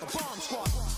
the bomb squad.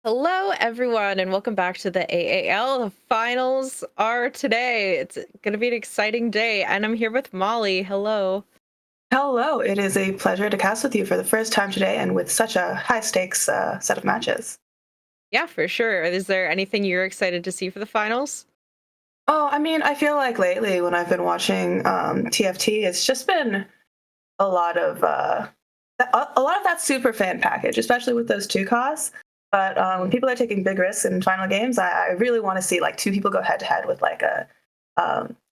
Hello, everyone, and welcome back to the AAL. The finals are today. It's going to be an exciting day, and I'm here with Molly. Hello. Hello, it is a pleasure to cast with you for the first time today and with such a high stakes set of matches. Yeah, for sure. Is there anything you're excited to see for the finals? Oh, I mean, I feel like lately when I've been watching TFT, it's just been a lot of that super fan package, especially with those two costs. But when Mm. people are taking big risks in final games, I really want to see like two people go head to head with like a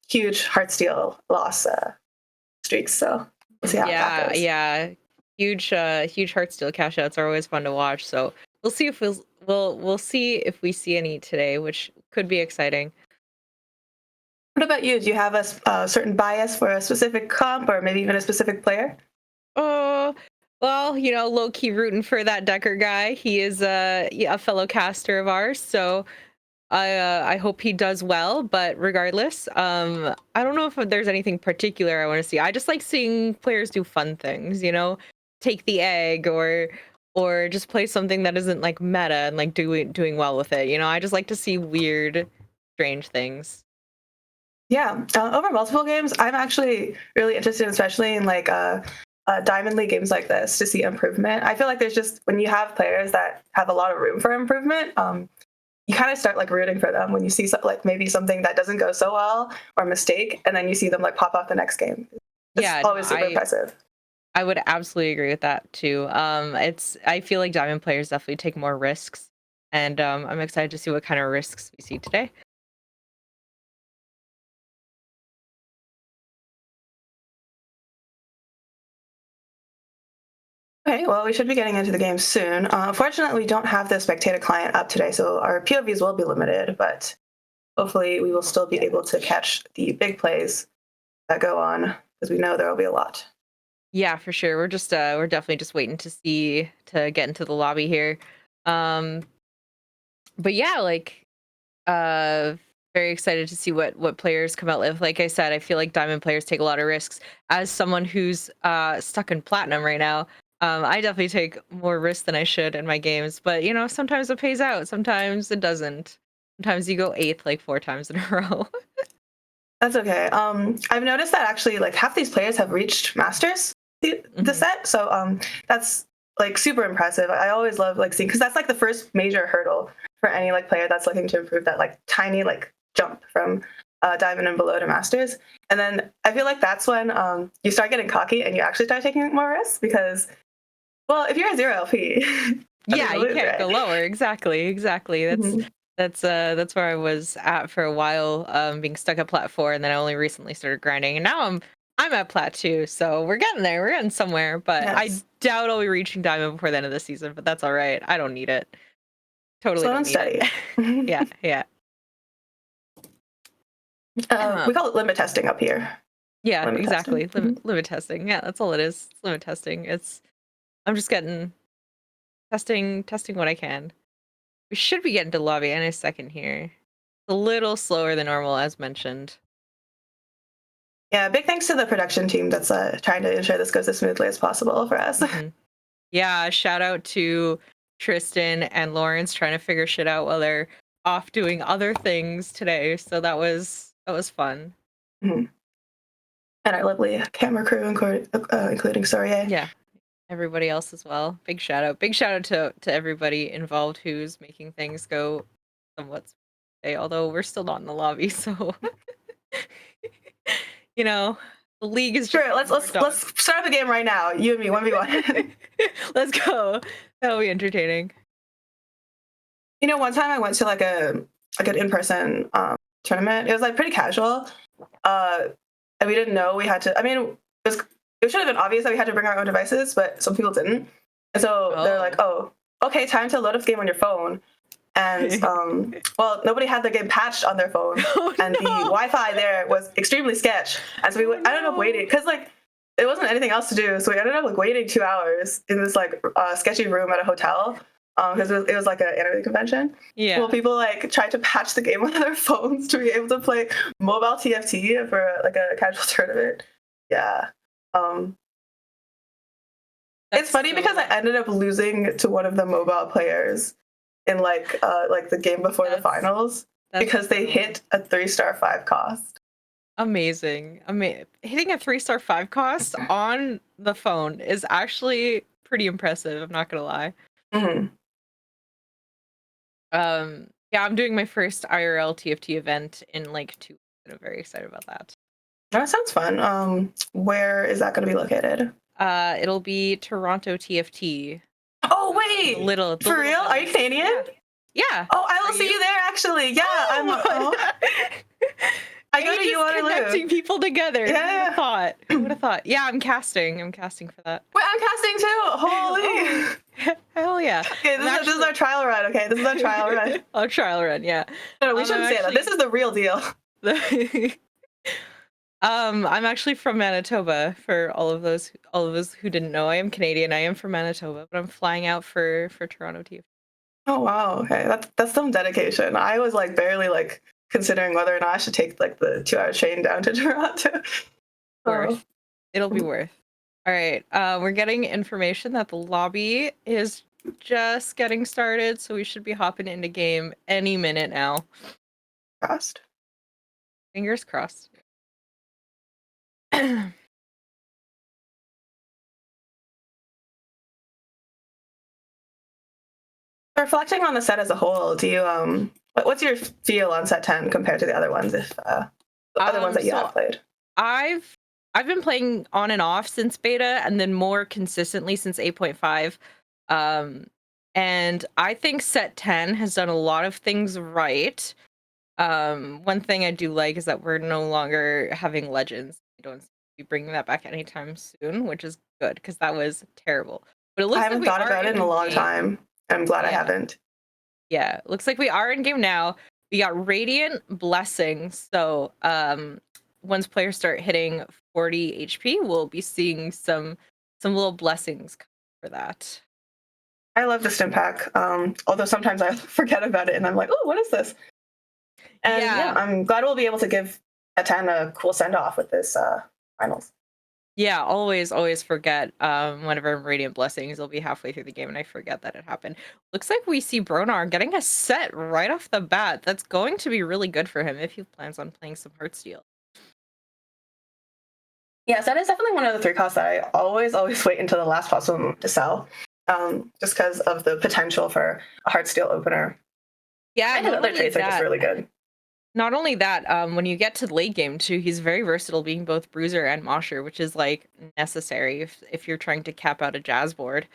huge Heartsteel loss streaks. So we'll see how that Yeah, goes. yeah. Huge Heartsteel cash outs are always fun to watch. So we'll see if we'll see if we see any today, which could be exciting. What about you? Do you have a certain bias for a specific comp or maybe even a specific player? Oh, well, low key rooting for that Decker guy. He is a fellow caster of ours, so I hope he does well, but regardless, I don't know if there's anything particular I want to see. I just like seeing players do fun things, take the egg or just play something that isn't like meta and like doing well with it. I just like to see weird, strange things. Yeah, over multiple games, I'm actually really interested, especially in like Diamond League games like this, to see improvement. I feel like there's just when you have players that have a lot of room for improvement, you kind of start like rooting for them when you see like maybe something that doesn't go so well or mistake, and then you see them like pop off the next game. It's Yeah, no, always super impressive. I would absolutely agree with that too. I feel like Diamond players definitely take more risks, and I'm excited to see what kind of risks we see today. Okay, well, we should be getting into the game soon. Unfortunately, we don't have the spectator client up today, so our POVs will be limited, but hopefully we will still be able to catch the big plays that go on because we know there will be a lot. Yeah, for sure. We're definitely just waiting to get into the lobby here. Um, but yeah, like uh very excited to see what players come out with. Like I said, I feel like Diamond players take a lot of risks. As someone who's stuck in platinum right now, I definitely take more risks than I should in my games. But sometimes it pays out, sometimes it doesn't. Sometimes you go eighth like four times in a row. That's okay. I've noticed that actually, like half these players have reached masters the Mhm. set, so that's like super impressive. I always love like seeing because that's like the first major hurdle for any like player that's looking to improve that like tiny like jump from diamond and below to masters. And then I feel like that's when you start getting cocky and you actually start taking more risks because well, if you're a zero LP, nothing Yeah, to you lose, can't right? go lower. Exactly. Mhm. That's where I was at for a while, being stuck at plat 4, and then I only recently started grinding, and now I'm at plat 2, so we're getting there. We're getting somewhere, but I Yes, doubt I'll be reaching diamond before the end of the season, but that's all right. I don't need it. Totally slow don't and need it. steady. Yeah, yeah. We Um, call it limit testing up here. yeah, Limit testing. exactly. Limit testing. Yeah, that's all it is. It's limit testing. I'm just getting testing what I can. We should be getting to lobby in a second here. It's a little slower than normal, as mentioned. Yeah, big thanks to the production team that's trying to ensure this goes as smoothly as possible for us. Hmm. Yeah, shout out to Tristan and Lawrence trying to figure shit out while they're off doing other things today. So that was fun. Mhm. And our lovely camera crew, including Sorie. Yeah, everybody else as well. Big shout out. Big shout out to everybody involved who's making things go somewhat smoothly, although we're still not in the lobby, so you know, the league is just Sure, getting let's more let's dog. let's start the game right now. You and me, 1v1. Let's go. That'll be entertaining. One time I went to like an in-person tournament. It was like pretty casual. Uh, and we didn't know we had to. I mean, it should have been obvious that we had to bring our own devices, but some people didn't. And so they're like, Oh. "Oh, okay, time to load up the game on your phone." And well, nobody had their game patched on their phone, Oh and the no. Wi-Fi there was extremely sketch. And so Oh I ended up waiting no. because like it wasn't anything else to do, so we ended up like waiting 2 hours in this like sketchy room at a hotel because it was like an anime convention. Well, Yeah. people like tried to patch the game on their phones to be able to play mobile TFT for like a casual tournament. Yeah. Um, it's That's funny because I so ended up losing to one of the mobile players in like the game before the finals because they cool. hit a 3-star 5 cost. Amazing. Hitting a 3-star 5 cost on the phone is actually pretty impressive, I'm not gonna lie. Mhm. Yeah, I'm doing my first IRL TFT event in like 2 weeks, and I'm very excited about that. That sounds fun. Where is that going to be located? It'll be Toronto TFT. Oh The wait, little for real? Are you Canadian? Yeah. Yeah. Oh, I will Are see you there actually. Yeah, Oh! I go to Aegis connecting Waterloo. people together. Yeah, Who would yeah. have thought? Who would have thought? Yeah, I'm casting. I'm casting for that. Wait, I'm casting too. Holy. Oh, hell yeah. Okay, this is our trial run. Okay, this is our trial run. Oh, trial run, yeah. No, we shouldn't say that. This is the real deal. I'm actually from Manitoba. For all of those who didn't know, I am Canadian. I am from Manitoba, but I'm flying out for Toronto TFT. Oh wow. Okay, that's some dedication. I was like barely like considering whether or not I should take like the 2-hour train down to Toronto. Worth. It'll be worth. All right. We're getting information that the lobby is just getting started, so we should be hopping into game any minute now. Crossed. Fingers crossed. Reflecting on the set as a whole, do you what's your feel on set 10 compared to the other ones? If the other ones that you have played, I've been playing on and off since beta, and then more consistently since 8.5. And I think set 10 has done a lot of things right. One thing I do like is that we're no longer having legends. We don't be bringing that back anytime soon, which is good because that was terrible. But it looks I like haven't we thought are about it in a long game. time. I'm glad I haven't. Yeah, looks like we are in game now. We got Radiant Blessings. So once players start hitting 40 HP, we'll be seeing some little blessings for that. I love the stim pack. Although sometimes I forget about it and I'm like, oh, what is this? And yeah, I'm glad we'll be able to give a 10 a cool send off with this finals. Yeah, always forget whenever I'm Radiant Blessings, it'll be halfway through the game and I forget that it happened. Looks like we see Bronar getting a set right off the bat. That's going to be really good for him if he plans on playing some Heartsteel. Yes, that is definitely one of the 3 costs that I always wait until the last possible moment to sell. Just because of the potential for a Heartsteel opener. Yeah, and his other traits are just really good. Not only that, when you get to the late game too, he's very versatile, being both Bruiser and Mosher, which is like necessary if you're trying to cap out a Jazz board.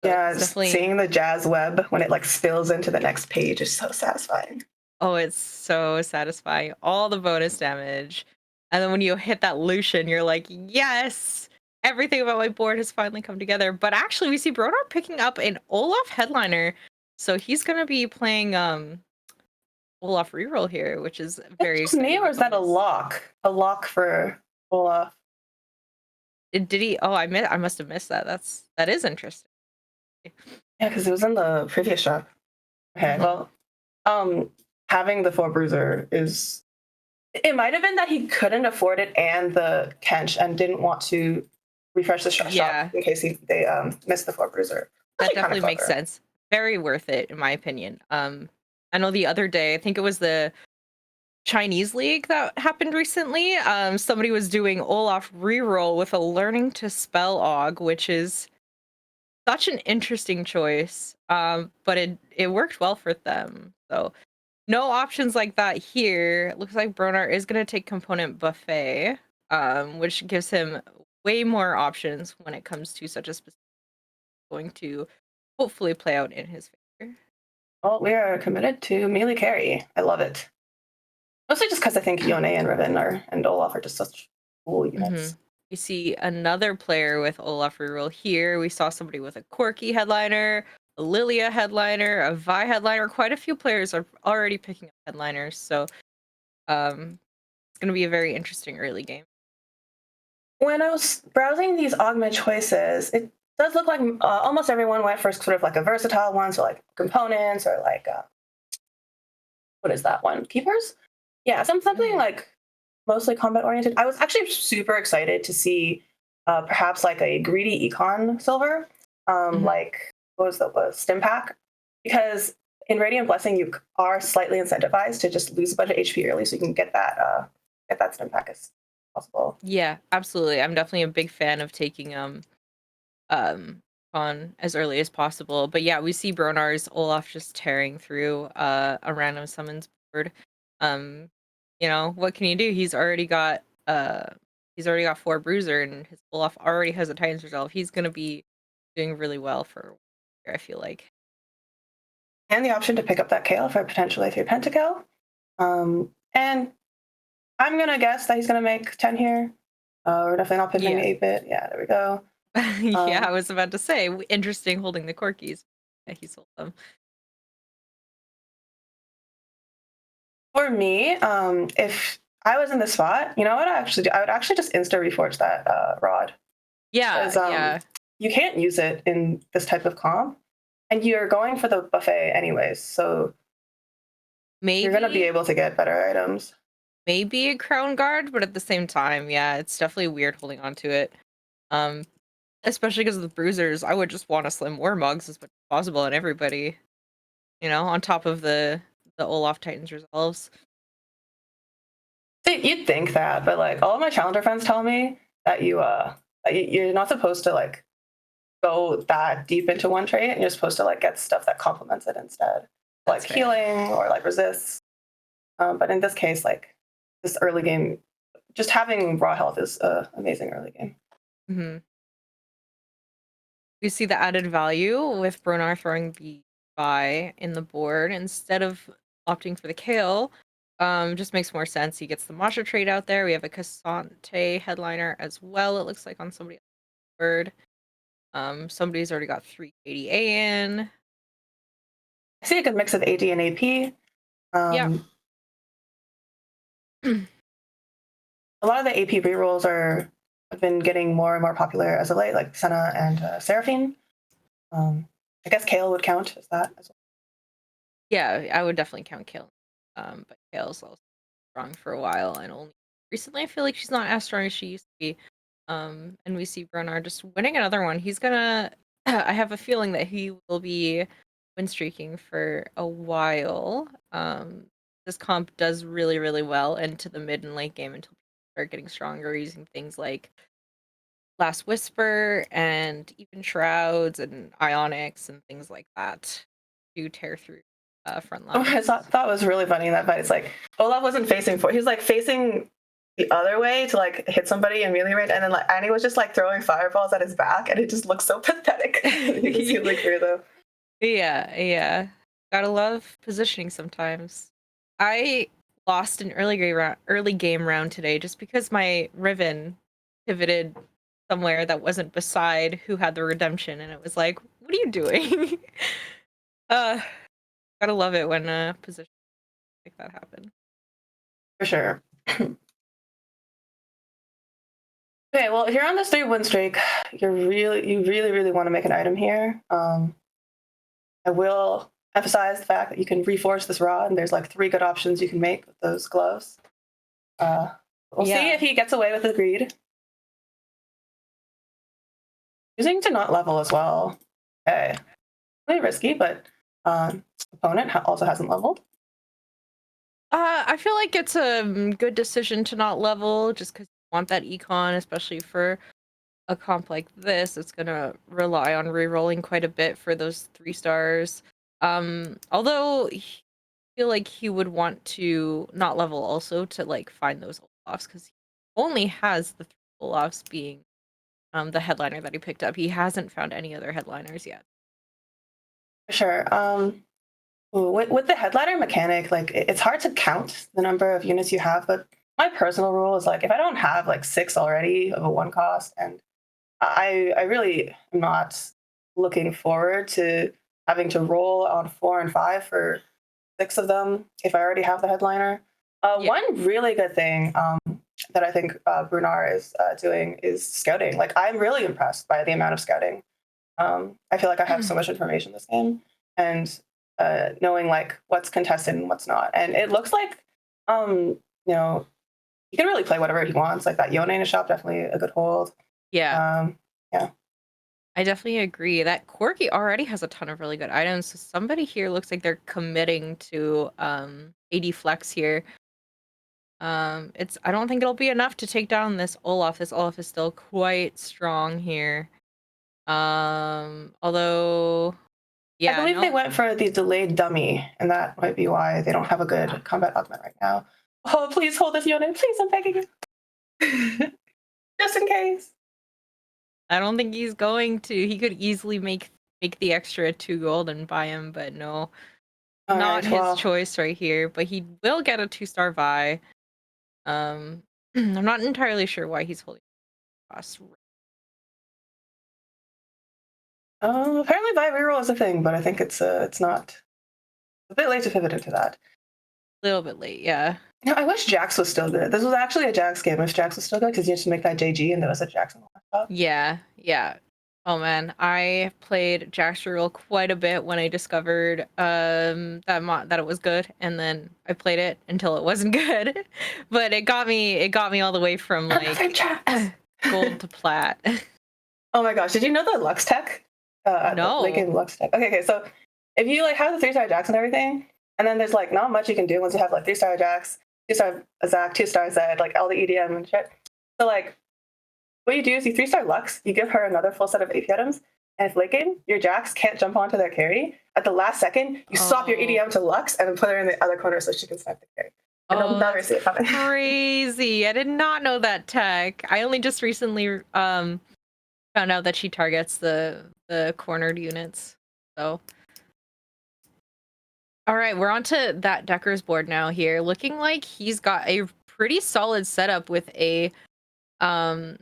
So yeah, just seeing the Jazz web when it like spills into the next page is so satisfying. Oh, it's so satisfying. All the bonus damage. And then when you hit that Lucian, you're like, yes, everything about my board has finally come together. But actually, we see Bronar picking up an Olaf headliner. So he's going to be playing Olaf reroll here, which is very exciting. Me, or is that a lock? A lock for Olaf? Did he? Oh, I must have missed that. That is interesting. Yeah, because it was in the previous shop. Okay, well, having the 4 bruiser is. It might have been that he couldn't afford it and the Kench and didn't want to refresh the shop in case they missed the 4 bruiser. That definitely makes sense. Very worth it, in my opinion. I know the other day, I think it was the Chinese League that happened recently. Somebody was doing Olaf reroll with a learning to spell Og, which is such an interesting choice. But it worked well for them. So no options like that here. It looks like Bronar is going to take component buffet, which gives him way more options when it comes to such a specific going to hopefully play out in his favor. Well, we are committed to melee carry. I love it. Mostly just because I think Yone and Riven and Olaf are just such cool units. You see another player with Olaf reroll here. We saw somebody with a Corki headliner, a Lilia headliner, a Vi headliner. Quite a few players are already picking up headliners, so it's going to be a very interesting early game. When I was browsing these augment choices, it does look like almost everyone went for sort of like a versatile one, so like components or like what is that one? Keepers? Yeah, something like mostly combat oriented. I was actually super excited to see perhaps like a greedy econ silver, like what was the stim pack? because in Radiant Blessing you are slightly incentivized to just lose a bunch of HP early so you can get that stim pack as possible. Yeah, absolutely. I'm definitely a big fan of taking um on as early as possible. But yeah, we see Bronar's Olaf just tearing through a random summons board. Um, what can you do? He's already got 4 bruiser and his Olaf already has a Titan's Resolve. He's gonna be doing really well for I feel like. And the option to pick up that Kale for potentially 3 pentakill. And I'm gonna guess that he's gonna make 10 here. We're definitely not pivoting Yeah. the 8-bit. Yeah, there we go. Yeah, I was about to say, interesting holding the Corkies. Yeah, he sold them. For me, if I was in this spot, you know what I actually do? I would actually just insta reforge that rod. Yeah, Because yeah. you can't use it in this type of comp, and you're going for the buffet anyways, so you're gonna be Maybe able to get better items. maybe a crown guard, but at the same time, yeah, it's definitely weird holding on to it. Um, Especially because of the bruisers, I would just want to slim more mugs as much as possible on everybody, on top of the Olaf Titans resolves. You'd think that, but like all of my challenger friends tell me that you're not supposed to like go that deep into one trait, and you're supposed to like get stuff that complements it instead, like That's fair. healing or like resists. But in this case, like this early game, just having raw health is amazing early game. Hmm. You see the added value with Bronar throwing the buy in the board instead of opting for the Kale. Just makes more sense. He gets the Masha trade out there. We have a Cassante headliner as well, it looks like on somebody's board. Somebody's already got 3 ADA in. I see a good mix of AD and AP. Yeah. A lot of the AP rerolls have been getting more and more popular as of late, like Senna and Seraphine. I guess Kale would count as that as well. Yeah, I would definitely count Kale. But Kale's also strong for a while, and only recently I feel like she's not as strong as she used to be. And we see Bernard just winning another one. He's gonna I have a feeling that he will be win streaking for a while. This comp does really, really well into the mid and late game until people start getting stronger using things like Last Whisper and even Shrouds and Ionics and things like that to tear through front Oh, I lines. thought was really funny in that fight. It's like Olaf wasn't facing he was like facing the other way to like hit somebody in melee range, and then like Annie was just like throwing fireballs at his back, and it just looks so pathetic. He was like clear though. Yeah, yeah. Gotta love positioning sometimes. I lost an early game round today just because my Riven pivoted somewhere that wasn't beside who had the redemption, and it was like, what are you doing? uh Gotta love it when positions like that happen. For sure. Okay, well, if you're on this 3-win streak, you really want to make an item here. I will emphasize the fact that you can reforge this rod, and there's like 3 good options you can make with those gloves. We'll see if he gets away with the greed. Choosing to not level as well. Okay. Really risky, but opponent also hasn't leveled. I feel like it's a good decision to not level just because you want that econ, especially for a comp like this. It's gonna rely on re-rolling quite a bit for those 3 stars. Although I feel like he would want to not level also to like find those Olafs because he only has the 3 Olafs being the headliner that he picked up. He hasn't found any other headliners yet. For sure. With the headliner mechanic, like it's hard to count the number of units you have, but my personal rule is like if I don't have like 6 already of a 1 cost, and I really am not looking forward to having to roll on 4 and 5 for 6 of them if I already have the headliner. Yeah. One really good thing that I think Brunar is doing is scouting. Like I'm really impressed by the amount of scouting. I feel like I have so much information this game, and knowing like what's contested and what's not. And it looks like he can really play whatever he wants. Like that Yone in a shop, definitely a good hold. Yeah. Yeah. I definitely agree that Corgi already has a ton of really good items. So somebody here looks like they're committing to AD Flex here. It's I don't think it'll be enough to take down this Olaf. This Olaf is still quite strong here. Although I yeah, believe they no. went for the delayed dummy, and that might be why they don't have a good combat augment right now. Oh, please hold this unit. Please, I'm begging you. Just in case. I don't think he's going to. He could easily make the extra 2 gold and buy him, but no. All Not right, his well. choice right here, but he will get a 2-star Vi. I'm not entirely sure why he's holding costs. Apparently, Vi reroll is a thing, but I think it's not. A bit late to pivot into that. A little bit late, yeah. You know, I wish Jax was still good. This was actually a Jax game if Jax was still good because you just make that JG and there was a Jax on the laptop. Yeah, yeah. Oh man, I played Jax Reroll quite a bit when I discovered that it was good, and then I played it until it wasn't good. But it got me all the way from Another like Jax. gold to plat. Oh my gosh, did you know the Lux tech? Late No. game Lux tech. Okay, so if you like have the 3-star Jax and everything, and then there's like not much you can do once you have like 3-star Jax, 2-star Zac, 2-star Zed, like all the EDM and shit. So like what you do is you 3-star Lux, you give her another full set of AP items, and if late game, your Jax can't jump onto their carry, at the last second, you swap your Oh. EDM to Lux and then put her in the other corner so she can snipe the carry. And they'll Oh, never that's see it coming. crazy. I did not know that tech. I only just recently found out that she targets the cornered units. So all right, we're on to that Decker's board now here. Looking like he's got a pretty solid setup with um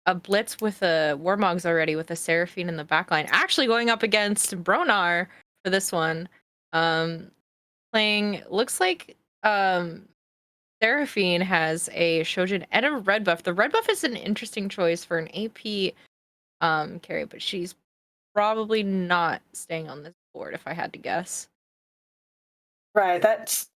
a blitz with a Warmogs already with a Seraphine in the backline. Actually going up against Bronar for this one. Um Playing looks like Seraphine has a Shojin and a red buff. The red buff is an interesting choice for an AP carry, but she's probably not staying on this board if I had to guess. Right, that's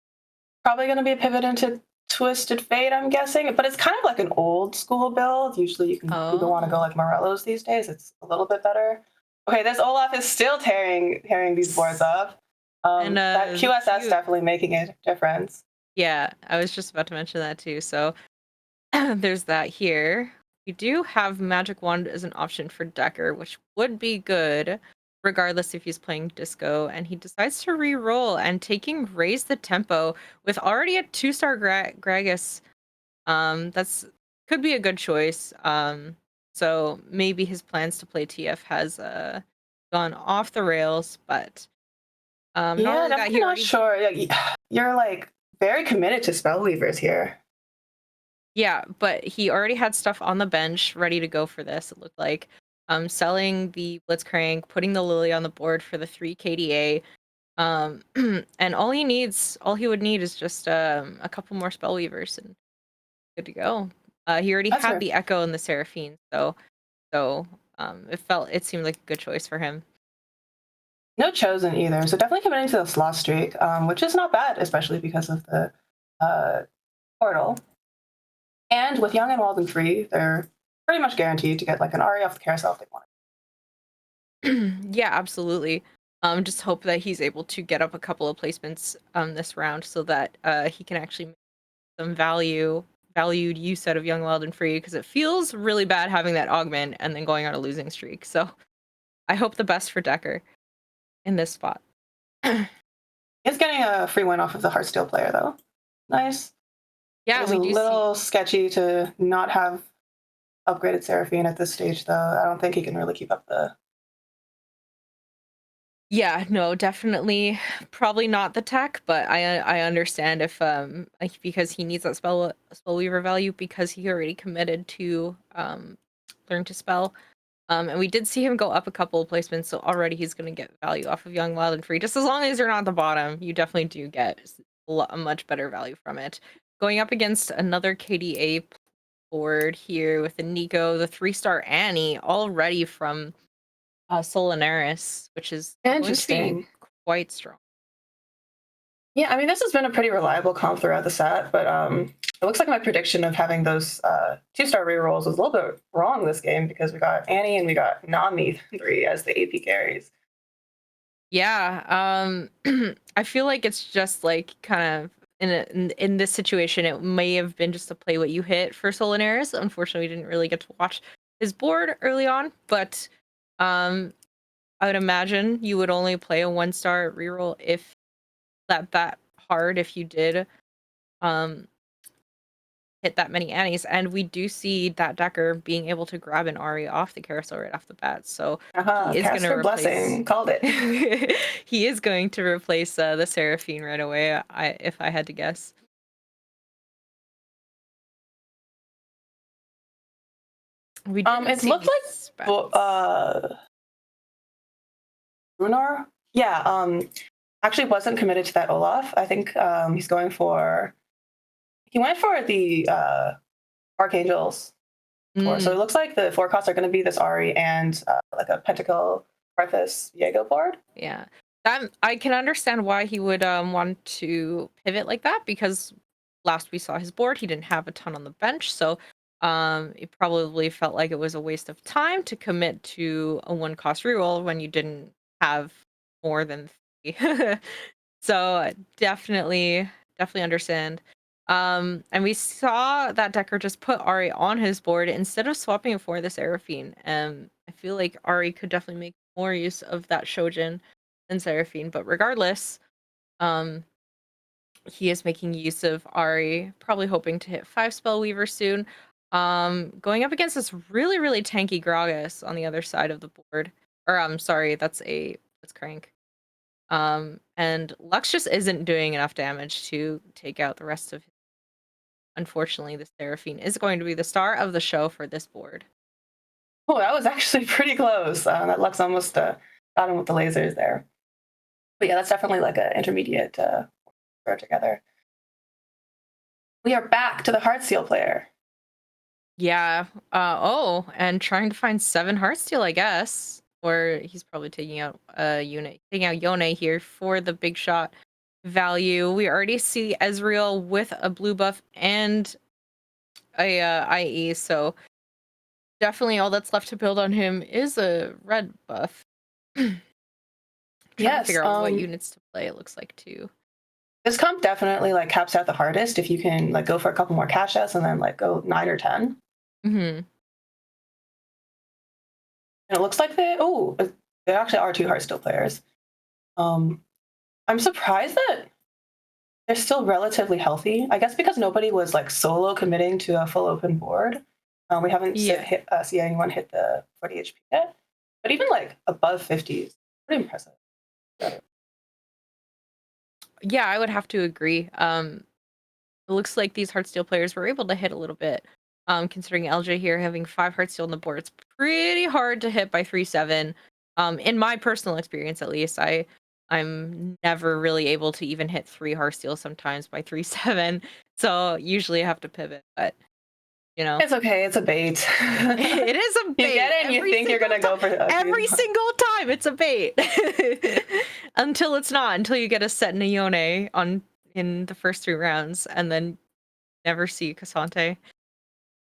probably going to be a pivot into Twisted Fate, I'm guessing. But it's kind of like an old school build. Usually people want to go Oh. like Morello's these days. It's a little bit better. Okay, this Olaf is still tearing these boards up. And That the QSS Q definitely making a difference. yeah, I was just about to mention that too. So there's that here. We do have Magic Wand as an option for Decker, which would be good, regardless if he's playing Disco. And he decides to re-roll and taking Raise the Tempo with already a 2-star Gragas. That's could be a good choice. So maybe his plans to play TF has gone off the rails, but not Yeah, only that, definitely he not already sure. You're like very committed to Spellweavers here. yeah, but he already had stuff on the bench ready to go for this, it looked like. Selling the Blitzcrank, putting the Lily on the board for the 3 KDA. And all he would need is just a couple more Spellweavers and good to go. He already That's had her. the Echo and the Seraphine, so it seemed like a good choice for him. No chosen either. So definitely committing to the sloth streak, which is not bad, especially because of the uh, portal. And with Young and Wild and Free, they're pretty much guaranteed to get like an Ari off the carousel if they want Yeah, absolutely. Just hope that he's able to get up a couple of placements this round so that he can actually make some valued use out of Young, Wild, and Free because it feels really bad having that augment and then going on a losing streak. So I hope the best for Decker in this spot. it. He's getting a free win off of the Heartsteel player, though. Nice. It Yeah, is a we do see. little sketchy to not have upgraded Seraphine at this stage, though. I don't think he can really keep up the. Yeah, no, definitely, probably not the tech, but I understand if like, because he needs that spellweaver value because he already committed to learn to spell. And we did see him go up a couple of placements, so already he's going to get value off of Young, Wild, and Free. Just as long as you're not at the bottom, you definitely do get a much better value from it. Going up against another KDA board here with the Nico, the 3-star Annie, already from Solanaris, which is going to be Interesting. quite strong. Yeah, I mean, this has been a pretty reliable comp throughout the set, but it looks like my prediction of having those 2-star rerolls was a little bit wrong this game because we got Annie and we got Nami 3 as the AP carries. Yeah, I feel like it's just like kind of in this situation, it may have been just to play what you hit for Solanaris. Unfortunately, we didn't really get to watch his board early on, but um, I would imagine you would only play a 1-star reroll if that hard if you did um hit that many Annies, and we do see that Decker being able to grab an Ari off the carousel right off the bat. So he is going Cast to for replace. Blessing. Called it. He is going to replace the Seraphine right away. If I had to guess. We didn't It see looked any like specs. Runar. Yeah, actually wasn't committed to that Olaf. I think he's going for. He went for the Archangels. So it looks like the 4 costs are going to be this Ari and like a Pentacle Arthas Viego board. Yeah. I can understand why he would want to pivot like that, because last we saw his board, he didn't have a ton on the bench, so it probably felt like it was a waste of time to commit to a 1-cost reroll when you didn't have more than 3. So definitely understand. And we saw that Decker just put Ari on his board instead of swapping it for the Seraphine. I feel like Ari could definitely make more use of that Shojin than Seraphine, but regardless, um, he is making use of Ari, probably hoping to hit 5 Spell Weaver soon. Going up against this really tanky Gragas on the other side of the board. Or I'm sorry, that's Crank. And Lux just isn't doing enough damage to take out the rest of his. Unfortunately, the Seraphine is going to be the star of the show for this board. Oh, that was actually pretty close. That Lux almost got him with the lasers there. But yeah, that's definitely like an intermediate throw together. We are back to the Heartsteel player. Yeah. Oh, and trying to find 7 Heartsteel, I guess. Or he's probably taking out Yone here for the big shot value. We already see Ezreal with a blue buff and a IE, so definitely all that's left to build on him is a red buff. Trying to figure out what units to play, it looks like, too. This comp definitely like caps out the hardest if you can like go for a couple more caches and then like go 9 or 10. Mm-hmm. And it looks like there actually are 2 Heartsteel players. I'm surprised that they're still relatively healthy. I guess because nobody was like solo committing to a full open board. We haven't see anyone hit the 40 HP yet. But even like above 50 is pretty impressive. Yeah, I would have to agree. It looks like these Heartsteel players were able to hit a little bit. Considering LJ here having 5 Heartsteel on the board, it's pretty hard to hit by 3/7. In my personal experience, at least, I'm never really able to even hit 3 Heartsteel sometimes by 3/7. So usually I have to pivot, but you know. It's okay, it's a bait. It is a bait. You get it and you think you're gonna go for every single time it's a bait. Until it's not, until you get a set in a Yone in the first 3 rounds and then never see Cassante.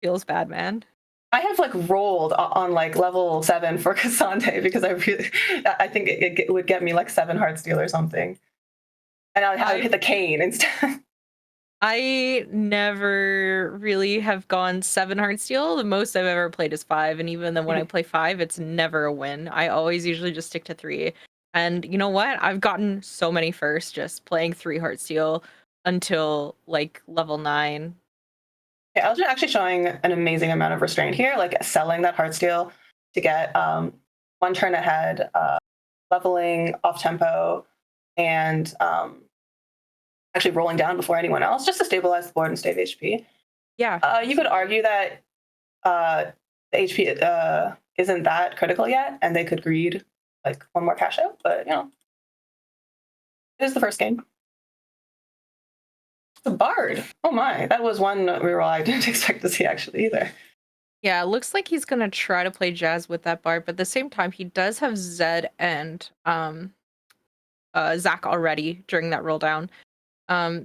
Feels bad, man. I have like rolled on like level 7 for Cassante because I think it would get me like 7 Heartsteel or something. And I would hit the cane instead. I never really have gone 7 Heartsteel. The most I've ever played is 5, and even then when I play 5, it's never a win. I always usually just stick to 3. And you know what? I've gotten so many first just playing 3 Heartsteel until like level 9. Yeah, I was actually showing an amazing amount of restraint here, like selling that Heartsteel to get 1 turn ahead, leveling off tempo, and actually rolling down before anyone else just to stabilize the board and save HP. Yeah. You could argue that the HP isn't that critical yet, and they could greed like 1 more cash out, but you know, it is the first game. The Bard. Oh my, that was one reroll I didn't expect to see actually either. Yeah, it looks like he's gonna try to play Jazz with that Bard, but at the same time, he does have Zed and Zach already during that roll down.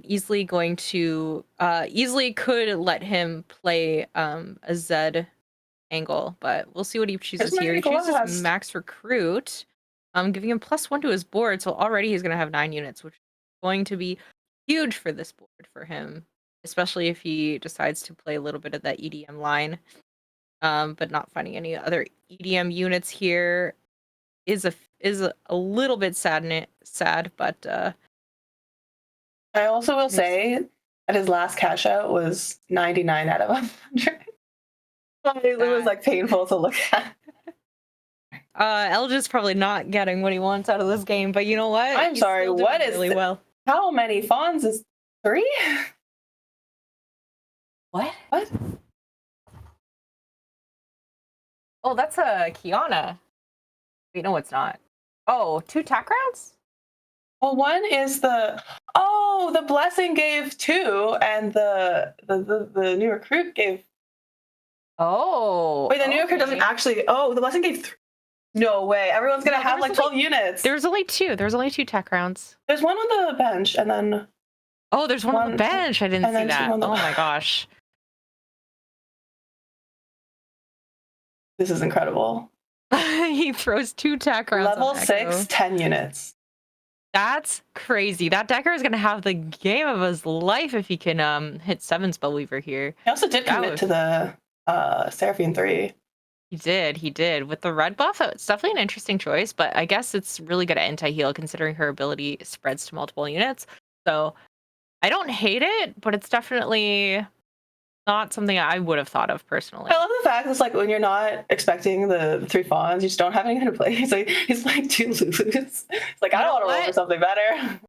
easily going to easily could let him play a Z angle, but we'll see what he There's chooses my here. He critical chooses last. max recruit, giving him +1 to his board, so already he's gonna have 9 units, which is going to be huge for this board for him, especially if he decides to play a little bit of that EDM line. But not finding any other EDM units here is a little bit sad, but I also will there's say that his last cash out was 99 out of 100. It was that. like painful to look at. Elja's probably not getting what he wants out of this game, but you know what? I'm He's sorry, still what doing is really well. how many fawns is 3? What? What? Oh, that's a Kiana. Wait, no, it's not. Oh, 2 tack rounds? Well, one is the blessing gave 2 and the new recruit gave. Oh, Wait, the new recruit doesn't actually. Oh, the blessing gave 3. No way. Everyone's gonna No, have like 12 units. There's only 2. There's only 2 tack rounds. There's one on the bench and then Oh, there's one on the bench. I didn't and see then 2 that. on the. Oh my gosh. This is incredible. He throws 2 tack rounds. Level on 6, Echo. 10 units. That's crazy. That Decker is gonna have the game of his life if he can hit 7 Spellweaver here. He also did commit to the Seraphine 3. He did. With the red buff, it's definitely an interesting choice, but I guess it's really good at anti-heal considering her ability spreads to multiple units. So I don't hate it, but it's definitely not something I would have thought of personally. I love the fact it's like when you're not expecting the 3 fawns, you just don't have anything to play. He's like 2 Lulus. It's like, I don't want to roll for something better.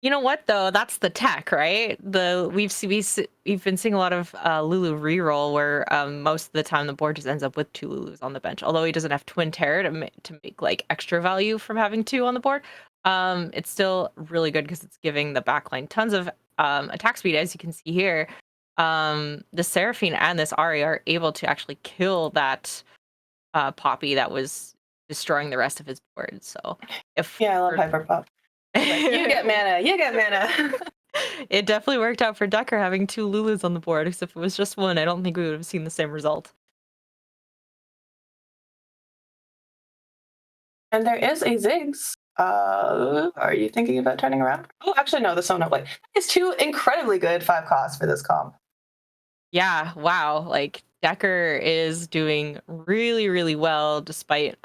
You know what though? That's the tech, right? We've been seeing a lot of Lulu reroll where most of the time the board just ends up with 2 Lulus on the bench. Although he doesn't have Twin Terror to make like extra value from having 2 on the board, it's still really good because it's giving the backline tons of attack speed, as you can see here. The Seraphine and this Ari are able to actually kill that Poppy that was destroying the rest of his board. So I love Hyper Pop. Like, you get mana. It definitely worked out for Decker having 2 Lulus on the board, because if it was just one, I don't think we would have seen the same result. And there is a Ziggs. Are you thinking about turning around? Oh, actually, no, the Sona Blade. It's 2 incredibly good 5 costs for this comp. Yeah, wow. Like, Decker is doing really, really well, despite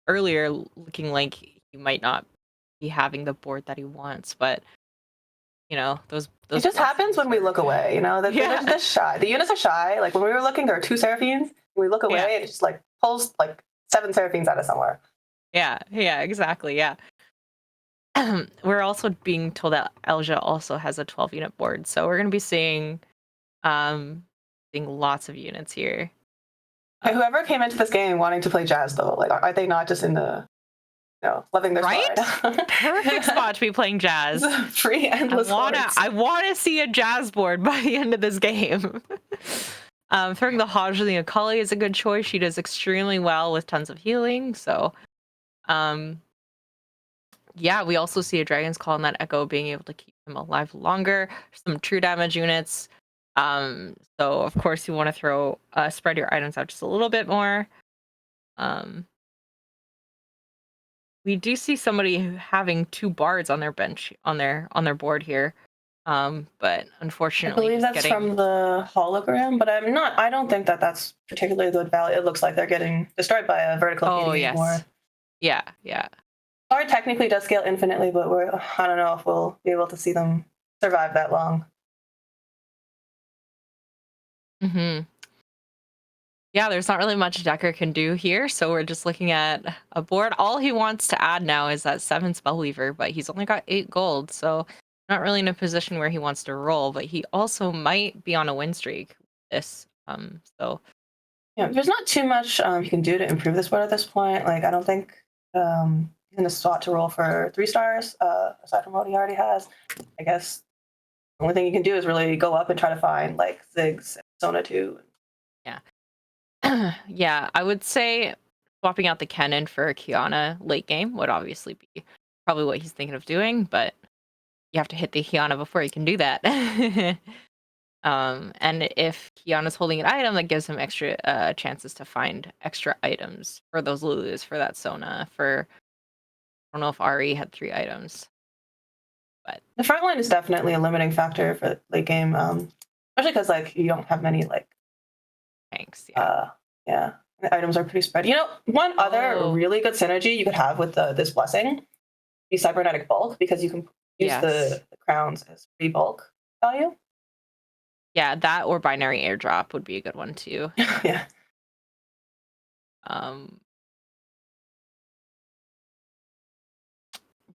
earlier looking like he might not be having the board that he wants, but you know, those it just happens when we look away, you know. They're just shy. The units are shy. Like when we were looking, there are 2 Seraphines. When we look away, it just like pulls like 7 Seraphines out of somewhere. Yeah, exactly. Yeah. We're also being told that Elja also has a 12 unit board, so we're gonna be seeing lots of units here. Whoever came into this game wanting to play Jazz, though, like, are they not just in the, loving their right? Perfect spot to be playing Jazz. Free endless. I wanna see a Jazz board by the end of this game. Throwing the Hodge and the Akali is a good choice. She does extremely well with tons of healing. So, yeah, we also see a Dragon's Claw and that Echo being able to keep him alive longer. Some true damage units. So of course you want to throw spread your items out just a little bit more. We do see somebody having 2 bards on their bench on their board here. But unfortunately, I believe that's from the hologram, but I don't think that that's particularly good value. It looks like they're getting destroyed by a vertical KD anymore. Yeah. Bard technically does scale infinitely, but I don't know if we'll be able to see them survive that long. Yeah, there's not really much Decker can do here, so we're just looking at a board. All he wants to add now is that 7 Spellweaver, but he's only got 8 gold, so not really in a position where he wants to roll, but he also might be on a win streak with this. So yeah, there's not too much you can do to improve this board at this point. Like, I don't think he's in a spot to roll for 3 stars, aside from what he already has. I guess the only thing you can do is really go up and try to find like Ziggs and Sona 2. Yeah. Yeah, I would say swapping out the Kennen for a Kiana late game would obviously be probably what he's thinking of doing, but you have to hit the Kiana before you can do that. And if Kiana's holding an item, that gives him extra chances to find extra items for those Lulus, for that Sona, for I don't know if Ari had 3 items. But the front line is definitely a limiting factor for late game, especially because like you don't have many like tanks, yeah. yeah, the items are pretty spread. You know, one other really good synergy you could have with this blessing is cybernetic bulk, because you can use the crowns as free bulk value. Yeah, that or binary airdrop would be a good one too. Yeah.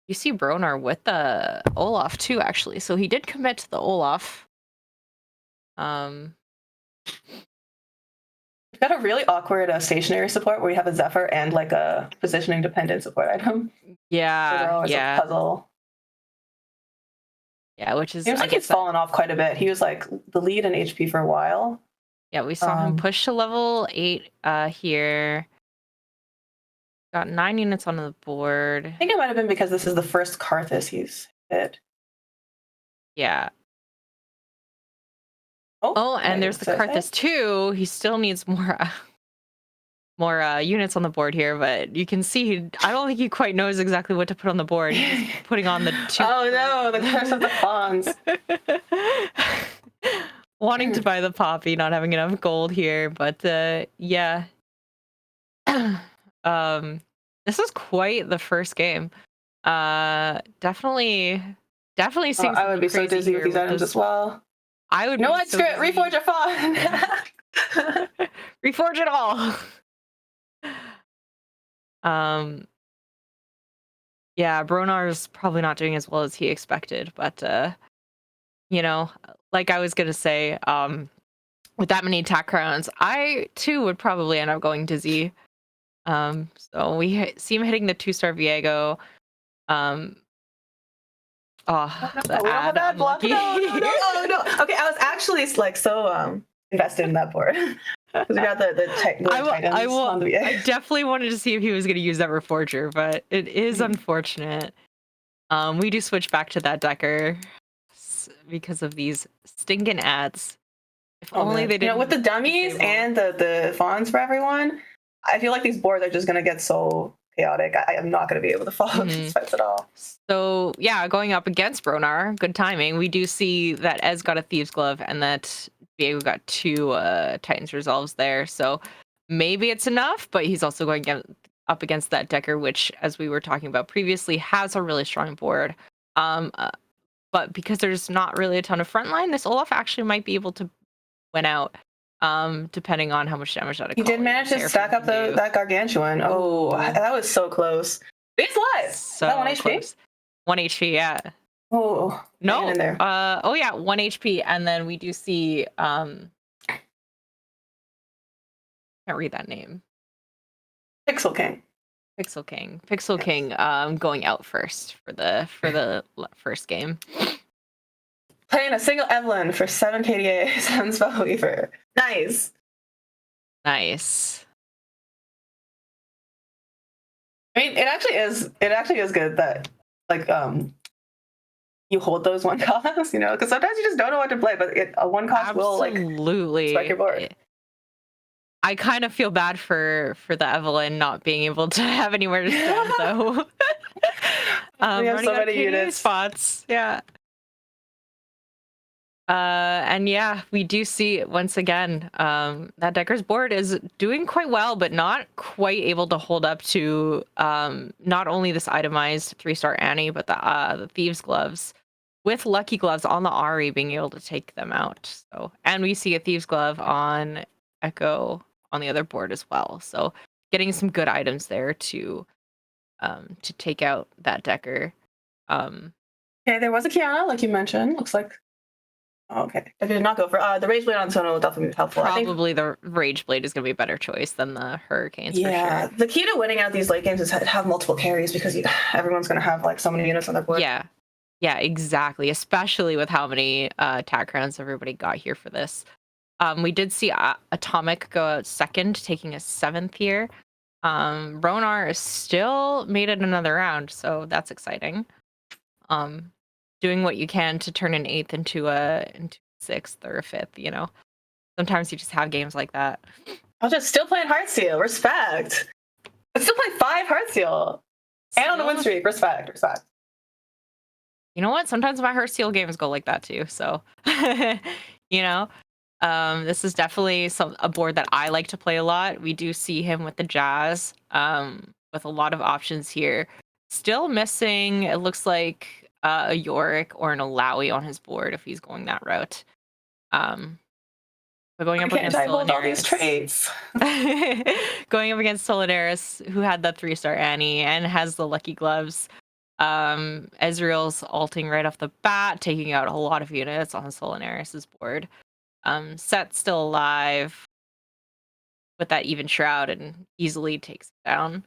You see Bronar with the Olaf too, actually. So he did commit to the Olaf. We've got a really awkward stationary support where we have a Zephyr and like a positioning dependent support item. Yeah, they're always a puzzle. Yeah, which is seems like he's fallen off quite a bit. He was like the lead in HP for a while. Yeah, we saw him push to level 8 here. Got 9 units on the board. I think it might have been because this is the first Karthus he's hit. Yeah. Oh, and there's the Karthus too. He still needs more units on the board here, but you can see I don't think he quite knows exactly what to put on the board. He's putting on the 2. Oh no, the curse of the fawns. Wanting to buy the poppy, not having enough gold here, but yeah. This is quite the first game. Definitely seeing I would be so dizzy with these items as well. I would. No, what script? Reforge a fawn. Reforge it all. Yeah, Bronar's probably not doing as well as he expected, but you know, like I was gonna say, with that many attack crowns, I too would probably end up going dizzy. So we see him hitting the 2-star Viego. Oh, we don't have that block. No. Okay, I was actually like so invested in that board because we got the Titans on the I definitely wanted to see if he was going to use that Reforger, but it is unfortunate. We do switch back to that Decker because of these stinking ads. If only they didn't. With the dummies and the fawns for everyone, I feel like these boards are just going to get so chaotic. I am not going to be able to follow these fights at all. So yeah, going up against Bronar, good timing. We do see that Ez got a Thieves Glove and that Viego got 2 Titans Resolves there. So maybe it's enough, but he's also going up against that Decker, which, as we were talking about previously, has a really strong board. But because there's not really a ton of frontline, this Olaf actually might be able to win out. Depending on how much damage that he did manage to stack up that gargantuan. Oh, that was so close. He's alive. So that 1 HP? Close. 1 HP, yeah. Oh no. In there. Oh yeah, 1 HP, and then we do see can't read that name. Pixel King. Pixel King going out first for the first game. Playing a single Evelyn for 7 KDA Sunspell Weaver. Nice. I mean, it actually is good that like you hold those 1 costs, because sometimes you just don't know what to play, but a 1 cost will like spike your board. I kind of feel bad for the Evelyn not being able to have anywhere to stand though. We have so many units. Spots, yeah. And yeah, we do see once again that Decker's board is doing quite well, but not quite able to hold up to not only this itemized 3-star Annie, but the Thieves Gloves with Lucky Gloves on the Ari being able to take them out. So, and we see a Thieves Glove on Echo on the other board as well. So getting some good items there to take out that Decker. Okay, there was a Kiana, like you mentioned. Looks like. Okay, I did not go for the Rage Blade on Sona will definitely be helpful. Probably the Rage Blade is going to be a better choice than the Hurricanes. Yeah, for sure. The key to winning out these late games is to have multiple carries because everyone's going to have like so many units on their board. Yeah, exactly. Especially with how many attack rounds everybody got here for this. We did see Atomic go out second, taking a 7th here. Bronar still made it another round, so that's exciting. doing what you can to turn an 8th into a 6th or a 5th, you know? Sometimes you just have games like that. I was just still playing Heartsteel. Respect. I still play 5 Heartsteel. And on a win streak. Respect. You know what? Sometimes my Heartsteel games go like that too. So, you know, this is definitely a board that I like to play a lot. We do see him with the Jazz, with a lot of options here. Still missing, it looks like a Yorick or an Alawi on his board if he's going that route. But going up against hold all these Solanaris, traits. going up against Solanaris, who had the 3-star Annie and has the lucky gloves. Ezreal's ulting right off the bat, taking out a lot of units on Solanaris's board. Set's still alive with that even shroud and easily takes it down.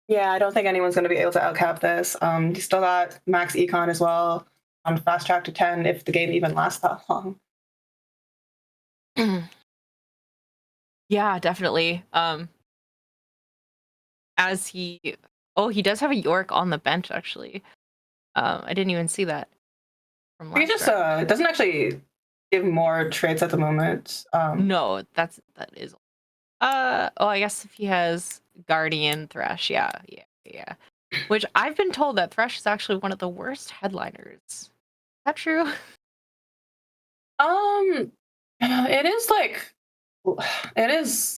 Yeah, I don't think anyone's going to be able to outcap this. You still got max econ as well on fast track to 10 if the game even lasts that long. Yeah, definitely. As he does have a York on the bench actually. I didn't even see that from last. He just doesn't actually give more traits at the moment. No, that is. I guess if he has Guardian Thresh, yeah. Which I've been told that Thresh is actually one of the worst headliners. Is that true? It is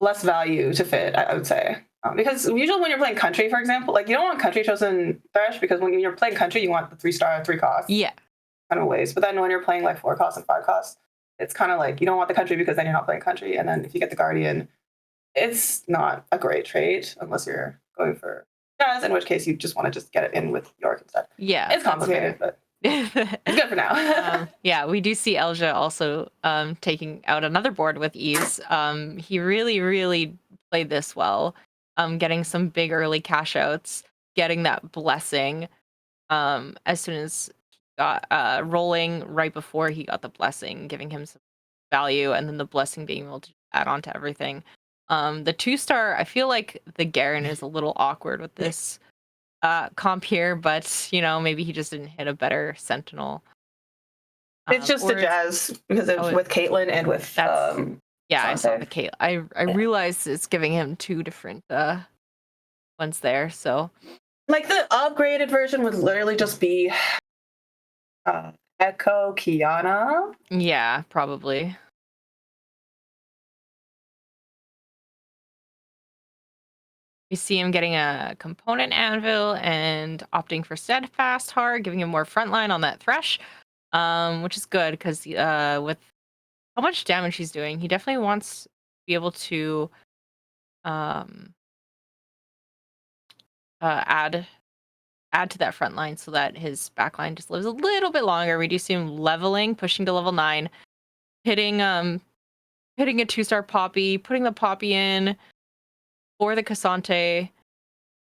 less value to fit, I would say. Because usually when you're playing country, for example, like you don't want country chosen Thresh because when you're playing country, you want the 3-star, 3 cost. Yeah. Kind of ways. But then when you're playing like 4 cost and 5 cost, it's kind of like you don't want the country because then you're not playing country. And then if you get the Guardian, it's not a great trait unless you're going for Jazz, in which case you just want to just get it in with York instead. Yeah. It's complicated, but it's good for now. Yeah, we do see Elja also taking out another board with ease. He really played this well, getting some big early cash outs, getting that blessing as soon as he got rolling right before he got the blessing, giving him some value, and then the blessing being able to add on to everything. The 2-star, I feel like the Garen is a little awkward with this comp here, but you know, maybe he just didn't hit a better Sentinel. It's just the Jazz because it's with Caitlyn and with yeah, I saw the Caitlyn. I realized it's giving him 2 different ones there. So like the upgraded version would literally just be Echo Kiana. Yeah, probably. We see him getting a component anvil and opting for steadfast heart, giving him more frontline on that Thresh, which is good because with how much damage he's doing, he definitely wants to be able to add to that front line so that his back line just lives a little bit longer. We do see him leveling, pushing to level 9, hitting a 2-star Poppy, putting the Poppy in for the Cassante,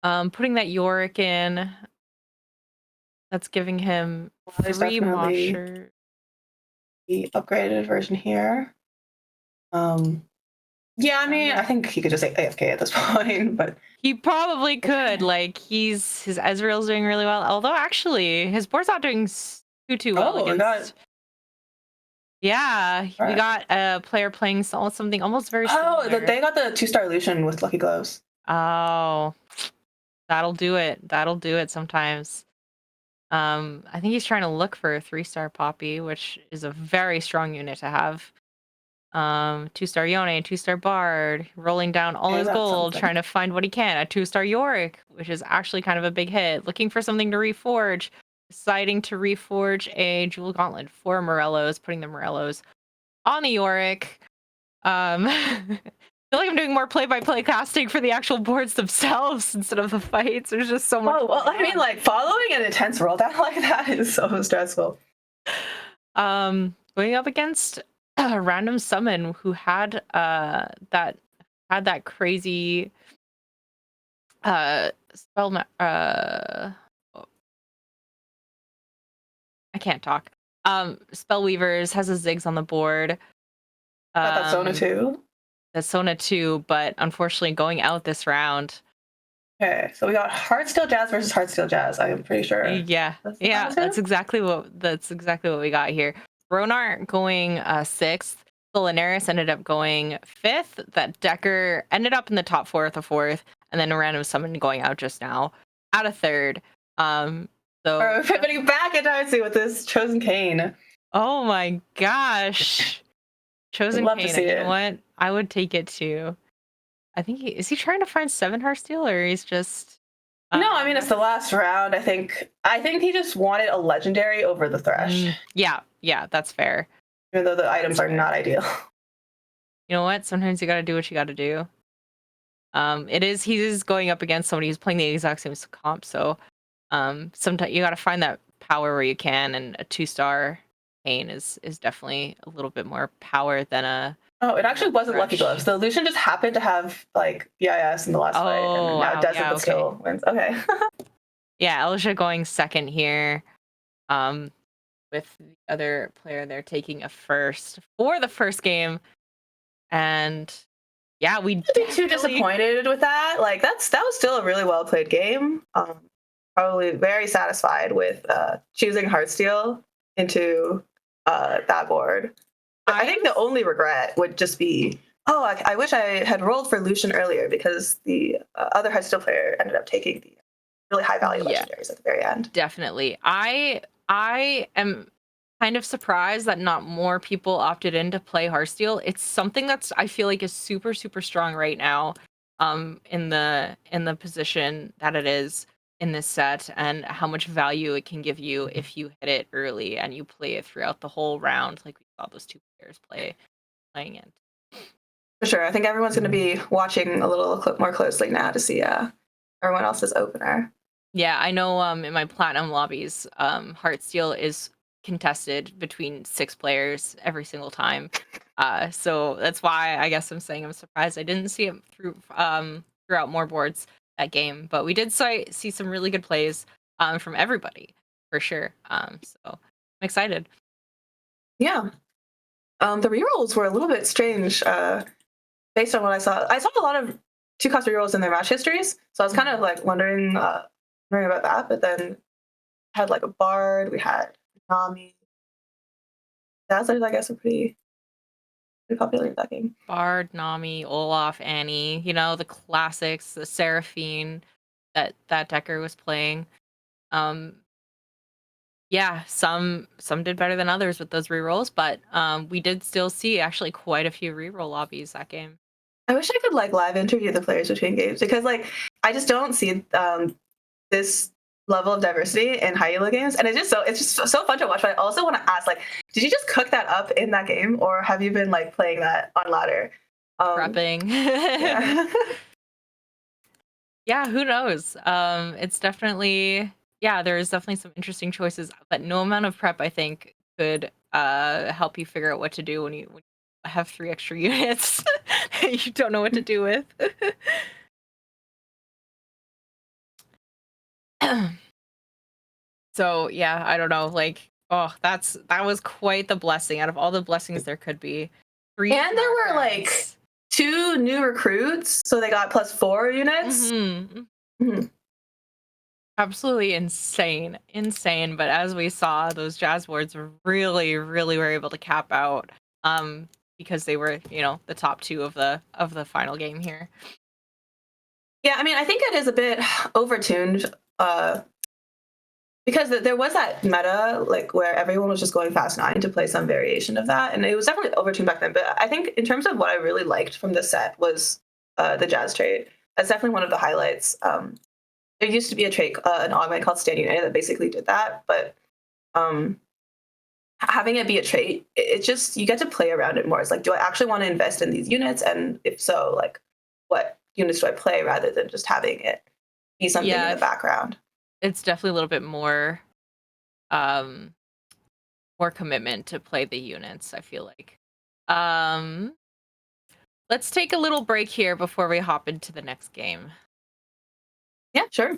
putting that Yorick in. That's giving him 3 Mosher. The upgraded version here. Yeah, I mean, I think he could just say AFK at this point, but he probably could. Like his Ezreal's doing really well. Although actually, his board's not doing too well against. Yeah, we got a player playing something almost very similar. They got the 2-star Lucian with lucky gloves. Oh, that'll do it. That'll do it sometimes. I think he's trying to look for a 3-star Poppy, which is a very strong unit to have. 2-star Yone, 2-star Bard, rolling down all his gold, trying to find what he can. A 2-star Yorick, which is actually kind of a big hit. Looking for something to reforge. Deciding to reforge a Jewel Gauntlet for Morellos, putting the Morellos on the Yorick. I feel like I'm doing more play-by-play casting for the actual boards themselves instead of the fights. There's just so much. Well, I mean, like following an intense roll-down like that is so stressful. Going up against a random summon who had that crazy spell I can't talk. Spellweavers has a Ziggs on the board. That's Sona too. That's Sona too, but unfortunately going out this round. Okay, so we got Heartsteel Jazz versus Heartsteel Jazz. I am pretty sure Yeah, that's the yeah, final two. that's exactly what we got here. Ronar going sixth. The Linares ended up going fifth. That Decker ended up in the top four with a fourth, and then a random summon going out just now out of third. So We're pivoting back into Heartsteel with this Chosen Kane. oh my gosh, I'd Chosen love to Kane. see You know it. what? I would take it too. I think is he trying to find seven Heartsteel, or he's just No, I mean it's the last round. I think he just wanted a legendary over the Thresh, yeah, that's fair. even though the items are not ideal. You know what? Sometimes you gotta do what you gotta do. He is going up against somebody who's playing the exact same comp, so sometimes you gotta find that power where you can, and a 2-star Kane is definitely a little bit more power than a Oh, it actually wasn't Lucky Thresh. Gloves. The Lucian just happened to have like BIS in the last fight, Oh and now it wow, doesn't, yeah, but okay. still wins. Okay. Yeah, Elisha going second here. Um, with the other player there taking a first for the first game. And yeah, we I'd be too disappointed with that. Like that was still a really well played game. Probably very satisfied with choosing Heartsteel into that board. But I think the only regret would just be, oh, I wish I had rolled for Lucian earlier because the other Heartsteel player ended up taking the really high value legendaries at the very end. Definitely. I am kind of surprised that not more people opted in to play Heartsteel. It's something that's I feel like is super super strong right now in the position that it is in this set, and how much value it can give you if you hit it early and you play it throughout the whole round, like we saw those two players playing it. For sure. I think everyone's going to be watching a little more closely now to see everyone else's opener. Yeah, I know in my platinum lobbies, Heartsteel is contested between 6 players every single time. So that's why I guess I'm saying I'm surprised I didn't see it throughout more boards that game. But we did see some really good plays from everybody for sure. So I'm excited. Yeah. The rerolls were a little bit strange based on what I saw. I saw a lot of 2-cost rerolls in their match histories, so I was kind of like wondering about that. But then had like a Bard, we had Nami. Dazzlers, I guess, are pretty popular in that game. Bard, Nami, Olaf, Annie, you know, the classics, the Seraphine that Decker was playing. Yeah, some did better than others with those rerolls, but we did still see actually quite a few reroll lobbies that game. I wish I could like live interview the players between games, because like I just don't see this level of diversity in high elo games, and it's just so fun to watch. But I also want to ask, like, did you just cook that up in that game, or have you been like playing that on ladder? Prepping. Yeah. Yeah, who knows? It's definitely there's definitely some interesting choices, but no amount of prep I think could help you figure out what to do when you have 3 extra units that you don't know what to do with. So yeah, I don't know. Like, oh, that was quite the blessing out of all the blessings there could be. 3 And there were like backgrounds. 2 new recruits, so they got +4 units. Absolutely insane. But as we saw, those jazz boards really were able to cap out because they were, you know, the top 2 of the final game here. Yeah, I mean, I think it is a bit overtuned because there was that meta like where everyone was just going fast 9 to play some variation of that, and it was definitely overtuned back then. But I think in terms of what I really liked from this set was the jazz trait. That's definitely one of the highlights. There used to be a trait, an augment called Stand United that basically did that, but having it be a trait, it just, you get to play around it more. It's like, do I actually want to invest in these units? And if so, like, what units do I play, rather than just having it be something in the background? It's definitely a little bit more more commitment to play the units, I feel like. Let's take a little break here before we hop into the next game. Yeah, sure.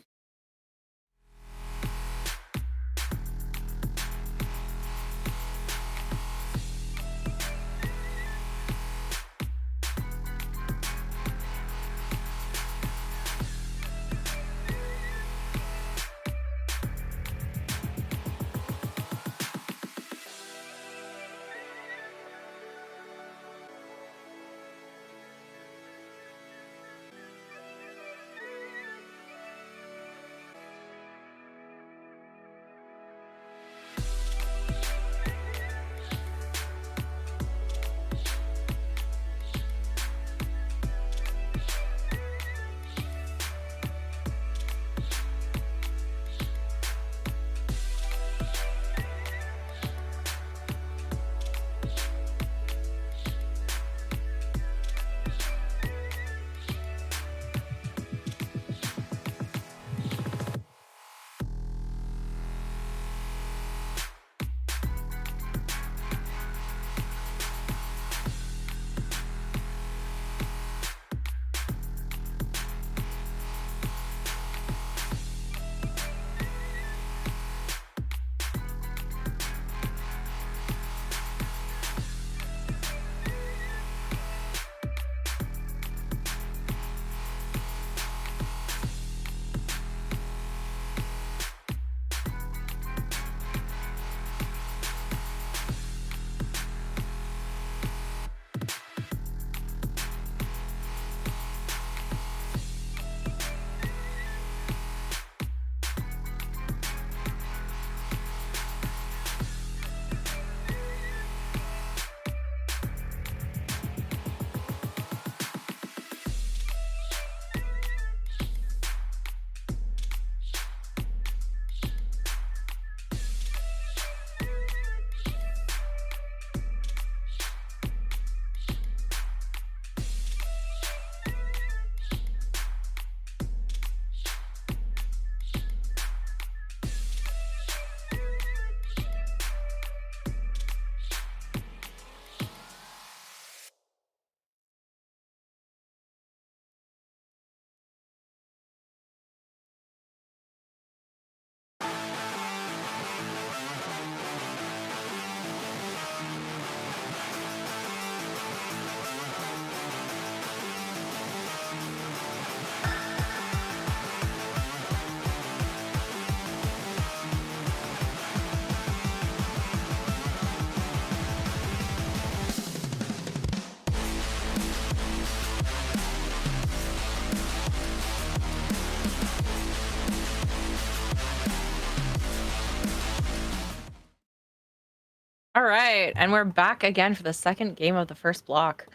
All right, and we're back again for the second game of the first block.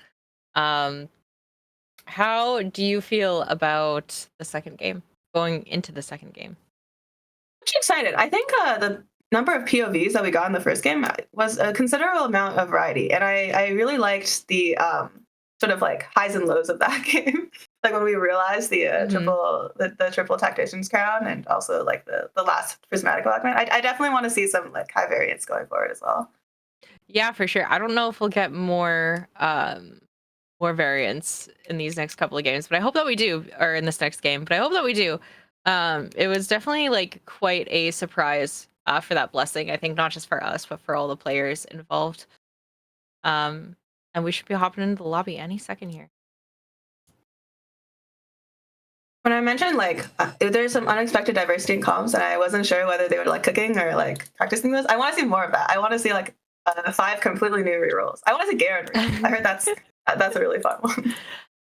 Um, how do you feel about the second game? Going into the second game? Actually excited. I think the number of POVs that we got in the first game was a considerable amount of variety, and I really liked the sort of like highs and lows of that game. Like when we realized the Mhm. the triple tactician's crown, and also like the last prismatic augment. I definitely want to see some like high variance going forward as well. Yeah, for sure. I don't know if we'll get more variants in these next couple of games, but I hope that we do, or in this next game, but I hope that we do. It was definitely like quite a surprise for that blessing. I think not just for us, but for all the players involved. Um, and we should be hopping into the lobby any second here. When I mentioned like there's some unexpected diversity in comms, and I wasn't sure whether they were like cooking or like practicing this. I want to see more of that. I want to see like 5 completely new rerolls. I want to see Garen reroll. I heard that's a really fun one.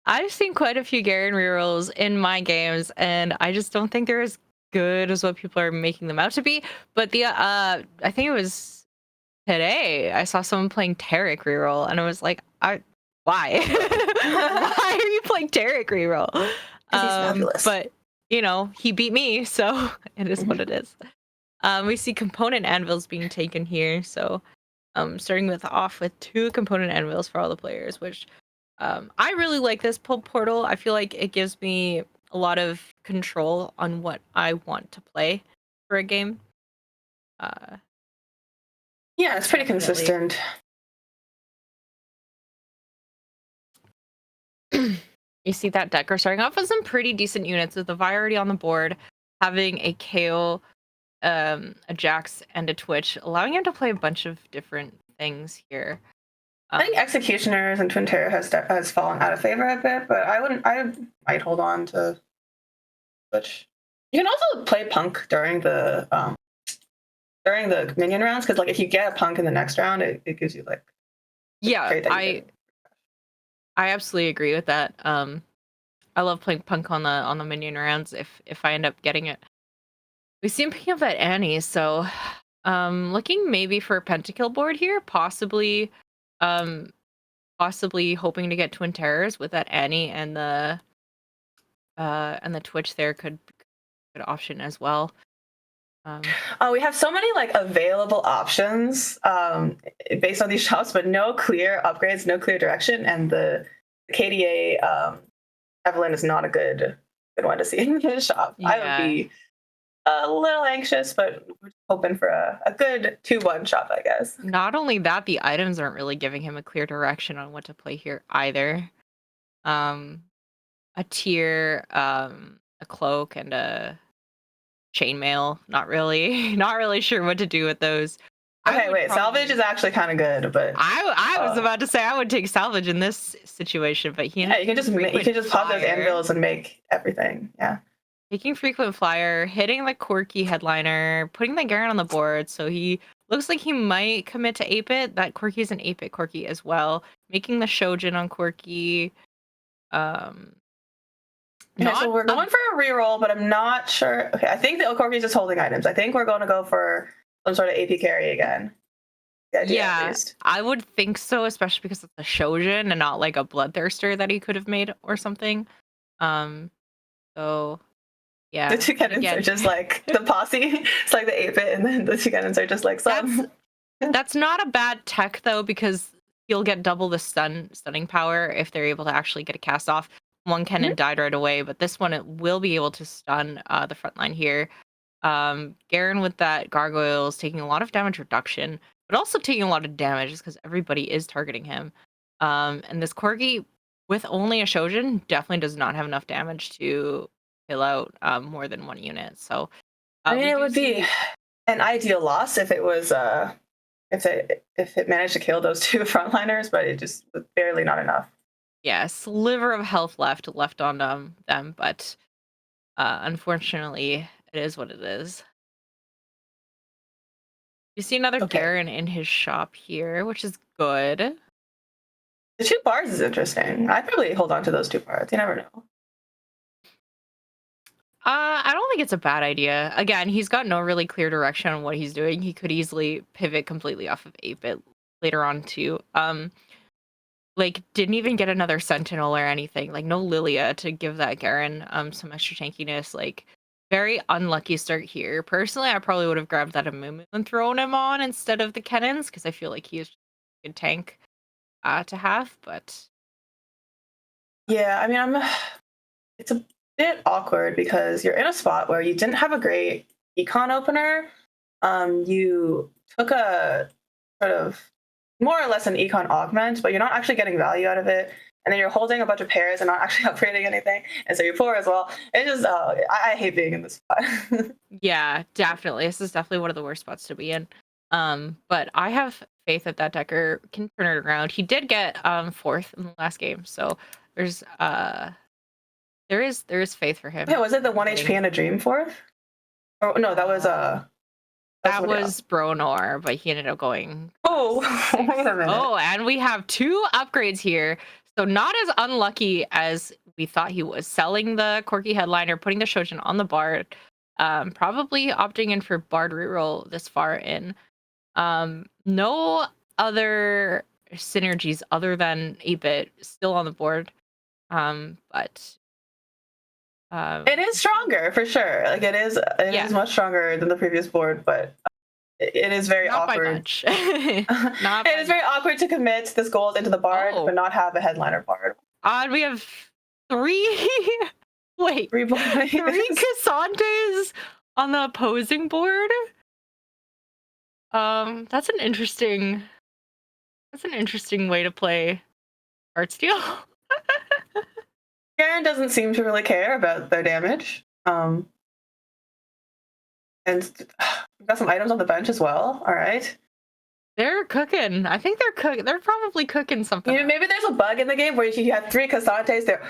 I've seen quite a few Garen rerolls in my games, and I just don't think they're as good as what people are making them out to be. But the I think it was today I saw someone playing Tarek reroll, and I was like, why? Why are you playing Tarek reroll? Because he's fabulous. But you know, he beat me, so it is what it is. We see component anvils being taken here, so starting off with 2 component anvils for all the players, which I really like this pull portal. I feel like it gives me a lot of control on what I want to play for a game. Uh, Yeah, it's pretty Definitely. consistent. You see that Decker starting off with some pretty decent units with the Vi already on the board, having a KO, a Jax, and a Twitch, allowing him to play a bunch of different things here. I think Executioners and Twin Terror has fallen out of favor a bit, but I might hold on to Twitch. You can also play Punk during the minion rounds, because like if you get a Punk in the next round, it gives you like Yeah, trade that you I did. I absolutely agree with that. I love playing Punk on the minion rounds if I end up getting it. We seem picking up that Annie, so looking maybe for a pentakill board here, um possibly hoping to get Twin Terrors with that Annie and the Twitch there could good option as well. We have so many like available options based on these shops, but no clear upgrades, no clear direction, and the KDA Evelyn is not a good one to see in his shop. I would Yeah. be a little anxious, but we're hoping for a good 2-1 shop, I guess. Not only that, the items aren't really giving him a clear direction on what to play here either. Um a tier, a cloak, and a chainmail. Not really, not really sure what to do with those. I Okay, would wait, salvage probably. is actually kind of good, but I was about to say I would take salvage in this situation, but he yeah, ended up taking you frequent can just pop those flyer. anvils and make everything. Yeah. Taking frequent flyer, hitting the quirky headliner, putting the Garen on the board, so he looks like he might commit to 8-bit. That quirky is an 8-bit quirky as well. Making the Shojin on quirky. Um, Okay, so not we're a going for a reroll, but I'm not sure. Okay, I think the Okorki is just holding items. I think we're going to go for some sort of AP carry again. The idea, at Yeah, least. I would think so, especially because it's a Shojin and not like a Bloodthirster that he could have made or something. Um, so The yeah, two and cannons are again, just like the posse. It's like the 8-bit, and then the two cannons are just like that's some. that's not a bad tech though, because you'll get double the stunning power if they're able to actually get a cast off. One cannon died right away, but this one it will be able to stun the front line here. Garen with that gargoyles taking a lot of damage reduction, but also taking a lot of damage just because everybody is targeting him. And this Corgi with only a Shojin definitely does not have enough damage to kill out more than 1 unit. So I mean, we it do would be see, an ideal loss if it was if it managed to kill those two frontliners, but it just was barely not enough. yeah, sliver of health left on them, but unfortunately, it is what it is. You see another Okay, Garen in his shop here, which is good. the 2 bars is interesting. I'd probably hold on to those 2 bars. You never know. I don't think it's a bad idea. Again, he's got no really clear direction on what he's doing. He could easily pivot completely off of 8-bit later on too. Like didn't even get another Sentinel or anything. Like no Lilia to give that Garen some extra tankiness. Like very unlucky start here. Personally, I probably would have grabbed that Amumu and thrown him on instead of the Cannons because I feel like he is a good tank to have. But Yeah, I mean, it's a bit awkward because you're in a spot where you didn't have a great econ opener. You took a sort of more or less an econ augment, but you're not actually getting value out of it. And then you're holding a bunch of pairs and not actually upgrading anything. And so you're poor as well. It's just, I hate being in this spot. yeah, definitely. This is definitely one of the worst spots to be in. But I have faith that Decker can turn it around. He did get fourth in the last game, so there's there is faith for him. Yeah, was it the 1 HP and a Dream fourth? Oh no, that was that was Bronor, but he ended up going. Oh, wait a minute. Oh, and we have 2 upgrades here. So not as unlucky as we thought he was. Selling the Corki Headliner, putting the Shojin on the Bard, probably opting in for Bard reroll this far in. No other synergies other than 8-bit still on the board. But it is stronger for sure. Like it is much stronger than the previous board, but it is very not awkward. By much. Not it is very awkward to commit this gold into the Bard, but not have a headliner Bard. We have 3 wait, 3 Cassantes on the opposing board. That's an interesting way to play Heartsteel. Garen doesn't seem to really care about their damage. And we've got some items on the bench as well. All right. They're cooking. I think they're cooking. They're probably cooking something. You know, maybe there's a bug in the game where you have 3 Cassantes. It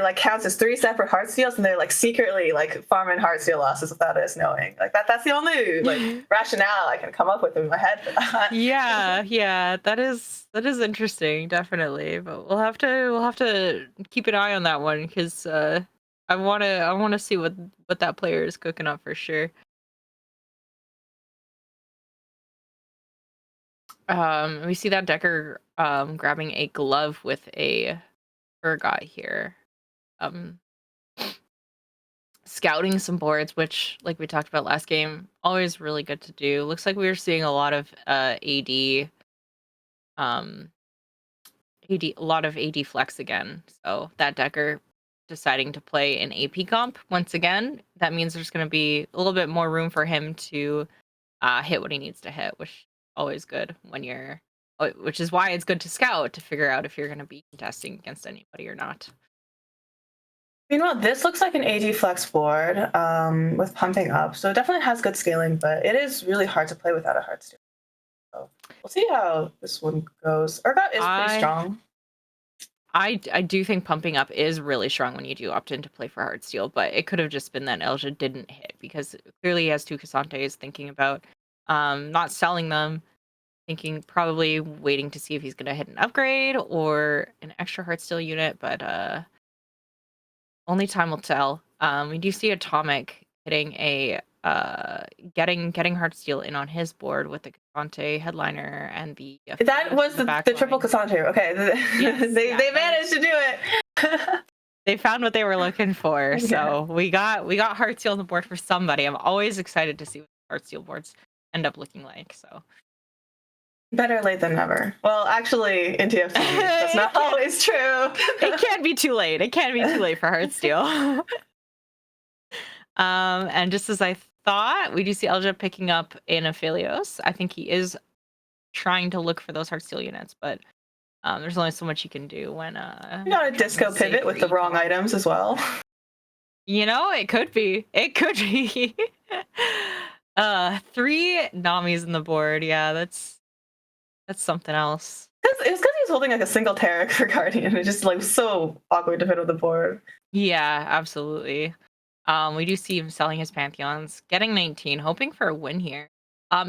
like counts as 3 separate Heartsteals, and they're like secretly like farming Heartsteel losses without us knowing. Like that's the only like rationale I can come up with in my head for that. Yeah, that is interesting, definitely. But we'll have to keep an eye on that one because I wanna see what that player is cooking up for sure. We see that Decker grabbing a glove with a Urgot here. Scouting some boards, which like we talked about last game, always really good to do. Looks like we were seeing a lot of AD a lot of AD flex again. So that Decker deciding to play an AP comp once again, that means there's going to be a little bit more room for him to hit what he needs to hit, which is always good when you're, which is why it's good to scout to figure out if you're going to be contesting against anybody or not. Meanwhile, this looks like an AD flex board with pumping up, so it definitely has good scaling, but it is really hard to play without a Heartsteel. So we'll see how this one goes. Urgot is pretty strong. I do think pumping up is really strong when you do opt in to play for Heartsteel, but it could have just been that Elja didn't hit because clearly he has 2 Cassantes, thinking about not selling them, thinking probably waiting to see if he's going to hit an upgrade or an extra Heartsteel unit, but only time will tell. We do see Atomic hitting a getting Heartsteel in on his board with the Cassante Headliner and the that was the triple Cassante. Okay, yes, they managed to do it. They found what they were looking for. So we got Heartsteel on the board for somebody. I'm always excited to see what Heartsteel boards end up looking like. So better late than never. Well, actually, in TFT, that's not always true. It can't be too late. It can't be too late for Heartsteel. And just as I thought, we do see Elja picking up an Aphelios. I think he is trying to look for those Heartsteel units, but there's only so much you can do when you got a disco pivot with the wrong items as well. You know, it could be. It could be. 3 Namis in the board. Yeah, that's something else. It was because he was holding like a single Taric for Guardian. It just like so awkward to fit on the board. Yeah, absolutely. We do see him selling his Pantheons, getting 19, hoping for a win here.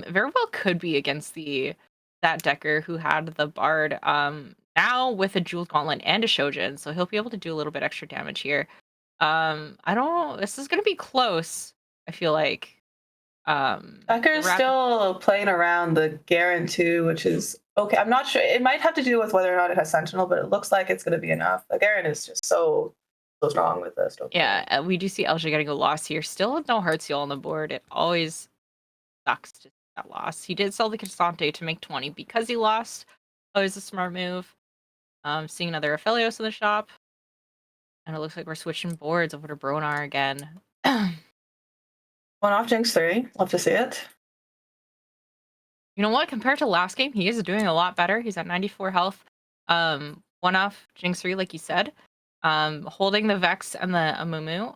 Very well could be against that Decker who had the Bard now with a Jeweled Gauntlet and a Shojin, so he'll be able to do a little bit extra damage here. I don't. This is gonna be close. I feel like. Decker's still playing around the Garen 2, which is okay. I'm not sure. It might have to do with whether or not it has Sentinel, but it looks like it's going to be enough. Like Aaron is just so strong with the Yeah, Stokehold. we do see Elja getting a loss here. Still with no Heartseal on the board. It always sucks to see that loss. He did sell the Cassante to make 20 because he lost. Always a smart move. Seeing another Aphelios in the shop. And it looks like we're switching boards over to Bronar again. One off Jinx 3. Love to see it. You know what? Compared to last game, he is doing a lot better. He's at 94 health. One off Jinx 3, like you said. Holding the Vex and the Amumu.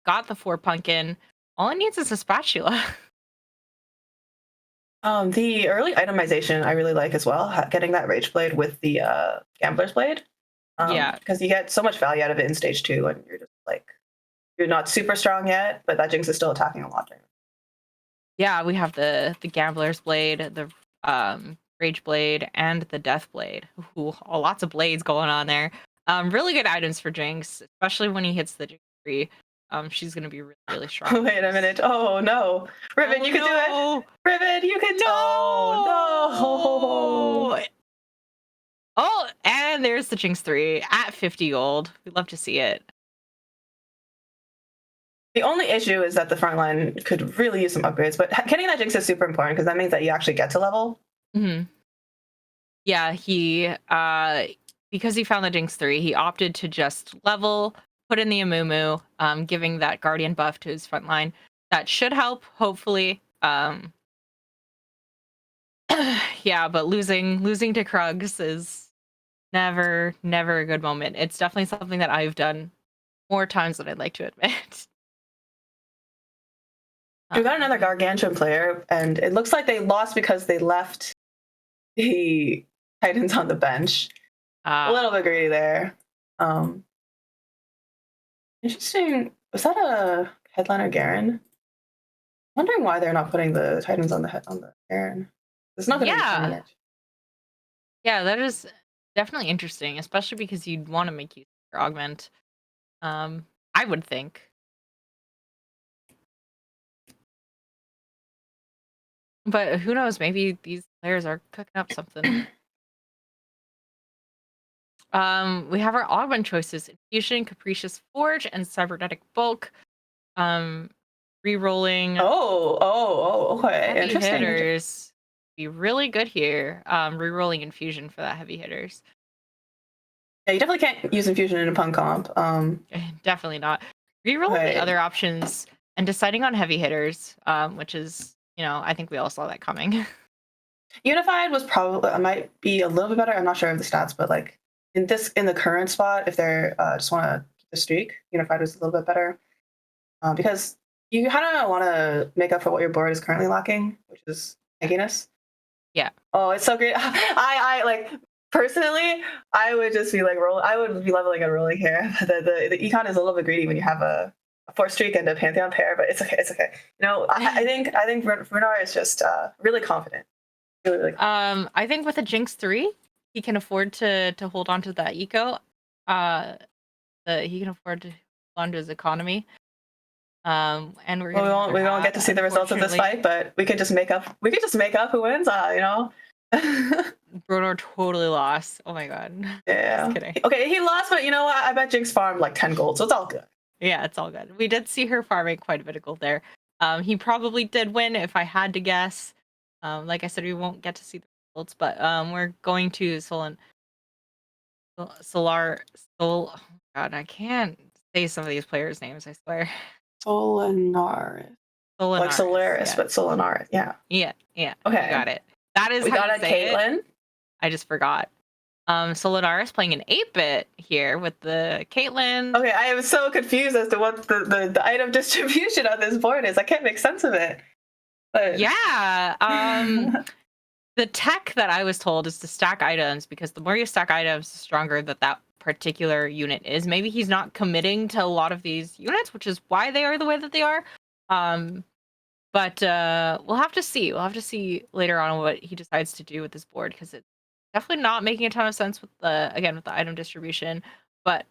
Got the 4 Pumpkin. All it needs is a spatula. The early itemization I really like as well. Getting that Rage Blade with the Gambler's Blade. Yeah. Because you get so much value out of it in stage 2, and you're just like, you're not super strong yet, but that Jinx is still attacking a lot. Yeah, we have the Gambler's Blade, the Rage Blade, and the Death Blade. Ooh, lots of blades going on there. Really good items for Jinx, especially when he hits the Jinx 3. She's gonna be really, really strong. Wait a minute. Oh no. Riven, you can do it. Riven, you can. No! Oh no. Oh, and there's the Jinx 3 at 50 gold. We'd love to see it. The only issue is that the front line could really use some upgrades, but getting that Jinx is super important because that means that you actually get to level. Mm-hmm. Yeah, he because he found the Jinx 3, he opted to just level, put in the Amumu, giving that Guardian buff to his front line. That should help, hopefully. Yeah, but losing to Krugs is never a good moment. It's definitely something that I've done more times than I'd like to admit. We got another Gargantuan player, and it looks like they lost because they left the Titans on the bench. A little bit greedy there. Interesting. Was that a headliner Garen? Wondering why they're not putting the Titans on the Garen. It's not going to be permanent. Yeah, that is definitely interesting, especially because you'd want to make use of your augment. I would think. But who knows? Maybe these players are cooking up something. We have our augment choices: Infusion, Capricious Forge, and Cybernetic Bulk. Rerolling. Okay. Heavy Interesting. hitters be really good here. Rerolling Infusion for that heavy hitters. Yeah, you definitely can't use Infusion in a punk comp. Definitely not. Rerolling the other options and deciding on heavy hitters, which is, I think we all saw that coming. Unified was probably might be a little bit better. I'm not sure of the stats, but like in the current spot, if they're just want to keep the streak, Unified was a little bit better because you kind of want to make up for what your board is currently lacking, which is tankiness. Yeah. Oh, it's so great. I like personally, I would just be like I would be leveling and rolling here. The econ is a little bit greedy when you have a 4 streak and a Pantheon pair, but it's okay. It's okay. I think Runar is just really confident. Really I think with a Jinx 3, he can afford to hold on to that eco. He can afford to hold on to his economy. And we won't get to see the results of this fight, but we could just make up. We could just make up who wins. Bronor totally lost. Oh my god. Yeah. Just kidding. Okay, he lost, but you know what? I bet Jinx farmed like 10 gold, so it's all good. Yeah, it's all good. We did see her farming quite a bit of gold there. He probably did win if I had to guess. Like I said, we won't get to see the results, but we're going to oh god, I can't say some of these players' names, I swear. Solanaris. Like Solaris, yeah. But Solanaris, yeah. Yeah. Okay. You got it. That is we how got a Caitlyn. I just forgot. Solanaris playing an 8-bit here with the Caitlyn. Okay, I am so confused as to what the item distribution on this board is. I can't make sense of it. But yeah. The tech that I was told is to stack items because the more you stack items, the stronger that particular unit is. Maybe he's not committing to a lot of these units, which is why they are the way that they are. But we'll have to see. We'll have to see later on what he decides to do with this board because it's definitely not making a ton of sense with the item distribution. But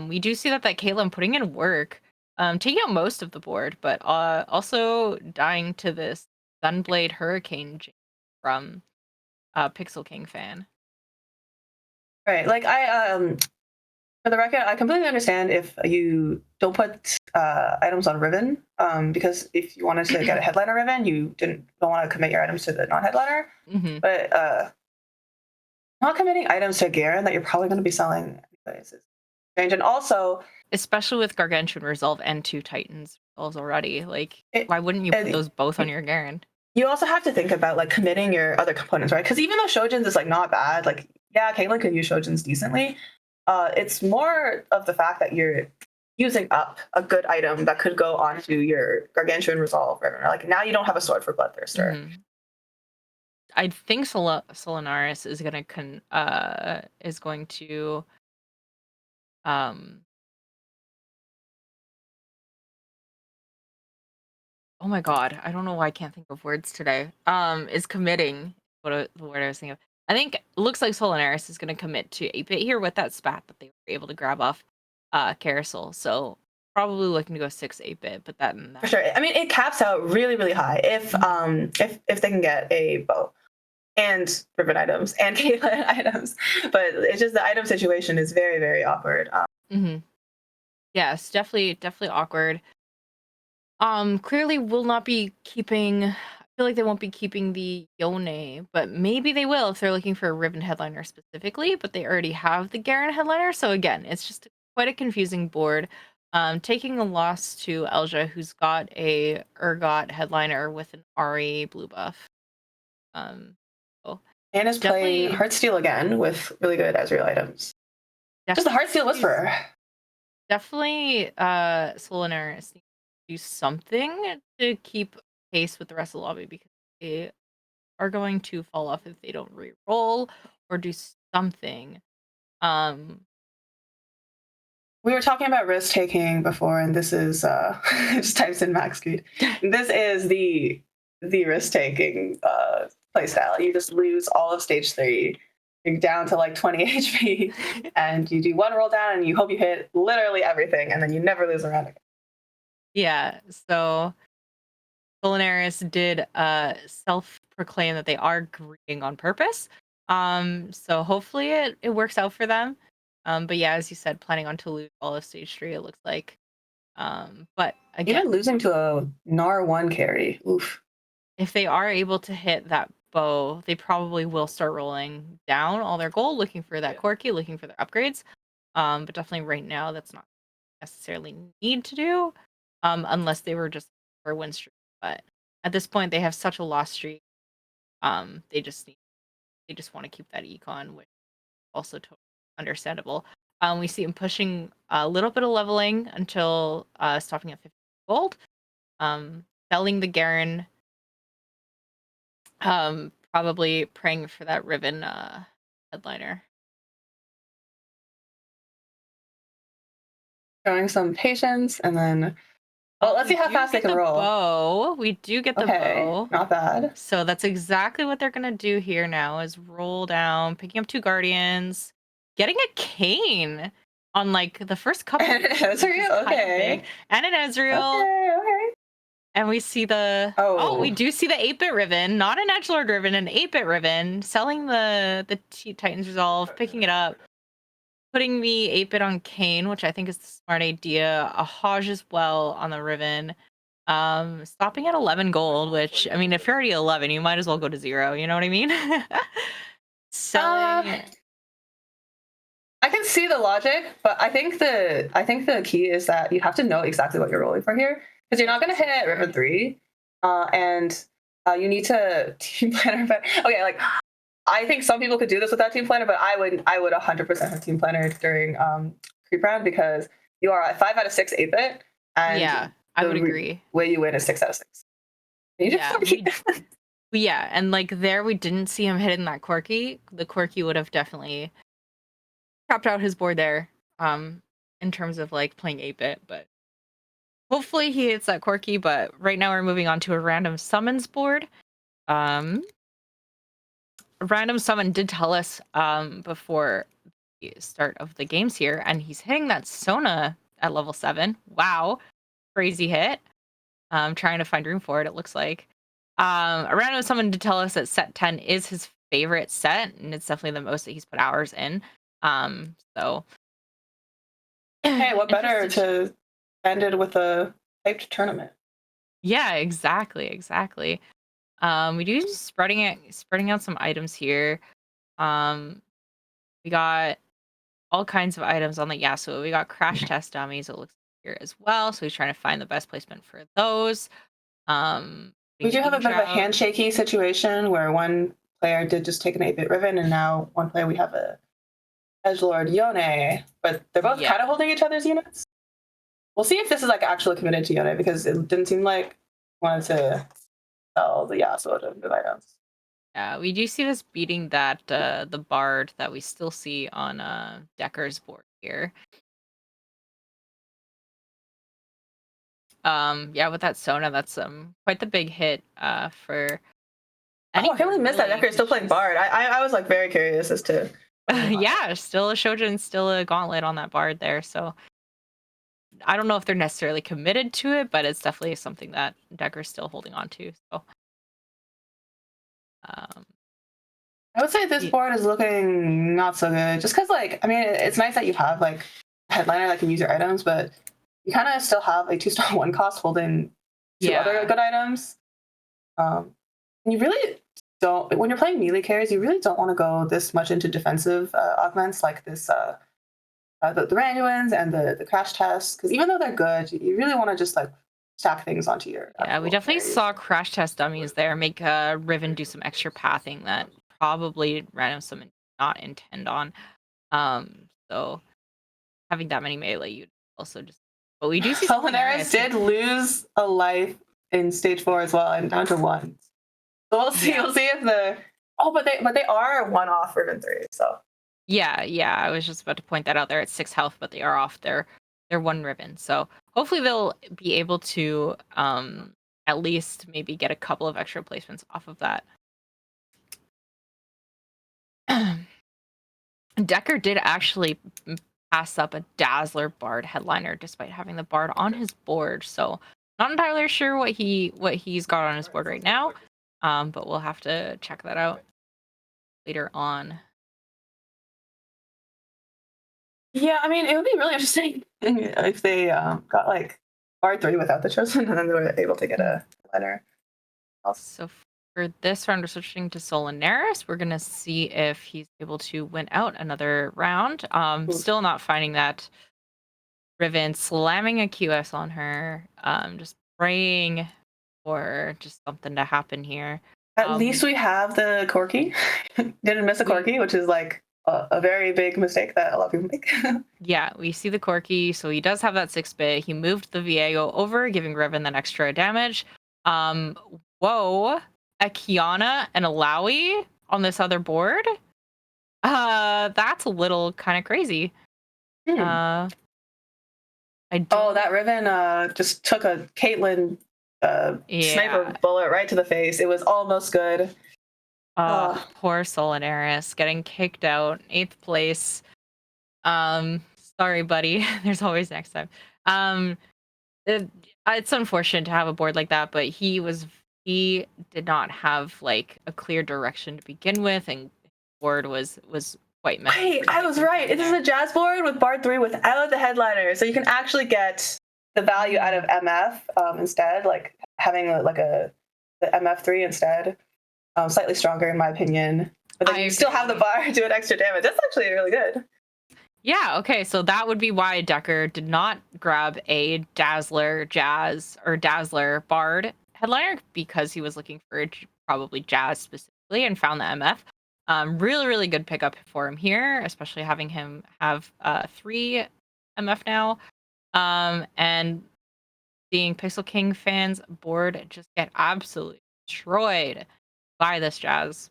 we do see that Caitlyn putting in work, taking out most of the board, but also dying to this Sunblade Hurricane from Pixel King fan. Right. Like for the record, I completely understand if you don't put items on Riven, because if you wanted to get a headliner Riven, you don't want to commit your items to the non-headliner. Mm-hmm. But not committing items to a Garen that you're probably going to be selling anyways is strange. And also, especially with Gargantuan Resolve and 2 Titans Resolves already, like why wouldn't you put those both on your Garen? You also have to think about like committing your other components, right? Because even though Shoujin's is like not bad, like yeah, Caitlyn could use Shoujin's decently. It's more of the fact that you're using up a good item that could go onto your Gargantuan Resolve. Right? Like now you don't have a sword for Bloodthirster. Mm-hmm. I think Solanaris is going to oh my god, I don't know why I can't think of words today. Is committing the word I was thinking of. I think it looks like Solanaris is going to commit to 8-bit here with that spat that they were able to grab off Carousel. So probably looking to go 6 8-bit, but that For sure. I mean, it caps out really, really high if they can get a bow and Riven items and Caitlyn items. But it's just the item situation is very, very awkward. Yes, definitely awkward. Clearly will not be keeping. I feel like they won't be keeping the Yone, but maybe they will if they're looking for a Riven headliner specifically. But they already have the Garen headliner, so again, it's just quite a confusing board. Taking a loss to Elja, who's got a Urgot headliner with an Ari blue buff. So and is playing Heartsteel again with really good Ezreal items. Just the Heartsteel Whisperer. Definitely, Solanaris needs to do something to keep pace with the rest of the lobby because they are going to fall off if they don't re-roll or do something. We were talking about risk taking before, and this is just types in max speed. This is the risk taking playstyle. You just lose all of stage 3. You're down to like 20 HP, and you do one roll down, and you hope you hit literally everything, and then you never lose a round again. Yeah. So Solanaris did self-proclaim that they are greeting on purpose. So hopefully it works out for them. But yeah, as you said, planning on to lose all of stage 3, it looks like. But again, even losing to a Gnar 1 carry, oof. If they are able to hit that bow, they probably will start rolling down all their gold, looking for that Corki, looking for their upgrades. But definitely right now, that's not necessarily need to do, unless they were just for win streak. But at this point, they have such a loss streak. They just want to keep that econ, which is also totally understandable. We see him pushing a little bit of leveling until stopping at 50 gold. Selling the Garen. Probably praying for that Riven headliner. Showing some patience, and then let's see how fast they can roll. Bow. We do get the bow. Not bad. So that's exactly what they're gonna do here now is roll down, picking up 2 Guardians, getting a Kayn on like the first couple. And an Ezreal, okay. And an Ezreal. Okay. And we see the we do see the 8-bit Riven, not an Edgelord Riven, an 8-bit Riven, selling the Titans Resolve, picking it up, putting the 8-bit on Kayn, which I think is the smart idea. A Hajj as well on the Riven. Stopping at 11 gold, which I mean, if you're already 11, you might as well go to 0. You know what I mean? Selling. I can see the logic, but I think the key is that you have to know exactly what you're rolling for here, because you're not going to hit Riven 3, and you need to team planner. But okay, like I think some people could do this without team planner, but I would 100% have team planner during creep round, because you are at 5 out of 6 8-bit, and yeah, I would agree. Way you win is 6 out of 6. Yeah, and like there we didn't see him hitting that Corki. The Corki would have definitely chopped out his board there, in terms of like playing 8-bit, but hopefully he hits that Corki. But right now we're moving on to a random summons board. A random summon did tell us before the start of the games here, and he's hitting that Sona at level 7. Wow, crazy hit. Trying to find room for it, it looks like. A random summon did tell us that set 10 is his favorite set, and it's definitely the most that he's put hours in. So Hey, what better interested. to end it with a hyped tournament? Yeah, exactly. We do spreading out some items here. Um, we got all kinds of items on the Yasuo. We got crash test dummies. It looks like here as well. So he's trying to find the best placement for those. We Putting do have a Mage bit of a out. handshaky situation where one player did just take an 8-bit Riven, and now one player we have a Edgelord Yone, but they're both Yeah, kind of holding each other's units. We'll see if this is like actually committed to Yone because it didn't seem like wanted to sell the Yasuo to move items. yeah. We do see this beating that the Bard that we still see on Decker's board here. Yeah, with that Sona, that's quite the big hit for any Oh, I board really missed that really. Decker is still It's playing just Bard. I was like very curious as to what's going on there. yeah, still a Shojin, still a gauntlet on that Bard there. So I don't know if they're necessarily committed to it, but it's definitely something that Decker's still holding on to. So um, I would say this yeah, board is looking not so good. Just because, like, I mean, it's nice that you have like a headliner that can use your items, but you kind of still have a 2-star 1 cost holding 2 other yeah, good items. And you really don't when you're playing melee carries. You really don't want to go this much into defensive augments like this. The Randuins and the crash tests, because even though they're good, you really want to just like stack things onto your yeah. We actual definitely carries. saw crash test dummies there make Riven do some extra pathing that probably random summon did not intend on. So having that many melee, you also just. But we do see Solanaris Solanaris. did lose a life in stage 4 as well, and down to 1. So we'll see. Yeah. We'll see if the but they are 1 off Riven 3. So Yeah. I was just about to point that out. They're at 6 health, but they are off their one ribbon. So hopefully they'll be able to at least maybe get a couple of extra placements off of that. Decker did actually pass up a Dazzler Bard headliner despite having the Bard on his board. So not entirely sure what he's got on his board right now. But we'll have to check that out later on. yeah, I mean, it would be really interesting if they got like R3 without the chosen, and then they were able to get a letter. So for this round, we're switching to Solanaris. We're gonna see if he's able to win out another round. Still not finding that Riven, slamming a QS on her. Just praying for just something to happen here. At least we have the Corki. Didn't miss a we Corki, which is like a very big mistake that a lot of people make. Yeah, we see the Corki, so he does have that 6-bit. He moved the Viego over, giving Riven that extra damage. Um, Whoa, a Kiana and a Lowy on this other board? That's a little kind of crazy. Hmm. I Oh, don't. that Riven just took a Caitlyn sniper Yeah. bullet right to the face. It was almost good. Poor Solanaris getting kicked out, 8th place. Sorry, buddy. There's always next time. Um, it's unfortunate to have a board like that, but he did not have like a clear direction to begin with, and board was quite messy. Wait, I was right. This is a jazz board with Bard 3 without the headliner, so you can actually get the value out of MF instead, like having the MF3 instead. Slightly stronger in my opinion, but then you still have the bar doing extra damage. That's actually really good. Yeah, okay, so that would be why Decker did not grab a Dazzler Jazz or Dazzler Bard headliner, because he was looking for probably Jazz specifically and found the MF. Really good pickup for him here, especially having him have 3 MF now. And seeing Pixel King fans board just get absolutely destroyed by this Jazz.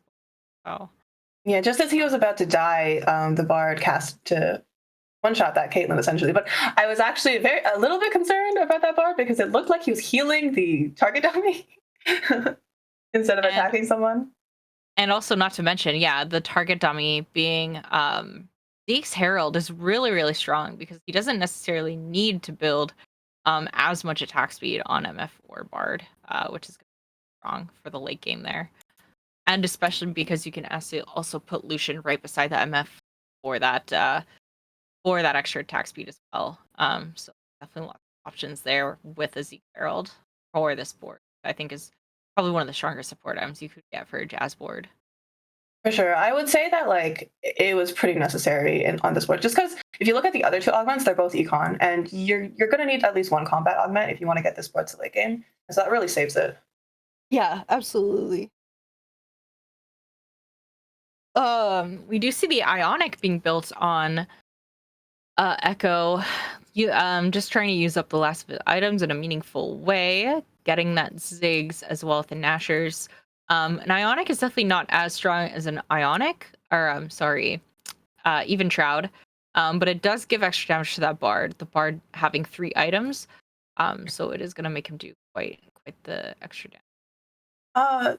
So Yeah, just as he was about to die, the Bard cast to one-shot that Caitlyn essentially. But I was actually a little bit concerned about that Bard because it looked like he was healing the target dummy instead of attacking someone. And also, not to mention, yeah, the target dummy being Zeke's Herald is really strong because he doesn't necessarily need to build as much attack speed on MF or Bard, which is strong for the late game there. and especially because you can also put Lucian right beside the MF for that extra attack speed as well. So definitely lots of options there with a Zeke Herald for this board. I think is probably one of the stronger support items you could get for a Jazz board. For sure. I would say that like it was pretty necessary on this board, just because if you look at the other two augments, they're both econ, and you're going to need at least one combat augment if you want to get this board to late game. So that really saves it. Yeah, absolutely. We do see the Ionic being built on Echo. You just trying to use up the last of the items in a meaningful way, getting that Ziggs as well with the Nashers. An Ionic is definitely not as strong as an Ionic, or even Shroud. But it does give extra damage to that Bard. The Bard having 3 items, so it is gonna make him do quite the extra damage.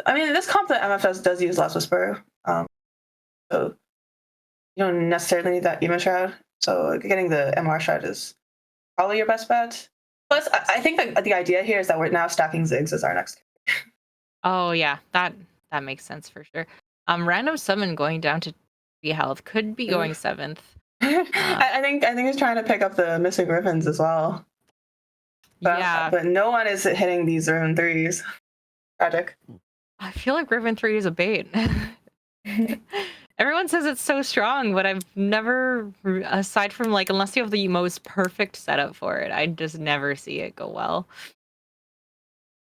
I mean, this comp that MFS does use Last Whisper, so you don't necessarily need that Emo Shroud. So getting the MR Shroud is probably your best bet. Plus, I think that the idea here is that we're now stacking Ziggs as our next. Oh yeah, that makes sense for sure. Random summon going down to 3 health could be going 7th. I think he's trying to pick up the missing Griffins as well. Yeah, but no one is hitting these Riven 3s. Tragic. I feel like Riven 3 is a bait. Everyone says it's so strong, but I've never, aside from like, unless you have the most perfect setup for it, I just never see it go well.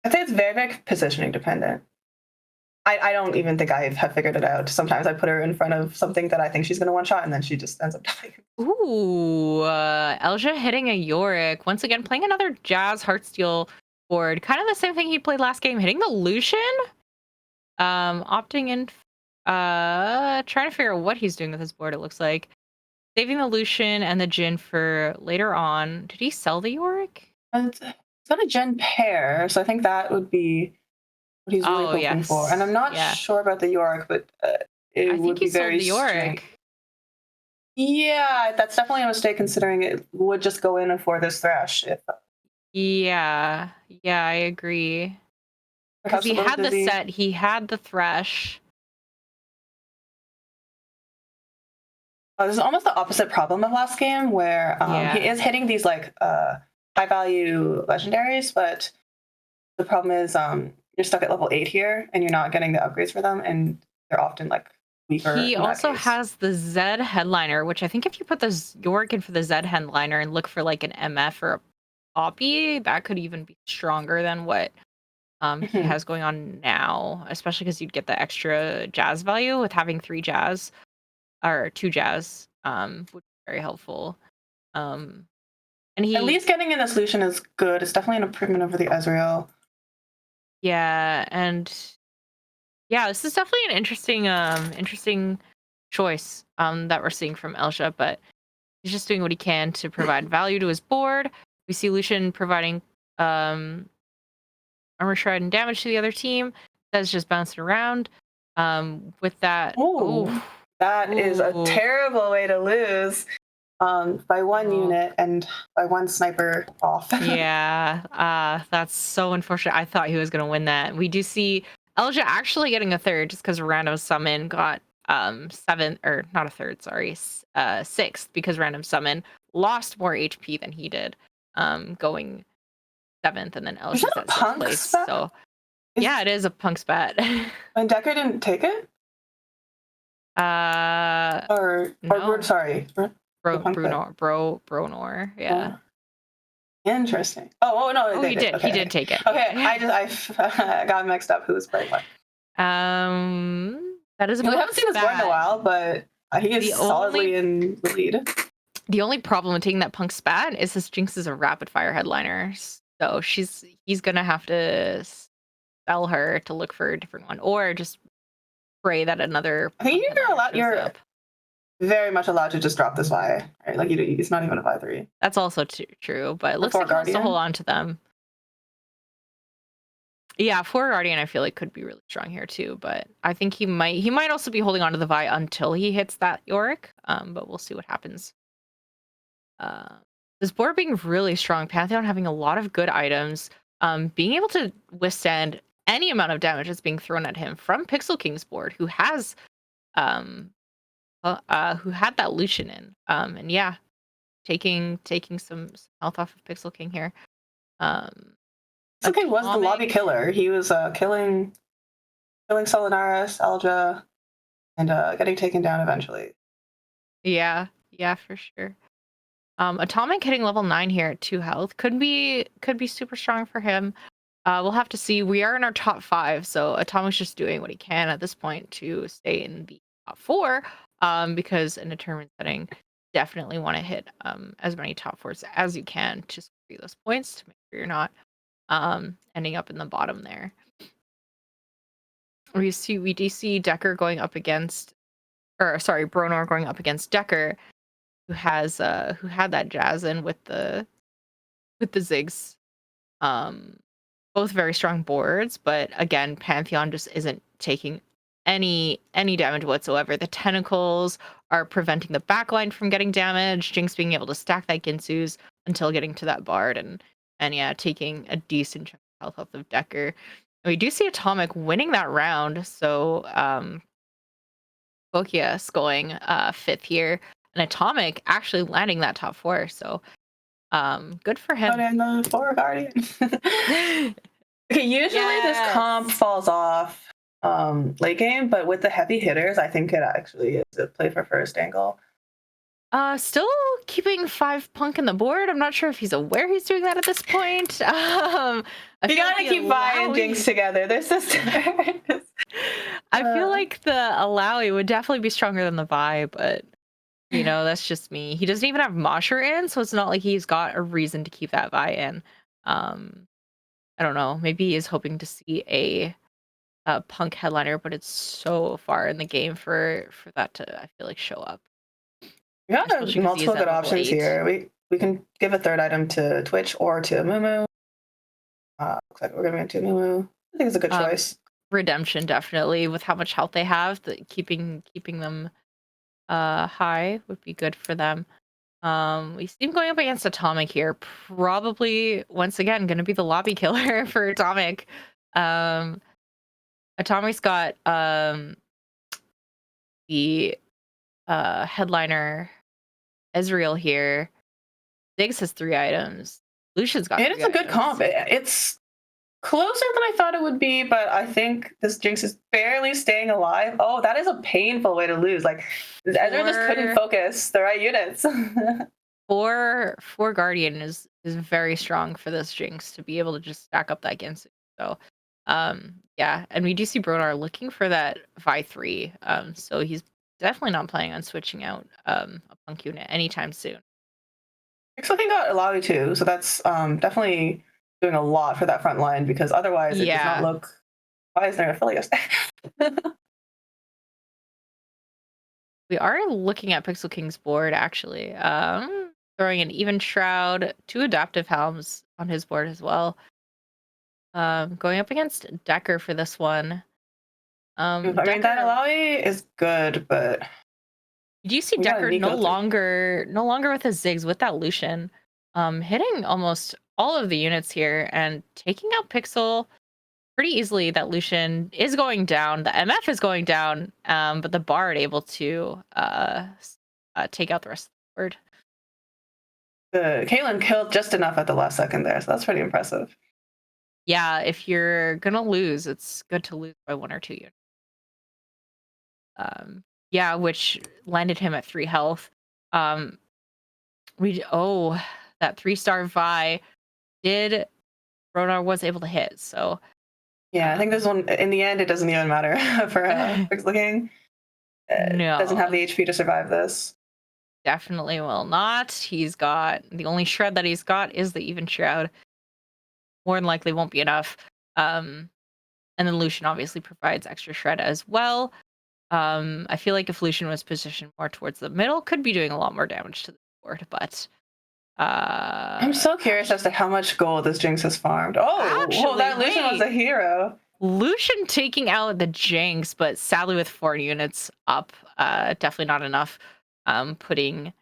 I think it's very, very positioning dependent. I don't even think I have figured it out. Sometimes I put her in front of something that I think she's going to one-shot, and then she just ends up dying. Ooh, Elja hitting a Yorick. Once again, playing another Jazz Heartsteel board. Kind of the same thing he played last game, hitting the Lucian. Opting in, trying to figure out what he's doing with his board, it looks like. Saving the Lucian and the Jhin for later on. Did he sell the Yorick? It's not a Gen pair, so I think that would be what he's really hoping for. And I'm not sure about the Yorick, but it would be very strange. Yeah, that's definitely a mistake considering it would just go in for this Thresh. Yeah, I agree. Because he had the set, he had the Thresh. This is almost the opposite problem of last game, where he is hitting these like high value legendaries, but the problem is you're stuck at level 8 here, and you're not getting the upgrades for them, and they're often like weaker. He also has the Zed Headliner, which I think if you put the Yorick in for the Zed Headliner and look for like an MF or a Poppy, that could even be stronger than what he has going on now, especially because you'd get the extra Jazz value with having 3 Jazz. Or 2 Jazz, would be very helpful. And he at least getting in the solution is good. It's definitely an improvement over the Ezreal. Yeah, and this is definitely an interesting choice that we're seeing from Elja, but he's just doing what he can to provide value to his board. We see Lucian providing armor shred and damage to the other team. That's just bouncing around. With that, that is a terrible way to lose by 1 unit and by 1 sniper off. That's so unfortunate. I thought he was going to win that. We do see Elja actually getting a third just because Random Summon got 7th, or not a third, sorry, 6th, because Random Summon lost more HP than he did, going 7th, and then Elja's at 6th place. So it is a punk spat. And Decker didn't take it? Sorry. Bronor, yeah. Interesting. No, he did. Okay. He did take it. Okay, I got mixed up who was playing what. That is. We haven't seen this board in a while, but he is solidly in the lead. The only problem with taking that punk spat is his Jinx is a rapid fire headliner, so he's gonna have to sell her to look for a different one, or just pray that another. I think you're very much allowed to just drop this Vi, right? Like it's not even a Vi 3. That's also true, but it looks like he wants to hold on to them. Yeah, for Guardian, I feel like could be really strong here too, but I think he might also be holding on to the Vi until he hits that Yorick. But we'll see what happens. This board being really strong, Pantheon having a lot of good items, being able to withstand any amount of damage is being thrown at him from Pixel King's board, who has um who had that Lucian in. And yeah, taking some health off of Pixel King here. Um King was the lobby Atomic, killer. He was killing Solanaris, Alja, and getting taken down eventually. yeah, yeah, for sure. Atomic hitting level 9 here at 2 health could be super strong for him. We'll have to see. We are in our top 5, so Atomic's just doing what he can at this point to stay in the top 4. Because in a tournament setting, definitely want to hit as many top 4s as you can to secure those points to make sure you're not ending up in the bottom there. We do see Decker going up against, or sorry, Bronor going up against Decker, who had that Jazz in with the Ziggs. Um, Both very strong boards, but again, Pantheon just isn't taking any damage whatsoever. The tentacles are preventing the backline from getting damaged. Jinx being able to stack that Ginsu's until getting to that Bard, and yeah, taking a decent chunk of health off of Decker. And we do see Atomic winning that round, so Bokias going 5th here, and Atomic actually landing that top 4. So good for him. And the 4 Guardian. Okay, usually this comp Yes. falls off late game, but with the heavy hitters, I think it actually is a play for first angle. Still keeping 5 Punk in the board. I'm not sure if he's aware he's doing that at this point. You gotta keep Vi and Jinx together. Their sister. I feel like the Alawi would definitely be stronger than the Vi, but you know, that's just me. He doesn't even have Mosher in, so it's not like he's got a reason to keep that Vi in. I don't know. Maybe he is hoping to see a Punk headliner, but it's so far in the game for that to, I feel like, show up. We got multiple good options 8. here. We can give a third item to Twitch or to Mumu. Looks like we're going to Mumu. I think it's a good choice. Redemption, definitely, with how much health they have. Keeping them high would be good for them. We see him going up against Atomic here. Probably once again going to be the lobby killer for Atomic. Atomic's got the headliner Ezreal here. Ziggs has 3 items. Lucian's got. It is a good comp. It's closer than I thought it would be, but I think this Jinx is barely staying alive. Oh, that is a painful way to lose. Like, Ezra just couldn't focus the right units. 4 Guardian is very strong for this Jinx to be able to just stack up that Ginsu. So, yeah, and we do see Bronar looking for that Vi 3. So he's definitely not planning on switching out a Punk unit anytime soon. Something got Alawi too, so that's definitely doing a lot for that front line, because otherwise it does not look. Why is there a Philios? We are looking at Pixel King's board actually. Throwing an Even Shroud, 2 Adaptive Helms on his board as well. Going up against Decker for this one. I mean, that Alawi is good, but do you see Decker no longer with his Ziggs with that Lucian, hitting almost all of the units here and taking out Pixel pretty easily. That Lucian is going down, the MF is going down, but the Bard able to take out the rest of the board. Caitlyn killed just enough at the last second there, so that's pretty impressive. Yeah, if you're gonna lose, it's good to lose by 1 or 2 units. Yeah, which landed him at 3 health. That 3-star Vi did Ronar was able to hit, so yeah, I think this one in the end it doesn't even matter for Pixel King. No, doesn't have the HP to survive this. Definitely will not. He's got the only shred that he's got is the Even Shroud. More than likely won't be enough. And then Lucian obviously provides extra shred as well. I feel like if Lucian was positioned more towards the middle, could be doing a lot more damage to the board, but I'm so curious as to how much gold this Jinx has farmed. Oh, that Lucian was a hero. Lucian taking out the Jinx, but sadly with 4 units up, definitely not enough. Putting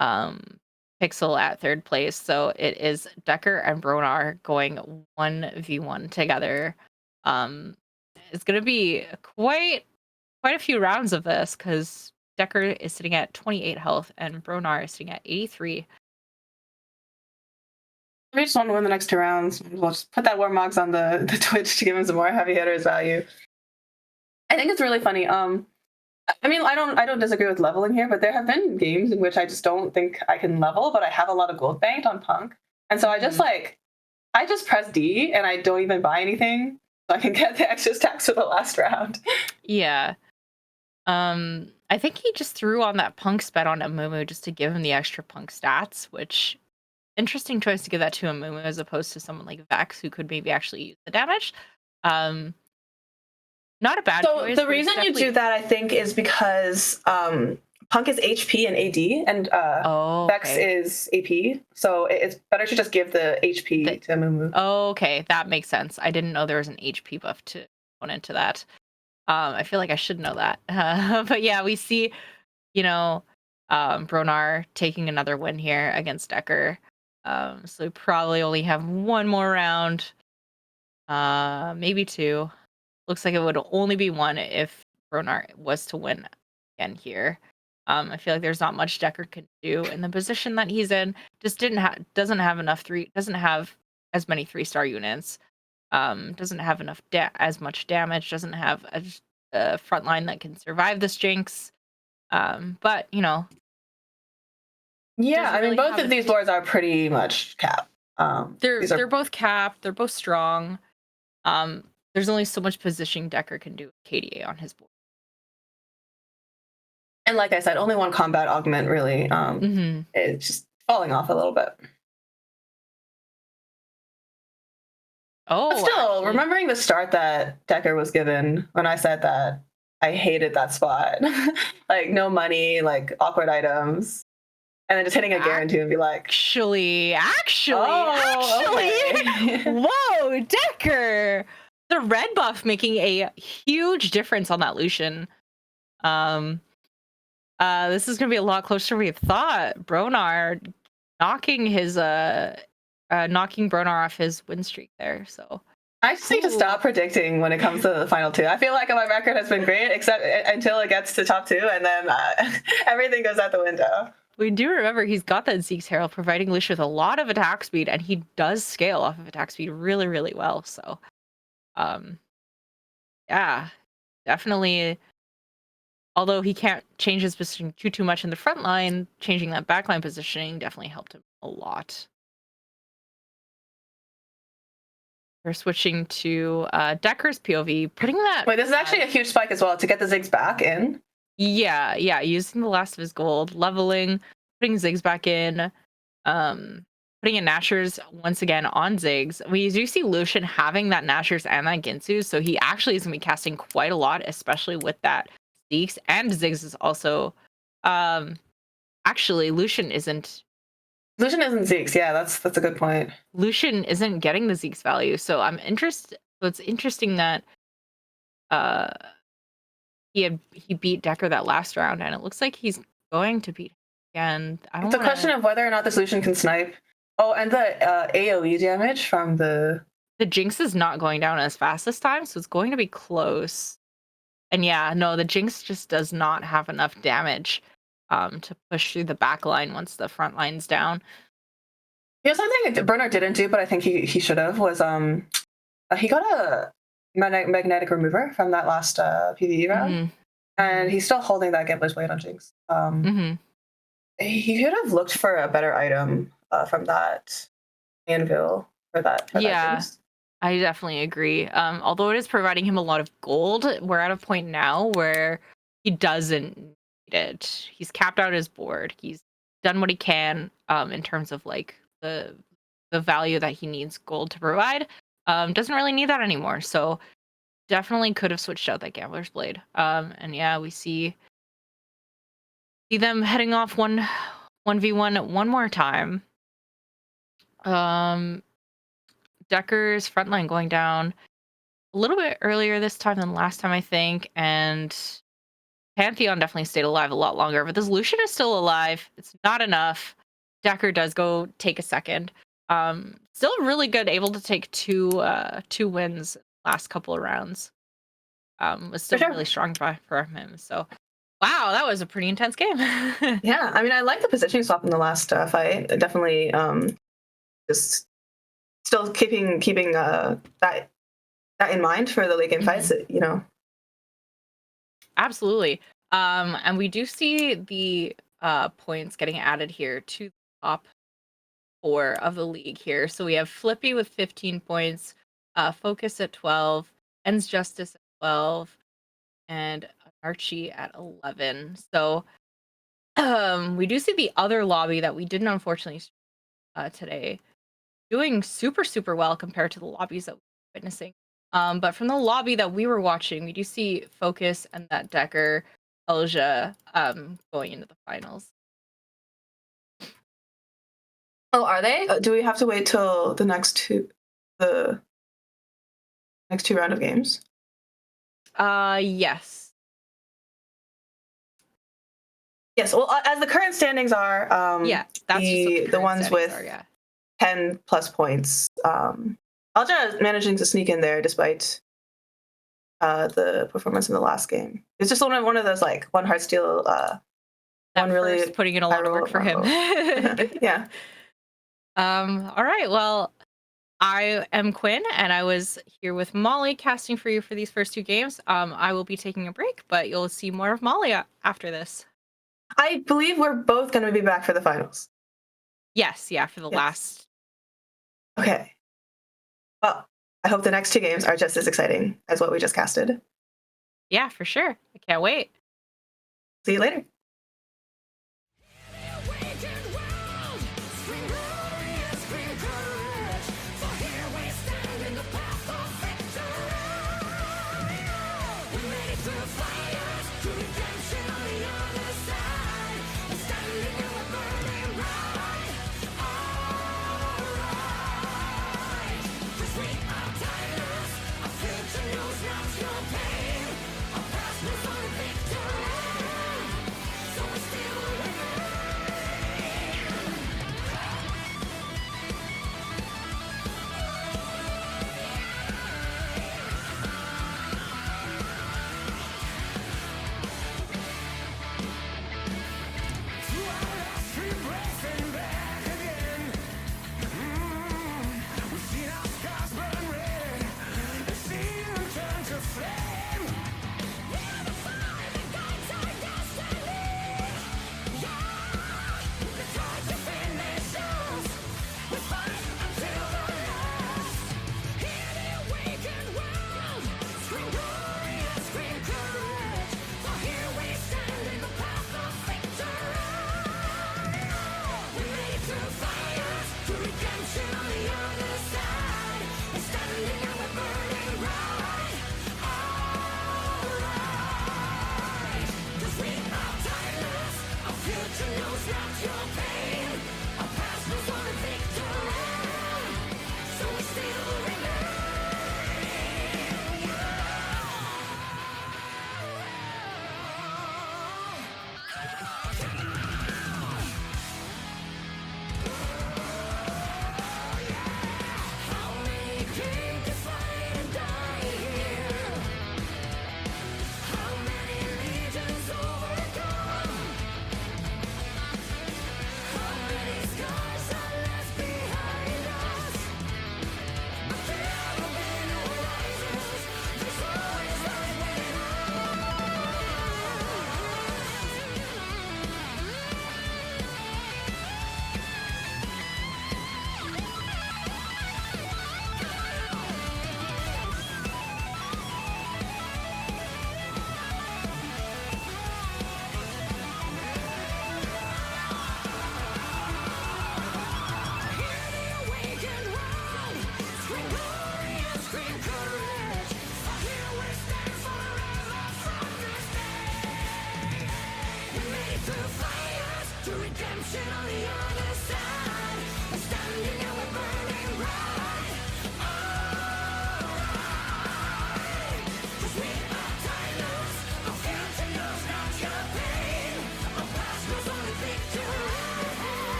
Pixel at 3rd place. So it is Decker and Bronar going 1v1 together. Um, it's gonna be quite a few rounds of this because Decker is sitting at 28 health and Bronar is sitting at 83. We just want to win the next 2 rounds. We'll just put that Warmogs on the Twitch to give him some more heavy hitters value. I think it's really funny. I mean, I don't disagree with leveling here, but there have been games in which I just don't think I can level, but I have a lot of gold banked on Punk, and so I just I just press D and I don't even buy anything, so I can get the extra stacks for the last round. Yeah. I think he just threw on that Punk sped on Amumu just to give him the extra Punk stats, which interesting choice to give that to Amumu as opposed to someone like Vex who could maybe actually use the damage. Um, Not a bad So choice. the reason you do that, I think, is because Punk is HP and AD, and Vex is AP. So it's better to just give the HP to Mumu. Okay, that makes sense. I didn't know there was an HP buff to going into that. I feel like I should know that. But yeah, we see, Bronar taking another win here against Decker. So we probably only have one more round, maybe two. Looks like it would only be one if Bronar was to win again here. I feel like there's not much Decker can do in the position that he's in. Just doesn't have as many 3-star units. Doesn't have as much damage. Doesn't have a front line that can survive this jinx. But yeah, I mean, both of these boards are pretty much capped. They're both capped. They're both strong. There's only so much positioning Decker can do with KDA on his board. And like I said, only one combat augment really. It's just falling off a little bit. Oh, but still, remembering the start that Decker was given when I said that I hated that spot, like no money, like awkward items, and then just hitting a guarantee and be like, actually, whoa, Decker, the red buff making a huge difference on that Lucian. This is gonna be a lot closer than we thought. Bronar knocking Bronar off his win streak there. So I just need to stop predicting when it comes to the final two. I feel like my record has been great, except until it gets to top two, and then everything goes out the window. We do remember he's got that Zeke's Herald, providing Lucian with a lot of attack speed, and he does scale off of attack speed really, really well. So, yeah, definitely. Although he can't change his position too much in the front line, changing that backline positioning definitely helped him a lot. We're switching to Decker's POV, putting that. Wait, this is actually a huge spike as well to get the Ziggs back in. Yeah, using the last of his gold, leveling, putting Ziggs back in, putting in Nashers once again on Ziggs. We do see Lucian having that Nashers and that Ginsu, so he actually is going to be casting quite a lot, especially with that Zeke's, and Ziggs is also. Actually, Lucian isn't Zeke's. Yeah, that's a good point. Lucian isn't getting the Zeke's value, so I'm interested. So it's interesting that he beat Decker that last round, and it looks like he's going to beat him again. It's a question of whether or not this Lucian can snipe. Oh, and the AoE damage from the Jinx is not going down as fast this time, so it's going to be close. And yeah, no, the Jinx just does not have enough damage to push through the back line once the front line's down. Yeah, something Bernard didn't do, but I think he should have, was he got a magnetic remover from that last PvE round, and he's still holding that Gambler's Blade on Jinx. He could have looked for a better item from that anvil for that Jinx. I definitely agree. Although it is providing him a lot of gold, we're at a point now where he doesn't need it. He's capped out his board. He's done what he can in terms of like the value that he needs gold to provide. Doesn't really need that anymore. So definitely could have switched out that Gambler's Blade. And yeah, we see them heading off 1v1 one more time. Decker's frontline going down a little bit earlier this time than last time, I think, and Pantheon definitely stayed alive a lot longer, but this Lucian is still alive. It's not enough. Decker does go take a second. Still really good, able to take two wins last couple of rounds was For still sure. really strong for him. So, wow, that was a pretty intense game. Yeah, I mean, I like the positioning swap in the last fight. Definitely, just still keeping that in mind for the late game fights. You know. Absolutely. And we do see the points getting added here to the top 4 of the league here. So we have Flippy with 15 points, Focus at 12, Ends Justice at 12, and Archie at 11. So we do see the other lobby that we didn't unfortunately today doing super, super well compared to the lobbies that we're witnessing. But from the lobby that we were watching, we do see Focus and that Decker Elja going into the finals. Oh, are they? Do we have to wait till the next two round of games? Yes. Yes. Well, as the current standings are, Yeah, that's just what the ones with are, yeah. 10 plus points. Alja is managing to sneak in there despite the performance in the last game. It's just one of those like one hard steal. One really putting in a lot of work for him. Yeah. All right. Well, I am Quinn, and I was here with Molly casting for you for these first 2 games. I will be taking a break, but you'll see more of Molly after this. I believe we're both going to be back for the finals. Yes, yeah, for the last. Okay. Well, I hope the next 2 games are just as exciting as what we just casted. Yeah, for sure. I can't wait. See you later.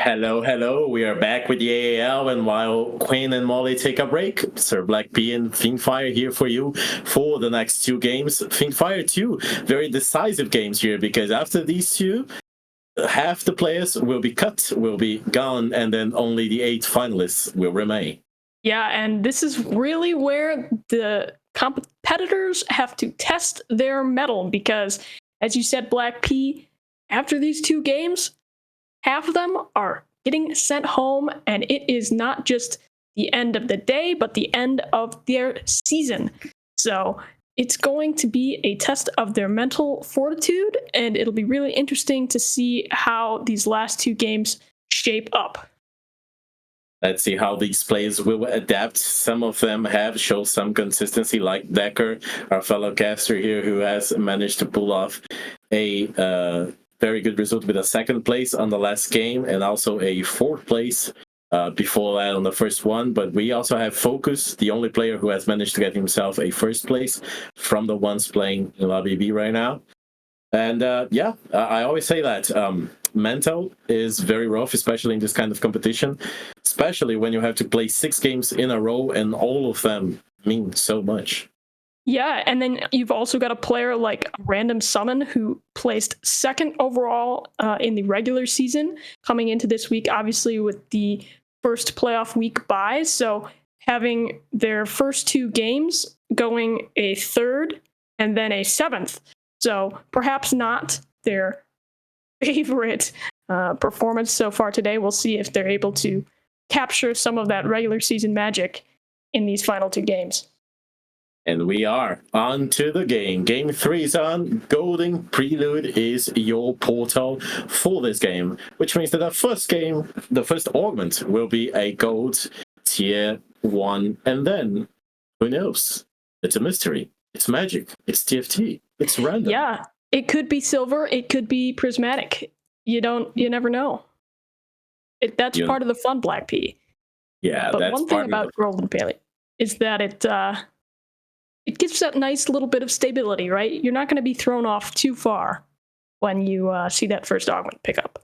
Hello, hello. We are back with the AAL, and while Quinn and Molly take a break, Sir Black P and Fiendfire here for you for the next two games. Fiendfire 2, very decisive games here, because after these two, half the players will be cut, will be gone, and then only the 8 finalists will remain. Yeah, and this is really where the competitors have to test their mettle, because, as you said, Black P, after these two games, half of them are getting sent home, and it is not just the end of the day, but the end of their season. So it's going to be a test of their mental fortitude, and it'll be really interesting to see how these last two games shape up. Let's see how these players will adapt. Some of them have shown some consistency, like Decker, our fellow caster here, who has managed to pull off a very good result with a second place on the last game, and also a fourth place before that on the first one. But we also have Focus, the only player who has managed to get himself a first place from the ones playing in Lobby B right now. And I always say that mental is very rough, especially in this kind of competition, especially when you have to play 6 games in a row and all of them mean so much. Yeah, and then you've also got a player like Random Summon, who placed second overall in the regular season, coming into this week, obviously with the first playoff week bye. So having their first 2 games going a third and then a 7th. So perhaps not their favorite performance so far today. We'll see if they're able to capture some of that regular season magic in these final 2 games. And we are on to the game. Game 3 is on. Golden Prelude is your portal for this game, which means that the first game, the first augment, will be a gold tier 1. And then, who knows? It's a mystery. It's magic. It's TFT. It's random. Yeah, it could be silver. It could be prismatic. You never know. That's part of the fun, Black P. Yeah, but that's one thing about Golden Prelude is that it gives that nice little bit of stability, right? You're not going to be thrown off too far when you see that first augment pick up.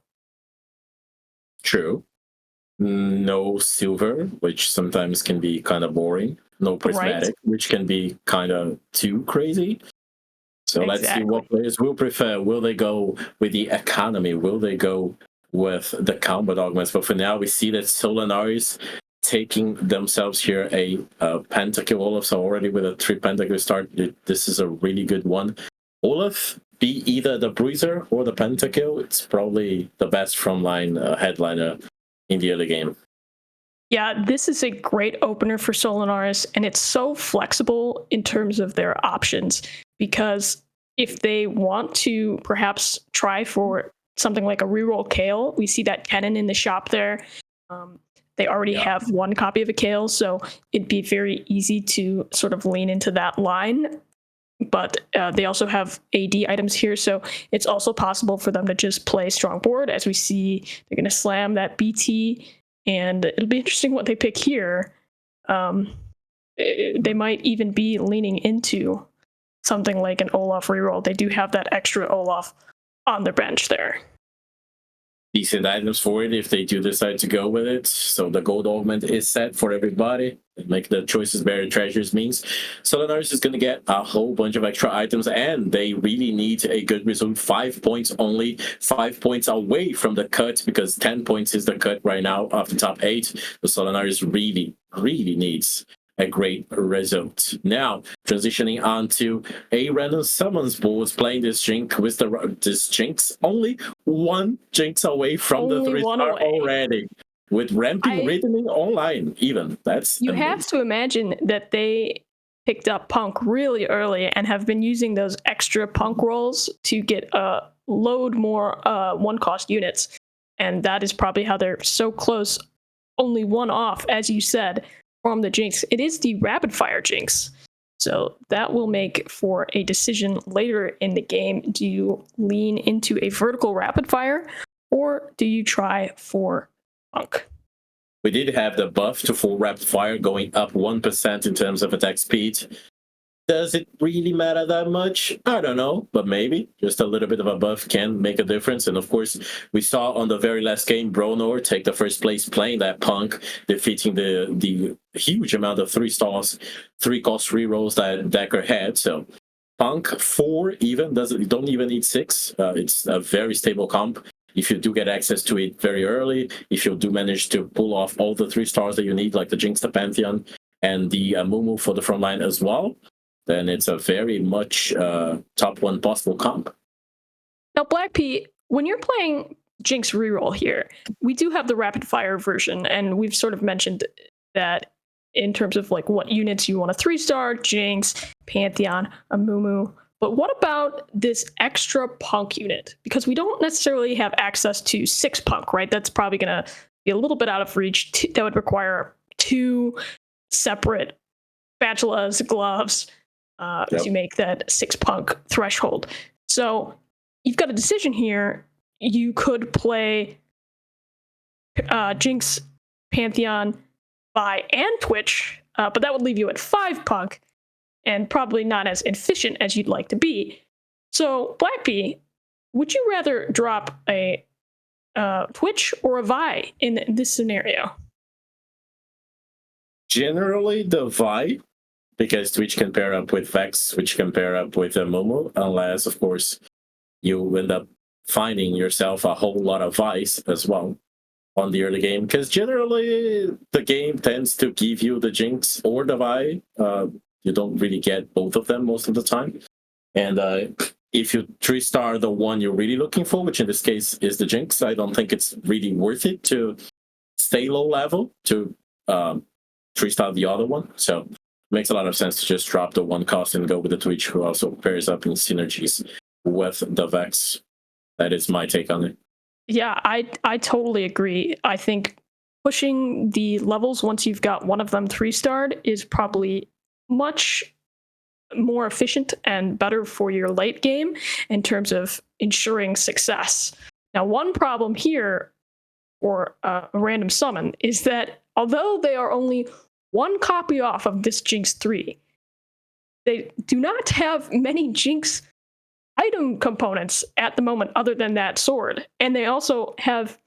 True. No silver, which sometimes can be kind of boring. No prismatic, which can be kind of too crazy. So let's see what players will prefer. Will they go with the economy? Will they go with the combat augments? But for now, we see that Solanaris taking themselves here a pentakill. Olaf, so already with a 3 pentakill start, this is a really good one. Olaf, be either the bruiser or the pentakill. It's probably the best frontline headliner in the early game. Yeah, this is a great opener for Solanaris, and it's so flexible in terms of their options, because if they want to perhaps try for something like a reroll Kale, we see that Kennen in the shop there. They already have 1 copy of a Kale, so it'd be very easy to sort of lean into that line. But they also have AD items here, so it's also possible for them to just play strong board. As we see, they're going to slam that BT, and it'll be interesting what they pick here. They might even be leaning into something like an Olaf reroll. They do have that extra Olaf on their bench there. Decent items for it if they do decide to go with it. So the gold augment is set for everybody. Make the choices buried treasures means Solanaris is going to get a whole bunch of extra items, and they really need a good result. 5 points only, 5 points away from the cut, because 10 points is the cut right now of the top 8. The Solanaris really needs a great result. Now, transitioning on to a random summons board, playing this Jinx with this Jinx. Only 1 Jinx away from the 3-star already. With ramping rhythming online, even. That's you amazing. have to imagine that they picked up Punk really early and have been using those extra Punk rolls to get a load more 1-cost units. And that is probably how they're so close, only 1 off, as you said, from the Jinx. It is the rapid fire Jinx. So that will make for a decision later in the game. Do you lean into a vertical rapid fire, or do you try for Punk? We did have the buff to full rapid fire, going up 1% in terms of attack speed. Does it really matter that much? I don't know, but maybe just a little bit of a buff can make a difference. And of course, we saw on the very last game, Bronor take the first place playing that Punk, defeating the huge amount of 3 stars, 3-cost rerolls that Decker had. So Punk 4 even don't even need 6. It's a very stable comp. If you do get access to it very early, if you do manage to pull off all the 3 stars that you need, like the Jinx, the Pantheon, and the Mumu for the front line as well, then it's a very much top 1 possible comp. Now, Black P, when you're playing Jinx reroll here, we do have the rapid fire version, and we've sort of mentioned that in terms of like what units you want a 3-star, Jinx, Pantheon, a Mumu. But what about this extra Punk unit? Because we don't necessarily have access to 6 Punk, right? That's probably going to be a little bit out of reach. That would require 2 separate spatulas, gloves, as you make that 6 Punk threshold. So you've got a decision here. You could play Jinx, Pantheon, Vi, and Twitch, but that would leave you at 5 Punk, and probably not as efficient as you'd like to be. So, Blackpea, would you rather drop a Twitch or a Vi in this scenario? Generally, the Vi, because Twitch can pair up with Vex, which can pair up with a Momo, unless, of course, you end up finding yourself a whole lot of Vi's as well on the early game. Because generally, the game tends to give you the Jinx or the Vi. You don't really get both of them most of the time. And if you 3-star the one you're really looking for, which in this case is the Jinx, I don't think it's really worth it to stay low level to 3-star the other one. So it makes a lot of sense to just drop the 1 cost and go with the Twitch, who also pairs up in synergies with the Vex. That is my take on it. Yeah, I totally agree. I think pushing the levels once you've got one of them 3-starred is probably much more efficient and better for your late game in terms of ensuring success. Now, one problem here for a random summon is that although they are only 1 copy off of this Jinx 3, they do not have many Jinx item components at the moment other than that sword, and they also have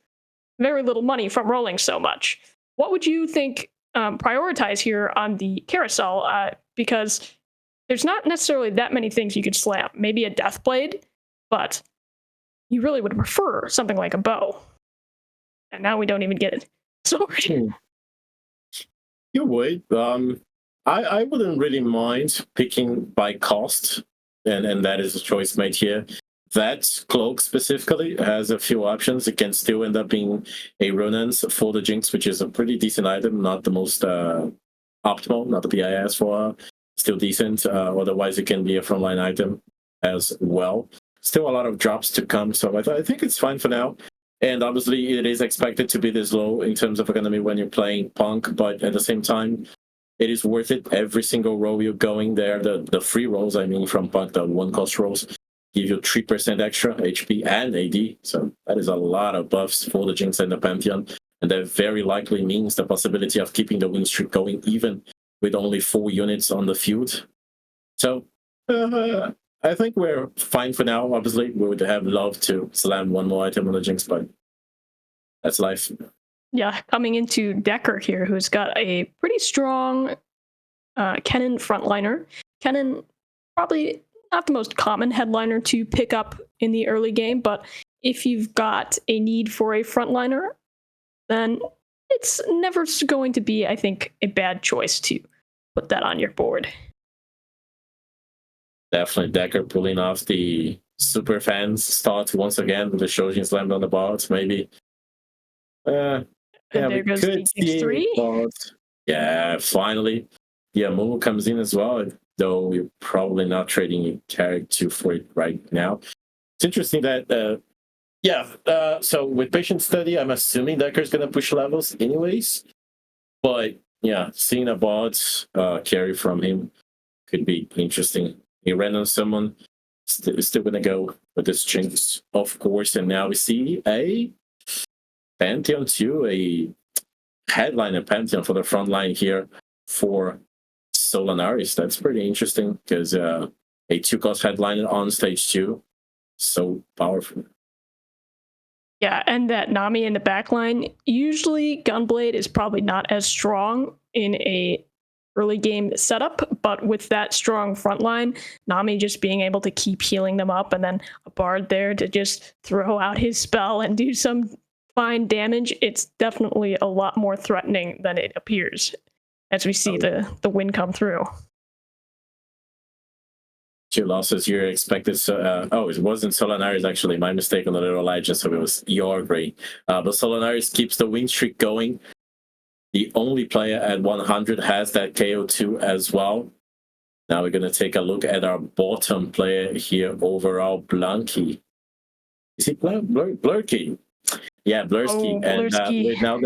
very little money from rolling so much. What would you think prioritize here on the carousel? Because there's not necessarily that many things you could slam. Maybe a Deathblade, but you really would prefer something like a bow. And now we don't even get it. Sword. You would. I wouldn't really mind picking by cost, and that is a choice made here. That cloak specifically has a few options. It can still end up being a Runans for the Jinx, which is a pretty decent item, not the most optimal, not the BIS for still decent. Otherwise, it can be a frontline item as well. Still a lot of drops to come, so I think it's fine for now. And obviously, it is expected to be this low in terms of economy when you're playing Punk, but at the same time, it is worth it. Every single row you're going there, the free rolls, I mean, from Punk, the 1-cost rolls, give you 3% extra HP and AD. So that is a lot of buffs for the Jinx and the Pantheon. And that very likely means the possibility of keeping the win streak going, even with only 4 units on the field. So I think we're fine for now. Obviously, we would have loved to slam 1 more item on the Jinx, but that's life. Yeah, coming into Decker here, who's got a pretty strong Kennen frontliner. Kennen, probably not the most common headliner to pick up in the early game, but if you've got a need for a frontliner, then it's never going to be, I think, a bad choice to put that on your board. Definitely Decker pulling off the super fans start once again with the Shojin slammed on the board. Maybe. Yeah, there goes the X3. Yeah, finally. Yeah, Momo comes in as well, though we're probably not trading Carrick 2 for it right now. It's interesting that, so with Patient Study, I'm assuming Decker's going to push levels anyways. But yeah, seeing a bot carry from him could be interesting. A random summon is still going to go with this Jinx, of course. And now we see a Pantheon 2, a headliner Pantheon for the front line here for Solanaris. That's pretty interesting because a 2-cost headliner on stage 2, so powerful. Yeah, and that Nami in the backline, usually Gunblade is probably not as strong in a early game setup, but with that strong front line, Nami just being able to keep healing them up, and then a Bard there to just throw out his spell and do some fine damage, it's definitely a lot more threatening than it appears as we see the win come through. 2 losses you're expected. So, it wasn't Solanaris, actually. My mistake on the little legend, so it was Yorgray. But Solanaris keeps the win streak going. The only player at 100 has that KO2 as well. Now we're going to take a look at our bottom player here overall, Blanky. Is it Blurky? Yeah, Blursky. Oh, Blursky. And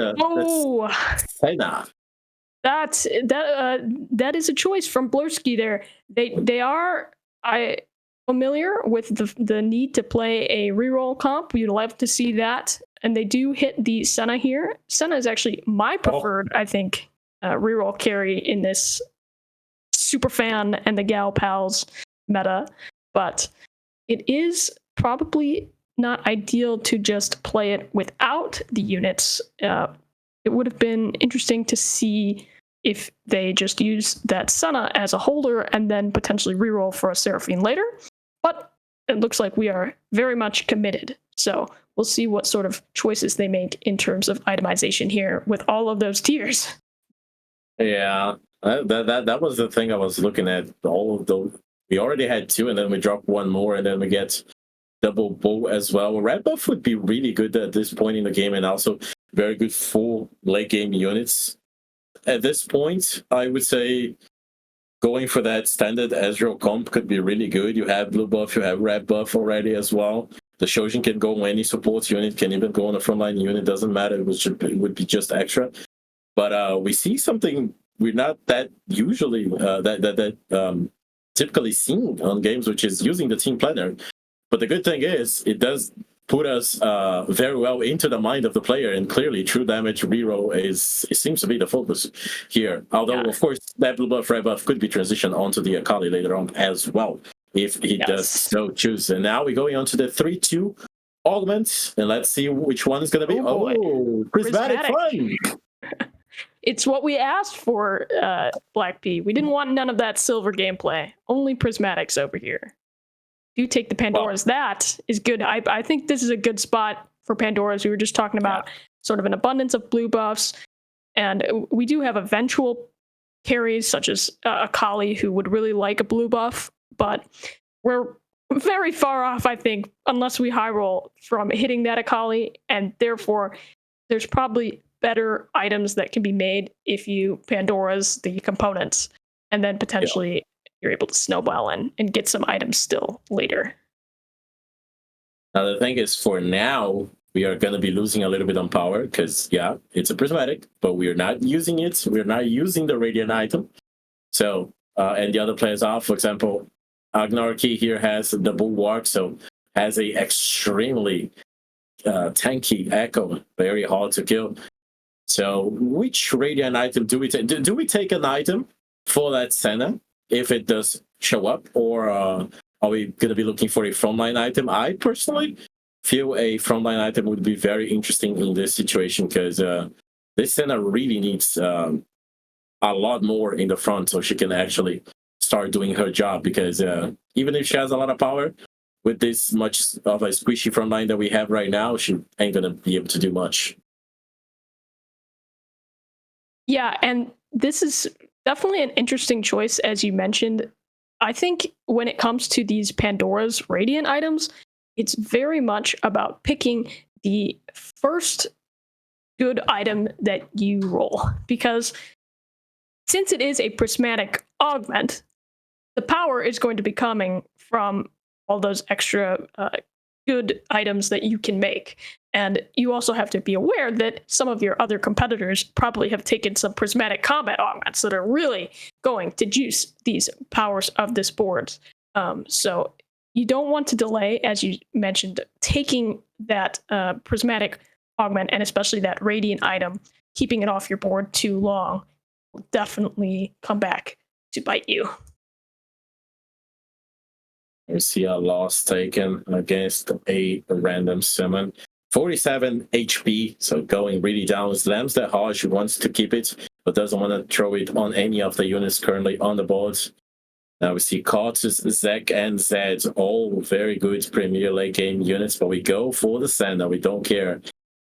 now Senna. That is a choice from Blursky there. They are familiar with the need to play a reroll comp. We'd love to see that. And they do hit the Senna here. Senna is actually my preferred, I think, reroll carry in this Superfan and the Gal Pals meta. But it is probably not ideal to just play it without the units. It would have been interesting to see if they just use that Senna as a holder and then potentially reroll for a Seraphine later. But it looks like we are very much committed. So we'll see what sort of choices they make in terms of itemization here with all of those tiers. Yeah, that was the thing I was looking at. All of those. We already had 2, and then we drop 1 more, and then we get double bow as well. Red buff would be really good at this point in the game, and also very good full late game units. At this point, I would say going for that standard Ezreal comp could be really good. You have blue buff, you have red buff already as well. The Shojin can go on any support unit, can even go on a frontline unit, doesn't matter, it would be just extra. But we see something we're not that usually, typically seen on games, which is using the team planner. But the good thing is, it does put us very well into the mind of the player, and clearly true damage reroll seems to be the focus here. Although, of course, that blue buff, red buff could be transitioned onto the Akali later on as well, if he does so choose. And now we're going on to the 3-2 augment, and let's see which one is going to be. Oh, prismatic fun! It's what we asked for, Black P. We didn't want none of that silver gameplay. Only prismatics over here. Do take the Pandoras. That is good. I think this is a good spot for Pandoras. We were just talking about sort of an abundance of blue buffs. And we do have eventual carries such as Akali, who would really like a blue buff. But we're very far off, I think, unless we high roll from hitting that Akali. And therefore, there's probably better items that can be made if you Pandoras the components. And then potentially you're able to snowball and get some items still later. Now, the thing is, for now, we are going to be losing a little bit on power because, it's a prismatic, but we are not using it. We're not using the Radiant item. So, and the other players are, for example, Agnarchy here has the Bulwark, so has a extremely tanky Echo, very hard to kill. So, which Radiant item do we take? Do we take an item for that Senna if it does show up, or are we going to be looking for a frontline item? I personally feel a frontline item would be very interesting in this situation because this Senna really needs a lot more in the front so she can actually start doing her job, because even if she has a lot of power, with this much of a squishy frontline that we have right now, she ain't going to be able to do much. Yeah, and this is definitely an interesting choice, as you mentioned. I think when it comes to these Pandora's Radiant items, it's very much about picking the first good item that you roll. Because since it is a prismatic augment, the power is going to be coming from all those extra good items that you can make. And you also have to be aware that some of your other competitors probably have taken some prismatic combat augments that are really going to juice these powers of this board. So you don't want to delay, as you mentioned, taking that prismatic augment, and especially that radiant item, keeping it off your board too long will definitely come back to bite you. You see a loss taken against a random summon. 47 HP, so going really down. Slams that hard. She wants to keep it, but doesn't want to throw it on any of the units currently on the board. Now we see Kartus, Zek, and Zed, all very good Premier League game units, but we go for the Senna. We don't care.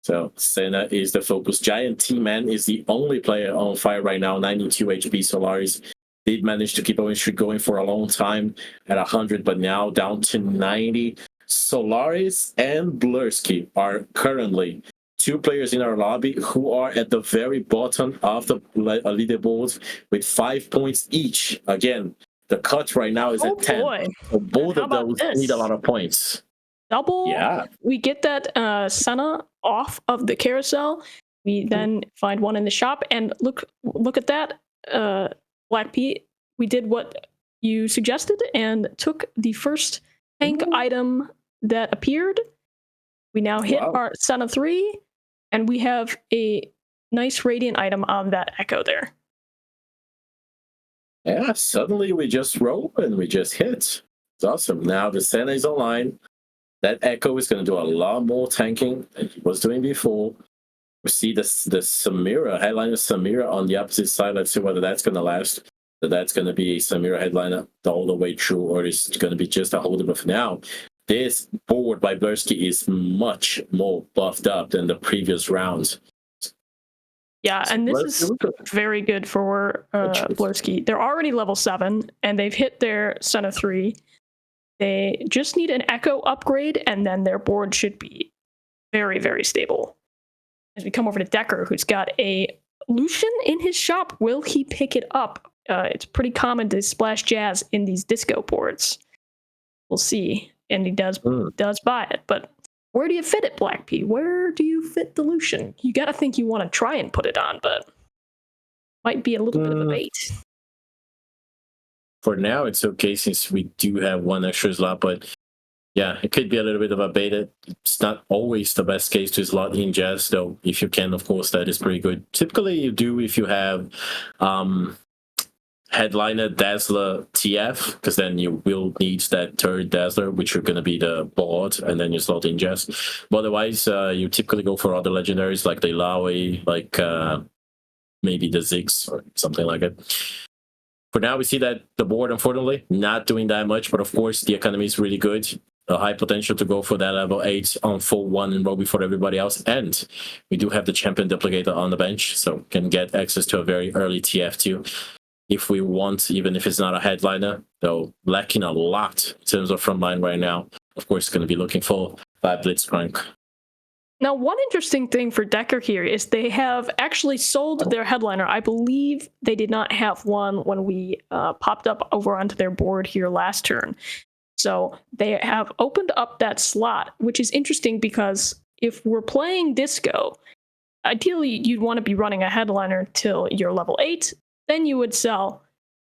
So Senna is the focus. Giant T-Man is the only player on fire right now, 92 HP. Solaris did manage to keep a streak going for a long time at 100, but now down to 90. Solaris and Blursky are currently two players in our lobby who are at the very bottom of the leaderboard with 5 points each. Again, the cut right now is at 10. Boy. So both How of those about need a this? lot of points. Double. Yeah. We get that Senna off of the carousel. We then find one in the shop, and look at that, Black Pete. We did what you suggested and took the first tank item that appeared. We now hit our Senna 3, and we have a nice Radiant item on that Echo there. Yeah, suddenly we just roll and we just hit. It's awesome. Now the Senna is online. That Echo is going to do a lot more tanking than he was doing before. We see the Samira, headliner Samira on the opposite side. Let's see whether that's going to last. So that's going to be a Samira headliner all the way through, or it's going to be just a holder. But for now, this board by Blursky is much more buffed up than the previous rounds. Yeah, and this is very good for Blursky. They're already level 7, and they've hit their Senna 3. They just need an Echo upgrade, and then their board should be very, very stable. As we come over to Decker, who's got a Lucian in his shop, will he pick it up? It's pretty common to splash Jazz in these disco boards. We'll see, and he does buy it, but where do you fit it, Black P? Where do you fit the Lucian? You gotta think you want to try and put it on, but might be a little bit of a bait. For now, it's okay since we do have one extra slot, but yeah, it could be a little bit of a bait. It's not always the best case to slot in Jazz, though. If you can, of course, that is pretty good. Typically, you do if you have Headliner, Dazzler, TF, because then you will need that third Dazzler, which are going to be the board, and then you slot in Jazz. But otherwise, you typically go for other legendaries like the Ilaoi, like maybe the Ziggs or something like it. For now, we see that the board, unfortunately, not doing that much, but of course, the economy is really good. A high potential to go for that level 8 on full 1 and roll before everybody else. And we do have the Champion Duplicator on the bench, so can get access to a very early TF too. If we want, even if it's not a headliner, though lacking a lot in terms of frontline right now. Of course, going to be looking for that Blitzcrank. Now, one interesting thing for Decker here is they have actually sold their headliner. I believe they did not have one when we popped up over onto their board here last turn. So they have opened up that slot, which is interesting because if we're playing Disco, ideally you'd want to be running a headliner till you're level 8. Then you would sell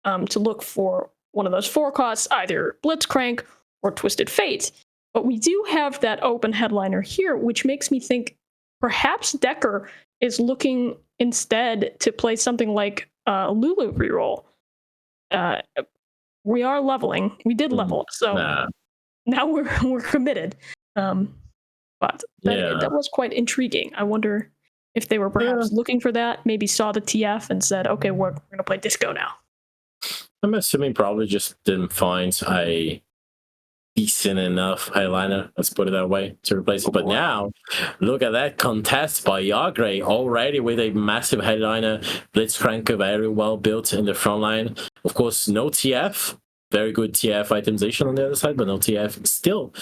to look for one of those 4 costs, either Blitzcrank or Twisted Fate. But we do have that open headliner here, which makes me think perhaps Decker is looking instead to play something like Lulu reroll. We are leveling. We did level, so now we're committed. But that was quite intriguing. I wonder if they were perhaps looking for that, maybe saw the TF and said, okay, we're going to play Disco now. I'm assuming probably just didn't find a decent enough headliner, let's put it that way, to replace it. But now, look at that contest by Yagre already with a massive headliner. Blitzcrank very well built in the front line. Of course, no TF. Very good TF itemization on the other side, but no TF still.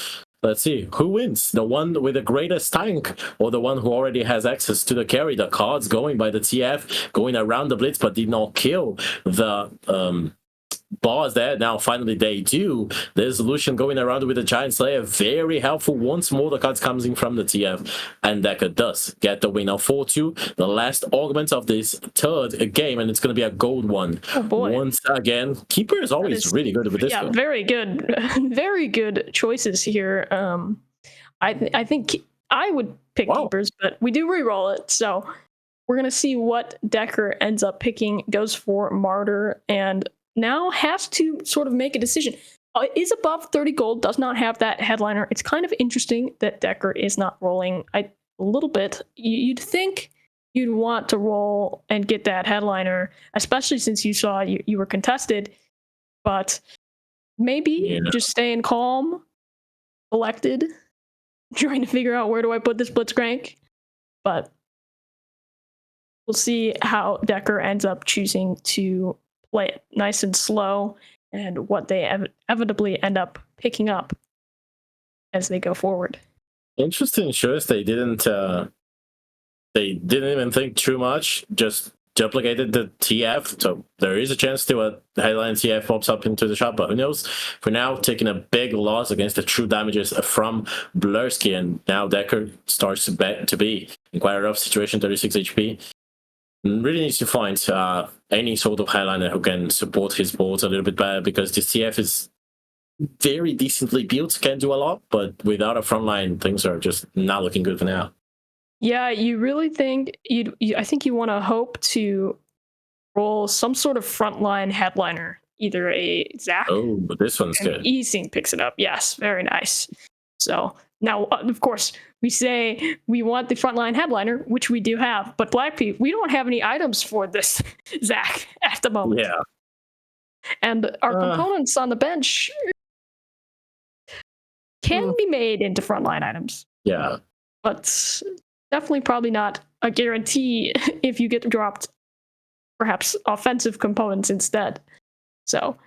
Let's see, who wins? The one with the greatest tank or the one who already has access to the carry? The cards going by the TF, going around the Blitz, but did not kill the boss there. Now, finally, they do. There's Lucian going around with the Giant Slayer. Very helpful. Once more, the cards comes in from the TF. And Decker does get the win. Now, 4-2, the last augment of this third game, and it's going to be a gold one. Oh, boy. Once again, Keeper is always really good with this. Yeah, very good. Very good choices here. I think I would pick Keepers, but we do reroll it, so we're going to see what Decker ends up picking. Goes for Martyr, and now has to sort of make a decision. Is above 30 gold, does not have that headliner. It's kind of interesting that Decker is not rolling a little bit. You'd think you'd want to roll and get that headliner, especially since you saw you were contested, but maybe just staying calm, collected, trying to figure out where do I put this Blitzcrank. But we'll see how Decker ends up choosing to play it nice and slow, and what they inevitably end up picking up as they go forward. Interesting choice. They didn't even think too much, just duplicated the TF, so there is a chance to a headline TF pops up into the shop, but who knows. For now, taking a big loss against the true damages from Blurski, and now Decker starts to be in quite a rough situation, 36 HP. Really needs to find any sort of highliner who can support his board a little bit better, because the CF is very decently built, can do a lot, but without a frontline, things are just not looking good for now. Yeah, you really think I think you want to hope to roll some sort of frontline headliner, either a Zach. Oh, but this one's good. Easing picks it up. Yes, very nice. So now, of course, we say we want the frontline headliner, which we do have, but Blackpeep, we don't have any items for this Zach at the moment. Yeah. And our components on the bench can be made into frontline items. Yeah. But definitely probably not a guarantee if you get dropped perhaps offensive components instead. So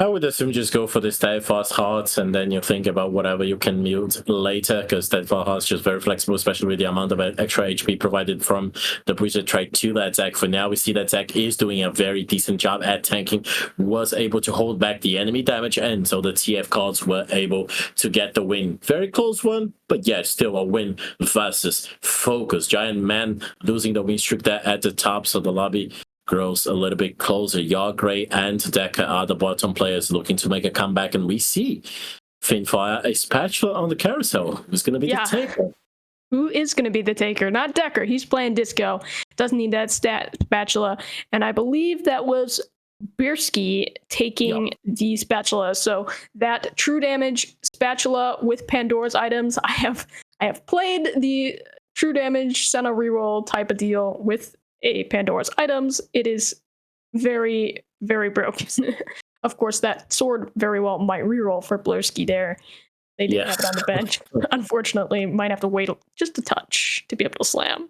I would assume just go for the steadfast hearts, and then you think about whatever you can mute later, because steadfast hearts just very flexible, especially with the amount of extra HP provided from the Bruiser trait to that Zach. For now, we see that Zach is doing a very decent job at tanking, was able to hold back the enemy damage, and so the TF cards were able to get the win. Very close one, but yeah, still a win versus Focus. Giant Man losing the win streak there at the top, so the lobby grows a little bit closer. Yargray and Decker are the bottom players looking to make a comeback, and we see Finfire a spatula on the carousel. Who's going to be the taker? Who is going to be the taker? Not Decker. He's playing disco. Doesn't need that spatula. And I believe that was Bierski taking the spatula. So that true damage spatula with Pandora's items. I have played the true damage Senna reroll type of deal with a Pandora's items. It is very, very broken. Of course, that sword very well might reroll for Blurski there. They didn't have it on the bench. Unfortunately, might have to wait just a touch to be able to slam.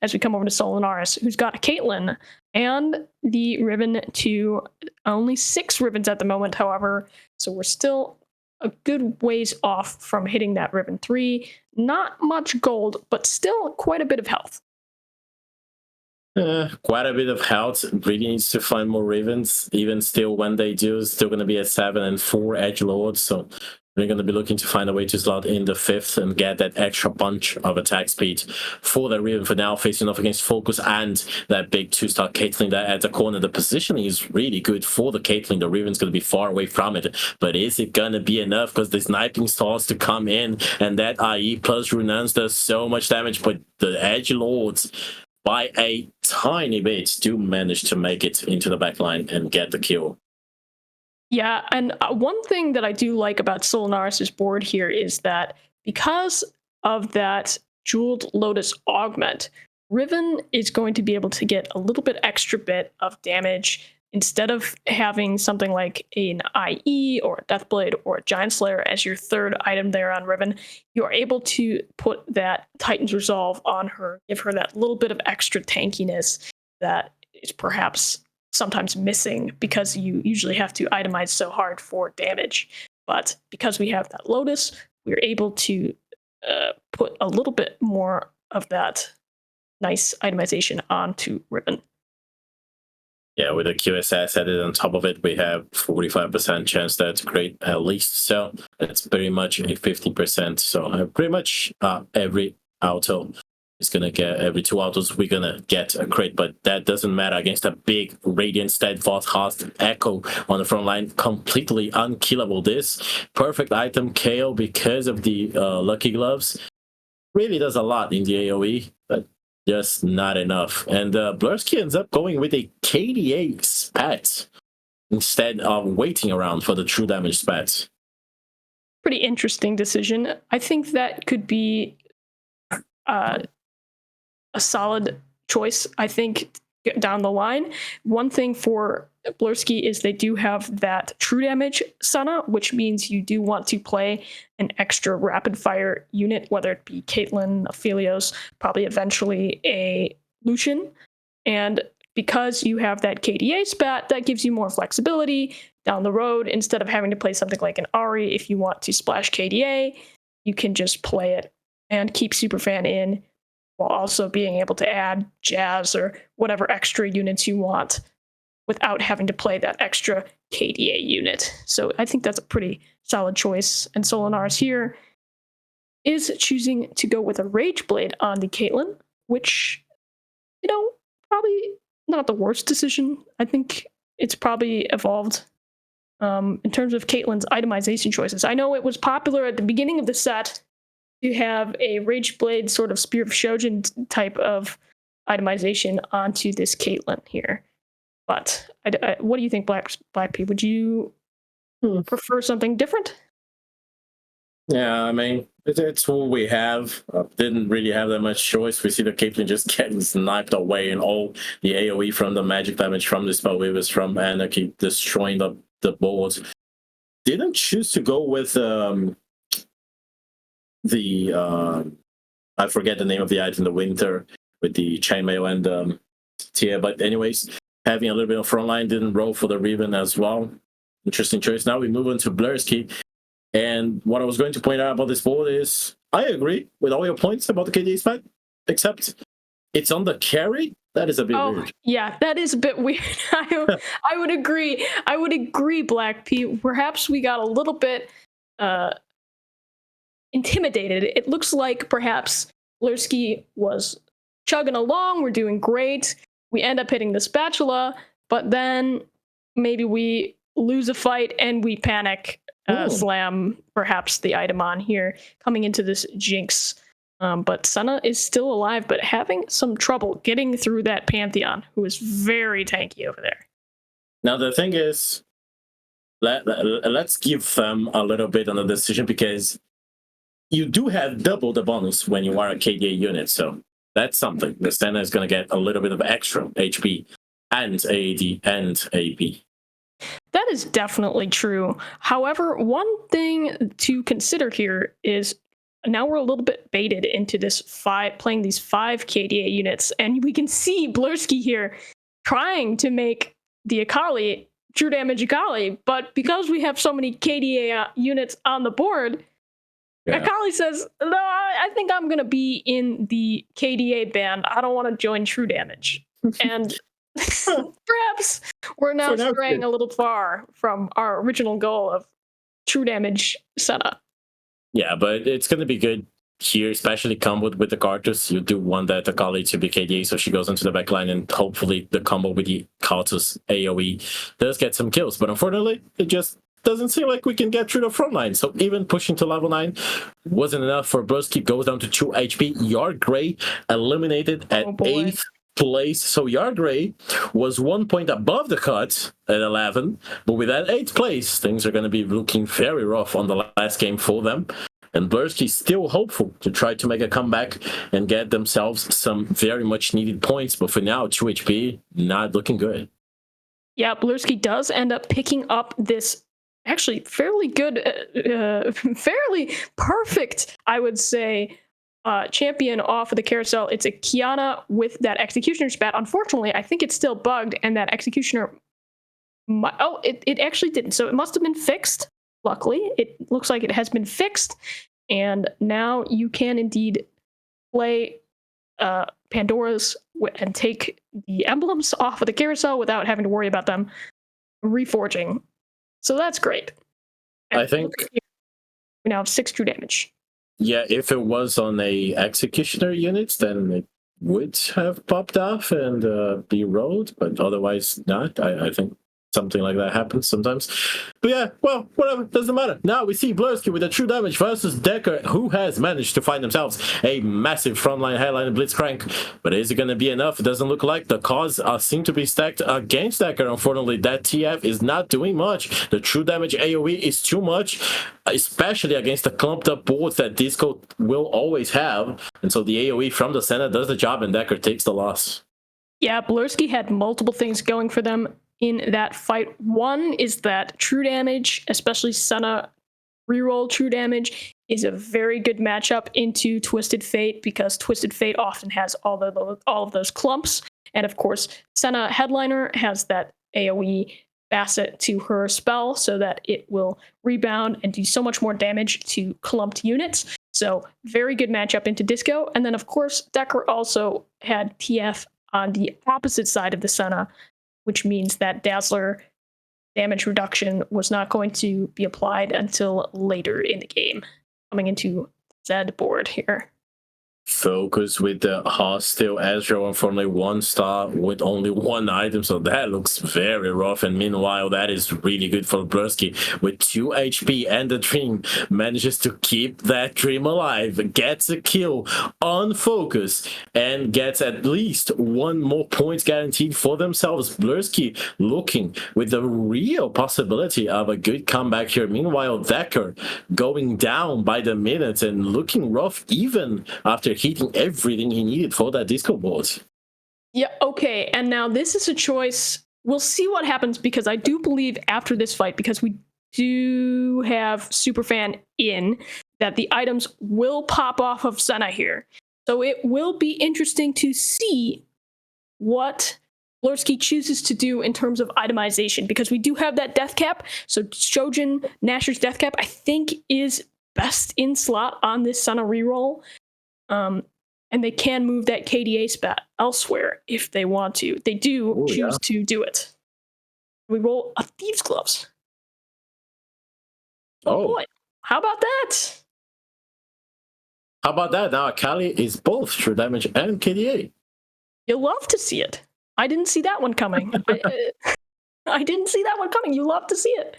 As we come over to Solanaris, who's got a Caitlyn and the ribbon to only 6 ribbons at the moment, however. So we're still a good ways off from hitting that ribbon 3. Not much gold, but still quite a bit of health. Quite a bit of health. Really needs to find more Ravens. Even still, when they do, still going to be at 7 and 4 edgelords. So we're going to be looking to find a way to slot in the 5th and get that extra bunch of attack speed for the Raven. For now, facing off against Focus and that big 2-star Caitlyn there at the corner. The positioning is really good for the Caitlyn. The Raven's going to be far away from it. But is it going to be enough? Because the sniping starts to come in, and that IE plus Runans does so much damage. But the edgelords, by a tiny bit, do manage to make it into the backline and get the kill. Yeah, and one thing that I do like about Solanaris' board here is that because of that Jeweled Lotus augment, Riven is going to be able to get a little bit extra bit of damage. Instead of having something like an IE or a Deathblade or a Giant Slayer as your 3rd item there on Riven, you are able to put that Titan's Resolve on her, give her that little bit of extra tankiness that is perhaps sometimes missing because you usually have to itemize so hard for damage. But because we have that Lotus, we're able to put a little bit more of that nice itemization onto Riven. Yeah, with the QSS added on top of it, we have 45% chance there to create at least. So it's pretty much a 50%. So pretty much every auto is going to get, every 2 autos, we're going to get a crit. But that doesn't matter against a big Radiant Steadfast Heart Echo on the front line. Completely unkillable. This perfect item KO because of the Lucky Gloves really does a lot in the AoE. But just not enough. And Blursky ends up going with a KDA spat instead of waiting around for the true damage spat. Pretty interesting decision. I think that could be a solid choice, I think, down the line. One thing for Blursky is they do have that true damage Senna, which means you do want to play an extra rapid fire unit, whether it be Caitlyn, Aphelios, probably eventually a Lucian. And because you have that KDA spat, that gives you more flexibility down the road. Instead of having to play something like an Ari, if you want to splash KDA, you can just play it and keep Superfan in while also being able to add Jazz or whatever extra units you want without having to play that extra KDA unit. So I think that's a pretty solid choice. And Solanaris here is choosing to go with a Rage Blade on the Caitlyn, which, probably not the worst decision. I think it's probably evolved in terms of Caitlyn's itemization choices. I know it was popular at the beginning of the set to have a Rage Blade sort of Spear of Shojin type of itemization onto this Caitlyn here. But what do you think, Black P? Would you prefer something different? Yeah, I mean, it's what we have. Didn't really have that much choice. We see the Caitlyn just getting sniped away, and all the AoE from the magic damage from the spell weavers from Anarchy destroying the board. Didn't choose to go with I forget the name of the item, the winter with the chainmail and tier. But anyways, having a little bit of frontline, didn't roll for the Riven as well. Interesting choice. Now we move on to Blursky. And what I was going to point out about this board is I agree with all your points about the KDA spec, except it's on the carry. That is a bit weird. Yeah, that is a bit weird. I would agree. I would agree, Black P. Perhaps we got a little bit intimidated. It looks like perhaps Blursky was chugging along. We're doing great. We end up hitting the spatula, but then maybe we lose a fight and we panic. Slam perhaps the item on here coming into this Jinx. But Senna is still alive, but having some trouble getting through that Pantheon, who is very tanky over there. Now, the thing is, let's give them a little bit on the decision, because you do have double the bonus when you are a KDA unit. So that's something. The Senna is going to get a little bit of extra HP and AAD and AP. That is definitely true. However, one thing to consider here is now we're a little bit baited into this playing these 5 KDA units, and we can see Blursky here trying to make the Akali true damage Akali, but because we have so many KDA units on the board, Akali says, no, I think I'm going to be in the KDA band. I don't want to join true damage. And perhaps we're now straying a little far from our original goal of true damage setup. Yeah, but it's going to be good here, especially comboed with the Karthus. You do want that Akali to be KDA, so she goes into the backline, and hopefully the combo with the Karthus AoE does get some kills. But unfortunately, it just doesn't seem like we can get through the front line. So even pushing to level 9 wasn't enough for Blursky. Goes down to 2 HP. Yard Grey eliminated at 8th place. So Yard Grey was 1 point above the cut at 11, but with that 8th place, things are going to be looking very rough on the last game for them. And Blursky still hopeful to try to make a comeback and get themselves some very much needed points, but for now, 2 HP, not looking good. Yeah, Blursky does end up picking up this actually fairly good, fairly perfect, I would say, champion off of the carousel. It's a Kiana with that Executioner spat. Unfortunately, I think it's still bugged, and that Executioner... it actually didn't. So it must have been fixed. Luckily, it looks like it has been fixed, and now you can indeed play Pandora's and take the emblems off of the carousel without having to worry about them reforging. So that's great. And I think we now have 6 true damage. Yeah, if it was on a Executioner unit, then it would have popped off and be rolled, but otherwise not. I think something like that happens sometimes. But yeah, well, whatever, doesn't matter. Now we see Blurski with a true damage versus Decker, who has managed to find themselves a massive frontline headline Blitzcrank. But is it going to be enough? It doesn't look like. The cards seem to be stacked against Decker. Unfortunately, that TF is not doing much. The true damage AoE is too much, especially against the clumped up boards that Disco will always have. And so the AoE from the Senna does the job and Decker takes the loss. Yeah, Blurski had multiple things going for them in that fight. One is that true damage, especially Senna reroll true damage, is a very good matchup into Twisted Fate because Twisted Fate often has all of those clumps. And of course, Senna Headliner has that AoE facet to her spell so that it will rebound and do so much more damage to clumped units. So very good matchup into Disco. And then of course, Decker also had TF on the opposite side of the Senna, which means that Dazzler damage reduction was not going to be applied until later in the game, coming into Zed board here. Focus with the hostile Ezreal, unfortunately 1 star with only 1 item, so that looks very rough. And meanwhile, that is really good for Blurski with 2 HP, and the Dream manages to keep that Dream alive, gets a kill on Focus, and gets at least 1 more point guaranteed for themselves. Blurski looking with the real possibility of a good comeback here. Meanwhile, Decker going down by the minute and looking rough even after hitting everything he needed for that Disco board. Yeah, okay, and now this is a choice. We'll see what happens because I do believe after this fight, because we do have Superfan in, that the items will pop off of Senna here. So it will be interesting to see what Blurski chooses to do in terms of itemization, because we do have that death cap. So Shojin Nasher's death cap, I think, is best in slot on this Senna reroll. And they can move that KDA spot elsewhere if they want to. They do choose to do it. We roll a Thieves' Gloves. Oh boy. How about that? How about that? Now Akali is both true damage and KDA. You love to see it. I didn't see that one coming. I didn't see that one coming. You love to see it.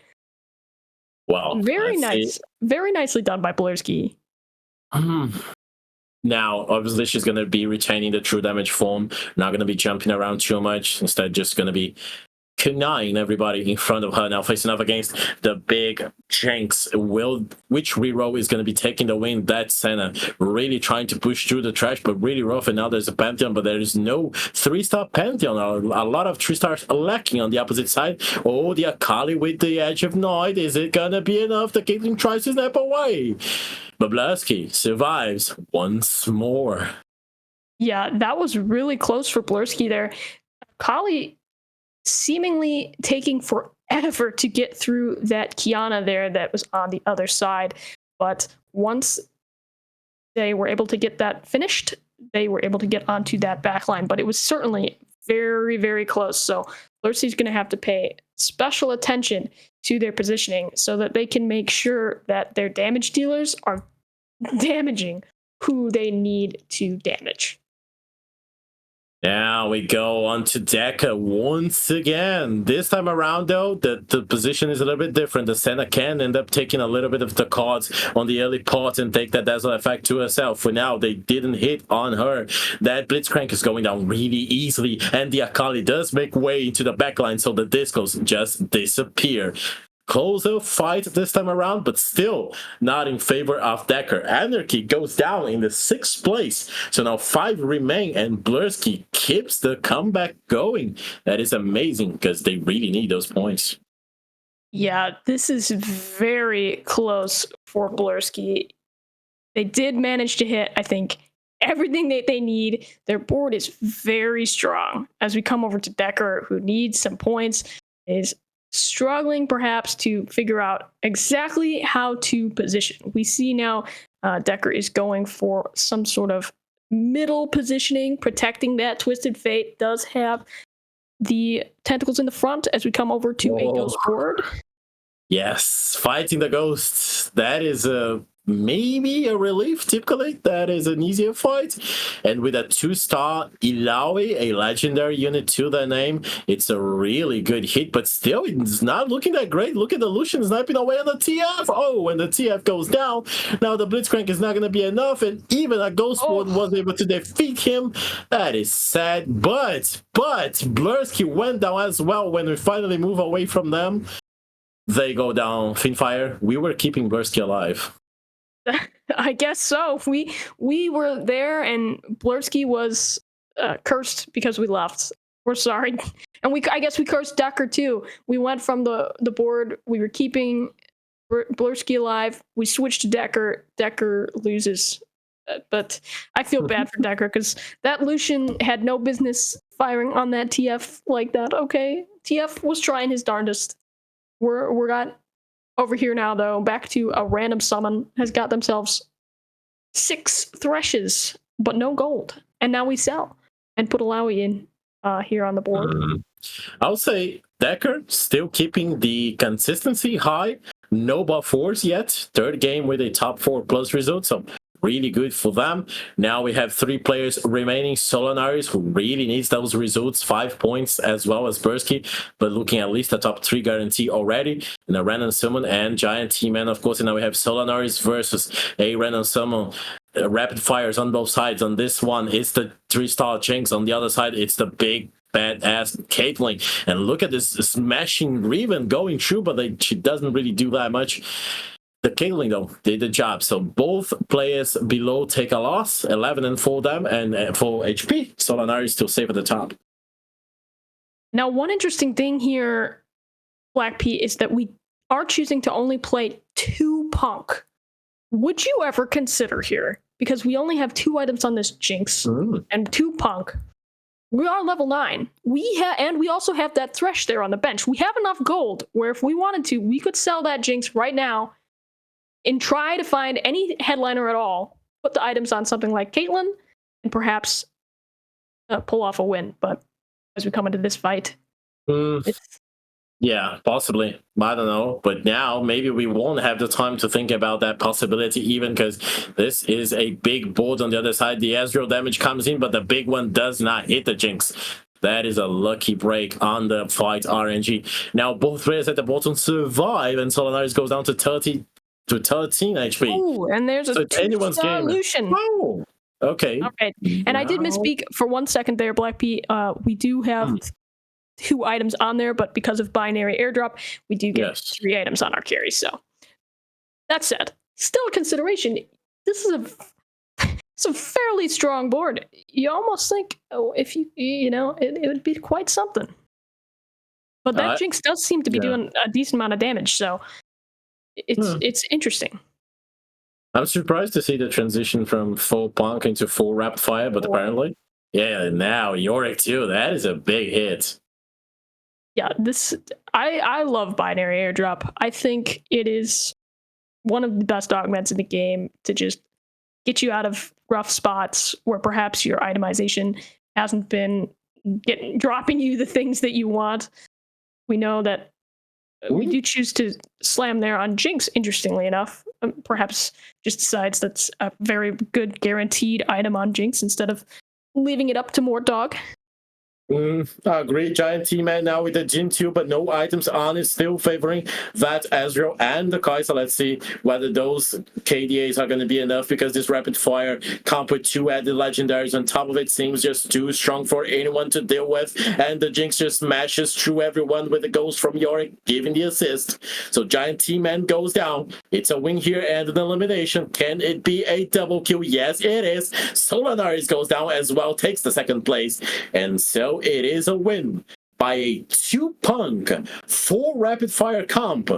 Wow. Very nice. Very nicely done by Blurski. Now, obviously, she's going to be retaining the true damage form, not going to be jumping around too much. Instead, just going to be canine everybody in front of her. Now, facing up against the big Jinx, which reroll is going to be taking the win? That's Senna really trying to push through the trash, but really rough. And now there's a Pantheon, but there is no 3-star Pantheon. A lot of 3 stars lacking on the opposite side. Oh, the Akali with the Edge of Night. Is it going to be enough? The Caitlyn tries to snap away. But Blurski survives once more. Yeah, that was really close for Blurski there. Akali seemingly taking forever to get through that Kiana there that was on the other side. But once they were able to get that finished, they were able to get onto that backline. But it was certainly very, very close. So Blurski's going to have to pay special attention to their positioning so that they can make sure that their damage dealers are damaging who they need to damage. Now we go on to Deca once again. This time around, though, the position is a little bit different. The Senna can end up taking a little bit of the cards on the early part and take that Dazzle effect to herself. For now, they didn't hit on her. That Blitzcrank is going down really easily, and the Akali does make way into the backline, so the Discos just disappear. Closer fight this time around, but still not in favor of Decker. Anarchy goes down in the 6th place. So now 5 remain, and Blurski keeps the comeback going. That is amazing because they really need those points. Yeah, this is very close for Blurski. They did manage to hit, I think, everything that they need. Their board is very strong. As we come over to Decker, who needs some points, is struggling perhaps to figure out exactly how to position. We see now Decker is going for some sort of middle positioning, protecting that Twisted Fate. Does have the tentacles in the front as we come over to a ghost board. Yes, fighting the ghosts. That is a maybe a relief. Typically, that is an easier fight. And with a 2-star Ilaoi, a legendary unit to the name, it's a really good hit, but still, it's not looking that great. Look at the Lucian sniping away on the TF. Oh, when the TF goes down, now the Blitzcrank is not going to be enough, and even a Ghost Warden was able to defeat him. That is sad, but Blursky went down as well when we finally move away from them. They go down. Finfire, we were keeping Blursky alive. I guess so. We were there, and Blursky was cursed because we left. We're sorry, and I guess we cursed Decker too. We went from the board. We were keeping Blursky alive. We switched to Decker. Decker loses, but I feel bad for Decker because that Lucian had no business firing on that TF like that. Okay, TF was trying his darndest. We're got over here now though. Back to a random summon has got themselves 6 threshes, but no gold. And now we sell and put Alawi in here on the board. I'll say Decker still keeping the consistency high. No buff 4s yet. 3rd game with a top 4 plus result. So really good for them. Now we have 3 players remaining. Solanaris, who really needs those results, 5 points as well as Bursky, but looking at least a top 3 guarantee already. And a random summon and Giant T-Man, of course. And now we have Solanaris versus a random summon. Rapid fires on both sides. On this one, it's the 3-star Jinx. On the other side, it's the big badass Caitlyn. And look at this smashing Riven going through, but she doesn't really do that much. The Caitlyn, though, did the job. So both players below take a loss, 11 and 4 them, and 4 HP. Solanari is still safe at the top. Now, one interesting thing here, Black P, is that we are choosing to only play 2 Punk. Would you ever consider here, because we only have 2 items on this Jinx and 2 Punk, we are level 9. And we also have that Thresh there on the bench. We have enough gold where if we wanted to, we could sell that Jinx right now and try to find any headliner at all, put the items on something like Caitlyn, and perhaps pull off a win. But as we come into this fight, yeah, possibly. I don't know. But now maybe we won't have the time to think about that possibility even, because this is a big board on the other side. The Ezreal damage comes in, but the big one does not hit the Jinx. That is a lucky break on the fight RNG. Now both players at the bottom survive, and Solanaris goes down to 13 HP. Oh, and there's a so 2-star Lucian. Oh, okay. Okay. And I did misspeak for 1 second there, Black P. We do have 2 items on there, but because of binary airdrop, we do get 3 items on our carry. So that said, still a consideration. This is a fairly strong board. You almost think, if it would be quite something. But that Jinx does seem to be doing a decent amount of damage, so it's interesting. I'm surprised to see the transition from full Punk into full Rapid Fire, but apparently, now Yorick too. That is a big hit. Yeah, I love binary airdrop. I think it is one of the best augments in the game to just get you out of rough spots where perhaps your itemization hasn't been dropping you the things that you want. We know that we do choose to slam there on Jinx, interestingly enough. Perhaps just decides that's a very good guaranteed item on Jinx instead of leaving it up to Mortdog. Great Giant T-Man now with the Jin 2, but no items on it, still favoring that Ezreal and the Kai'Sa. Let's see whether those KDAs are going to be enough, because this rapid fire comp with 2 added legendaries on top of it seems just too strong for anyone to deal with, and the Jinx just smashes through everyone with the ghost from Yorick giving the assist. So Giant T-Man goes down. It's a win here and an elimination. Can it be a double kill? Yes, it is. Solanaris goes down as well, takes the 2nd place, and so it is a win by a 2 Punk, 4 rapid fire comp.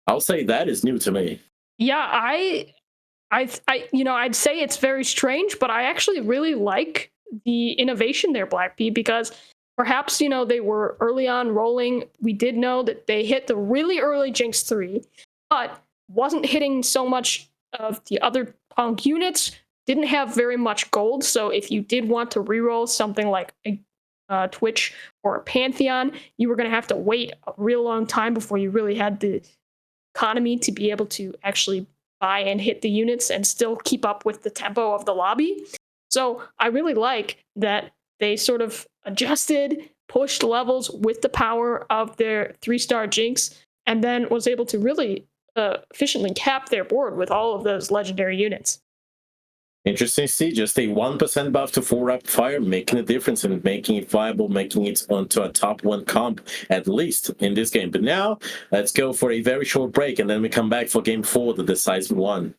I'll say that is new to me. Yeah, I'd say it's very strange, but I actually really like the innovation there, Black P, because perhaps, they were early on rolling. We did know that they hit the really early Jinx 3, but wasn't hitting so much of the other Punk units, didn't have very much gold. So if you did want to reroll something like a Twitch or a Pantheon, you were going to have to wait a real long time before you really had the economy to be able to actually by and hit the units and still keep up with the tempo of the lobby. So I really like that they sort of adjusted, pushed levels with the power of their 3-star Jinx, and then was able to really efficiently cap their board with all of those legendary units. Interesting to see, just a 1% buff to 4 rapid fire, making a difference and making it viable, making it onto a top 1 comp, at least in this game. But now, let's go for a very short break, and then we come back for game 4, the decisive one.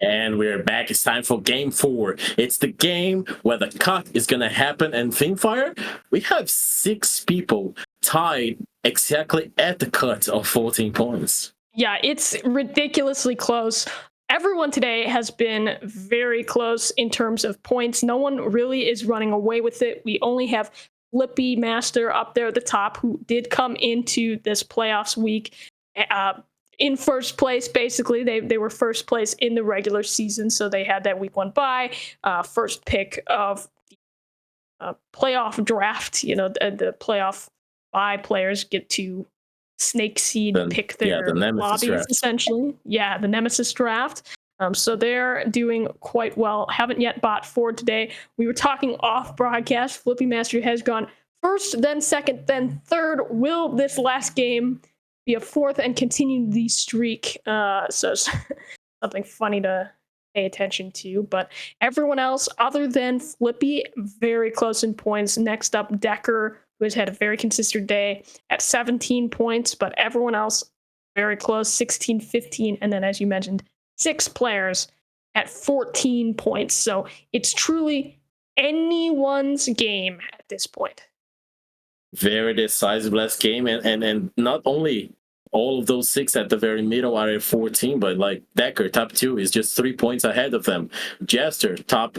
And we're back. It's time for game 4. It's the game where the cut is going to happen. And Finfire, we have 6 people tied exactly at the cut of 14 points. Yeah, it's ridiculously close. Everyone today has been very close in terms of points. No one really is running away with it. We only have Flippy Master up there at the top, who did come into this playoffs week in first place. Basically, they were first place in the regular season, so they had that week 1 bye, first pick of the playoff draft. You know, the playoff bye players get to snake seed pick their lobbies draft. Essentially. Yeah, the Nemesis draft. So they're doing quite well. Haven't yet bought Ford today. We were talking off broadcast. Flippy Master has gone first, then second, then third. Will this last game be a fourth and continue the streak. So something funny to pay attention to. But everyone else, other than Flippy, very close in points. Next up, Decker, who has had a very consistent day at 17 points, but everyone else very close, 16, 15. And then, as you mentioned, 6 players at 14 points. So it's truly anyone's game at this point. Very decisive last game, and not only all of those 6 at the very middle are at 14, but like Decker, top 2, is just 3 points ahead of them. Jester, top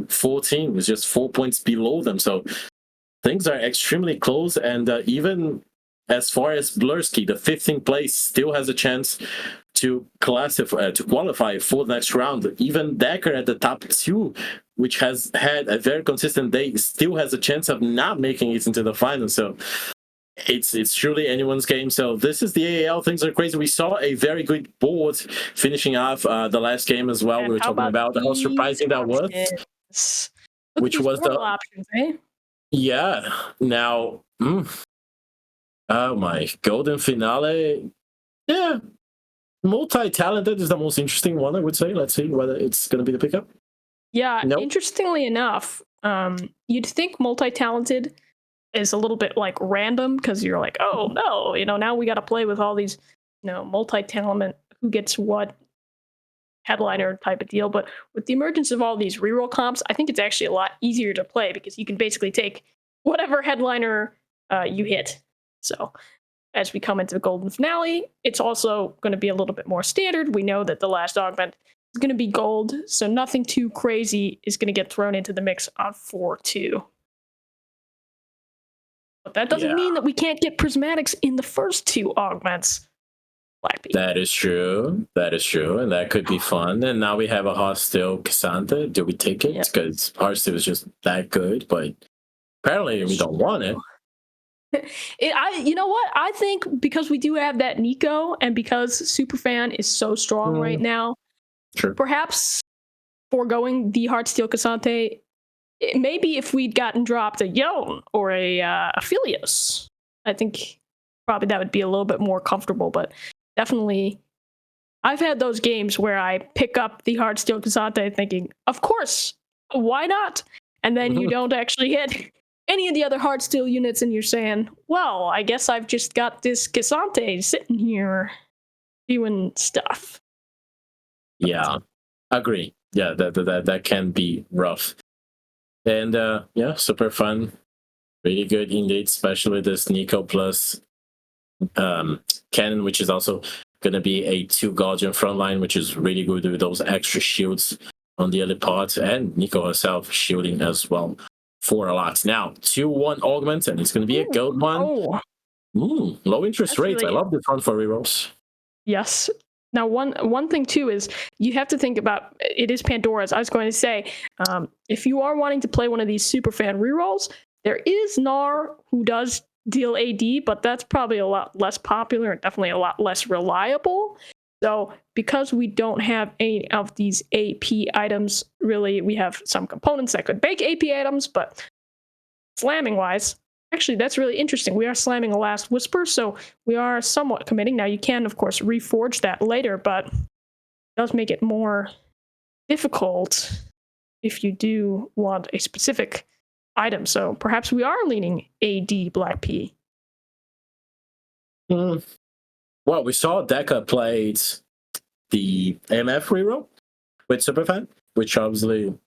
14, is just 4 points below them. So things are extremely close, and even as far as Blursky, the 15th place, still has a chance to qualify for the next round. Even Decker at the top 2, which has had a very consistent day, still has a chance of not making it into the final. So it's truly anyone's game. So this is the AAL. Things are crazy. We saw a very good board finishing off the last game as well. And we were talking about how surprising that was. Which was the options, eh? Yeah. Now, oh my, Golden Finale. Yeah. Multi-talented is the most interesting one, I would say. Let's see whether it's going to be the pickup. Yeah, Interestingly enough, you'd think multi-talented is a little bit like random because you're like, oh no, now we got to play with all these, multi-talent, who gets what headliner type of deal. But with the emergence of all these reroll comps, I think it's actually a lot easier to play because you can basically take whatever headliner you hit. So as we come into the Golden Finale, it's also going to be a little bit more standard. We know that the last augment is going to be gold, so nothing too crazy is going to get thrown into the mix on 4-2. But that doesn't mean that we can't get prismatics in the first 2 augments. That is true. And that could be fun. And now we have a hostile Cassandra. Do we take it? Because Hearthstone is just that good, but apparently we don't want it. You know what? I think because we do have that Nico, and because Superfan is so strong right now, perhaps foregoing the Heartsteel Cassante, maybe if we'd gotten dropped a Yone or a Aphelios, I think probably that would be a little bit more comfortable. But definitely, I've had those games where I pick up the Heartsteel Cassante thinking, of course, why not? And then you don't actually hit any of the other Heartsteel units, and you're saying, well, I guess I've just got this Cassante sitting here doing stuff. Yeah, agree. Yeah, that can be rough. And super fun. Really good indeed, especially this Nico plus Cannon, which is also going to be a 2 Guardian frontline, which is really good with those extra shields on the early part, and Nico herself shielding as well for a lot. Now, 2-1 augment, and it's going to be a gold one. Low interest rates. I love this one for rerolls. Yes. Now, one thing too is you have to think about, it is Pandora's. I was going to say, if you are wanting to play one of these Superfan rerolls, there is Gnar who does deal AD, but that's probably a lot less popular and definitely a lot less reliable. So because we don't have any of these AP items, really, we have some components that could make AP items, but slamming wise, actually, that's really interesting. We are slamming a Last Whisper, so we are somewhat committing. Now, you can, of course, reforge that later, but it does make it more difficult if you do want a specific item. So perhaps we are leaning AD Black P. Well, we saw Deca played the MF reroll with Superfan, which obviously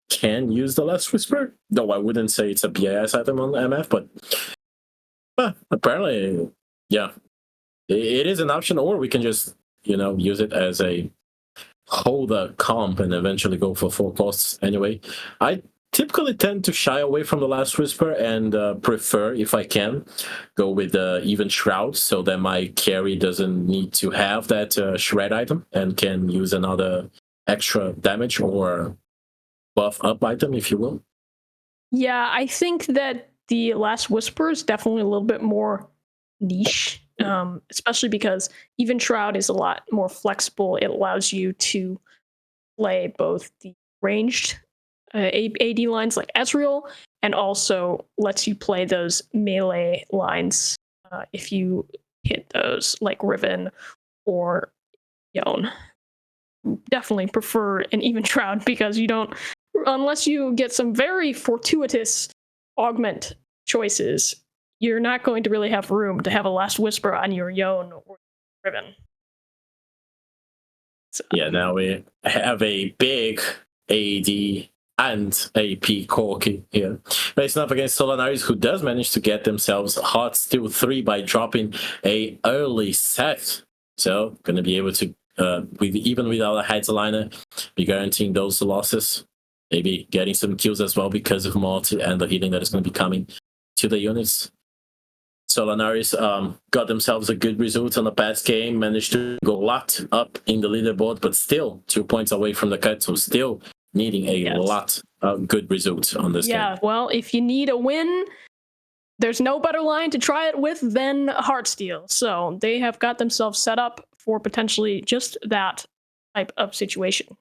can use the Last Whisper. Though I wouldn't say it's a BIS item on MF, but apparently, yeah, it is an option. Or we can just, use it as a hold a comp and eventually go for 4 costs anyway. I typically tend to shy away from the Last Whisper and prefer, if I can, go with the Even Shroud so that my carry doesn't need to have that shred item and can use another extra damage or buff up item, if you will. Yeah, I think that the Last Whisper is definitely a little bit more niche, especially because Even Shroud is a lot more flexible. It allows you to play both the ranged AD lines like Ezreal, and also lets you play those melee lines if you hit those, like Riven or Yone. Definitely prefer an even shroud because you don't, unless you get some very fortuitous augment choices, you're not going to really have room to have a last whisper on your Yone or Riven. So. Yeah, now we have a big AD and AP Corki here. Facing up against Solanaris, who does manage to get themselves hot still 3 by dropping a early set. So going to be able to, even without a headliner, be guaranteeing those losses. Maybe getting some kills as well because of Mort and the healing that is going to be coming to the units. Solanaris got themselves a good result on the past game, managed to go a lot up in the leaderboard, but still 2 points away from the cut, so still needing a lot of good results on this game. Yeah, well, if you need a win, there's no better line to try it with than Heartsteel. So they have got themselves set up for potentially just that type of situation.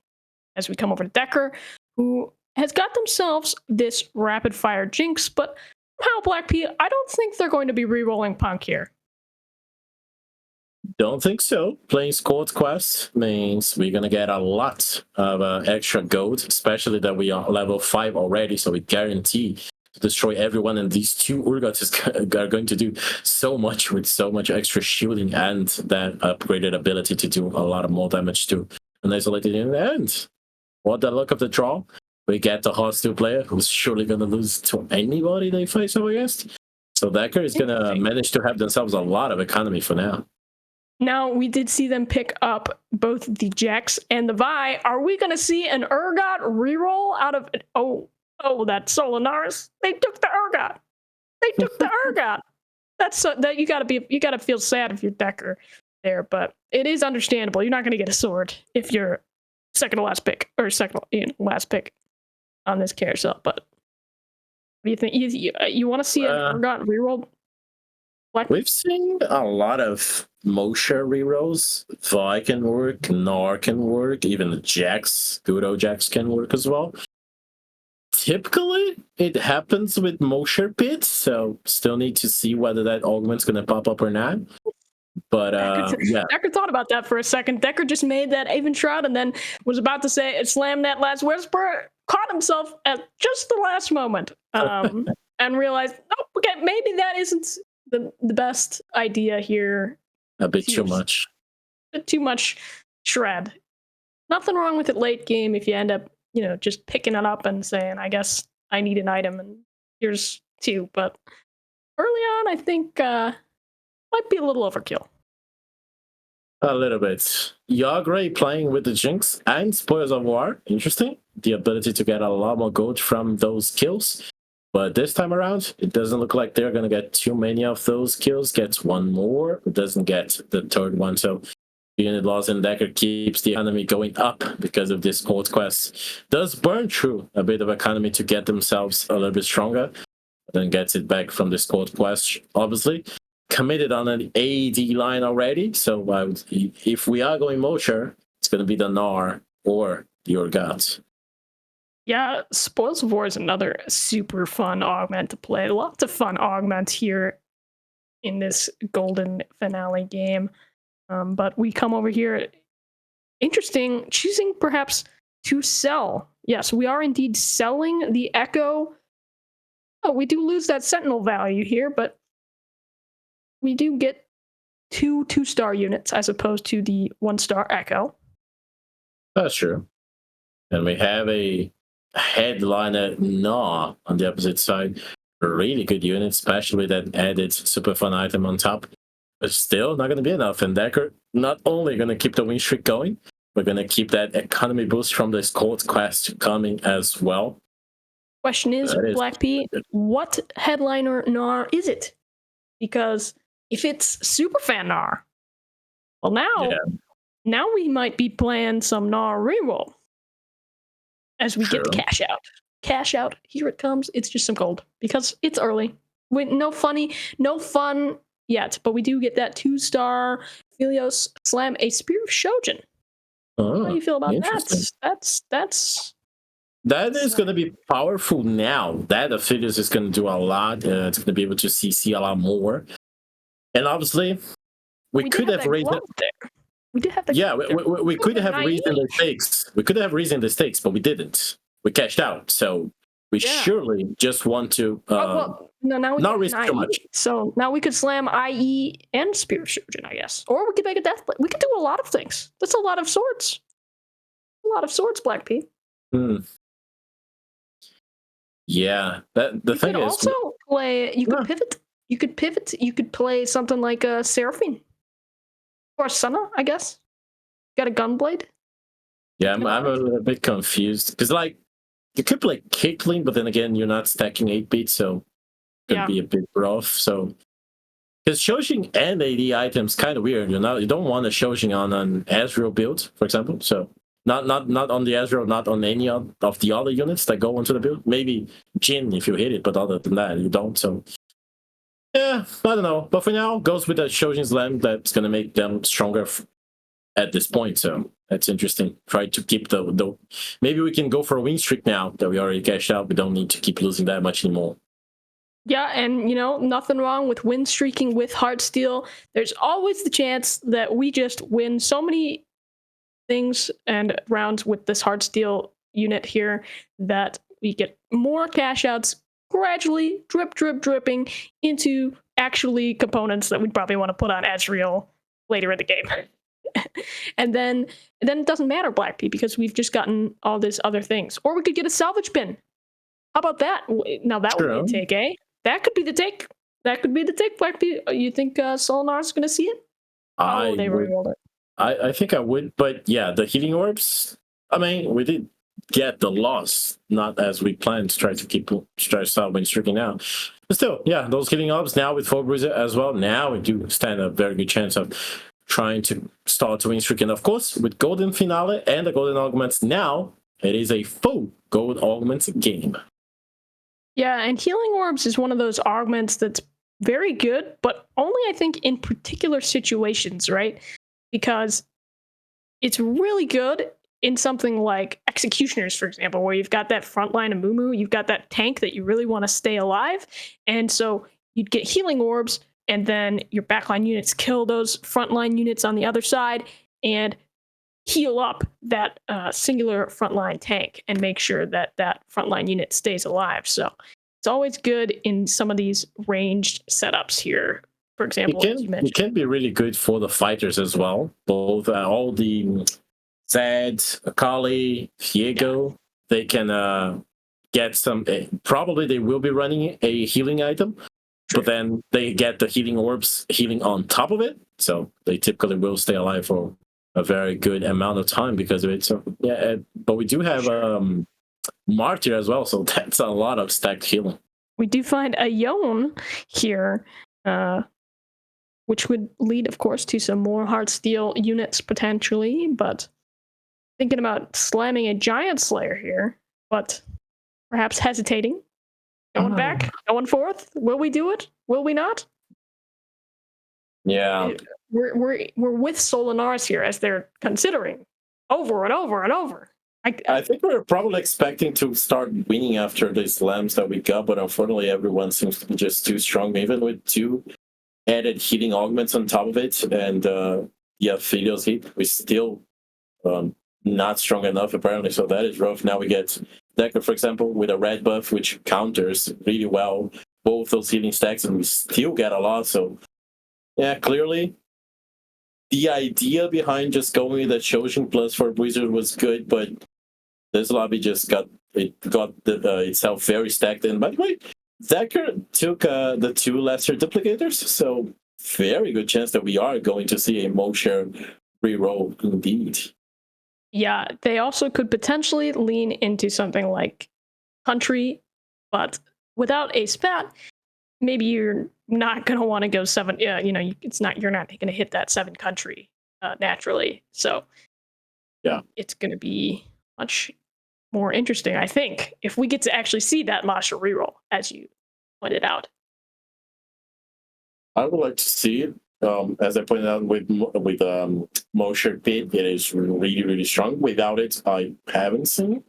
As we come over to Decker, who has got themselves this rapid fire Jinx, but somehow Black P, I don't think they're going to be re-rolling Punk here. Don't think so. Playing Squad Quest means we're going to get a lot of extra gold, especially that we are level 5 already, so we guarantee to destroy everyone, and these 2 Urgots are going to do so much with so much extra shielding and that upgraded ability to do a lot of more damage to an isolated unit. And what the luck of the draw, we get the Heartsteel player who's surely going to lose to anybody they face over against. So Decker is going to manage to have themselves a lot of economy for now. Now, we did see them pick up both the Jax and the Vi. Are we going to see an Urgot reroll out of it? Oh, that Solanaris. They took the Urgot. They took the Urgot. That's that you got to feel sad if you're Decker there, but it is understandable. You're not going to get a sword if you're second to last pick or last pick on this carousel. But what do you think? You want to see an Urgot reroll? We've seen a lot of Moshe rerolls. Vi can work, Gnar can work, even the Jax, good old Jax can work as well. Typically, it happens with Moshe pits, so still need to see whether that augment's going to pop up or not. But Decker thought about that for a second. Decker just made that Aven Shroud and then was about to say slam that last whisper, caught himself at just the last moment, and realized, oh, okay, maybe that isn't the best idea here. A bit too much. A bit too much shred. Nothing wrong with it late game if you end up, just picking it up and saying, I guess I need an item and here's 2. But early on, I think might be a little overkill. A little bit. Yagre playing with the Jinx and Spoils of War. Interesting. The ability to get a lot more gold from those kills. But this time around, it doesn't look like they're going to get too many of those kills. Gets 1 more. It doesn't get the 3rd one. So unit loss and Decker keeps the economy going up because of this Cold Quest. Does burn through a bit of economy to get themselves a little bit stronger. Then gets it back from this Cold Quest, obviously. Committed on an AD line already. So if we are going Mosher, it's going to be the Gnar or the Urgot. Yeah, Spoils of War is another super fun augment to play. Lots of fun augments here in this golden finale game. But we come over here, interesting, choosing perhaps to sell. Yes, we are indeed selling the Echo. Oh, we do lose that Sentinel value here, but we do get 2 2-star units as opposed to the 1-star Echo. That's true. And we have a headliner Gnar on the opposite side. A really good unit, especially with that added super fun item on top. But still not going to be enough. And Decker not only going to keep the win streak going, we're going to keep that economy boost from this Cold Quest coming as well. Question is, Black P, what headliner Gnar is it? Because if it's Superfan Gnar, well now we might be playing some Gnar reroll as we get the cash out. Cash out, here it comes. It's just some gold because it's early. No fun yet, but we do get that 2-star Philios slam a Spear of Shojin. How do you feel about that? That is going to be powerful now. That Philios is going to do a lot. It's going to be able to CC a lot more. And obviously, did could have that raised glove there. We did have the Yeah, glove there. we could have naive. raised in the stakes. We could have raised in the stakes, but we didn't. We cashed out. So we Yeah. surely just want to no, now we not got risk an too IE. much. So now we could slam IE and Spear of Shojin, I guess. Or we could make a death blade. We could do a lot of things. That's a lot of swords. A lot of swords, Black P. Hmm. Yeah, the You thing could is, also play. You could Yeah. pivot. You could pivot. You could play something like a Seraphine or Senna, I guess. Got a Gunblade. yeah, I'm a little bit confused because like you could play Caitlyn, but then again, you're not stacking 8 beats, so it could Yeah. be a bit rough. So because Shojin and AD items kind of weird. You don't want a Shojin on an Ezreal build, for example. So not on the Ezreal, not on any of the other units that go into the build. Maybe Jin if you hit it, but other than that, you don't. So yeah, I don't know. But for now, goes with the Shojin Slam. That's gonna make them stronger at this point. So that's interesting. Try to keep the. Maybe we can go for a win streak now that we already cashed out. We don't need to keep losing that much anymore. Yeah, and nothing wrong with win streaking with Heartsteel. There's always the chance that we just win so many things and rounds with this Heartsteel unit here that we get more cash outs gradually, dripping into actually components that we'd probably want to put on Ezreal later in the game. and then it doesn't matter, Black P, because we've just gotten all these other things. Or we could get a salvage bin. How about that? Now that would be a take, eh? That could be the take. That could be the take, Black P. You think Solinar's going to see it? They rerolled it. I think I would, but yeah, the healing orbs. I mean, we did get the loss, not as we planned to try to start win streaking now. But still, yeah, those healing orbs now with Bruiser as well. Now we do stand a very good chance of trying to start to win streak. And of course, with Golden Finale and the Golden Augments, now it is a full Gold Augments game. Yeah, and Healing Orbs is one of those augments that's very good, but only I think in particular situations, right? Because it's really good in something like Executioners, for example, where you've got that front line of Mumu, you've got that tank that you really want to stay alive, and so you'd get Healing Orbs, and then your backline units kill those frontline units on the other side, and heal up that singular frontline tank and make sure that that frontline unit stays alive. So it's always good in some of these ranged setups here. For example, it can be really good for the fighters as well. Both all the Zed, Akali, Diego, they can get some. Probably they will be running a healing item, but then they get the healing orbs healing on top of it. So they typically will stay alive for a very good amount of time because of it. So yeah, but we do have Martyr as well, so that's a lot of stacked healing. We do find a Yone here, which would lead, of course, to some more Heartsteel units potentially, but thinking about slamming a Giant Slayer here, but perhaps hesitating. Going back, going forth. Will we do it? Will we not? Yeah. We're with Solinaris here as they're considering over and over and over. I think we were probably expecting to start winning after the slams that we got, but unfortunately everyone seems to be just too strong, even with 2 added healing augments on top of it, and Filios heat, we're still not strong enough apparently, so that is rough. Now we get Decker, for example, with a red buff, which counters really well both those healing stacks, and we still get a lot, so yeah, clearly the idea behind just going with that Shojin plus for Blizzard was good, but this lobby just got itself very stacked. And by the way, Decker took the 2 lesser duplicators, so very good chance that we are going to see a Mosher reroll indeed. Yeah, they also could potentially lean into something like Country, but without a spat, maybe you're not going to want to go 7. Yeah, you're not going to hit that 7 Country naturally. So yeah, it's going to be much more interesting, I think, if we get to actually see that Masha reroll, as you pointed out. I would like to see it. As I pointed out with Mosher Pit, it is really, really strong. Without it, I haven't seen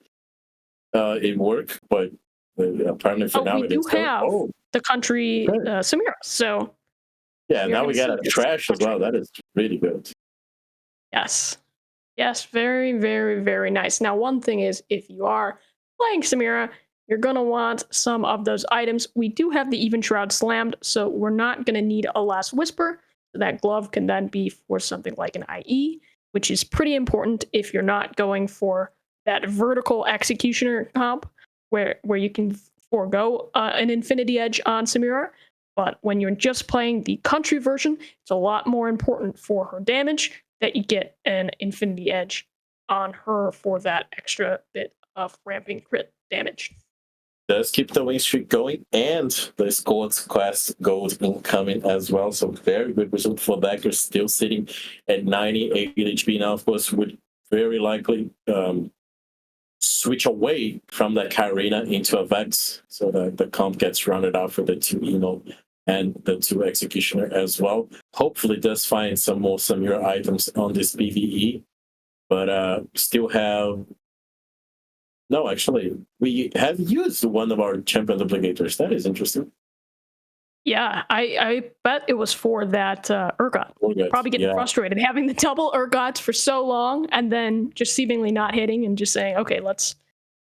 it work, but apparently for now we do have the Country Samira, so Yeah, You're now gonna we got see a this trash as well. That is really good. Yes. Yes, very, very, very nice. Now, one thing is, if you are playing Samira, you're going to want some of those items. We do have the Even Shroud slammed, so we're not going to need a Last Whisper. So that glove can then be for something like an IE, which is pretty important if you're not going for that vertical executioner comp where you can forego an Infinity Edge on Samira. But when you're just playing the country version, it's a lot more important for her damage that you get an Infinity Edge on her for that extra bit of ramping crit damage. Does keep the win streak going, and the Squad's quest gold incoming as well. So very good result for Decker, still sitting at 98 HP now. Of course, would very likely switch away from the Karina into a Vex, so that the comp gets rounded out for the 2 Eno and the 2 Executioner as well. Hopefully does find some more Samira items on this PvE, but still have... No, actually, we have used one of our champion duplicators. That is interesting. Yeah, I bet it was for that Urgot. Urgot, Probably getting yeah. frustrated having the double Urgots for so long and then just seemingly not hitting and just saying, okay, let's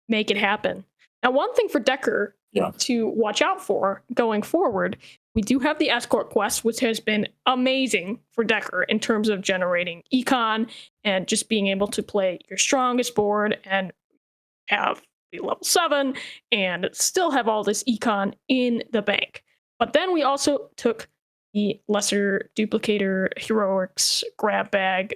make it happen. Now, one thing for Decker to watch out for going forward, we do have the Escort quest, which has been amazing for Decker in terms of generating econ and just being able to play your strongest board and have the level 7 and still have all this econ in the bank. But then we also took the lesser duplicator heroics grab bag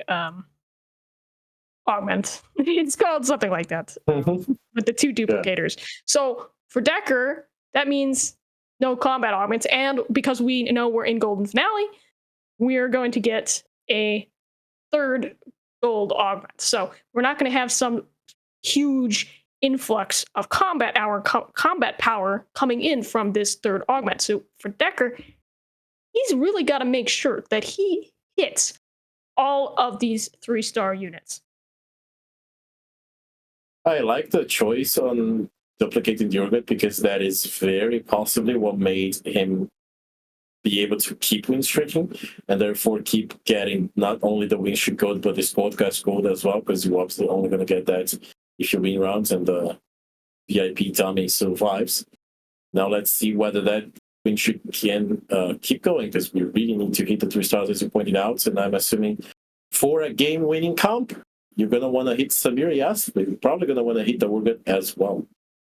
augment. It's called something like that. With the 2 duplicators. Yeah. So for Decker, that means no combat augments. And because we know we're in Golden Finale, we're going to get a 3rd gold augment. So we're not going to have some huge influx of combat power coming in from this 3rd augment. So for Decker, he's really got to make sure that he hits all of these 3-star units. I like the choice on duplicating the Urgot because that is very possibly what made him be able to keep win streaking and therefore keep getting not only the win streak gold but the podcast gold as well, because you're obviously only going to get that if you win rounds and the VIP dummy survives. Now let's see whether that win streak can keep going, because we really need to hit the 3 stars as you pointed out, and I'm assuming for a game winning comp you're going to want to hit Samira, yes, but you're probably going to want to hit the Urgot as well.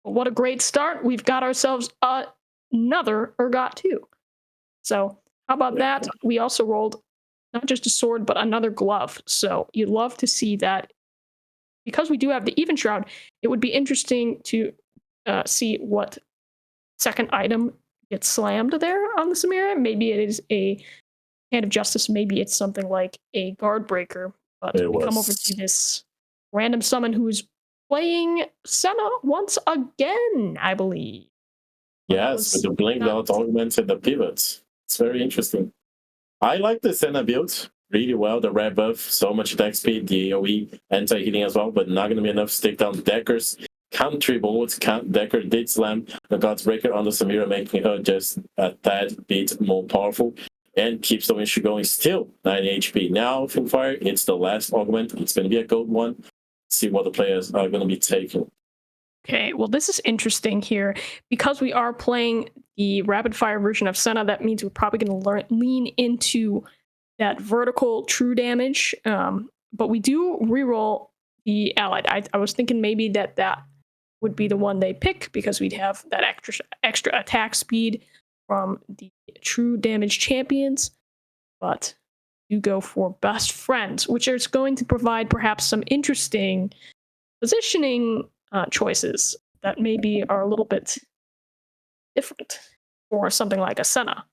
What a great start. We've got ourselves another Urgot too. So how about that? We also rolled not just a sword, but another glove. So you'd love to see that. Because we do have the Even Shroud, it would be interesting to see what second item gets slammed there on the Samira. Maybe it is a Hand of Justice. Maybe it's something like a Guard Breaker. But we come over to this random summon who's playing Senna once again, I believe. Yes, with the blink out augments and the pivots. It's very interesting. I like the Senna build really well. The red buff, so much attack speed, the AoE, anti-healing as well, but not going to be enough to take down Decker's country bullets. Decker did slam the God's Breaker on the Samira, making her just a tad bit more powerful, and keeps the win streak going. Still 90 HP. Now, Finfire, it's the last augment. It's going to be a gold one. See what the players are going to be taking. Okay, well, this is interesting here. Because we are playing the rapid fire version of Senna, that means we're probably going to lean into that vertical true damage. But we do reroll the allied. I was thinking maybe that would be the one they pick, because we'd have that extra attack speed from the true damage champions. But you go for best friends, which is going to provide perhaps some interesting positioning choices that maybe are a little bit different for something like a Senna,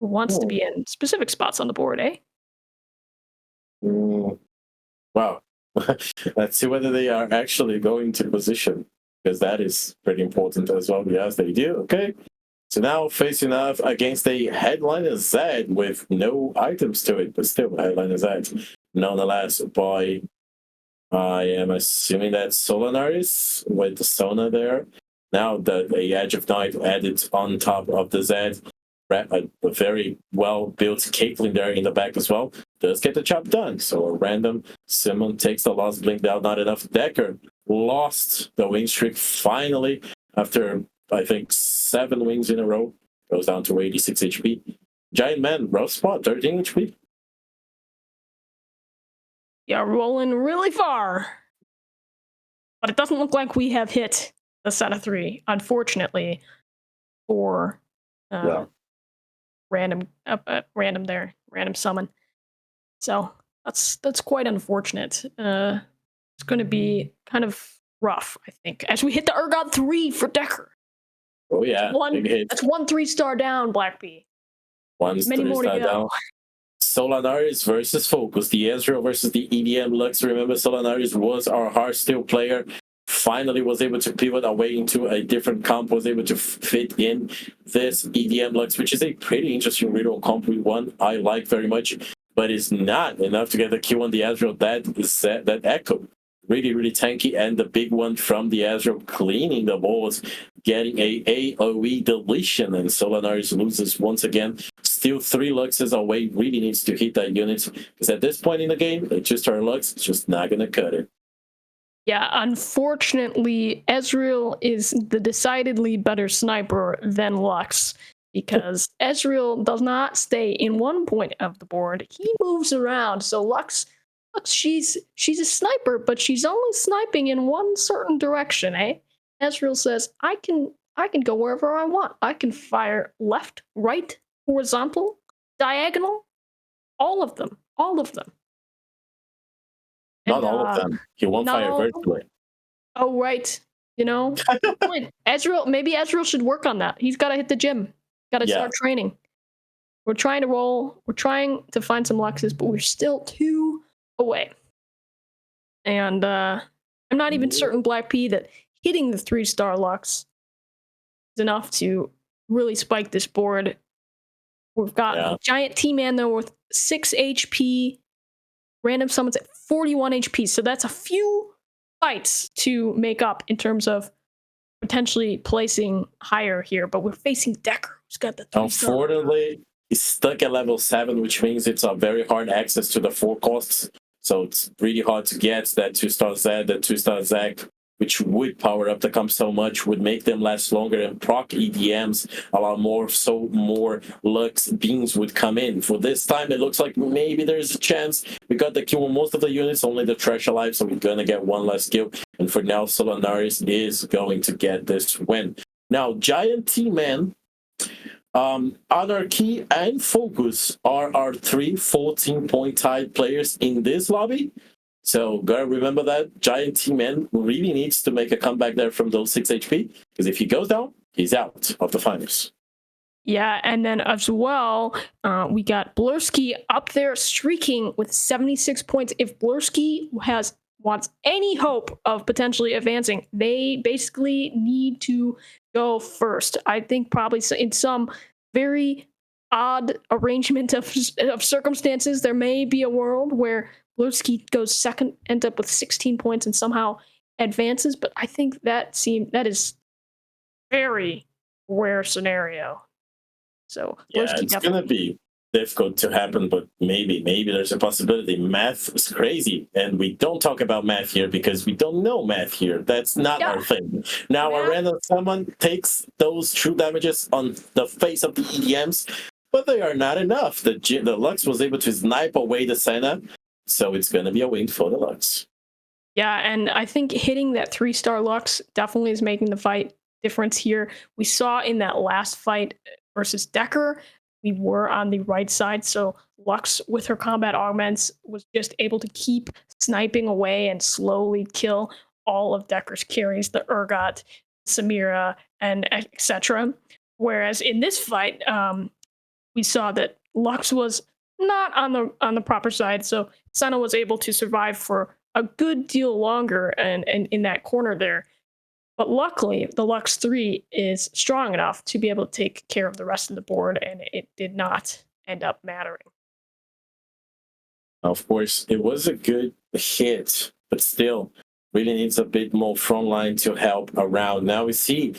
who wants to be in specific spots on the board, eh? Wow. Let's see whether they are actually going to position, because that is pretty important as well. Yes, they do. Okay. So now facing off against a Headliner Z with no items to it, but still Headliner Z, nonetheless, by, I am assuming that's Solanaris with the Sona there. Now the Edge of Night added on top of the Z. a very well-built Caitlyn there in the back as well. Does get the job done. So a random Simon takes the loss, blink down, not enough. Decker lost the win streak finally after, I think, 7 wins in a row. Goes down to 86 HP. Giant Man, rough spot, 13 HP. Yeah, rolling really far. But it doesn't look like we have hit the set of 3, unfortunately, for random summon. So that's quite unfortunate. It's going to be kind of rough, I think, as we hit the Urgot 3 for Decker. Oh yeah, that's 1 3-star down, Blackbee. Many more to go. Down. Solanaris versus Focus, the Ezreal versus the EDM Lux. Remember, Solanaris was our Hearthstone player. Finally was able to pivot away into a different comp, was able to fit in this EDM Lux, which is a pretty interesting reroll comp we won. I like very much, but it's not enough to get the kill on the Ezreal. That Echo. Really, really tanky, and the big one from the Ezreal cleaning the balls, getting a AoE deletion, and Solanaris loses once again. Still 3 Luxes away, really needs to hit that unit, because at this point in the game, it's just our Lux, it's just not going to cut it. Yeah, unfortunately, Ezreal is the decidedly better sniper than Lux, because Ezreal does not stay in one point of the board. He moves around, so Lux, she's a sniper, but she's only sniping in one certain direction, eh? Ezreal says, I can go wherever I want. I can fire left, right, horizontal, diagonal, all of them. Not all of them. He won't fire vertically. Oh, right. Maybe Ezreal should work on that. He's got to hit the gym. Got to start training. We're trying to roll. We're trying to find some Luxes, but we're still 2 away. And I'm not even certain, Blackbee, that hitting the 3-star Lux is enough to really spike this board. We've got Giant T-Man, though, with 6 HP. Random summons at 41 HP. So that's a few fights to make up in terms of potentially placing higher here. But we're facing Decker, who's got the 3-star. Unfortunately, he's stuck at level 7, which means it's a very hard access to the 4 costs. So it's really hard to get that 2-star Zed, that 2-star Zac, which would power up the comp so much, would make them last longer, and proc EDMs allow more Lux beams would come in. For this time, it looks like maybe there's a chance. We got the kill on most of the units, only the Trash alive, so we're gonna get 1 less kill. And for now, Solanaris is going to get this win. Now, Giant T-Man, Anarchy, and Focus are our 3 14-point tied players in this lobby. So gotta remember that Giant T-Man really needs to make a comeback there from those 6 HP, because if he goes down, he's out of the finals. Yeah, and then as well, we got Blurski up there streaking with 76 points. If Blurski wants any hope of potentially advancing, they basically need to go first. I think probably in some very odd arrangement of circumstances, there may be a world where Blurski goes second, ends up with 16 points, and somehow advances. But I think that is very rare scenario. So Blurski it's gonna be difficult to happen, but maybe there's a possibility. Math is crazy, and we don't talk about math here because we don't know math here. That's not our thing. Now, a random someone takes those true damages on the face of the EDMs, but they are not enough. The Lux was able to snipe away the Senna. So it's going to be a win for the Lux. Yeah, and I think hitting that 3-star Lux definitely is making the fight difference here. We saw in that last fight versus Decker, we were on the right side, so Lux with her combat augments was just able to keep sniping away and slowly kill all of Decker's carries, the Urgot, Samira, and etc. Whereas in this fight, we saw that Lux was not on the proper side, so Senna was able to survive for a good deal longer and in that corner there. But luckily, the Lux 3 is strong enough to be able to take care of the rest of the board, and it did not end up mattering. Of course, it was a good hit, but still really needs a bit more front line to help around. Now we see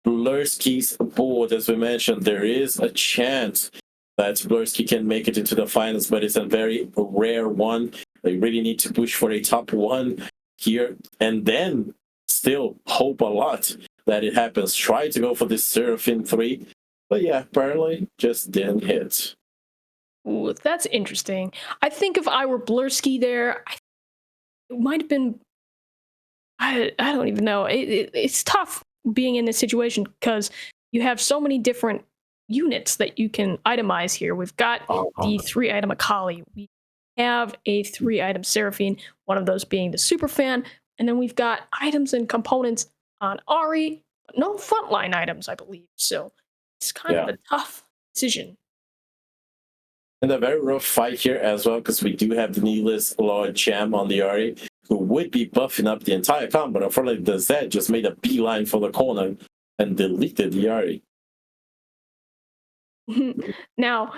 Blurski's board. As we mentioned, there is a chance that Blurski can make it into the finals, but it's a very rare one. They really need to push for a top one here, and then still hope a lot that it happens. Try to go for this Seraphine 3, but yeah, apparently just didn't hit. Ooh, that's interesting. I think if I were Blurski there, it might have been. I don't even know. It's tough being in this situation because you have so many different units that you can itemize here. We've got the 3-item Akali. We have a 3-item Seraphine, one of those being the Superfan. And then we've got items and components on Ari, but no frontline items, I believe. So it's kind of a tough decision. And a very rough fight here as well, because we do have the Needless Lord Cham on the Ari, who would be buffing up the entire combo. Unfortunately, the Zed just made a beeline for the corner and deleted the Ari. Now,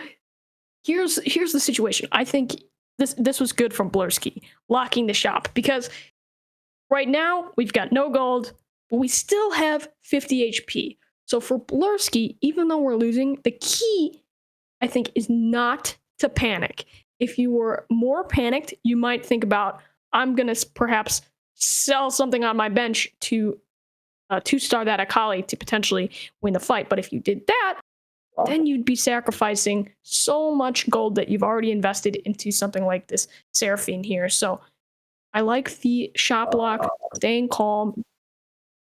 here's the situation. I think this was good from Blurski, locking the shop, because right now we've got no gold, but we still have 50 HP. So for Blurski, even though we're losing, the key, I think, is not to panic. If you were more panicked, you might think about, I'm going to perhaps sell something on my bench to 2-star that Akali to potentially win the fight. But if you did that, then you'd be sacrificing so much gold that you've already invested into something like this Seraphine here. So I like the shop lock, staying calm.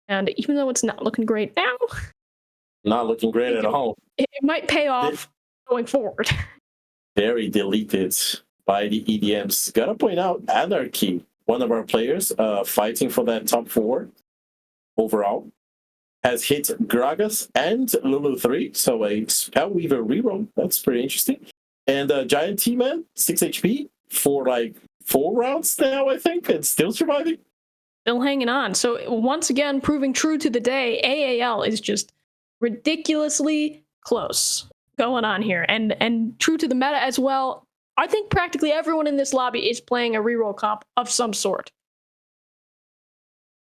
And even though it's not looking great now, not looking great at all. It might pay off going forward. Very deleted by the EDMs. Gotta point out, Anarchy, one of our players, fighting for that top 4 overall, has hit Gragas and Lulu 3, so a Spellweaver reroll. That's pretty interesting. And Giant T-Man, 6 HP for like 4 rounds now, I think, and still surviving. Still hanging on. So once again, proving true to the day, AAL is just ridiculously close going on here. And true to the meta as well. I think practically everyone in this lobby is playing a reroll comp of some sort.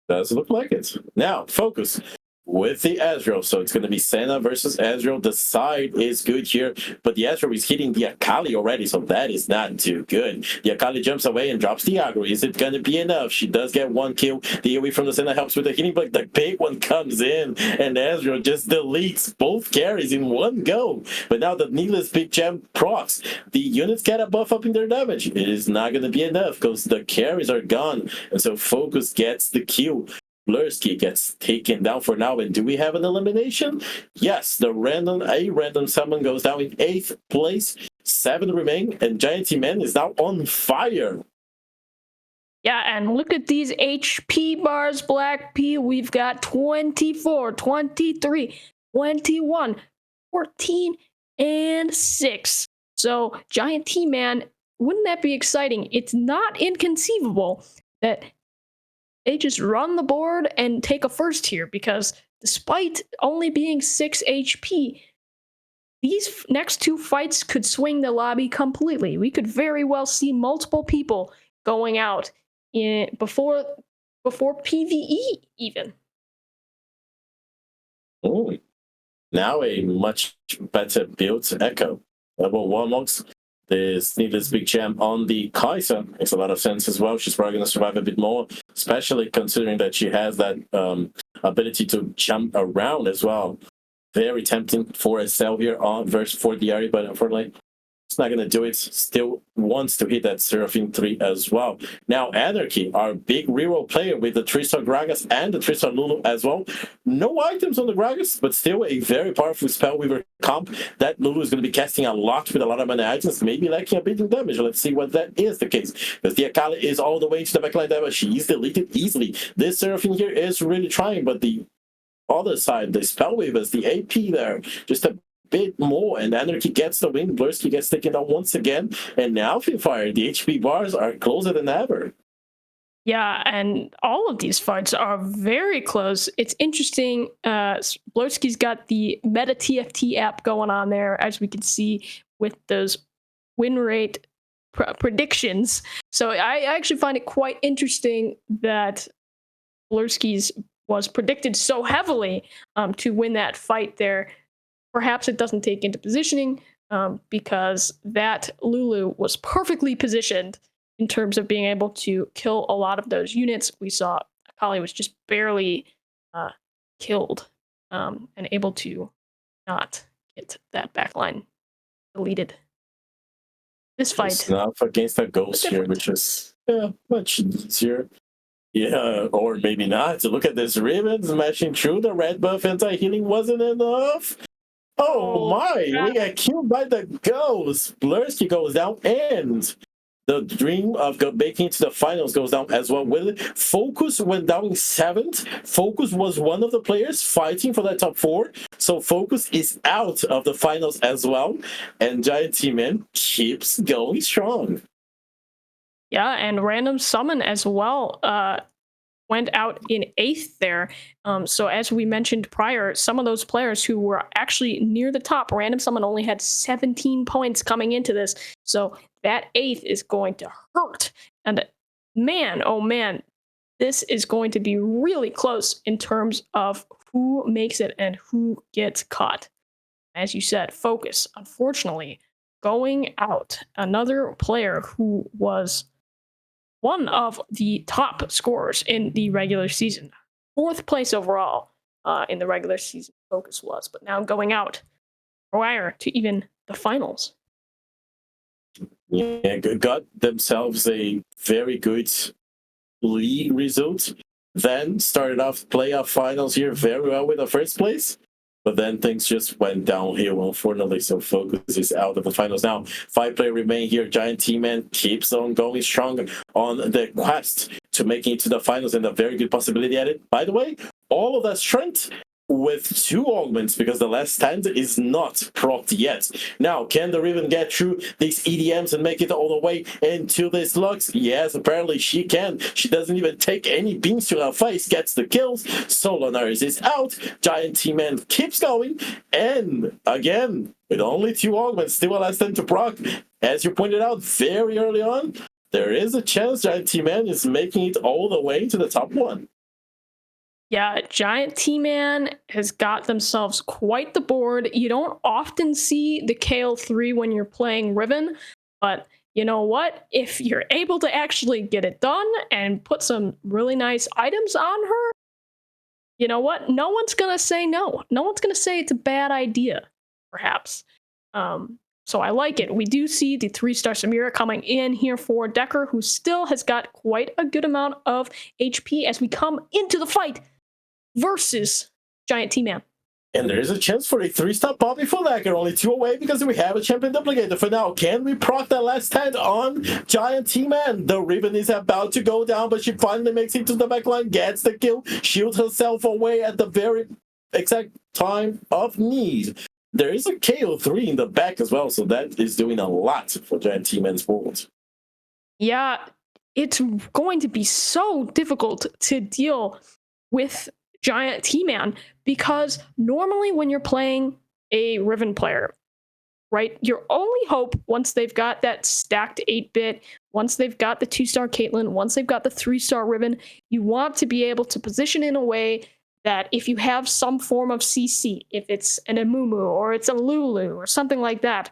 Does look like it. Now, focus with the Ezreal. So it's going to be Senna versus Ezreal. The side is good here, but the Ezreal is hitting the Akali already, so that is not too good. The Akali jumps away and drops the aggro. Is it going to be enough? She does get 1 kill. The AoE from the Senna helps with the hitting, but the big one comes in, and Ezreal just deletes both carries in one go. But now the Needless Big Gem procs. The units get a buff up in their damage. It is not going to be enough because the carries are gone, and so Focus gets the kill. Blurski gets taken down for now, and do we have an elimination? Yes, a random summon goes down in 8th place. 7 remain, and Giant T-Man is now on fire. Yeah, and look at these HP bars, Black P. We've got 24, 23, 21, 14, and 6. So Giant T-Man, wouldn't that be exciting? It's not inconceivable that they just run the board and take a first here, because despite only being 6 HP, these next 2 fights could swing the lobby completely. We could very well see multiple people going out before PvE even. Oh, now a much better built Echo. Level 1 monks. This Needless Big Gem on the Kai'Sa makes a lot of sense as well. She's probably going to survive a bit more, especially considering that she has that ability to jump around as well. Very tempting for a sell here on versus for the Ari, but unfortunately, it's not going to do it. Still wants to hit that Seraphine 3 as well. Now, Anarchy, our big reroll player with the 3-star Gragas and the 3-star Lulu as well. No items on the Gragas, but still a very powerful Spellweaver comp. That Lulu is going to be casting a lot with a lot of mana items, maybe lacking a bit of damage. Let's see what that is the case. Because the Akali is all the way to the backline damage. She's deleted easily. This Seraphine here is really trying, but the other side, the Spellweavers, the AP there, just a bit more, and Anarchy gets the win. Blurski gets taken down once again, and now Fire, the HP bars are closer than ever. Yeah, and all of these fights are very close. It's interesting. Blurski's got the Meta TFT app going on there, as we can see with those win rate predictions. So I actually find it quite interesting that Blurski's was predicted so heavily to win that fight there. Perhaps it doesn't take into positioning because that Lulu was perfectly positioned in terms of being able to kill a lot of those units. We saw Akali was just barely killed and able to not get that backline deleted. This fight. Snuff against a ghost here, which is much easier. Yeah, or maybe not. So look at this Riven smashing through the red buff. Anti-healing wasn't enough. Oh my, we got killed by the ghost. Blursky goes down, and the dream of making it to the finals goes down as well. Focus went down in 7th. Focus was one of the players fighting for that top 4. So Focus is out of the finals as well. And Giant T-Man keeps going strong. Yeah, and Random Summon as well went out in 8th there. So as we mentioned prior, some of those players who were actually near the top, Random Summon only had 17 points coming into this. So that 8th is going to hurt. And man, oh man, this is going to be really close in terms of who makes it and who gets caught. As you said, Focus, unfortunately, going out. Another player who was one of the top scorers in the regular season. 4th place overall in the regular season, Focus was, but now going out prior to even the finals. Yeah, got themselves a very good league result. Then started off playoff finals here very well with the 1st place. But then things just went downhill, unfortunately. So Focus is out of the finals now. 5-player remain here. Giant T-Man keeps on going strong on the quest to making it to the finals, and a very good possibility at it. By the way, all of that strength with 2 augments, because the last stand is not procced yet. Now, can the Riven get through these EDMs and make it all the way into this Lux? Yes, apparently she can. She doesn't even take any beams to her face, gets the kills. Solonaris is out. Giant T-Man keeps going. And again, with only 2 augments, still a last stand to proc. As you pointed out very early on, there is a chance Giant T-Man is making it all the way to the top 1. Yeah, Giant T-Man has got themselves quite the board. You don't often see the KO3 when you're playing Riven, but you know what? If you're able to actually get it done and put some really nice items on her, you know what? No one's going to say no. No one's going to say it's a bad idea, perhaps. So I like it. We do see the 3-star Samira coming in here for Decker, who still has got quite a good amount of HP as we come into the fight versus Giant T-Man. And there is a chance for a 3-star Poppy for Decker, only 2 away because we have a champion duplicator for now. Can we proc that last stand on Giant T-Man? The Riven is about to go down, but she finally makes it to the backline, gets the kill, shields herself away at the very exact time of need. There is a KO3 in the back as well, so that is doing a lot for Giant T-Man's board. Yeah, it's going to be so difficult to deal with Giant T-Man because normally when you're playing a Riven player, right, your only hope once they've got that stacked 8-bit, once they've got the 2-star Caitlyn, once they've got the 3-star Riven, you want to be able to position in a way that if you have some form of CC, if it's an Amumu or it's a Lulu or something like that,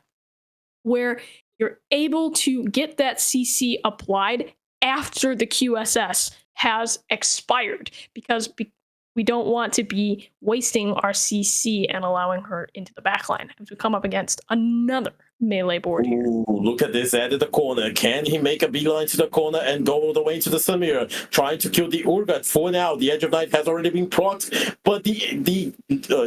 where you're able to get that CC applied after the QSS has expired, because we don't want to be wasting our CC and allowing her into the backline as we come up against another melee board here. Ooh, look at this Ed at the corner. Can he make a beeline to the corner and go all the way to the Samira? Trying to kill the Urgot for now. The Edge of Night has already been procced, but the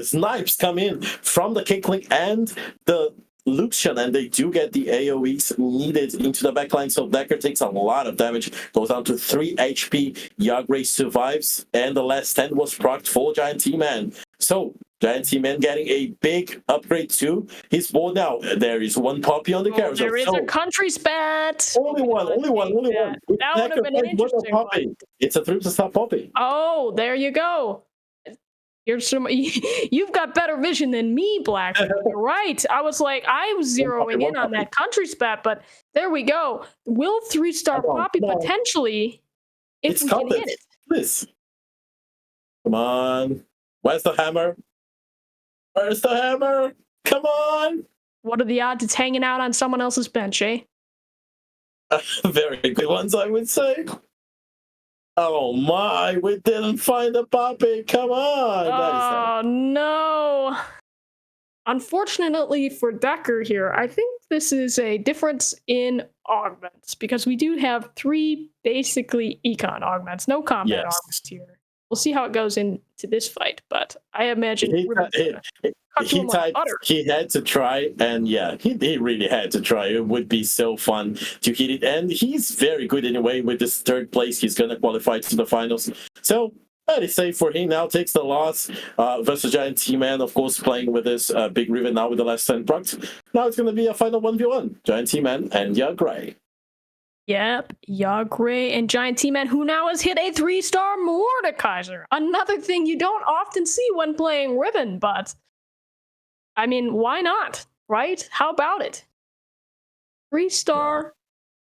snipes come in from the Caitlyn and the Lucian, and they do get the AoEs needed into the backline, so Decker takes a lot of damage, goes down to 3 HP. Yagre survives, and the last stand was procced for Giant T-Man. So Giant T-Man getting a big upgrade to his board now. There is 1 Poppy on the carousel. There is a country spat. Only one. That would have been an interesting one. It's a 3-star Poppy. Oh, there you go. You've got better vision than me, Black. You're right. I was zeroing in on that country spat, but there we go. Will 3-star Poppy potentially, if we can hit it? This. Come on. Where's the hammer? Where's the hammer? Come on. What are the odds it's hanging out on someone else's bench, eh? Very good ones, I would say. Oh my, we didn't find the puppy. Come on. Oh, no. Unfortunately for Decker here, I think this is a difference in augments because we do have 3 basically econ augments, no combat augments here. We'll see how it goes into this fight, but I imagine he had to try, and yeah, he really had to try. It would be so fun to hit it, and he's very good anyway. With this 3rd place, he's gonna qualify to the finals. So that is safe for him. Now takes the loss versus Giant T-Man, of course, playing with this big Riven now with the last 10 procs. Now it's gonna be a final 1v1. Giant T-Man and Gray. Yep, Yagre and Giant T-Man, who now has hit a 3-star Mordekaiser. Another thing you don't often see when playing Riven, but I mean, why not, right? How about it? 3-star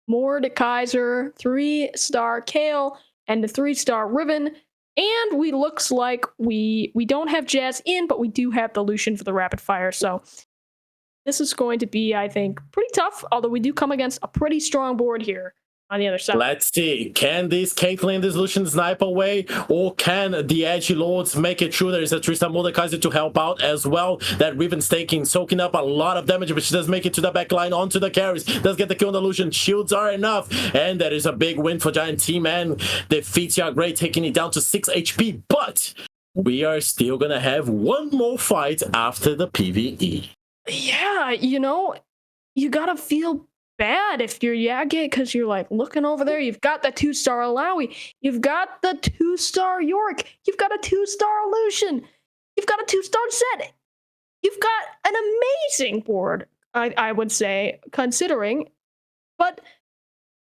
Mordekaiser, 3-star Kale, and the 3-star Riven. And we looks like we don't have Jazz in, but we do have the Lucian for the rapid fire, so this is going to be, I think, pretty tough, although we do come against a pretty strong board here on the other side. Let's see. Can this Caitlyn, this Lucian snipe away? Or can the Edgy Lords make it true? There is a 3-star Mordekaiser to help out as well. That Riven's soaking up a lot of damage, but she does make it to the back line, onto the carries. Does get the kill on the Lucian. Shields are enough. And that is a big win for Giant T-Man. Defeats Yagre, taking it down to 6 HP. But we are still going to have one more fight after the PvE. Yeah, you know, you gotta feel bad if you're Yage, because you're like looking over there. You've got the 2-star Alawi, you've got the 2-star York, you've got a 2-star Lucian, you've got a 2-star Zed. You've got an amazing board, I would say, considering. But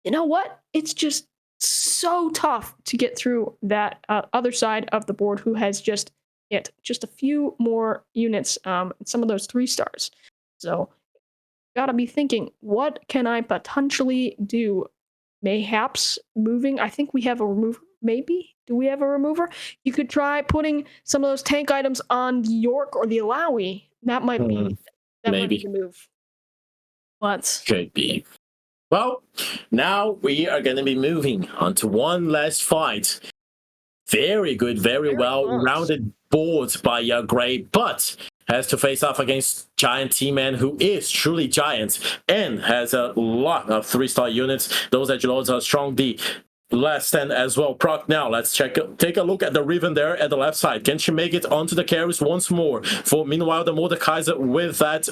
you know what? It's just so tough to get through that other side of the board who has just hit just a few more units, some of those 3-stars. So gotta be thinking, what can I potentially do? Mayhaps moving. I think we have a remover. Maybe? Do we have a remover? You could try putting some of those tank items on the York or the Alawi. That might be might be the move. But could be. Well, now we are going to be moving on to one last fight. Very good, very well-rounded board by Gray, but has to face off against Giant T-Man, who is truly giant and has a lot of 3-star units. Those Edge Lords are strong. The last stand as well. Proc now. Let's take a look at the Riven there at the left side. Can she make it onto the carries once more? Meanwhile, the Mordekaiser with that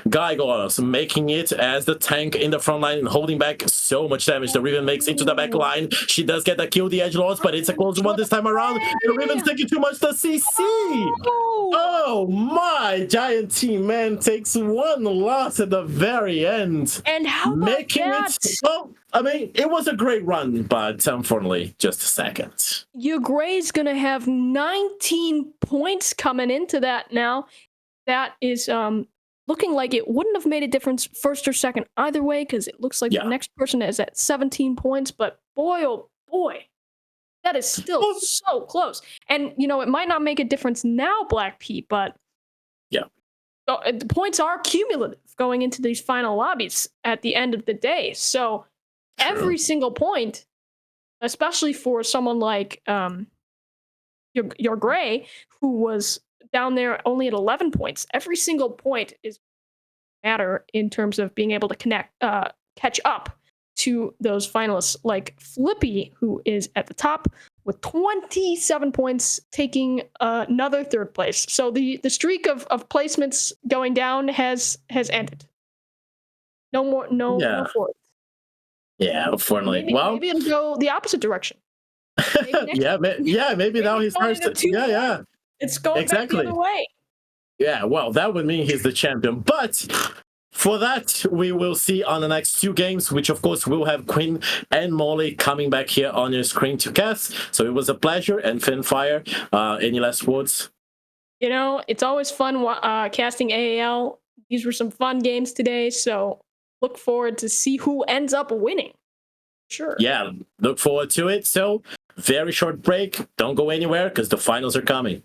Gygoros making it as the tank in the front line and holding back so much damage. The Riven makes it to the back line. She does get the kill, the Edge Lords, but it's a close one this time around. The Riven's taking too much to CC. Oh my! Giant T-Man takes one loss at the very end. And how about making that? Well, I mean, it was a great run, but unfortunately, just a second. Gray's gonna have 19 points coming into that now. That is looking like it wouldn't have made a difference first or second either way, because it looks like the next person is at 17 points, but boy, oh boy, that is still so close. And, you know, it might not make a difference now, Black Pete, but the points are cumulative going into these final lobbies at the end of the day. So every single point, especially for someone like your Gray, who was down there only at 11 points, every single point is matter in terms of being able to catch up to those finalists like Flippy, who is at the top with 27 points, taking another 3rd place. So the streak of placements going down has ended. No more, no 4th. Yeah, unfortunately. Maybe it'll go the opposite direction. Maybe now he starts to. It's going back the other way. Yeah, well, that would mean he's the champion. But for that, we will see on the next 2 games, which of course will have Quinn and Molly coming back here on your screen to cast. So it was a pleasure. And Finfire, any last words? You know, it's always fun casting AAL. These were some fun games today, so look forward to see who ends up winning. Sure. Yeah, look forward to it. So very short break. Don't go anywhere because the finals are coming.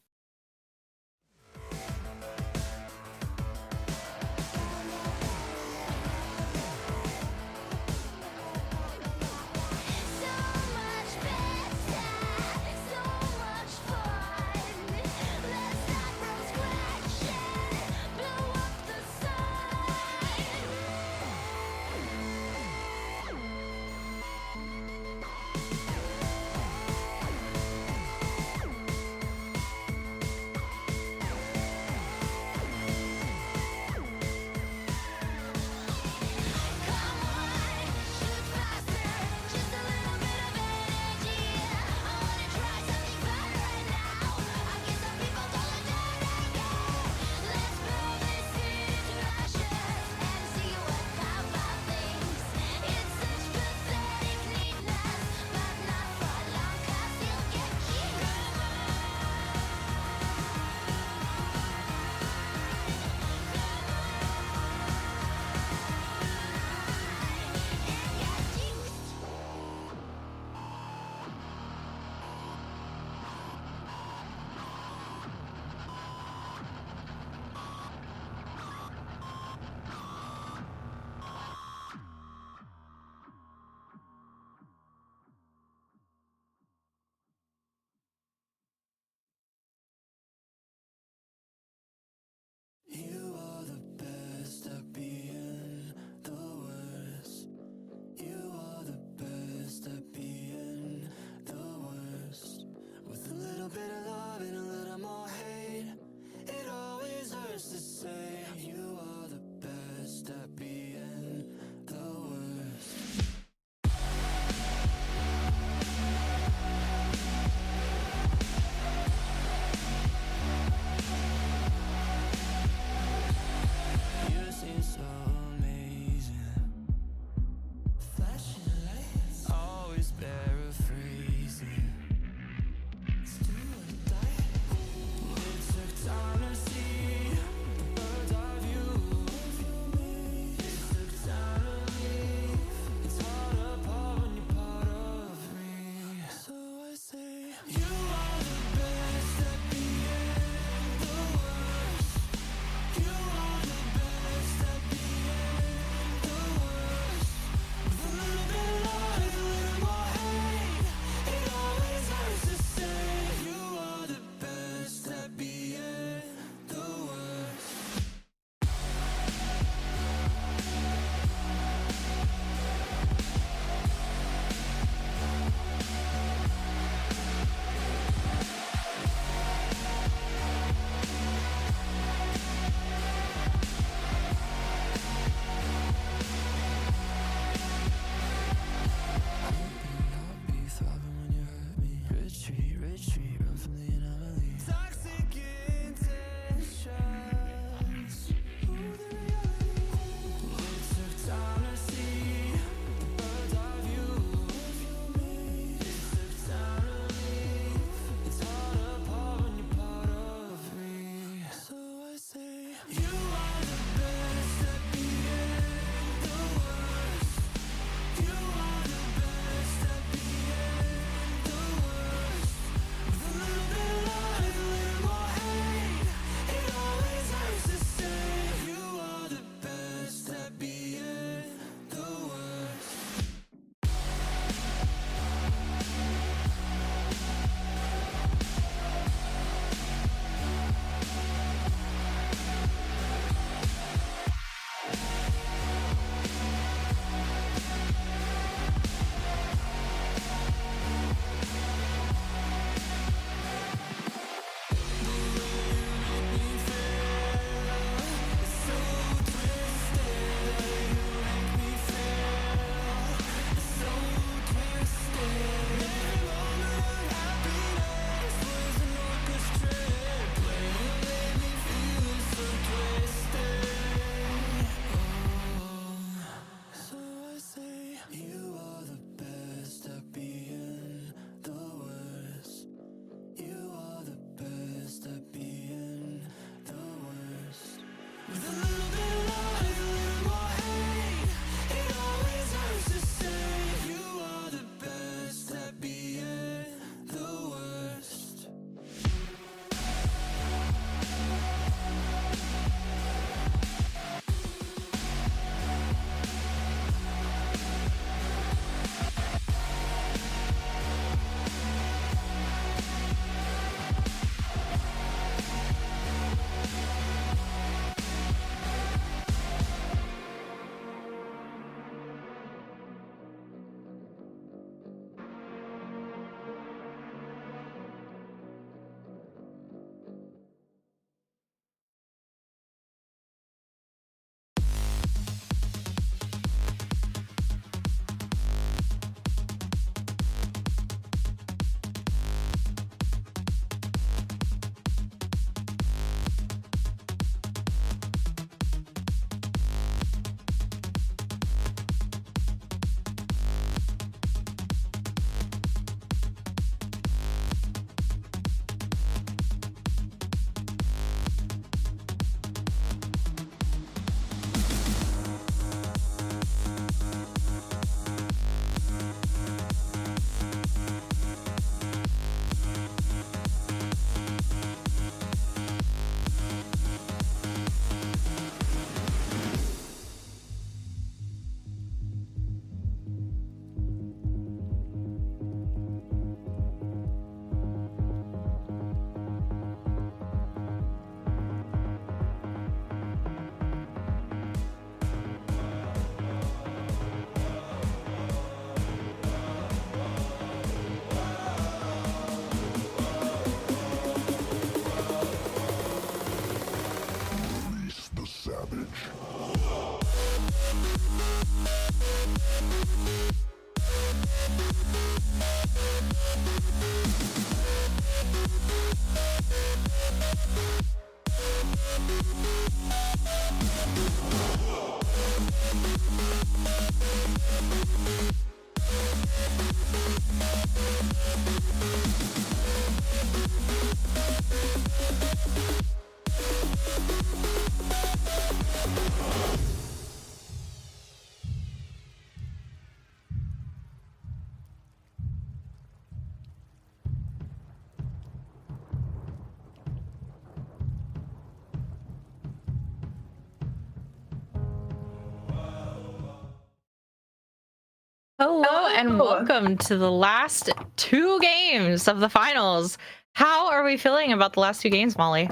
Hello and welcome to the last 2 games of the finals. How are we feeling about the last 2 games, Molly?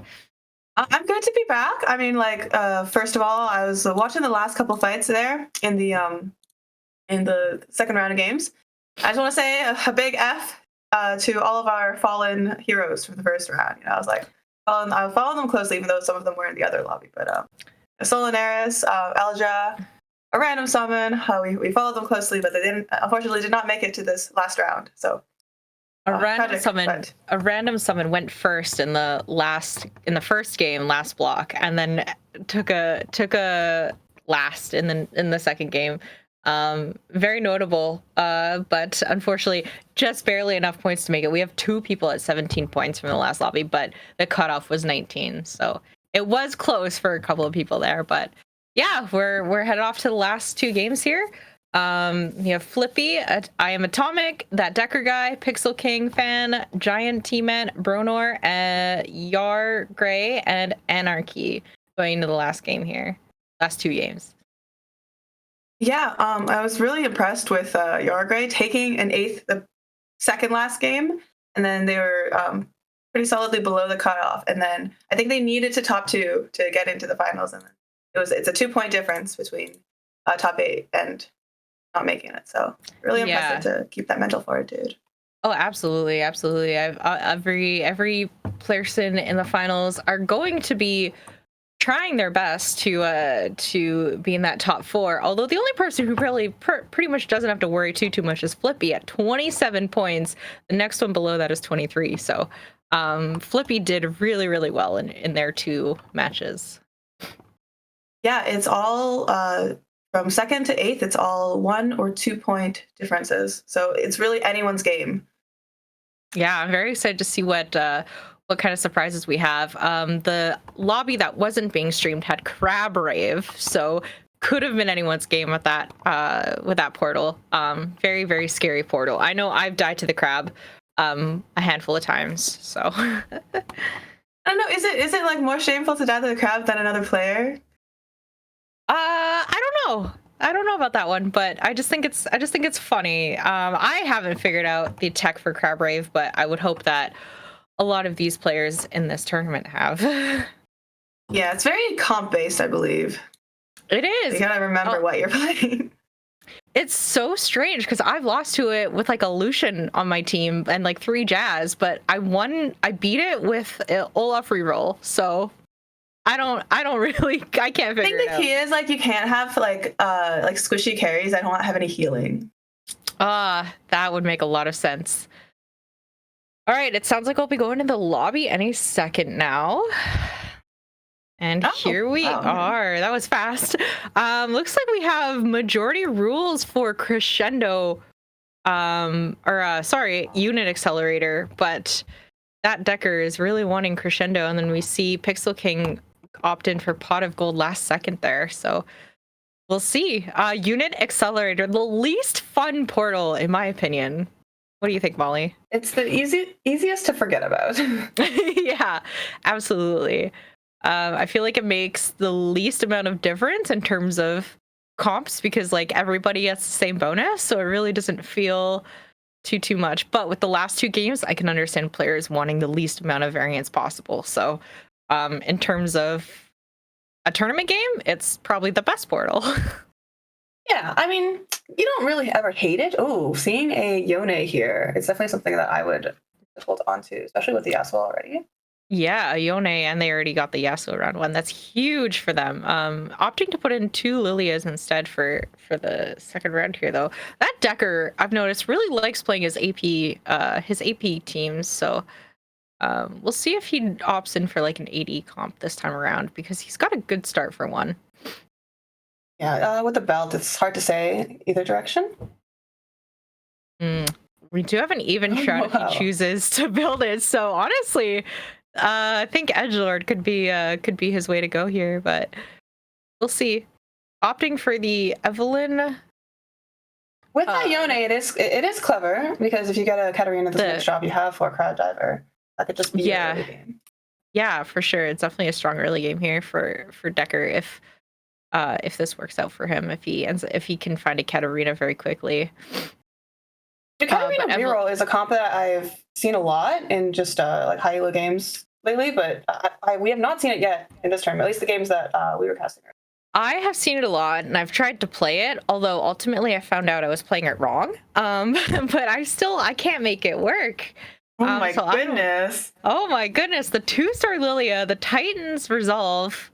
I'm good to be back. I mean, like, first of all, I was watching the last couple fights there in the second round of games. I just want to say a big F to all of our fallen heroes from the first round. You know, I was like, I followed them closely, even though some of them were in the other lobby. But Solanaris, Elja, a random summon. We followed them closely, but they unfortunately did not make it to this last round. So a random summon went first in the first game, last block, and then took a last in the second game. Very notable, but unfortunately just barely enough points to make it. We have 2 people at 17 points from the last lobby, but the cutoff was 19, so it was close for a couple of people there. But yeah, we're headed off to the last 2 games here. We have Flippy, I Am Atomic, That Decker Guy, Pixel King Fan, Giant T-Man, Bronor, Yar Gray, and Anarchy going into the last game here. Last 2 games. Yeah, I was really impressed with Yar Gray taking an 8th the second last game, and then they were pretty solidly below the cutoff. And then I think they needed to top 2 to get into the finals, and then it's a 2-point difference between top 8 and not making it. So really impressive to keep that mental fortitude. Oh, absolutely. Every person in the finals are going to be trying their best to be in that top 4. Although the only person who pretty much doesn't have to worry too much is Flippy at 27 points. The next one below that is 23. So Flippy did really, really well in their 2 matches. Yeah, it's all from 2nd to 8th. It's all 1 or 2 point differences. So it's really anyone's game. Yeah, I'm very excited to see what kind of surprises we have. The lobby that wasn't being streamed had Crab Rave, so could have been anyone's game with that portal. Very, very scary portal. I know I've died to the crab a handful of times, so I don't know. Is it like more shameful to die to the crab than another player? I don't know about that one, but I just think it's funny. I haven't figured out the tech for Crab Rave, but I would hope that a lot of these players in this tournament have. Yeah, it's very comp based, I believe. It is. You gotta remember what you're playing. It's so strange because I've lost to it with like a Lucian on my team and like 3 Jazz, but I beat it with Olaf reroll. So I can't figure it out. I think the key is like you can't have like squishy carries that don't have any healing. That would make a lot of sense. All right, it sounds like we'll be going to the lobby any second now. And here we are. That was fast. Looks like we have majority rules for Crescendo, Unit Accelerator, but that Decker is really wanting Crescendo, and then we see Pixel King opt in for Pot of Gold last second there, so we'll see. Unit Accelerator, the least fun portal, in my opinion. What do you think, Molly? It's the easiest to forget about. Yeah, absolutely. I feel like it makes the least amount of difference in terms of comps because like everybody gets the same bonus, so it really doesn't feel too much. But with the last 2 games, I can understand players wanting the least amount of variance possible. So in terms of a tournament game, it's probably the best portal. Yeah, I mean, you don't really ever hate it. Oh, seeing a Yone here, it's definitely something that I would hold on to, especially with the Yasuo already. Yeah, Ione, and they already got the Yasuo round one. That's huge for them. Opting to put in 2 Lilias instead for the second round here, though. That Decker, I've noticed, really likes playing his AP teams. So we'll see if he opts in for like an AD comp this time around, because he's got a good start for one. Yeah, with the belt, it's hard to say either direction. We do have an even shroud if he chooses to build it. So honestly, I think Edgelord could be his way to go here, but we'll see. Opting for the Evelyn. With that Ione, it is clever, because if you get a Katarina this next job, you have 4 Crowd Diver. That could just be a early game. Yeah, for sure. It's definitely a strong early game here for Decker if this works out for him, if he can find a Katarina very quickly. The Katarina reroll is a comp that I've seen a lot in just like high elo games lately, but we have not seen it yet in this term, at least the games that we were casting. I have seen it a lot, and I've tried to play it, although ultimately I found out I was playing it wrong. But I can't make it work. Oh my goodness. Oh my goodness. The 2-star Lilia, the Titans Resolve,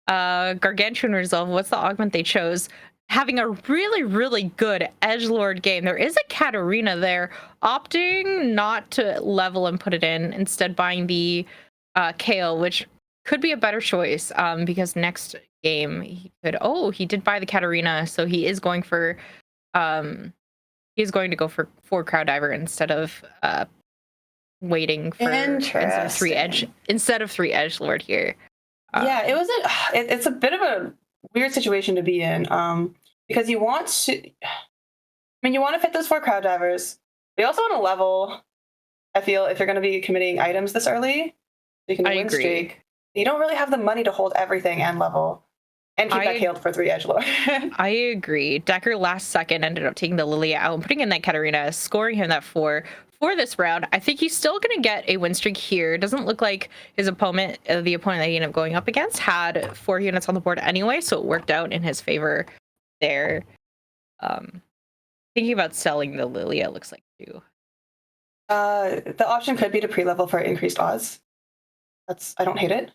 Gargantuan Resolve, what's the augment they chose? Having a really, really good edgelord game. There is a Katarina there, opting not to level and put it in, instead buying the Kale, which could be a better choice, because next game he could. Oh, he did buy the Katarina, so he is going for he's going to go for 4 Crowd Diver instead of waiting for instead of 3 edgelord here. Yeah, it's a bit of a weird situation to be in, because you want to fit those 4 Crowd Divers, but you also want to level. I feel if you're going to be committing items this early, you can win streak. You don't really have the money to hold everything and level and keep that Kale for 3 edgelord. I agree. Decker last second ended up taking the Lilia out and putting in that Katarina, scoring him that 4 for this round. I think he's still going to get a win streak here. It doesn't look like his opponent, the opponent that he ended up going up against, had 4 units on the board anyway, so it worked out in his favor there. Thinking about selling the Lilia, it looks like too. The option could be to pre-level for increased odds. I don't hate it.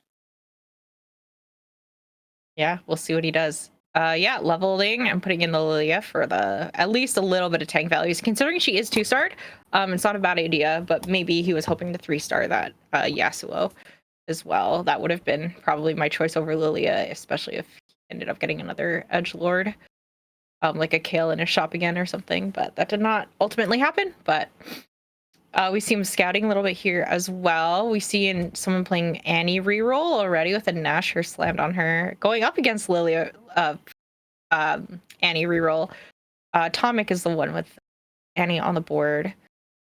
Yeah, we'll see what he does. Yeah, leveling and putting in the Lilia for at least a little bit of tank values. Considering she is 2-starred, it's not a bad idea, but maybe he was hoping to 3-star that Yasuo as well. That would have been probably my choice over Lilia, especially if he ended up getting another edgelord, like a Kale in his shop again or something, but that did not ultimately happen. But we see him scouting a little bit here as well. We see someone playing Annie reroll already with a Nasher slammed on her, going up against Lilia. Annie reroll. Atomic is the one with Annie on the board,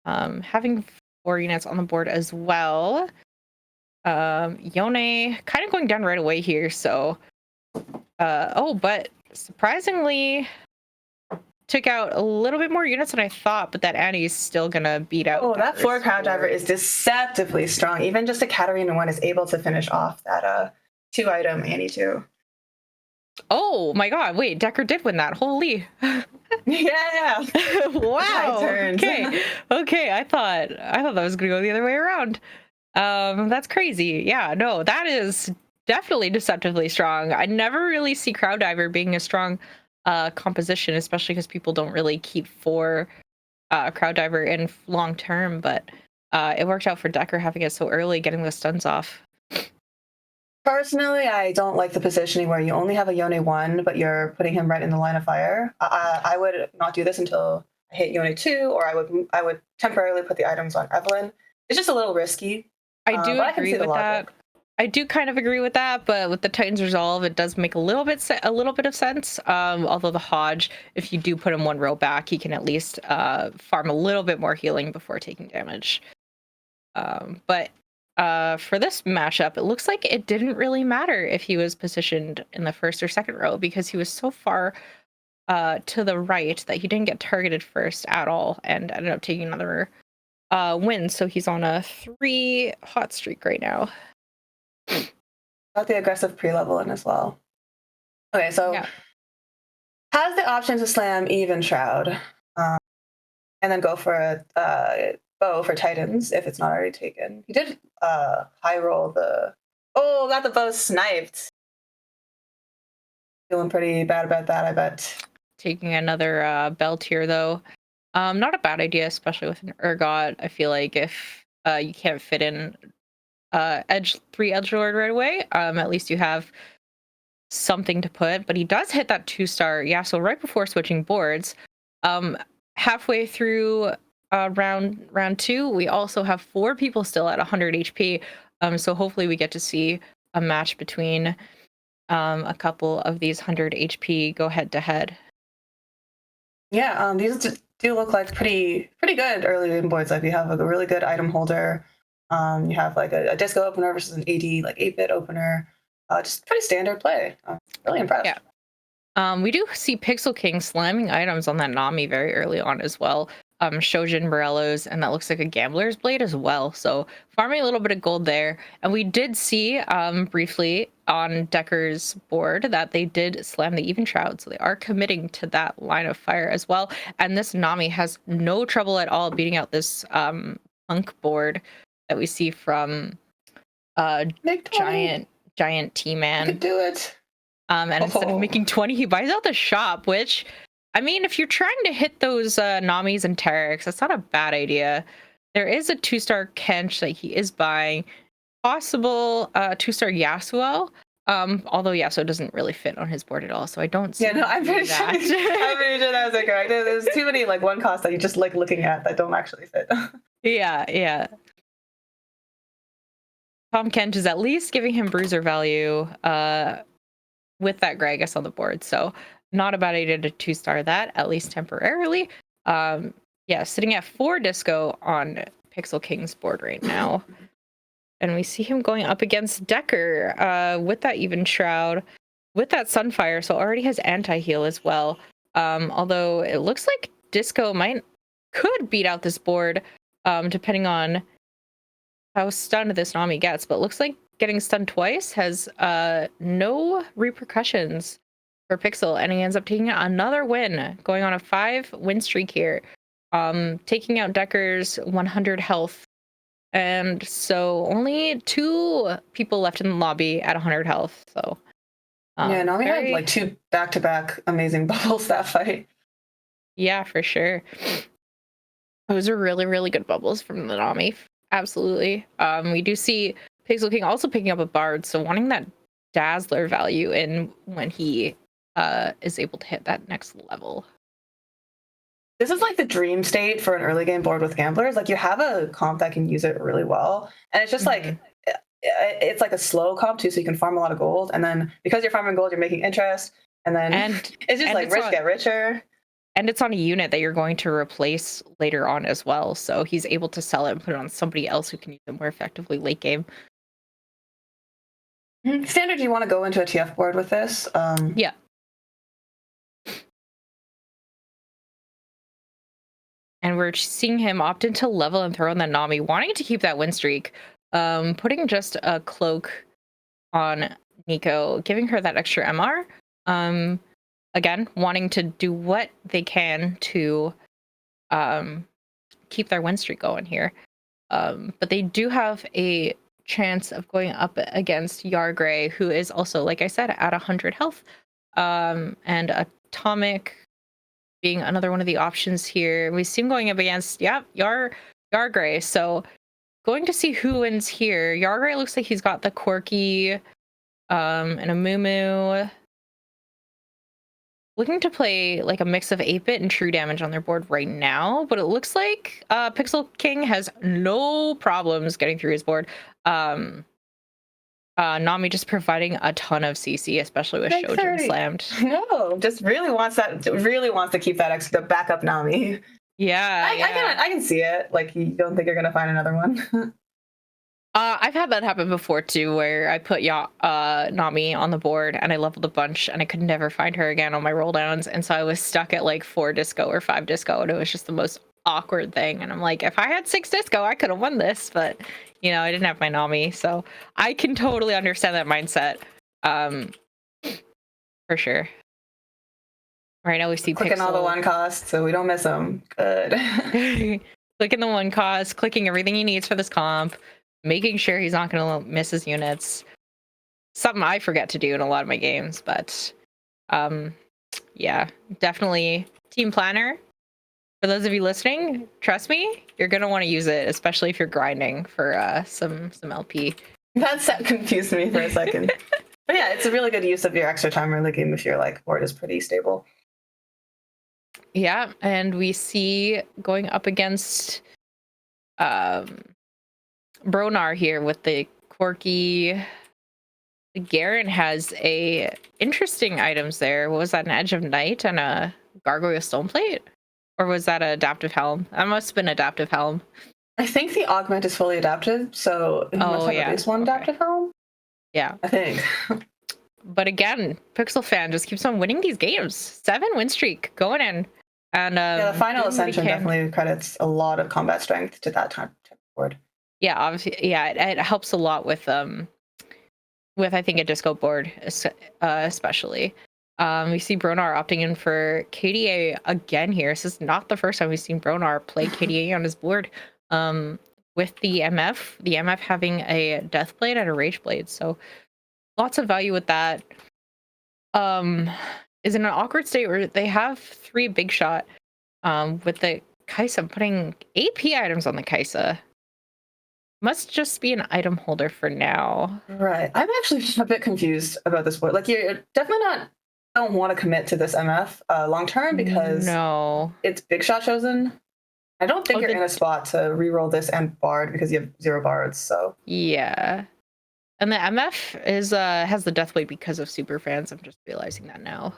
having 4 units on the board as well. Yone kind of going down right away here. So, but surprisingly, took out a little bit more units than I thought, but that Annie's still gonna beat out. Oh, that 4 Crowd Diver is deceptively strong. Even just a Katarina 1 is able to finish off that 2-item Annie 2. Oh my god, wait, Decker did win that. Holy. Yeah. Wow. Okay, I thought that was gonna go the other way around. That's crazy. Yeah, no, that is definitely deceptively strong. I never really see Crowd Diver being a strong composition, especially because people don't really keep 4 Crowd Diver in long term, but it worked out for Decker having it so early, getting the stuns off. Personally, I don't like the positioning where you only have a Yone 1, but you're putting him right in the line of fire. I would not do this until I hit Yone 2, or I would temporarily put the items on Evelyn. It's just a little risky. I do agree with that. I do kind of agree with that, but with the Titan's Resolve, it does make a little bit of sense. Although the Hodge, if you do put him 1 row back, he can at least farm a little bit more healing before taking damage. But for this mashup, it looks like it didn't really matter if he was positioned in the 1st or 2nd row, because he was so far to the right that he didn't get targeted first at all and ended up taking another win. So he's on a 3 hot streak right now. Got the aggressive pre-level in as well. Okay, so has the option to slam even Shroud, and then go for a bow for Titans if it's not already taken. He did high roll the. Oh, got the bow sniped. Feeling pretty bad about that, I bet. Taking another belt here, though. Not a bad idea, especially with an Urgot. I feel like if you can't fit in three edgelord right away, at least you have something to put. But he does hit that 2-star Yasuo right before switching boards. Halfway through round 2, we also have 4 people still at 100 HP. So hopefully we get to see a match between a couple of these 100 HP go head to head. Yeah, these do look like pretty good early game boards. Like you have like a really good item holder. You have like a disco opener versus an AD like 8-bit opener. Just pretty standard play. Really impressed. Yeah. We do see Pixel King slamming items on that Nami very early on as well. Shojin Morello's, and that looks like a Gambler's Blade as well. So farming a little bit of gold there. And we did see briefly on Decker's board that they did slam the Even Shroud. So they are committing to that line of fire as well. And this Nami has no trouble at all beating out this punk board that we see from Giant T-Man. You could do it. And instead of making 20, he buys out the shop, which, I mean, if you're trying to hit those Namis and Terex, that's not a bad idea. There is a 2-star Kench that he is buying. Possible 2-star Yasuo. Although Yasuo doesn't really fit on his board at all, so I don't see. Yeah, no, I'm pretty sure. I'm pretty sure that was incorrect. There's too many like one cost that you just like looking at that don't actually fit. Yeah. Tom Kench is at least giving him bruiser value with that Gragas on the board, so not a bad idea to 2-star that, at least temporarily. Yeah, sitting at 4 disco on Pixel King's board right now. And we see him going up against Decker with that Even Shroud, with that Sunfire, so already has anti-heal as well. Although it looks like Disco could beat out this board, depending on how stunned this Nami gets. But it looks like getting stunned twice has no repercussions for Pixel, and he ends up taking another win, going on a 5-win streak here, taking out Decker's 100 health. And so only 2 people left in the lobby at 100 health. So yeah, Nami had like 2 back-to-back amazing bubbles that fight. Yeah, for sure. Those are really, really good bubbles from the Nami. Absolutely. We do see Pixel King also picking up a Bard, so wanting that Dazzler value in when he is able to hit that next level. This is like the dream state for an early game board with gamblers. Like you have a comp that can use it really well, and it's just like it's like a slow comp too, so you can farm a lot of gold, and then because you're farming gold, you're making interest, and then it's just like rich get richer. And it's on a unit that you're going to replace later on as well, so he's able to sell it and put it on somebody else who can use it more effectively late game. Standard, do you want to go into a TF board with this? Yeah. And we're seeing him opt into level and throw in the Nami, wanting to keep that win streak. Putting just a cloak on Nico, giving her that extra MR. Again, wanting to do what they can to keep their win streak going here. But they do have a chance of going up against Yargray, who is also, like I said, at 100 health. And Atomic being another one of the options here. We see him going up against, Yargray. So going to see who wins here. Yargray looks like he's got the Corki and a Mumu. Looking to play like a mix of 8-bit and true damage on their board right now, but it looks like Pixel King has no problems getting through his board. Nami just providing a ton of CC, especially with Shojin slammed. No, just really wants to keep that extra backup Nami. Yeah, I can see it. Like you don't think you're gonna find another one. I've had that happen before too, where I put Nami on the board and I leveled a bunch and I could never find her again on my roll downs, and so I was stuck at like 4 disco or 5 disco, and it was just the most awkward thing. And I'm like, if I had 6 disco, I could have won this, but I didn't have my Nami, so I can totally understand that mindset, for sure. Right now we see clicking all the one cost, so we don't miss them. Good. clicking the one cost, clicking everything he needs for this comp, making sure he's not going to miss his units. Something I forget to do in a lot of my games, but yeah, definitely team planner. For those of you listening, trust me, you're going to want to use it, especially if you're grinding for some LP. That confused me for a second. But yeah, it's a really good use of your extra time early game if your like board is pretty stable. Yeah, and we see going up against Bronar here with the quirky. Garen has a interesting items there. What was that? An Edge of Night and a Gargoyle Stoneplate? Or was that an Adaptive Helm? That must have been Adaptive Helm. I think the augment is fully adapted, so it must have at least one adaptive helm. Yeah. I think. But again, Pixel Fan just keeps on winning these games. 7 win streak going in. And yeah, the final Ascension definitely credits a lot of combat strength to that type of board. Yeah, obviously, yeah, it helps a lot with I think a disco board especially. We see Bronar opting in for KDA again here. This is not the first time we've seen Bronar play KDA on his board. With the MF having a Death Blade and a Rage Blade, so lots of value with that. Is in an awkward state where they have 3 big shot with the Kaisa putting AP items on the Kaisa. Must just be an item holder for now. Right. I'm actually a bit confused about this board. Like, you're definitely don't want to commit to this MF long term because it's big shot chosen. I don't think you're in a spot to reroll this and Bard because you have 0 bards. So yeah, and the MF is has the Deathblade because of super fans. I'm just realizing that now.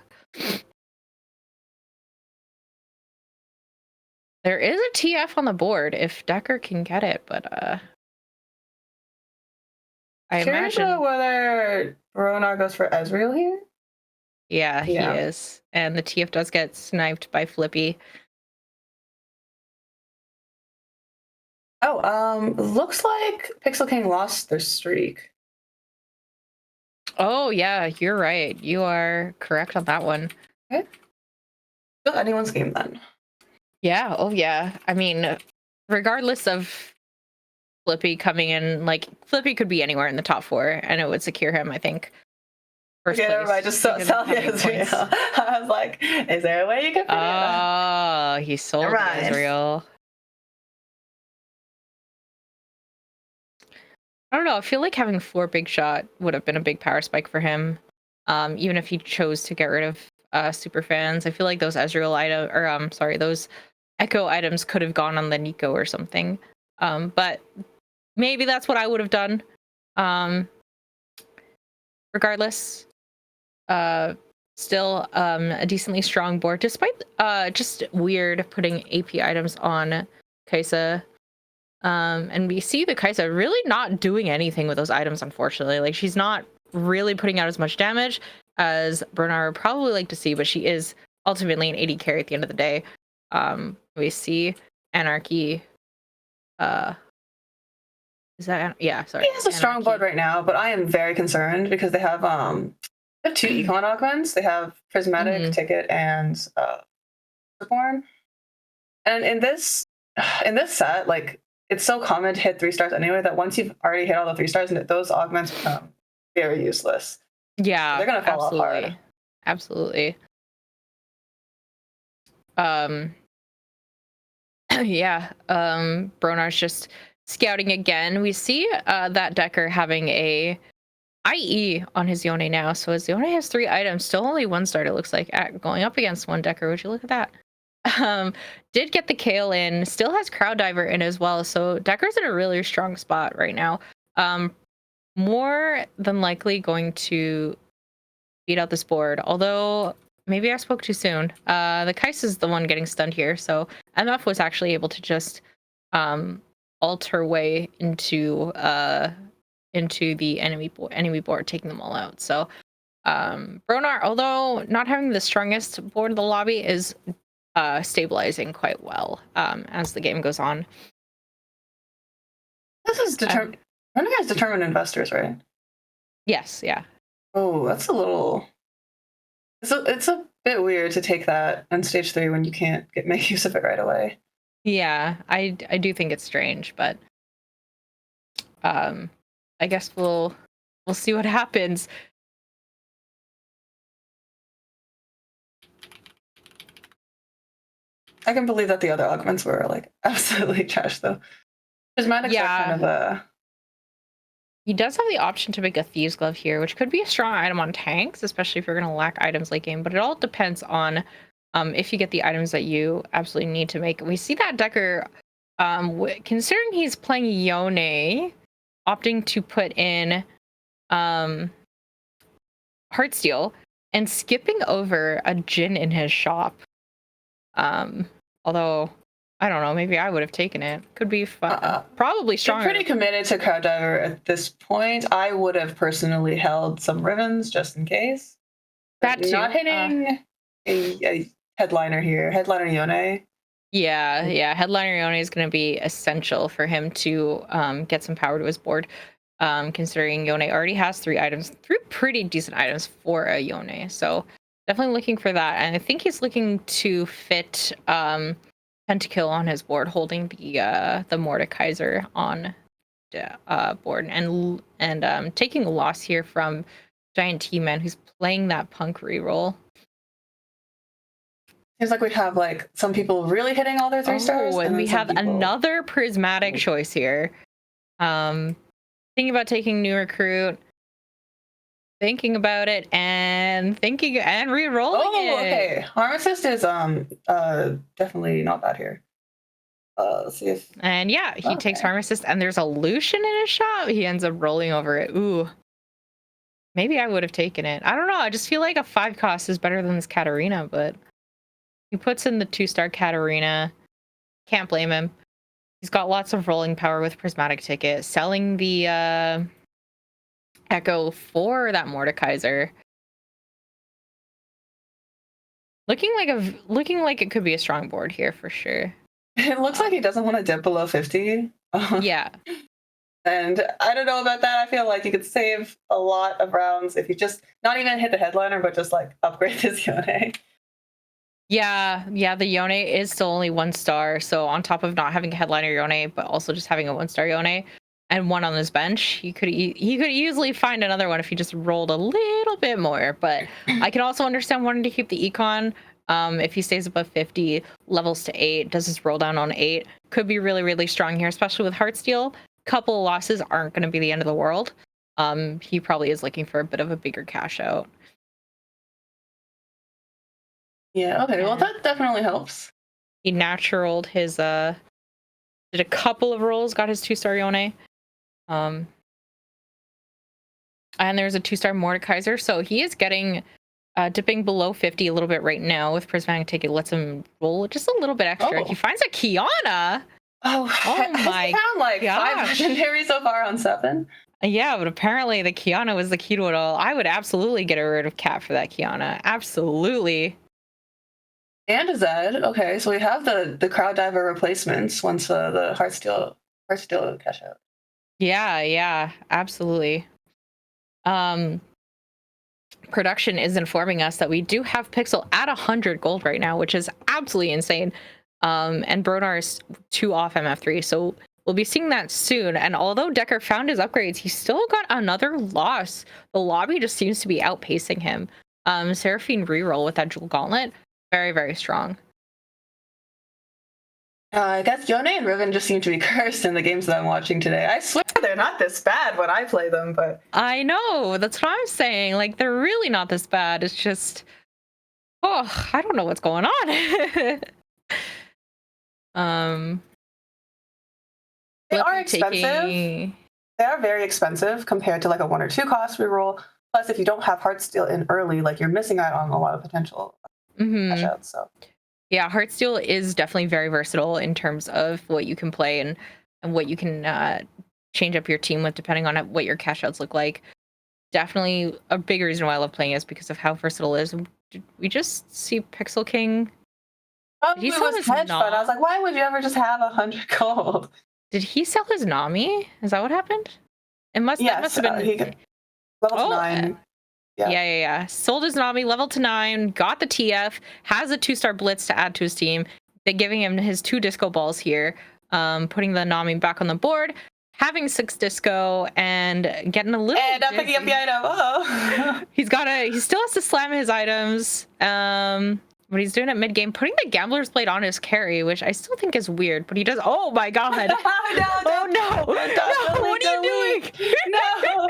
There is a TF on the board if Decker can get it, but I imagine whether Bronar goes for Ezreal here. Yeah, he is, and the TF does get sniped by Flippy. Oh, looks like Pixel King lost their streak. Oh yeah, you're right. You are correct on that one. Okay. Still anyone's game then. Yeah. Oh yeah. I mean, regardless of Flippy coming in, like Flippy could be anywhere in the top 4, and it would secure him. I think. First place. Everybody just sell Israel. I was like, is there a way you could? Oh, he sold Israel. I don't know. I feel like having 4 big shot would have been a big power spike for him. Even if he chose to get rid of super fans, I feel like those Ezreal item or those Echo items could have gone on the Nico or something. But maybe that's what I would have done. Regardless, still a decently strong board, despite just weird putting AP items on Kaisa. And we see the Kaisa really not doing anything with those items, unfortunately. Like, she's not really putting out as much damage as Bernard would probably like to see, but she is ultimately an 80 carry at the end of the day. We see Anarchy. Is that sorry? He has a strong board right now, but I am very concerned because they have 2 econ augments. They have Prismatic, Ticket, and Born. And in this set, like, it's so common to hit 3 stars anyway that once you've already hit all the 3 stars, those augments become very useless. Yeah, so they're gonna fall off hard. Absolutely. Yeah. Bronar's just scouting again. We see that Decker having a IE on his Yone now. So his Yone has 3 items, still only 1 star, it looks like, going up against 1 Decker. Would you look at that? Did get the Kale in, still has Crowd Diver in as well. So Decker's in a really strong spot right now. More than likely going to beat out this board, although maybe I spoke too soon. The Kaisa is the one getting stunned here, so MF was actually able to just ult her way into the enemy board, taking them all out. So Bronar, although not having the strongest board in the lobby, is stabilizing quite well as the game goes on. This is determined. One of you guys determined investors, right? Yes, yeah. Oh, that's a little. It's a bit weird to take that on stage 3 when you can't make use of it right away. Yeah, I do think it's strange, but I guess we'll see what happens. I can believe that the other augments were like absolutely trash though. Prismatics are kind of a. He does have the option to make a Thieves Glove here, which could be a strong item on tanks, especially if you're going to lack items late game. But it all depends on if you get the items that you absolutely need to make. We see that Decker, considering he's playing Yone, opting to put in Heartsteel and skipping over a Jhin in his shop. Although I don't know, maybe I would have taken it. Could be fun. Probably stronger. You're pretty committed to Crowd Diver at this point. I would have personally held some ribbons just in case. That too. Not hitting a headliner here. Headliner Yone. Yeah. Headliner Yone is going to be essential for him to get some power to his board. Considering Yone already has 3 pretty decent items for a Yone. So definitely looking for that. And I think he's looking to fit Pentakill on his board, holding the Mordekaiser on the board, and taking a loss here from Giant T-Man, who's playing that Punk reroll. Seems like we have like some people really hitting all their 3 stars. And we have another prismatic choice here. Thinking about taking new recruit, thinking about it, and re-rolling it. Okay. Harm Assist is definitely not bad here. Let's see if. And yeah, he takes Harm Assist, and there's a Lucian in his shop. He ends up rolling over it. Ooh. Maybe I would have taken it. I don't know. I just feel like a 5 cost is better than this Katarina, but he puts in the 2-star Katarina. Can't blame him. He's got lots of rolling power with Prismatic Ticket. Selling the Echo for that Mordekaiser. Looking like it could be a strong board here for sure. It looks like he doesn't want to dip below 50. Yeah. And I don't know about that. I feel like you could save a lot of rounds if you just not even hit the headliner, but just like upgrade this Yone. Yeah, the Yone is still only 1 star. So on top of not having a headliner Yone, but also just having a 1-star Yone and 1 on his bench, he could easily find another one if he just rolled a little bit more. But I can also understand wanting to keep the econ. If he stays above 50, levels to 8, does his roll down on 8, could be really, really strong here, especially with Heartsteel. Couple of losses aren't going to be the end of the world. He probably is looking for a bit of a bigger cash out. Yeah, okay, well that definitely helps. He naturaled his did a couple of rolls, got his 2-star Yone. And there's a 2-star Mordekaiser, so he is getting dipping below 50 a little bit right now with Prismatic Ticket. Lets him roll just a little bit extra. He finds a Kiana. Oh my! Found like gosh. 5 legendary so far on 7. Yeah, but apparently the Kiana was the key to it all. I would absolutely get rid of Cat for that Kiana. Absolutely. And a Zed. Okay, so we have the Crowd Diver replacements once the Heartsteel cash out. Yeah, absolutely. Production is informing us that we do have Pixel at 100 gold right now, which is absolutely insane. And Bronar is 2 off MF3, so we'll be seeing that soon. And although Decker found his upgrades, he still got another loss. The lobby just seems to be outpacing him. Seraphine reroll with that Jewel Gauntlet, very, very strong. I guess Yone and Riven just seem to be cursed in the games that I'm watching today. I swear they're not this bad when I play them, but... I know, that's what I'm saying. Like, they're really not this bad. It's just... Oh, I don't know what's going on. They are expensive. They are very expensive compared to like a 1 or 2 cost reroll. Plus, if you don't have Heartsteel in early, like you're missing out on a lot of potential cash outs, so... Yeah, Heartsteel is definitely very versatile in terms of what you can play and what you can change up your team with depending on what your cash outs look like. Definitely a big reason why I love playing is because of how versatile it is. Did we just see Pixel King? He was hedge fund. I was like, why would you ever just have 100 gold? Did he sell his Nami? Is that what happened? It must have been level 9. Yeah. Sold his Nami, level to 9, got the TF, has a 2-star Blitz to add to his team, giving him his 2 disco balls here, putting the Nami back on the board, having 6 disco, and getting a little. And I'm picking up the item. Oh. He still has to slam his items. But he's doing it mid game, putting the Gambler's Blade on his carry, which I still think is weird. But he does. Oh my god! Oh no! What are you doing? No.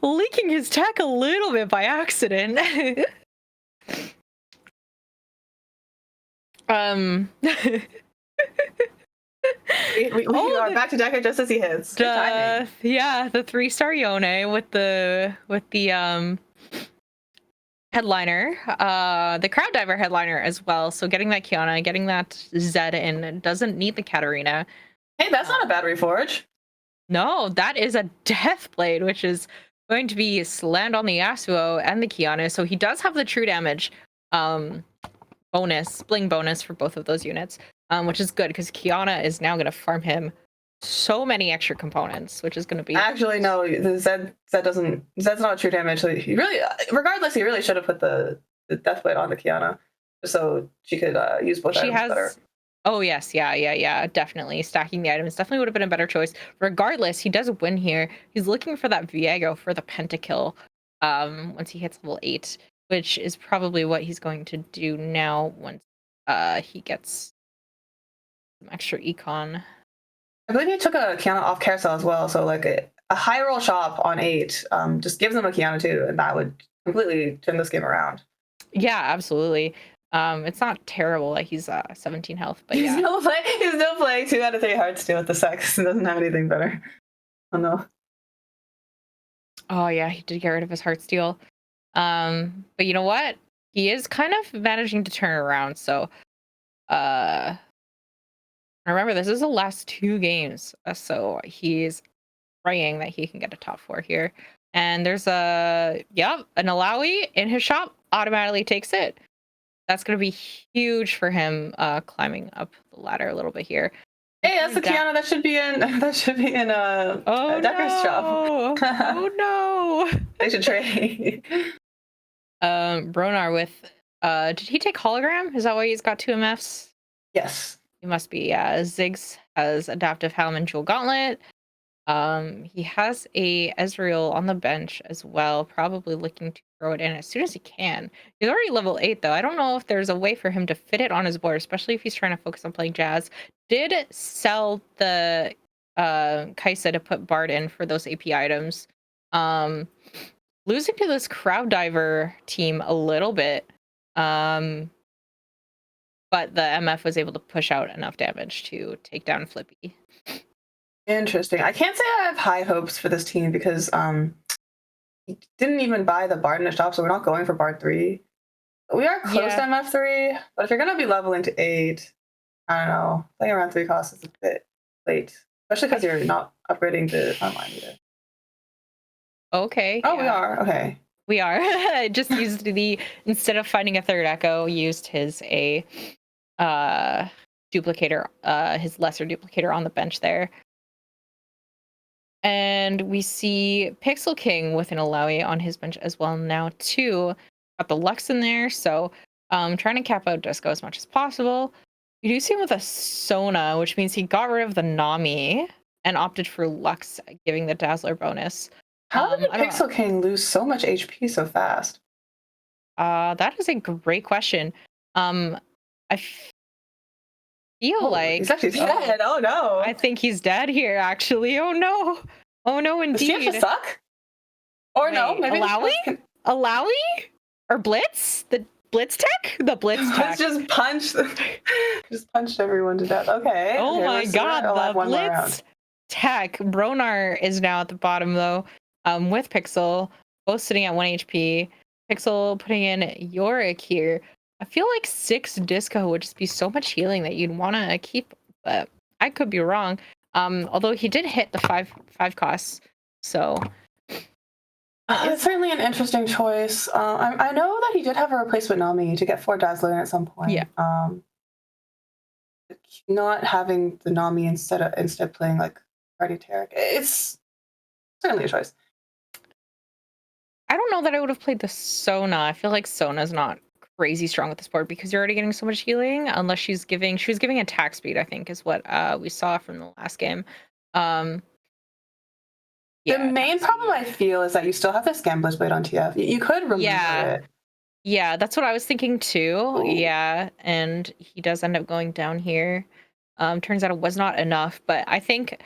Leaking his tech a little bit by accident. We are back to Decker just as he hits. Good timing. Yeah, the 3-star Yone with the headliner, the Crowd Diver headliner as well. So getting that Kiana, getting that Zed in, doesn't need the Katarina. Hey, that's not a bad reforge. No, that is a Death Blade, which is going to be slammed on the Yasuo and the Kiana. So he does have the true damage bonus, bling bonus for both of those units, which is good because Kiana is now going to farm him so many extra components, which is going to be. Actually, no, the Zed's not a true damage. So he really, regardless, he really should have put the Death Blade on the Kiana so she could use both items better. Oh yes, yeah, definitely. Stacking the items definitely would have been a better choice. Regardless, he does win here. He's looking for that Viego for the pentakill once he hits level 8, which is probably what he's going to do now once he gets some extra econ. I believe he took a Kiana off carousel as well, so like a high roll shop on 8 just gives him a Kiana too, and that would completely turn this game around. Yeah, absolutely. It's not terrible that he's 17 health, but yeah. He's still playing 2 out of 3 hearts too with the sex and doesn't have anything better. Oh no. Oh yeah, he did get rid of his Heartsteel. But you know what? He is kind of managing to turn around, so remember this is the last 2 games, so he's praying that he can get a top 4 here. And there's an Alawi in his shop, automatically takes it. That's going to be huge for him climbing up the ladder a little bit here. Hey, that's the Kiana that should be in Decker's shop. Oh no. They should trade. Bronar with did he take hologram? Is that why he's got 2 MFs? Yes. He must be, yeah. Ziggs has adaptive helm and jewel gauntlet. He has a Ezreal on the bench as well, probably looking to throw it in as soon as he can. He's already level 8 though. I don't know if there's a way for him to fit it on his board, especially if he's trying to focus on playing Jazz. Did sell the Kaisa to put Bard in for those AP items. Losing to this Crowd Diver team a little bit. But the MF was able to push out enough damage to take down Flippy. Interesting. I can't say I have high hopes for this team because he didn't even buy the Bard in the shop, so we're not going for Bard 3. We are close to MF 3, but if you're going to be leveling to 8, I don't know. Playing around 3 costs is a bit late, especially because you're not upgrading the frontline either. Okay. Oh, yeah. We are. Okay. We are. Just used instead of finding a 3rd echo, used his duplicator, his lesser duplicator on the bench there. And we see Pixel King with an Alawi on his bench as well now too. Got the Lux in there, so trying to cap out Disco as much as possible. You do see him with a Sona, which means he got rid of the Nami and opted for Lux, giving the Dazzler bonus. How did Pixel King lose so much HP so fast? That is a great question. I feel like he's actually dead. Oh no! I think he's dead here. Actually, oh no, indeed. Does she have to suck? Or no? Maybe Alawi or Blitz? The Blitz tech? The Blitz tech. just punched everyone to death. Okay. Oh my god, the Blitz tech. Bronar is now at the bottom though, with Pixel, both sitting at 1 HP. Pixel putting in Yorick here. I feel like 6 disco would just be so much healing that you'd want to keep, but I could be wrong. Although he did hit the 5 costs, so it's certainly an interesting choice. I know that he did have a replacement Nami to get 4 Dazzler in at some point. Yeah. Not having the Nami instead playing like Guardian Tarek, it's certainly a choice. I don't know that I would have played the Sona. I feel like Sona's not crazy strong with this board because you're already getting so much healing. Unless she was giving attack speed, I think is what we saw from the last game. The Yeah, main attack problem I speed. feel is that you still have this Gambler's Blade on TF. You could remove it. Yeah, that's what I was thinking too. Ooh. Yeah, and he does end up going down here. Turns out it was not enough, but I think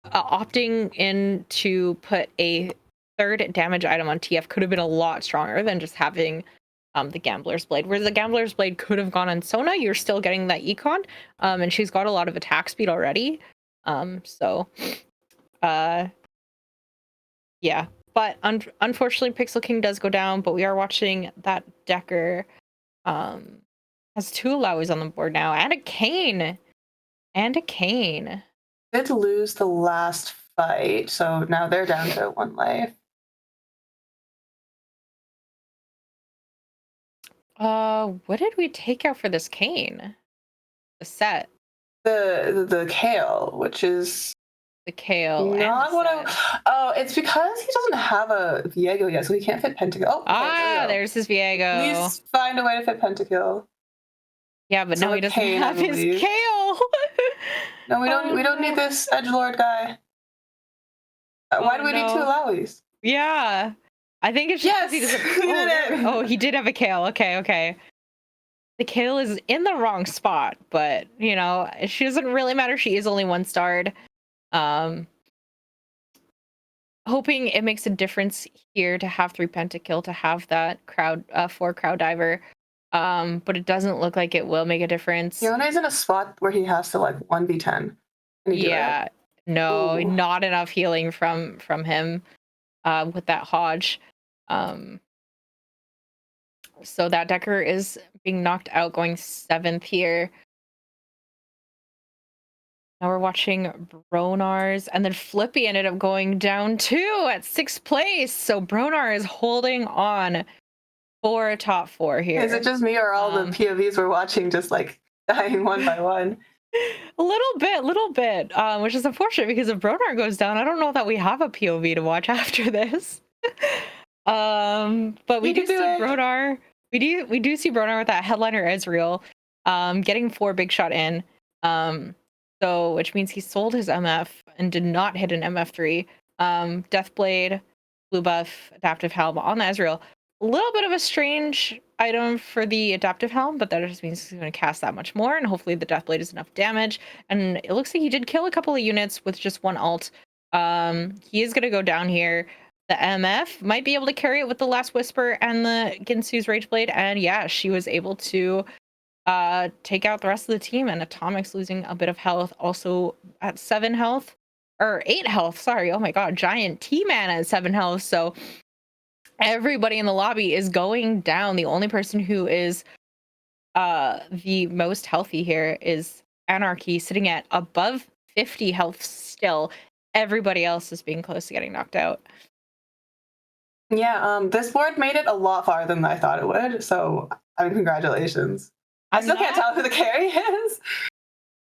opting in to put a third damage item on TF could have been a lot stronger than just having the Gambler's Blade. Where the Gambler's Blade could have gone on Sona, you're still getting that econ, and she's got a lot of attack speed already. So, yeah. But unfortunately, Pixel King does go down, but we are watching that Decker has 2 Lowies on the board now, and a Cane. And a Cane. Did lose the last fight, so now they're down to 1 life. What did we take out for this Cane? The set. The Kale, which is The Kale. not what I. Oh, it's because he doesn't have a Viego yet, so he can't fit Pentakill. Oh, okay, there's his Viego. Please find a way to fit Pentakill. Yeah, but So no, he doesn't Cane, have his Kale. No, we don't. We don't need this edgelord guy. Why do we need 2 Lowies? Yeah, I think it's just he doesn't. He did have a Kale. Okay. The Kale is in the wrong spot, but you know, she doesn't really matter. She is only 1-starred. Hoping it makes a difference here to have 3 pentakill, to have that crowd 4 crowd diver. But it doesn't look like it will make a difference. Yone's in a spot where he has to like 1v10. Yeah, no, Ooh. not enough healing from him with that Hodge. So that Decker is being knocked out, going 7th here. Now we're watching Bronars, and then Flippy ended up going down too at 6th place. So Bronar is holding on for a top 4 here. Is it just me, or all the POVs we're watching just like dying one by one? A little bit, which is unfortunate because if Bronar goes down, I don't know that we have a POV to watch after this. But we do see Bronar. We do see Bronar with that headliner Ezreal, getting 4 big shot in. So which means he sold his MF and did not hit an MF3. Deathblade, blue buff, adaptive helm on the Ezreal. A little bit of a strange item for the adaptive helm, but that just means he's going to cast that much more, and hopefully the Deathblade is enough damage. And it looks like he did kill a couple of units with just 1 ult. He is going to go down here. The MF might be able to carry it with the Last Whisper and the Ginsu's Rageblade, and yeah, she was able to take out the rest of the team, and Atomic's losing a bit of health, also at 7 health, or 8 health, sorry. Oh my god, Giant T-Man at 7 health, so everybody in the lobby is going down. The only person who is the most healthy here is Anarchy, sitting at above 50 health still. Everybody else is being close to getting knocked out. Yeah, this board made it a lot farther than I thought it would, so I mean, congratulations. I still can't tell who the carry is.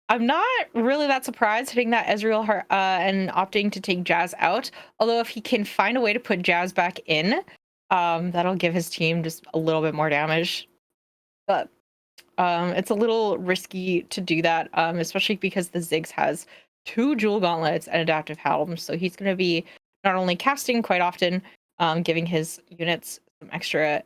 I'm not really that surprised hitting that Ezreal and opting to take Jazz out. Although if he can find a way to put Jazz back in, that'll give his team just a little bit more damage. But it's a little risky to do that, especially because the Ziggs has 2 Jewel Gauntlets and Adaptive Helm. So he's going to be not only casting quite often, giving his units some extra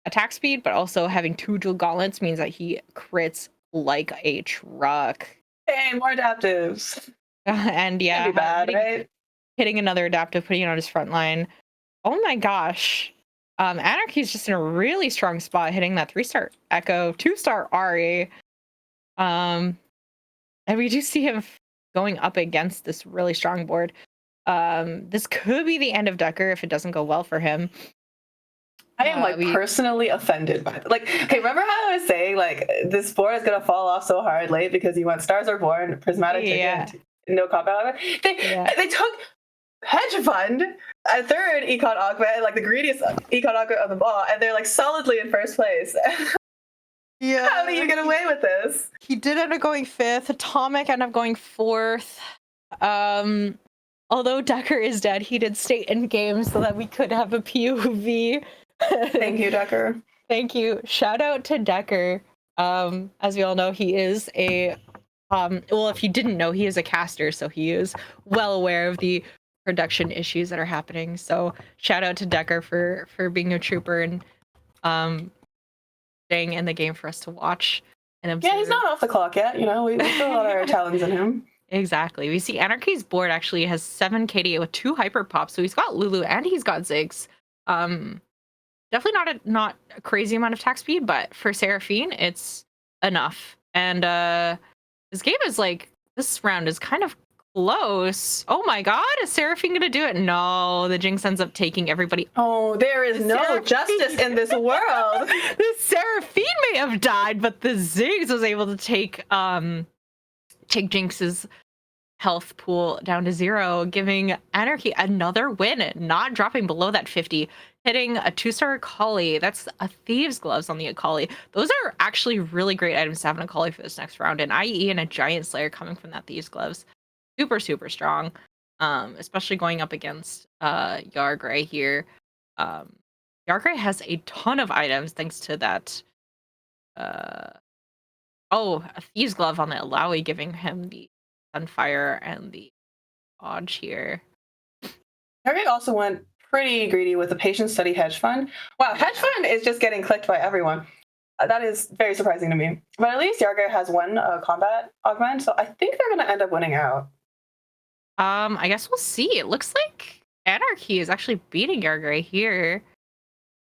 attack speed, but also having 2 Jewel Gauntlets means that he crits like a truck. Hey, more adaptives. And yeah, bad, right? Hitting another adaptive, putting it on his front line. Oh my gosh. Anarchy's just in a really strong spot, hitting that 3-star Echo, 2-star Ari. And we do see him going up against this really strong board. This could be the end of Decker if it doesn't go well for him. I am personally offended by it. Like, okay, remember how I was saying like this board is gonna fall off so hard late because you want Stars Are Born, Prismatic Ticket, no combat. They took Hedge Fund, a 3rd Econ Augment, like the greediest Econ Augment of them all, and they're like solidly in 1st place. Yeah. How do you get away with this? He did end up going 5th. Atomic ended up going 4th. Although Decker is dead, he did stay in game so that we could have a POV. Thank you, Decker. Thank you. Shout out to Decker. As we all know, he is a well, if you didn't know, he is a caster, so he is well aware of the production issues that are happening. So shout out to Decker for being a trooper and staying in the game for us to watch and observe. Yeah, he's not off the clock yet. You know, we still got our talents in him. Exactly. We see Anarchy's board actually has 7 KDA with 2 hyper pops. So he's got Lulu and he's got Ziggs. Definitely not a crazy amount of attack speed, but for Seraphine, it's enough. And this game is like, this round is kind of close. Oh my god, is Seraphine gonna do it? No, the Jinx ends up taking everybody. Oh, there is no justice in this world. The Seraphine may have died, but the Ziggs was able to take Jinx's health pool down to 0, giving Anarchy another win, not dropping below that 50, hitting a 2-star Akali. That's a Thieves Gloves on the Akali. Those are actually really great items to have an Akali for this next round, and IE and a Giant Slayer coming from that Thieves Gloves. Super, super strong, especially going up against Yargray here. Yargray has a ton of items thanks to that a Thieves Glove on the Alawi, giving him the Sunfire and the Dodge here. Harry also went pretty greedy with the Patient Study Hedge Fund. Wow, Hedge Fund is just getting clicked by everyone. That is very surprising to me. But at least Yargray has one combat augment, so I think they're going to end up winning out. I guess we'll see. It looks like Anarchy is actually beating Yargray here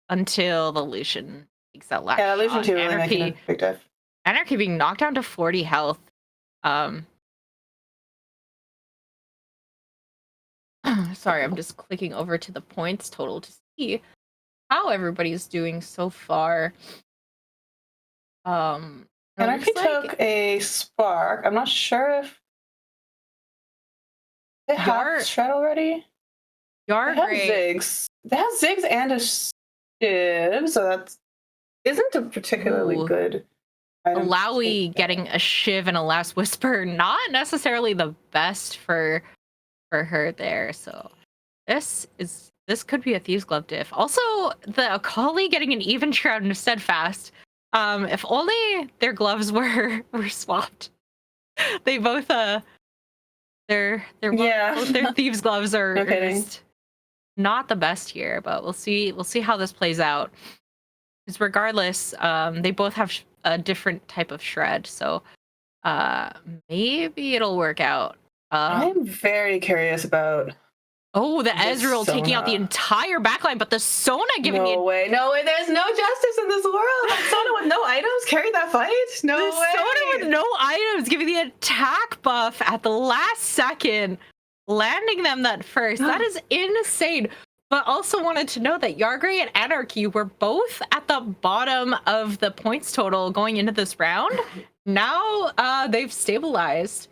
until the Lucian takes that last Yeah, Lucian shot. too really making a big diff. Anarchy being knocked down to 40 health. Sorry, I'm just clicking over to the points total to see how everybody's doing so far. Anarchy took a spark. I'm not sure if they have Shred already. They have Ziggs. They have Ziggs and a Shiv, so that isn't a particularly good item. Alawi getting a Shiv and a Last Whisper, not necessarily the best for her there. So this could be a Thieves Glove diff. Also, the Akali getting an Even Shroud and a Steadfast. If only their gloves were swapped. They both both their Thieves Gloves are just not the best here, but we'll see how this plays out. Because regardless, they both have a different type of shred, so maybe it'll work out. I'm very curious about the Ezreal taking out the entire backline, but the Sona giving no way, there's no justice in this world. That Sona with no items carried that fight? No way. Sona with no items giving the attack buff at the last second, landing them that first. That is insane. But also wanted to know that Yargray and Anarchy were both at the bottom of the points total going into this round. Now they've stabilized.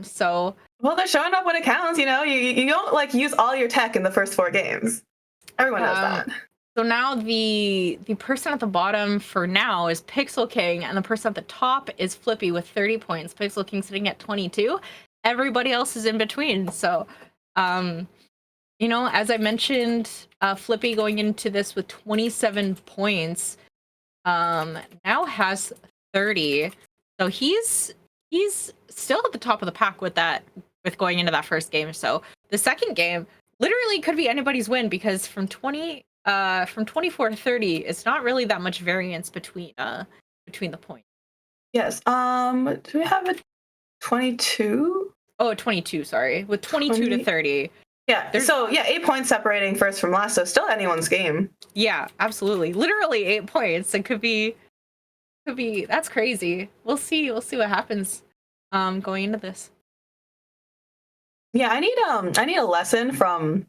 So well, they're showing up when it counts. You know, you don't like use all your tech in the first 4 games. Everyone knows that. So now the person at the bottom for now is Pixel King, and the person at the top is Flippy with 30 points. Pixel King sitting at 22. Everybody else is in between. So, you know, as I mentioned, Flippy going into this with 27 points, now has 30. So he's still at the top of the pack with going into that first game. So the second game literally could be anybody's win, because from 24 to 30, it's not really that much variance between the points. Yes. Do we have a 22? Oh, 22, sorry. With 22 to 30. Yeah. So yeah, 8 points separating first from last, so still anyone's game. Yeah, absolutely. Literally 8 points. It could be that's crazy. We'll see what happens going into this. Yeah, I need a lesson from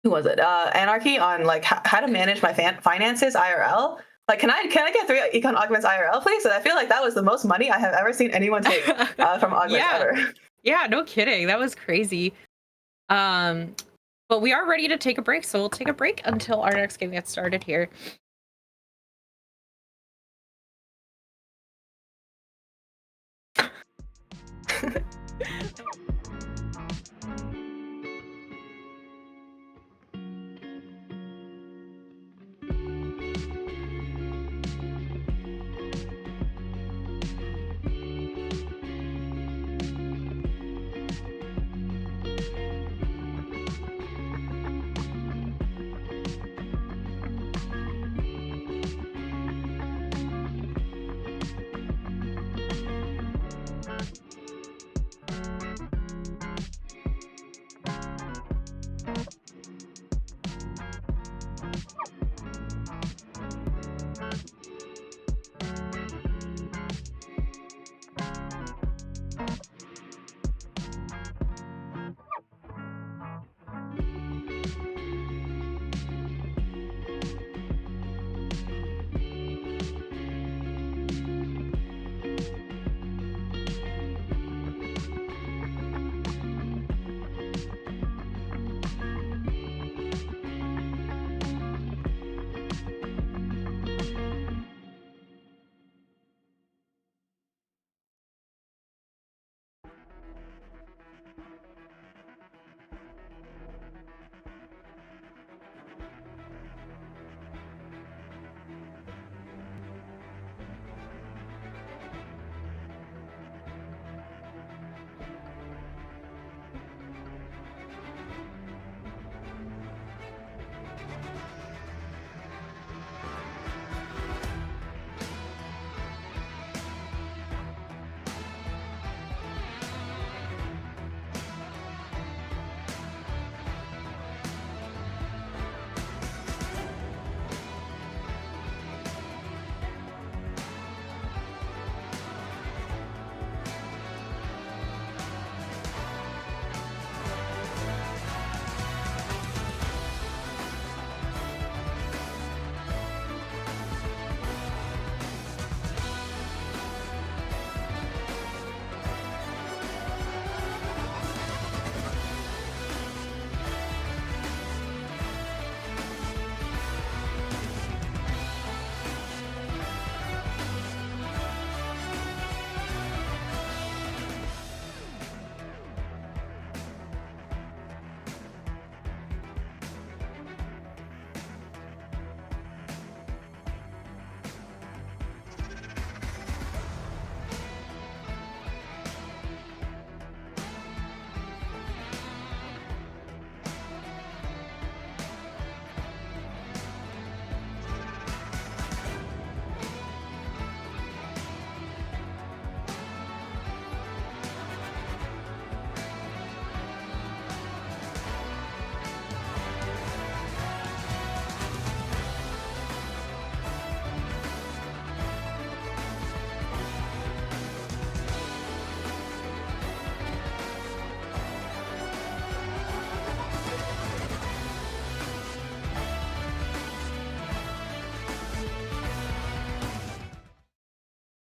who was it? Anarchy on like how to manage my finances IRL. Like, can I get 3 econ augments IRL, please? And I feel like that was the most money I have ever seen anyone take from augments ever. Yeah, no kidding. That was crazy. But we are ready to take a break, so we'll take a break until our next game gets started here.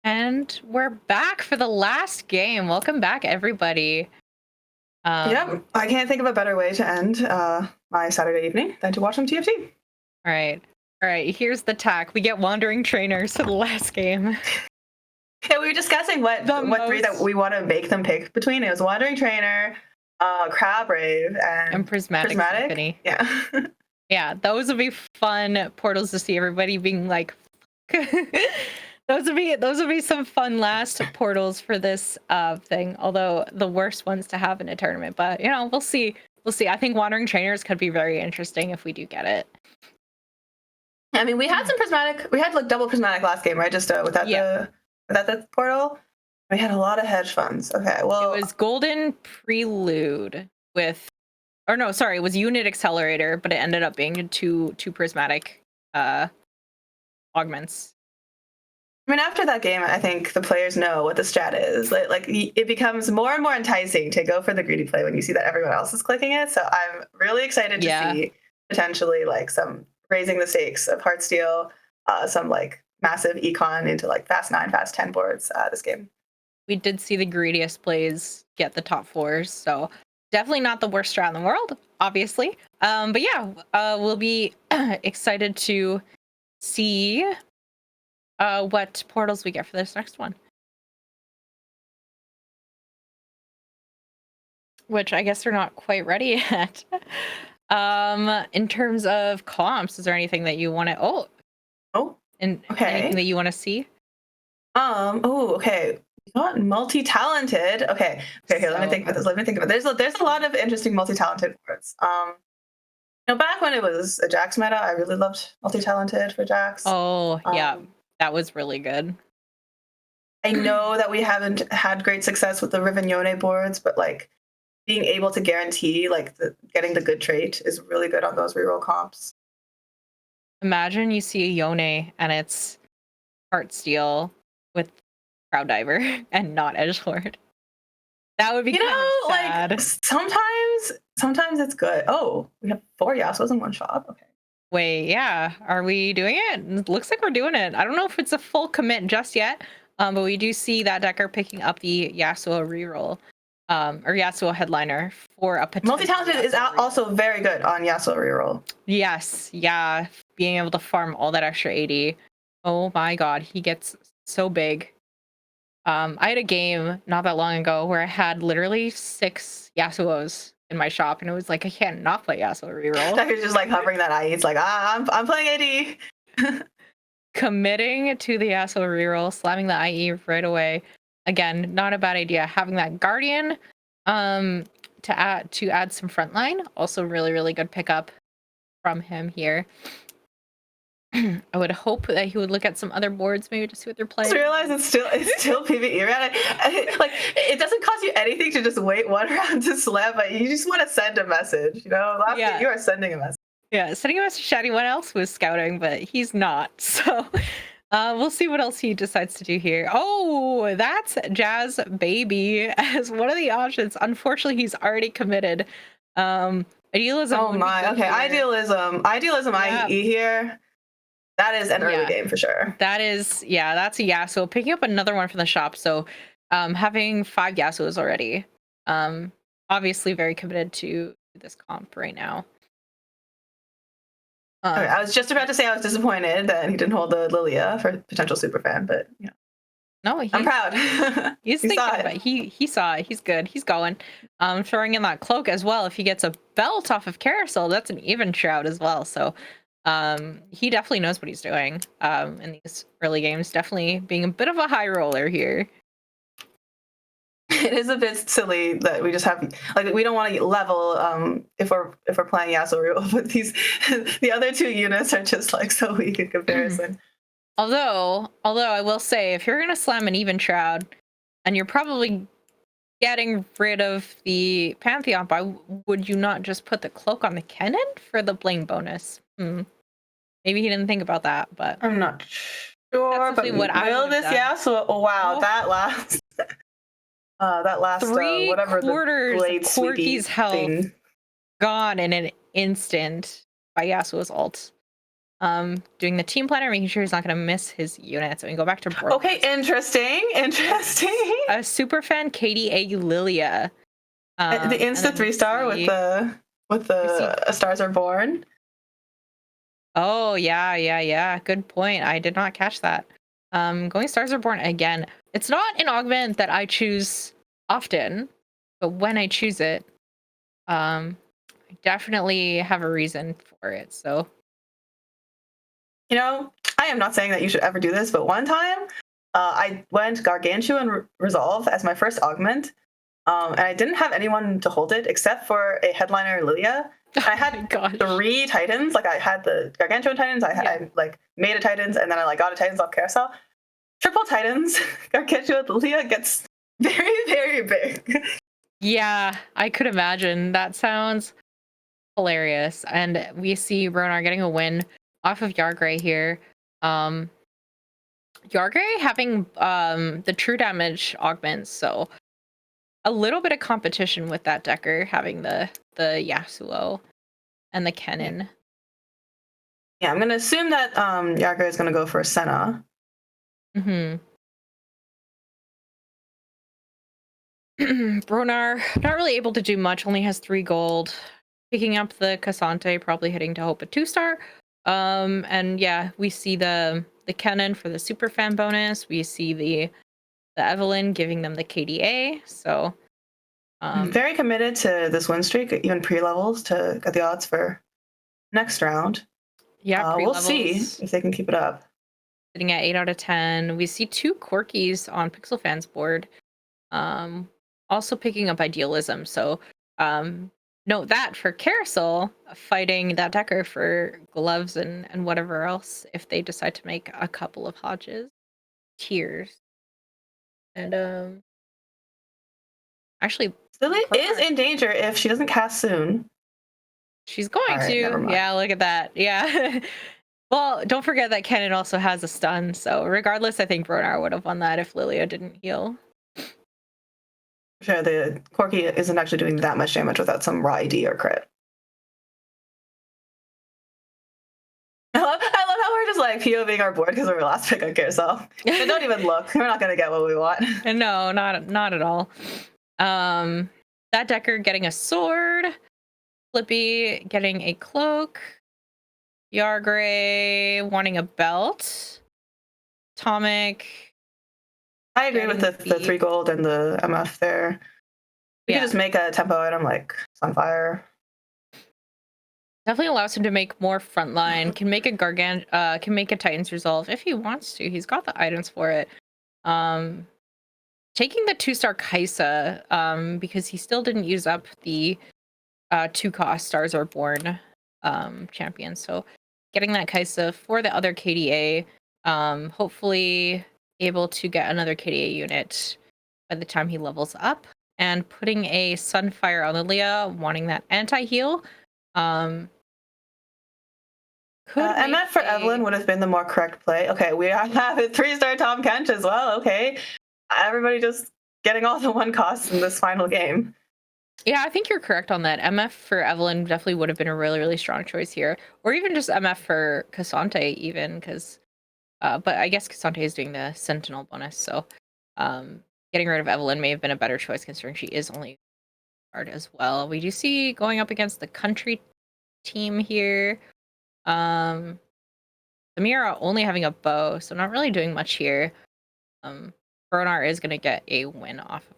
And we're back for the last game. Welcome back, everybody. Yep, I can't think of a better way to end my Saturday evening than to watch some TFT. All right. Here's the tack. We get Wandering Trainers for the last game. Yeah, we were discussing what three that we want to make them pick between. It was Wandering Trainer, Crab Rave, and Prismatic Symphony. Yeah. Yeah, those would be fun portals to see everybody being like those would be some fun last portals for this thing, although the worst ones to have in a tournament. But you know, we'll see. I think Wandering Trainers could be very interesting if we do get it. I mean, we had some prismatic. We had like double prismatic last game, right? Just without the portal. We had a lot of hedge funds. Okay, well, it was Golden Prelude with, or no, sorry, it was Unit Accelerator, but it ended up being two prismatic augments. I mean, after that game, I think the players know what the strat is. Like it becomes more and more enticing to go for the greedy play when you see that everyone else is clicking it. So I'm really excited to see potentially like some raising the stakes of Heartsteel, some like massive econ into like fast 9, fast 10 boards this game. We did see the greediest plays get the top 4s, so definitely not the worst strat in the world, obviously. But yeah, we'll be excited to see what portals we get for this next one. Which I guess they're not quite ready yet. In terms of comps, is there anything that you want to anything that you want to see? Okay. Not multi-talented. Okay, let me think about this. There's a lot of interesting multi-talented boards. Back when it was a Jax meta, I really loved multi-talented for Jax. Oh, yeah. That was really good. I know that we haven't had great success with the Riven Yone boards, but like being able to guarantee like getting the good trait is really good on those reroll comps. imagine you see a Yone and it's Heartsteel with Crowd Diver and not Edgelord. That would be You kind know, of sad. like sometimes it's good. Oh, we have 4 Yasuos in one shop. Okay. Wait, yeah. Are we doing it? It looks like we're doing it. I don't know if it's a full commit just yet, but we do see that Decker picking up the Yasuo reroll, or Yasuo headliner for a potential Multi-talented is Yasuo reroll. also very good on Yasuo reroll. Yes, yeah. Being able to farm all that extra 80. Oh my god, he gets so big. I had a game not that long ago where I had literally 6 Yasuos in my shop, and it was like I can't not play Yasuo reroll. Decker's just like hovering that eye. It's like, I'm playing AD. Committing to the Yasuo reroll, slamming the IE right away. Again, not a bad idea. Having that Guardian to add some frontline, also really good pickup from him here. I would hope that he would look at some other boards, maybe to see what they're playing. Just realize it's still PvE round. Like it doesn't cost you anything to just wait 1 round to slam, but you just want to send a message. You know, Yeah. You are sending a message. Yeah, sending a message to anyone else was scouting, but he's not. So we'll see what else he decides to do here. Oh, that's Jazz Baby as one of the options. Unfortunately, he's already committed. Idealism. Oh my. Okay, idealism. Yeah. IE here. That is an early game for sure. That is, yeah, that's a Yasuo. Picking up another one from the shop. So having 5 Yasuos already. Obviously very committed to this comp right now. Okay, I was just about to say I was disappointed that he didn't hold the Lilia for potential superfan, but you know. No, I'm proud. He's thinking about it. He saw it. He's good. He's going. Throwing in that cloak as well. If he gets a belt off of Carousel, that's an even shroud as well. So he definitely knows what he's doing in these early games. Definitely being a bit of a high roller here. It is a bit silly that we just have like we don't want to level if we're playing Yasuo reroll, but the other 2 units are just like so weak in comparison. Although I will say, if you're gonna slam an even shroud, and you're probably getting rid of the Pantheon, why would you not just put the cloak on the cannon for the bling bonus? Maybe he didn't think about that, but I'm not sure. But will this Yasuo? Oh wow, that last whatever 3/4 blade of Corky's health thing. Gone in an instant by Yasuo's ult. Doing the team planner, making sure he's not going to miss his units. And we go back to Bro. Okay, interesting. A super fan, KDA Lilia. The insta 3-star with the Stars Are Born. Oh yeah. Good point. I did not catch that. Going Stars Are Born again. It's not an augment that I choose often, but when I choose it, I definitely have a reason for it. So. You know, I am not saying that you should ever do this, but one time I went Gargantuan Resolve as my first augment, and I didn't have anyone to hold it except for a headliner Lilia. I had 3 Titans. Like I had the Gargantuan Titans, I like made a Titans, and then I like got a Titans off Carousel. Triple Titans, Gargantuan Lilia gets very big. Yeah, I could imagine. That sounds hilarious. And we see Ronar getting a win off of Yargray here. Yargray having the true damage augments, so a little bit of competition with that Decker having the Yasuo and the Kennen. Yeah, I'm gonna assume that Yargray is gonna go for Senna. Ronar not really able to do much, only has 3 gold. Picking up the Cassante, probably hitting to hope a 2-star. And yeah, we see the Kennen for the super fan bonus. We see the Evelyn giving them the KDA. So I'm very committed to this win streak, even pre-levels, to get the odds for next round. Yeah, we'll see if they can keep it up. Sitting at 8 out of 10. We see 2 Corkies on Pixel Fans board. Also picking up Idealism. So note that for Carousel, fighting that Decker for gloves and whatever else if they decide to make a couple of Hodges. Tears. And actually Lily is in danger if she doesn't cast soon. She's going to. Yeah, look at that. Yeah. Well, don't forget that Kennen also has a stun, so regardless, I think Bronar would have won that if Lilia didn't heal. Sure, the Corki isn't actually doing that much damage without some raw AD or crit. I love how we're just like POVing our board because we're last pick on carousel. But don't even look. We're not gonna get what we want. No, not at all. That Decker getting a sword, Flippy getting a cloak, Yargray wanting a belt, Atomic. I agree with the 3 gold and the MF there. We could just make a tempo item like Sunfire. Definitely allows him to make more frontline. Can make a can make a Titan's Resolve if he wants to. He's got the items for it. Taking the 2-star Kaisa, because he still didn't use up the 2-cost Stars Are Born champion. So getting that Kaisa for the other KDA. Hopefully able to get another KDA unit by the time he levels up. And putting a Sunfire on Lilia, wanting that anti-heal. MF for Evelyn would have been the more correct play. Okay, we have a 3-star Tom Kench as well. Okay, everybody just getting all the 1 costs in this final game. Yeah, I think you're correct on that. MF for Evelyn definitely would have been a really, really strong choice here. Or even just MF for Cassante even, because... but I guess Cassante is doing the Sentinel bonus, so... getting rid of Evelyn may have been a better choice considering she is only hard as well. We do see going up against the country team here. Samira only having a bow, so not really doing much here. Bronar is gonna get a win off of.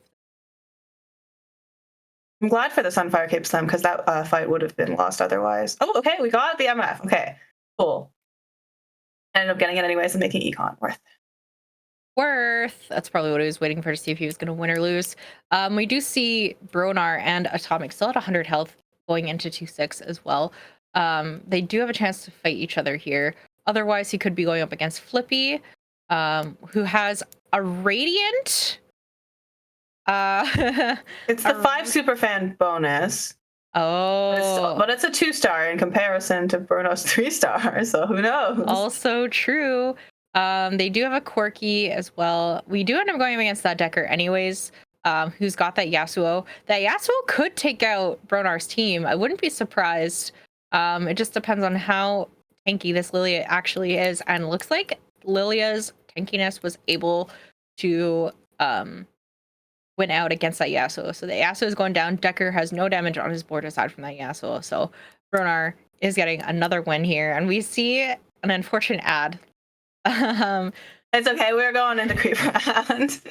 I'm glad for the Sunfire Cape Slam because that fight would have been lost otherwise. Oh, okay, we got the MF. Okay, cool. Ended up getting it anyways and making Econ worth. That's probably what I was waiting for to see if he was going to win or lose. We do see Bronar and Atomic still at 100 health going into 2-6 as well. They do have a chance to fight each other here. Otherwise, he could be going up against Flippy, who has a Radiant. It's the 5 superfan bonus. Oh. But it's a 2-star in comparison to Bruno's 3-star, so who knows? Also true. They do have a Corki as well. We do end up going against that Decker anyways, who's got that Yasuo. That Yasuo could take out Bronar's team. I wouldn't be surprised. It just depends on how tanky this Lilia actually is. And it looks like Lilia's tankiness was able to win out against that Yasuo. So the Yasuo is going down. Decker has no damage on his board aside from that Yasuo. So Bronar is getting another win here. And we see an unfortunate ad. It's okay. We're going into creep round.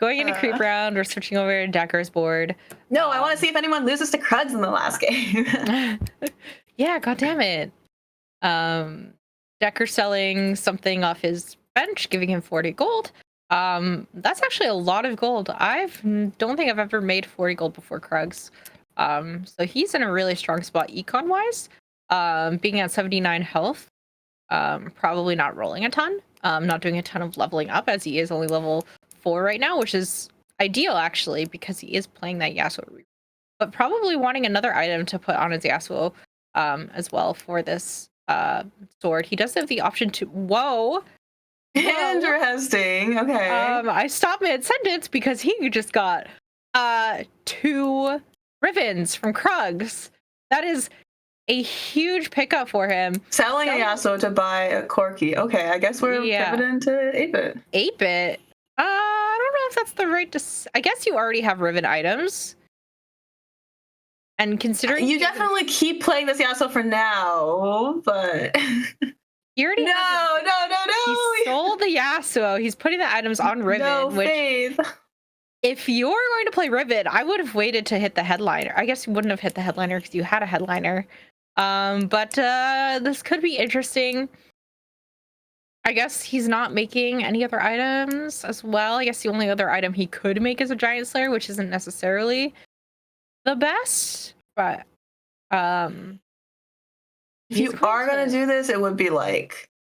Going into creep round. We're switching over to Decker's board. No, I want to see if anyone loses to Cruds in the last game. Yeah, god damn it. Decker selling something off his bench, giving him 40 gold. That's actually a lot of gold. Don't think I've ever made 40 gold before Krugs. So he's in a really strong spot econ wise. Being at 79 health. Probably not rolling a ton. Not doing a ton of leveling up as he is only level 4 right now, which is ideal actually because he is playing that Yasuo. But probably wanting another item to put on his Yasuo as well for this sword. He does have the option to... Whoa! Interesting. Okay. I stopped mid-sentence because he just got 2 Rivens from Krugs. That is a huge pickup for him. Selling a Yasuo to buy a Corki. Okay, I guess we're pivoting to 8-bit. 8-bit? I don't know if that's the right... I guess you already have Riven items. And considering... You definitely keep playing this Yasuo for now, but... He already no. He sold the Yasuo. He's putting the items on Riven. No faith. If you're going to play Riven, I would have waited to hit the headliner. I guess you wouldn't have hit the headliner because you had a headliner. But this could be interesting. I guess he's not making any other items as well. I guess the only other item he could make is a Giant Slayer, which isn't necessarily the best. But if you are gonna do this, it would be like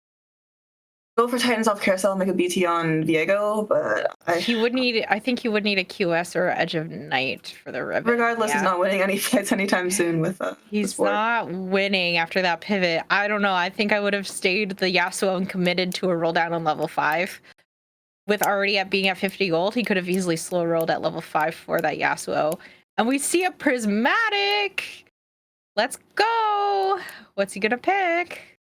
go for Titans off Carousel and make a BT on Viego, but I think he would need a QS or Edge of Night for the Riven. Regardless, he's not winning any fights anytime soon with he's not winning after that pivot. I don't know. I think I would have stayed the Yasuo and committed to a roll down on level 5. With already being at 50 gold, he could have easily slow rolled at level 5 for that Yasuo. And we see a Prismatic. Let's go. What's he gonna pick?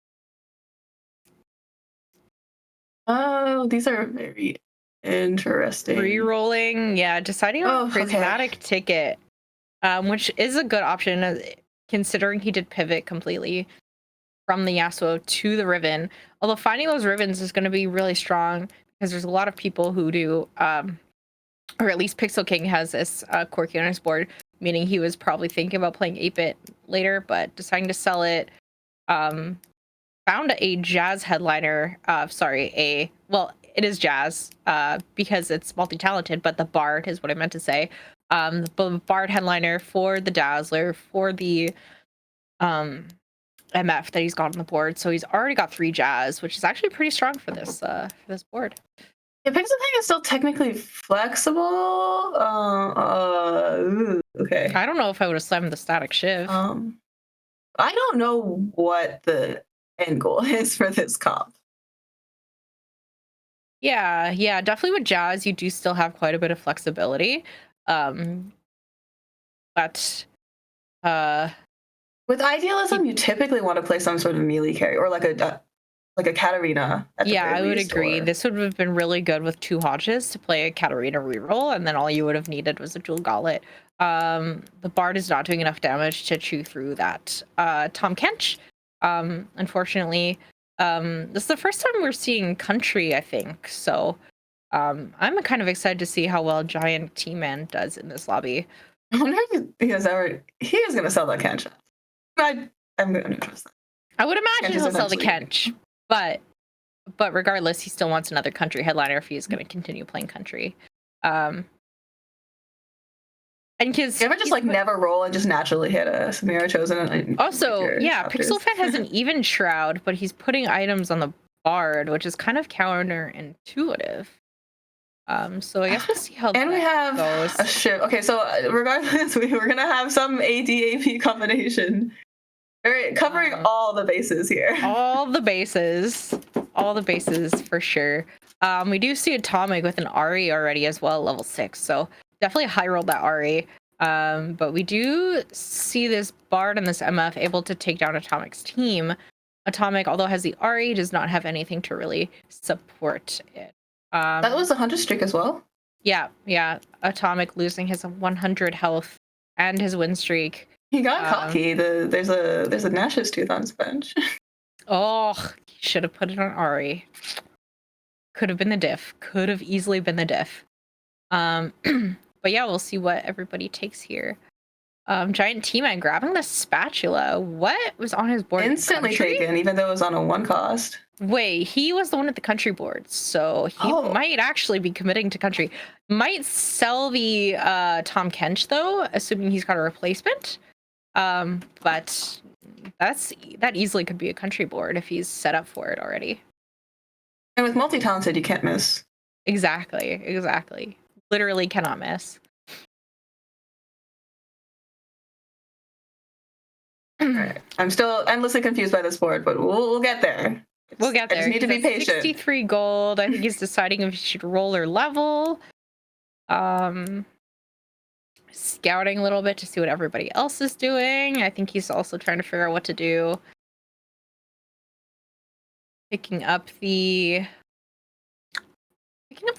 Oh, these are very interesting. Re-rolling, yeah, deciding on a Prismatic ticket, which is a good option considering he did pivot completely from the Yasuo to the Riven. Although finding those Rivens is going to be really strong because there's a lot of people who do, or at least Pixel King has this quirky on his board, meaning he was probably thinking about playing 8-bit later, but deciding to sell it. Found a Jazz headliner. Well, it is Jazz because it's multi-talented, but the Bard is what I meant to say. The Bard headliner for the Dazzler for the MF that he's got on the board. So he's already got 3 Jazz, which is actually pretty strong for this board. Yeah, Pixel King is still technically flexible. Okay. I don't know if I would have slammed the Static Shiv. I don't know what the end goal is for this comp. Yeah, definitely with Jazz, you do still have quite a bit of flexibility. But with Idealism, you typically want to play some sort of melee carry or like a Katarina. I would agree. This would have been really good with 2 Hodges to play a Katarina reroll, and then all you would have needed was a dual gauntlet. The Bard is not doing enough damage to chew through that Tom Kench. Unfortunately, this is the first time we're seeing country, I think. So I'm kind of excited to see how well Giant T-Man does in this lobby. I wonder if he is going to sell that Kench. I'm going to trust that. I would imagine he'll sell the Kench, but regardless, he still wants another country headliner if he's going to continue playing country. And because you ever just never roll and just naturally hit a Samira Chosen. Also, yeah, Pixel Fan has an even shroud, but he's putting items on the Bard, which is kind of counterintuitive. So I guess we'll see how and that we have goes. A ship. Okay, so regardless, we're gonna have some AD/AP combination. Covering all the bases here. All the bases for sure. We do see Atomic with an Ari already as well, level 6. So definitely high roll that Ari. But we do see this Bard and this MF able to take down Atomic's team. Atomic, although has the Ari, does not have anything to really support it. That was a 100 streak as well. Yeah. Atomic losing his 100 health and his win streak. He got cocky. There's a Nash's tooth on his bench. Oh, he should have put it on Ari. Could have been the diff. Could have easily been the diff. But yeah, we'll see what everybody takes here. Giant T-Man grabbing the spatula. What was on his board? Instantly taken, even though it was on a 1 cost. Wait, he was the one at the country board, so he might actually be committing to country. Might sell the Tom Kench though, assuming he's got a replacement. But that easily could be a country board if he's set up for it already. And with multi-talented, you can't miss. Exactly. Literally cannot miss. Right. I'm still endlessly confused by this board, but we'll get there. We'll get there. I just need to be patient. 63 gold. I think he's deciding if he should roll or level. Scouting a little bit to see what everybody else is doing. I think he's also trying to figure out what to do. Picking up the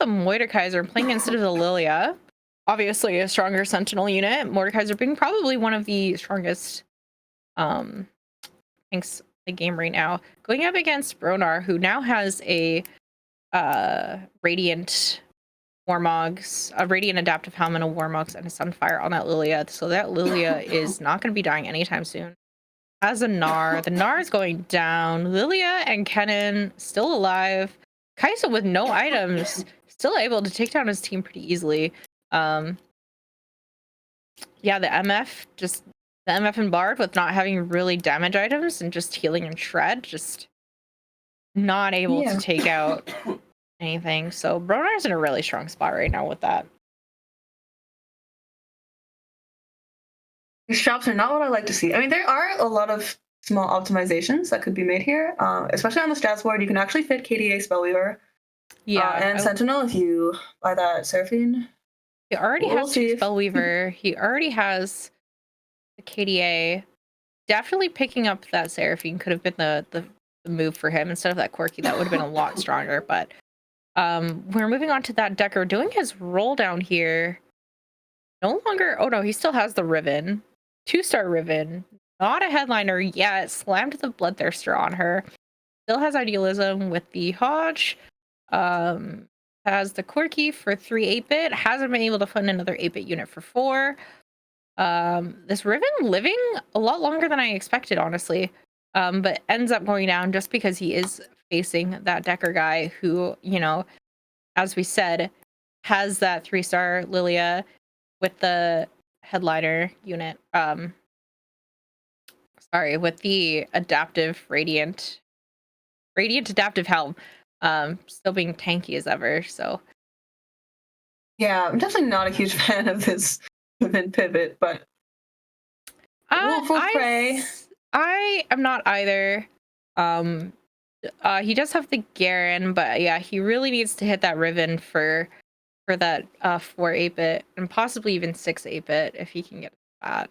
Mordekaiser and playing instead of the Lilia. Obviously a stronger Sentinel unit. Mordekaiser being probably one of the strongest things in the game right now. Going up against Bronar, who now has a Radiant Warmogs, a Radiant Adaptive Helmet, a Warmogs, and a Sunfire on that Lilia. So that Lilia is not going to be dying anytime soon. As a Gnar, the Gnar is going down. Lilia and Kennen still alive. Kaisa with no items, still able to take down his team pretty easily. Yeah, the MF and Bard with not having really damage items and just healing and shred, just not able to take out anything. So Bronar's in a really strong spot right now with that. The shops are not what I like to see. I mean, there are a lot of small optimizations that could be made here, especially on the stats board. You can actually fit KDA Spellweaver and Sentinel if you buy that Seraphine. He already has Spellweaver. He already has the KDA. Definitely picking up that Seraphine could have been the move for him instead of that Quirky. That would have been a lot stronger. But we're moving on to that Decker doing his roll down here. No longer. Oh no, he still has the Riven, 2-star Riven. Not a headliner yet. Slammed the Bloodthirster on her. Still has Idealism with the Hodge. Has the Quirky for 3 8-bit. Hasn't been able to fund another 8-bit unit for 4. This Riven living a lot longer than I expected, honestly. But ends up going down just because he is facing that Decker guy who, you know, as we said, has that 3-star Lilia with the headliner unit. Sorry, with the adaptive radiant adaptive helm. Still being tanky as ever, so. Yeah, I'm definitely not a huge fan of this pivot, but I am not either. He does have the Garen, but yeah, he really needs to hit that Riven for that 4 8-bit and possibly even 6 8-bit if he can get that.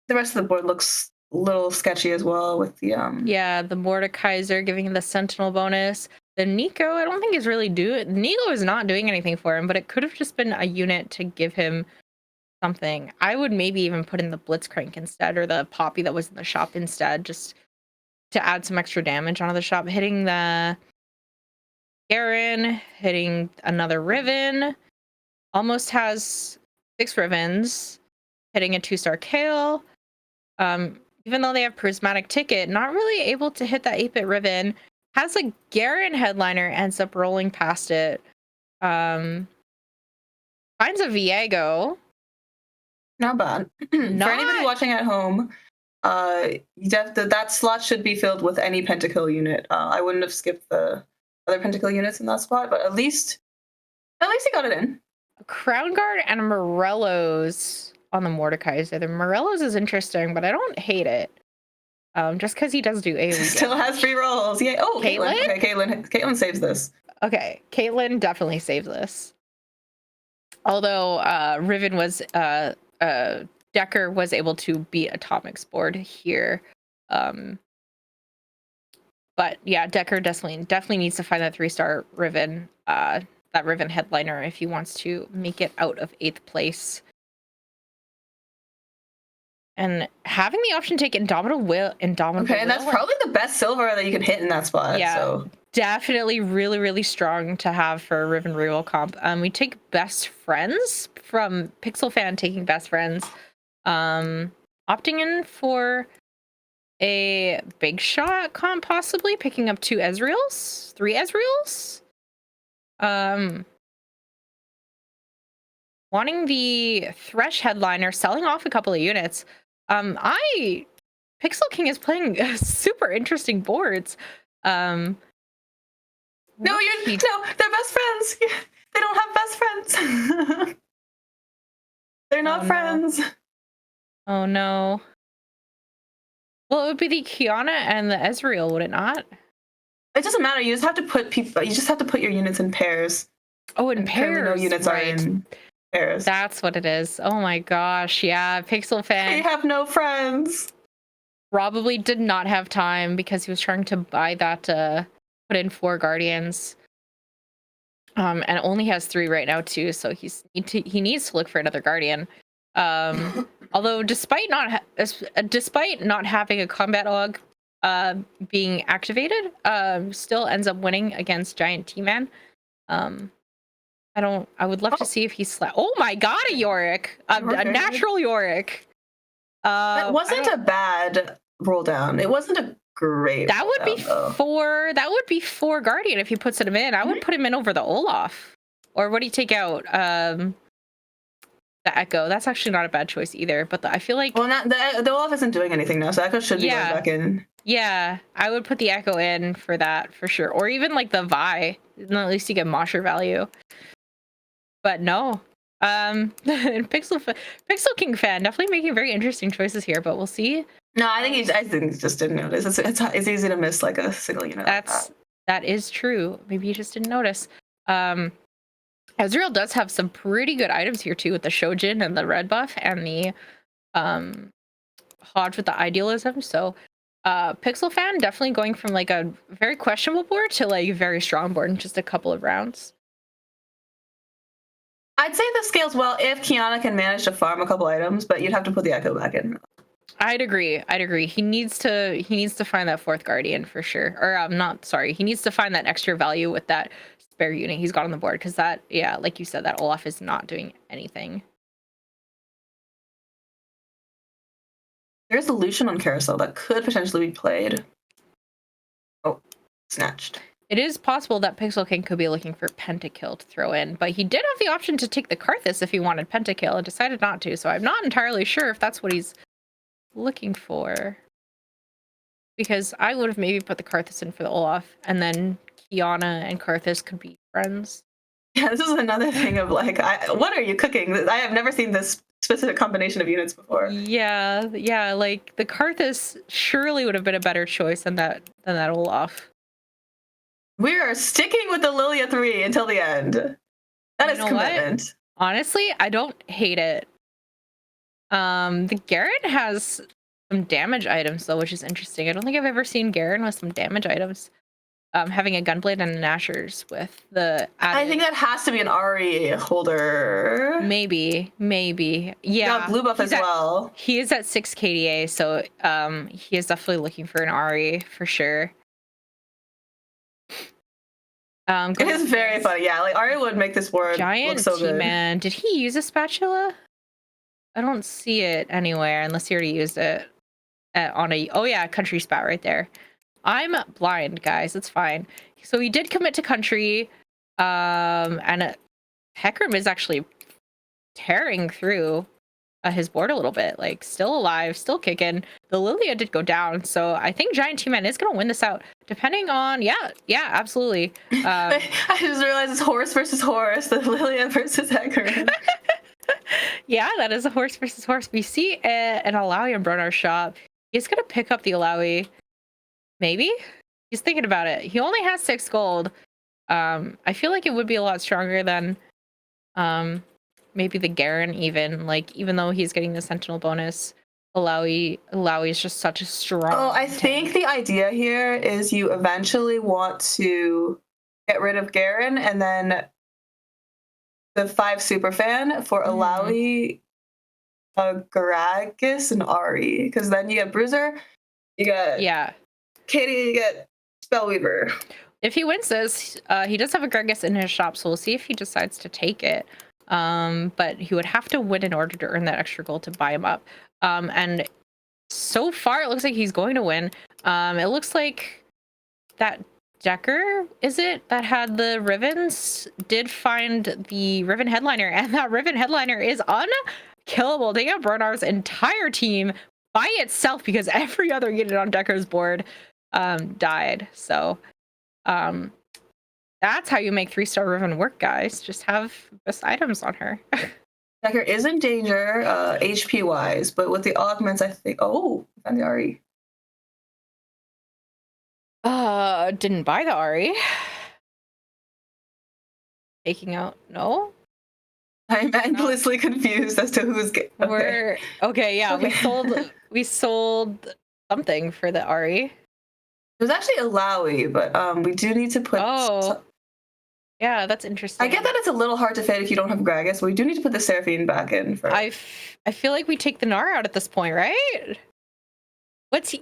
The rest of the board looks a little sketchy as well with the yeah, the Mordekaiser giving him the Sentinel bonus. The Nico, I don't think is really Nico is not doing anything for him, but it could have just been a unit to give him something. I would maybe even put in the Blitzcrank instead, or the Poppy that was in the shop instead, just to add some extra damage onto the shop. Hitting the Garen, hitting another Riven. Almost has 6 Rivens. Hitting a 2-star Kale. Even though they have Prismatic Ticket, not really able to hit that 8-bit Riven. Has a Garen headliner, ends up rolling past it. Finds a Viego. Not bad. For anybody watching at home, that slot should be filled with any Pentakill unit. I wouldn't have skipped the other Pentakill units in that spot, but at least he got it in. Crown Guard and Morello's on the Mordekaiser. The Morello's is interesting, but I don't hate it. Just because he does do AoE Still damage. has free rolls. Yeah. Oh, Caitlyn. Okay, Caitlyn saves this. Okay, Caitlyn definitely saves this. Although Riven was Decker was able to beat Atomic's board here. But yeah, Decker definitely needs to find that 3-star Riven, that Riven headliner if he wants to make it out of 8th place. And having the option to take Indomitable Will. Okay, and that's probably the best silver that you can hit in that spot. Yeah, so. Definitely really, really strong to have for a Riven reroll comp. We take Best Friends from Pixel Fan, taking Best Friends. Opting in for a Big Shot comp, possibly picking up 3 Ezreals. Wanting the Thresh headliner, selling off a couple of units. Pixel King is playing super interesting boards. No, they're best friends. They don't have best friends. They're not friends. Oh no. Well, it would be the Kiana and the Ezreal, would it not? It doesn't matter. You just have to put your units in pairs. Oh, in pairs. No units are in pairs. That's what it is. Oh my gosh. Yeah, Pixel Fan. They have no friends. Probably did not have time because he was trying to buy that put in 4 Guardians. And only has 3 right now too, so he needs to look for another Guardian. Although despite not having a combat log being activated, still ends up winning against Giant T-Man. I would love to see if he's oh my god, a Yorick, a natural Yorick. That wasn't a bad roll down. It wasn't a great. That would be 4. That would be 4 Guardian if he puts him in. I would put him in over the Olaf. Or what do you take out? That the Echo. That's actually not a bad choice either. But I feel like Well, not the Olaf isn't doing anything now, so Echo should be going Yeah. back in. yeah, I would put the Echo in for that for sure, or even like the Vi. Then at least you get Mosher value. But no, Pixel King fan definitely making very interesting choices here. But we'll see. No, I think he just didn't notice. It's easy to miss like a single unit. That is true. Maybe you just didn't notice. Ezreal does have some pretty good items here too, with the Shojin and the red buff and the Hodge with the idealism. So Pixel fan definitely going from like a very questionable board to like very strong board in just a couple of rounds. I'd say this scales well if Kiana can manage to farm a couple items, but you'd have to put the Echo back in. I'd agree. He needs to find that fourth guardian for sure. Or he needs to find that extra value with that spare unit he's got on the board, because that, yeah, like you said, that Olaf is not doing anything. There's a Lucian on Carousel that could potentially be played. Oh, snatched. It is possible that Pixel King could be looking for Pentakill to throw in, but he did have the option to take the Karthus if he wanted Pentakill and decided not to, so I'm not entirely sure if that's what he's looking for. Because I would have maybe put the Karthus in for the Olaf, and then Kiana and Karthus could be friends. Yeah, this is another thing of like, what are you cooking? I have never seen this specific combination of units before. Yeah, like the Karthus surely would have been a better choice than that Olaf. We are sticking with the Lilia 3 until the end. That is commitment. What? Honestly, I don't hate it. The Garen has some damage items though, which is interesting. I don't think I've ever seen Garen with some damage items. Having a Gunblade and an Asher's with the added... I think that has to be an Ari holder. Maybe. Yeah. Blue buff as well. He is at 6 KDA, so he is definitely looking for an Ari for sure. It is very funny. Yeah, like Ari would make this board look so good. Man, did he use a spatula? I don't see it anywhere unless he already used it on a... Oh yeah, country spat right there. I'm blind, guys. It's fine. So he did commit to country, and Hecarim is actually tearing through his board a little bit. Like, still alive, still kicking. The Lilia did go down, so I think Giant T-Man is going to win this out, depending on... Yeah, absolutely. I just realized it's horse versus horse, the Lilia versus Hecarim. Yeah, that is a horse versus horse. We see an Alawi in Bronar's shop. He's going to pick up the Alawi. Maybe? He's thinking about it. He only has 6 gold. I feel like it would be a lot stronger than maybe the Garen even. Like, even though he's getting the Sentinel bonus, Alawi is just such a strong... Oh, I think the idea here is you eventually want to get rid of Garen and then the 5 superfan for Alawi, Gragas, and Ari. Because then you get Bruiser, you get Katie, you get Spellweaver. If he wins this, he does have a Gragas in his shop, so we'll see if he decides to take it. But he would have to win in order to earn that extra gold to buy him up. And so far, it looks like he's going to win. It looks like that Decker, is it, that had the Rivens, did find the Riven Headliner, and that Riven Headliner is unkillable. Taking out Bronar's entire team by itself because every other unit on Decker's board died. So that's how you make 3-star Riven work, guys. Just have best items on her. Decker is in danger, HP wise, but with the augments, I think. Oh, and the Ari. Didn't buy the Ari. Taking out, no. I'm endlessly confused as to who's getting. We sold something for the Ari. It was actually a Alawi, but we do need to put. Oh, yeah, that's interesting. I get that it's a little hard to fade if you don't have Gragas, but we do need to put the Seraphine back in. I feel like we take the Gnar out at this point, right?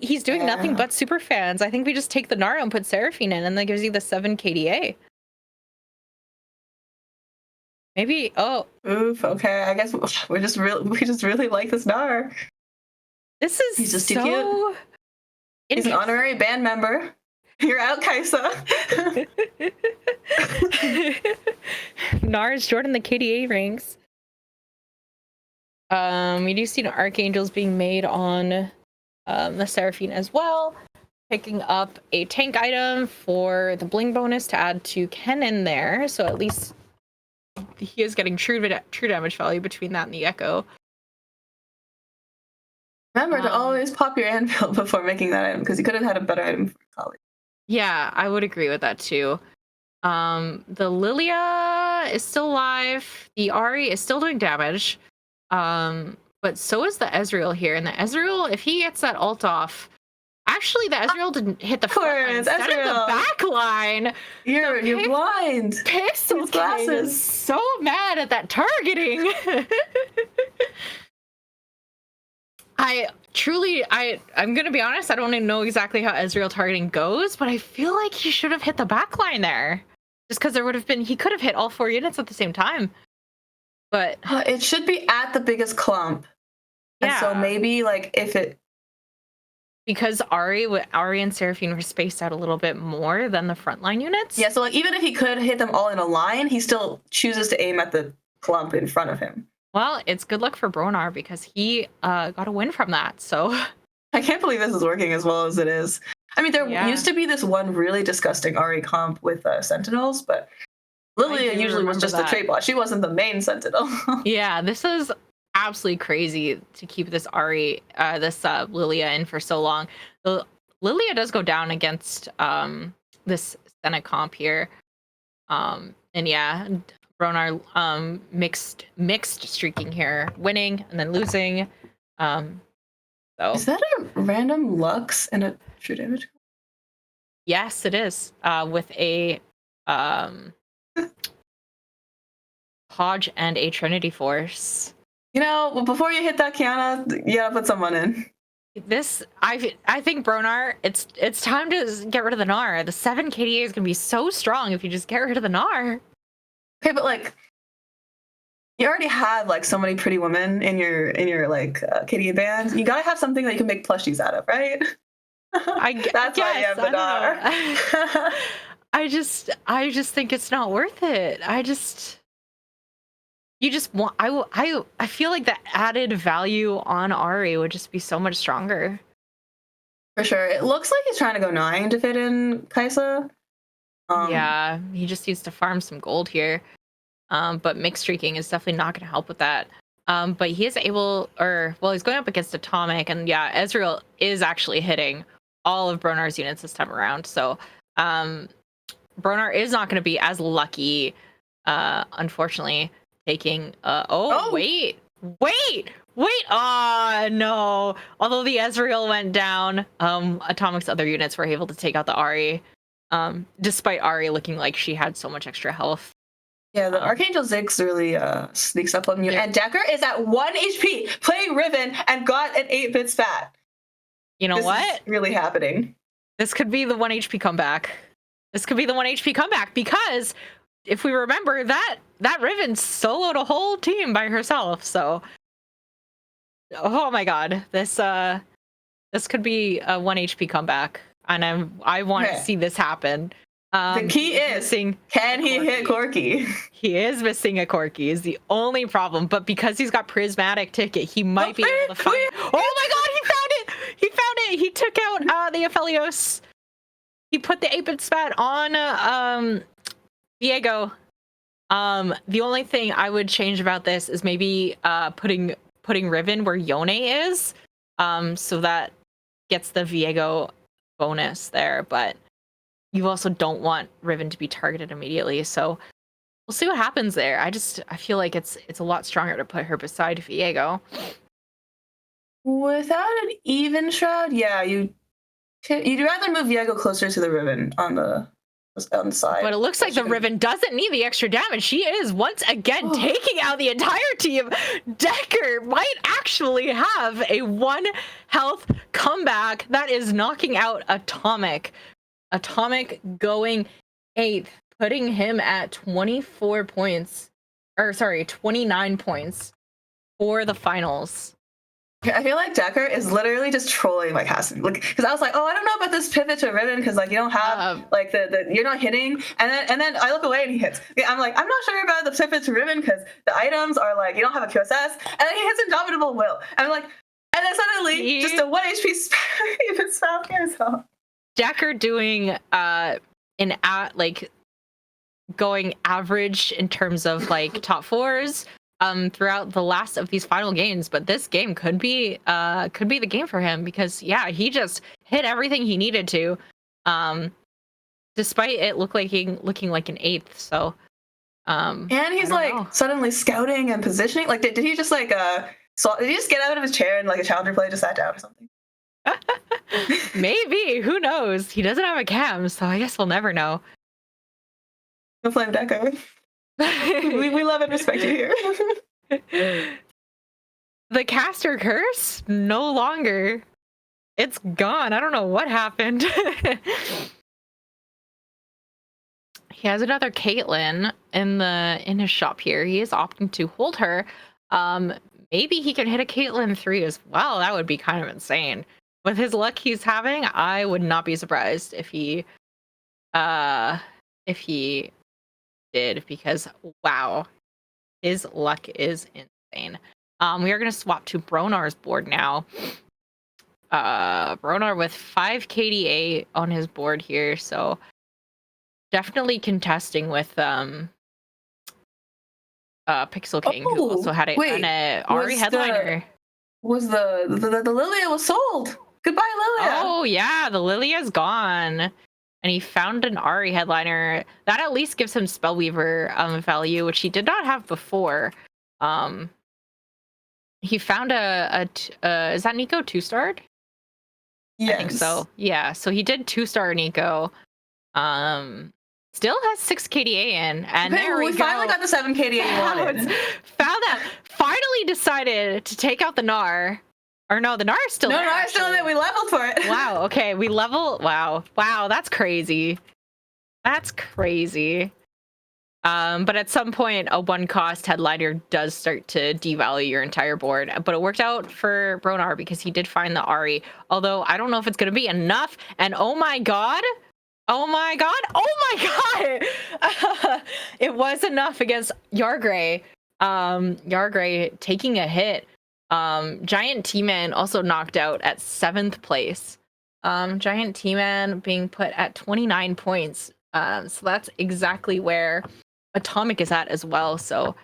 He's doing nothing but super fans. I think we just take the Gnar and put Seraphine in, and that gives you the 7 KDA. Maybe. Oh. Oof. Okay. I guess we just really like this Gnar. He's just too cute. He's an honorary band member. You're out, Kaisa. Gnar is Jordan the KDA ranks. We do see archangels being made on the Seraphine as well. Picking up a tank item for the bling bonus to add to Kennen there, so at least he is getting true damage value between that and the Echo. Remember to always pop your anvil before making that item, because you could have had a better item for Kali. Yeah, I would agree with that too. The Lilia is still alive. The Ari is still doing damage. But so is the Ezreal here. And the Ezreal, if he gets that ult off, actually the Ezreal didn't hit the front line, instead of the back line. You're blind. Pixel King is so mad at that targeting. I'm gonna be honest, I don't even know exactly how Ezreal targeting goes, but I feel like he should have hit the back line there. Just because he could have hit all 4 units at the same time. But it should be at the biggest clump. Yeah. And so maybe like because Ari and Seraphine were spaced out a little bit more than the frontline units. Yeah, so like even if he could hit them all in a line, he still chooses to aim at the clump in front of him. Well, it's good luck for Bronar because he got a win from that. So I can't believe this is working as well as it is. I mean, there used to be this one really disgusting Ari comp with Sentinels, but Lilia usually was just the trade bot. She wasn't the main Sentinel. Yeah, this is absolutely crazy to keep this Lilia in for so long. Lilia does go down against this Senna comp here. And yeah, Bronar mixed streaking here, winning and then losing. So is that a random Lux and a true damage? Yes, it is. With a Hodge and a Trinity Force. You know, well, before you hit that Kiana, you gotta put someone in. I think Bronar, it's time to get rid of the Gnar. The 7 KDA is gonna be so strong if you just get rid of the Gnar. Okay, but like, you already have like so many pretty women in your like KDA band. You gotta have something that you can make plushies out of, right? That's why you have the Gnar. I just think it's not worth it. I feel like the added value on Ari would just be so much stronger. For sure. It looks like he's trying to go 9 to fit in Kaisa. Yeah, he just needs to farm some gold here. But mixed streaking is definitely not going to help with that. But he is he's going up against Atomic, and yeah, Ezreal is actually hitting all of Bronar's units this time around. So Bronar is not going to be as lucky, unfortunately, taking wait, oh no. Although the Ezreal went down, Atomic's other units were able to take out the Ari, despite Ari looking like she had so much extra health. Yeah, the Archangel Ziggs really sneaks up on you. And Decker is at 1 HP playing Riven and got an 8-bit spat. You know what? Is really happening. This could be the 1 HP comeback. Because if we remember that Riven soloed a whole team by herself. So, oh my god, this could be a 1 HP comeback, and I want to see this happen. The key is, can he hit Corki? He is missing a Corki is the only problem, but because he's got Prismatic Ticket, he might be able to find it. Oh my god, he found it! He took out the Aphelios. He put the 8-bit spat on Viego. The only thing I would change about this is maybe putting Riven where Yone is, so that gets the Viego bonus there, but you also don't want Riven to be targeted immediately, so we'll see what happens there. I feel like it's a lot stronger to put her beside Viego. Without an even shroud, yeah, you'd rather move Viego closer to the Riven on the side. But it looks like the Riven doesn't need the extra damage. She is once again taking out the entire team. Decker might actually have a 1 health comeback that is knocking out Atomic. Atomic going 8th, putting him at 29 points for the finals. I feel like Decker is literally just trolling my casting, like, because I was like, oh, I don't know about this pivot to Riven because like you don't have like the you're not hitting, and then I look away and he hits. I'm like, I'm not sure about the pivot to Riven because the items are like you don't have a QSS, and then he hits Indomitable Will. I'm like, and then suddenly just a 1 HP spell carousel. Decker doing like going average in terms of like top fours throughout the last of these final games, but this game could be the game for him because yeah, he just hit everything he needed to, despite it looking like an 8th. So and he's like suddenly scouting and positioning. Like did he just like did he just get out of his chair and like a challenger play just sat down or something? Maybe, who knows? He doesn't have a cam, so I guess we'll never know. No flame Decker. we love and respect you here. The caster curse no longer. It's gone. I don't know what happened. He has another Caitlyn in his shop here. He is opting to hold her. Maybe he can hit a Caitlyn 3 as well. That would be kind of insane. With his luck he's having, I would not be surprised if he did, because wow, his luck is insane. We are going to swap to Bronar's board now. Bronar with 5 KDA on his board here, so definitely contesting with Pixel King, who also had an Ari headliner. The Lilia was sold. Goodbye, Lilia. Oh yeah, the Lilia's gone. And he found an Ari headliner. That at least gives him Spellweaver value, which he did not have before. He found is that Nico 2-starred? Yes. I think so. Yeah, so he did 2-star Nico. Still has 6 KDA in, and okay, there we go. Finally got the 7 KDA you wanted. Found that. Finally decided to take out the Gnar. Or no, the Gnar is still there. No, Gnar's still there. We leveled for it. Wow. Okay, we level. Wow. That's crazy. That's crazy. But at some point, a 1-cost headliner does start to devalue your entire board. But it worked out for Bronar because he did find the Ari. Although I don't know if it's going to be enough. And oh my god, it was enough against Yargray. Yargray taking a hit. Giant T-Man also knocked out at 7th place. Giant T-Man being put at 29 points. So that's exactly where Atomic is at as well. So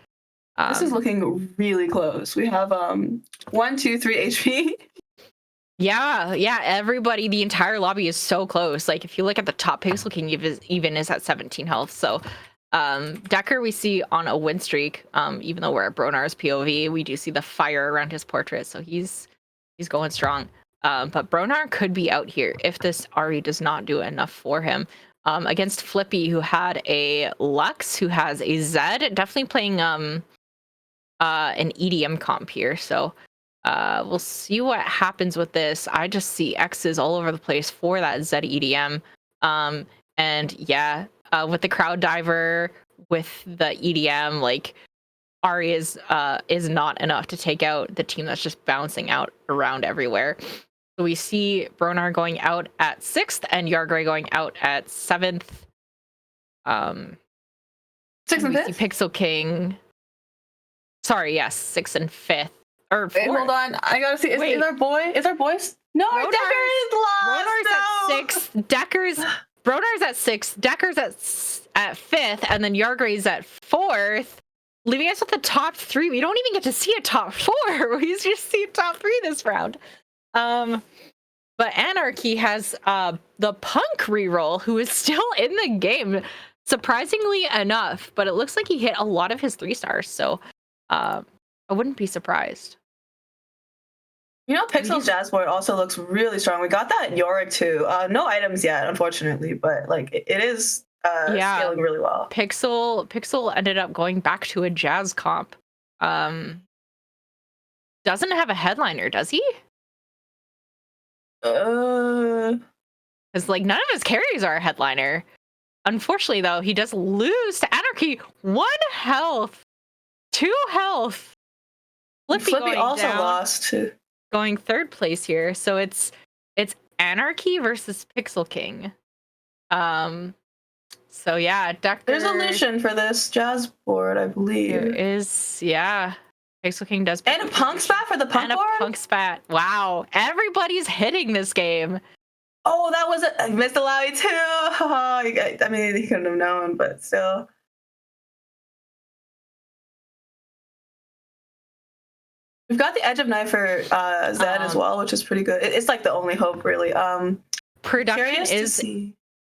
this is looking really close. We have 1, 2, 3 HP. Yeah, everybody, the entire lobby is so close. Like if you look at the top, Pixel King even is at 17 health. So Decker we see on a win streak. Even though we're at Bronar's POV, we do see the fire around his portrait, so he's going strong. But Bronar could be out here if this Ari does not do enough for him. Against Flippy, who had a Lux, who has a Zed, definitely playing an EDM comp here. So we'll see what happens with this. I just see X's all over the place for that Zed EDM. And yeah, with the crowd diver, with the EDM, like Ari is not enough to take out the team that's just bouncing out around everywhere. So we see Bronar going out at 6th and Yargray going out at 7th. 6th and 5th? Pixel King. Sorry, yes, 6th and 5th. Or 4th. Wait, hold on. I gotta see. Is our boys? No, our Decker is lost. Bronar's at 6th. Bronar's at 6th. Decker's at 5th, and then Yargray's at 4th, leaving us with the top 3. We don't even get to see a top 4. We just see top 3 this round. But Anarchy has the Punk reroll, who is still in the game, surprisingly enough. But it looks like he hit a lot of his 3-stars, so I wouldn't be surprised. You know, Pixel's Jazz board also looks really strong. We got that Yorick too. No items yet, unfortunately, but like it is scaling really well. Pixel ended up going back to a Jazz comp. Doesn't have a headliner, does he? Because like none of his carries are a headliner. Unfortunately, though, he does lose to Anarchy. 1 health, 2 health. Flippy also lost too. going third place here. So it's Anarchy versus Pixel King. So yeah, Decker. There's a Lucian for this jazz board, I believe. There is, yeah. Pixel King does. And a punk spat for the punk board? And a punk spat. Wow. Everybody's hitting this game. Oh, that was I missed a Lowy too. I mean, he couldn't have known, but still. We've got the Edge of Knife for Zed as well, which is pretty good. It's like the only hope, really.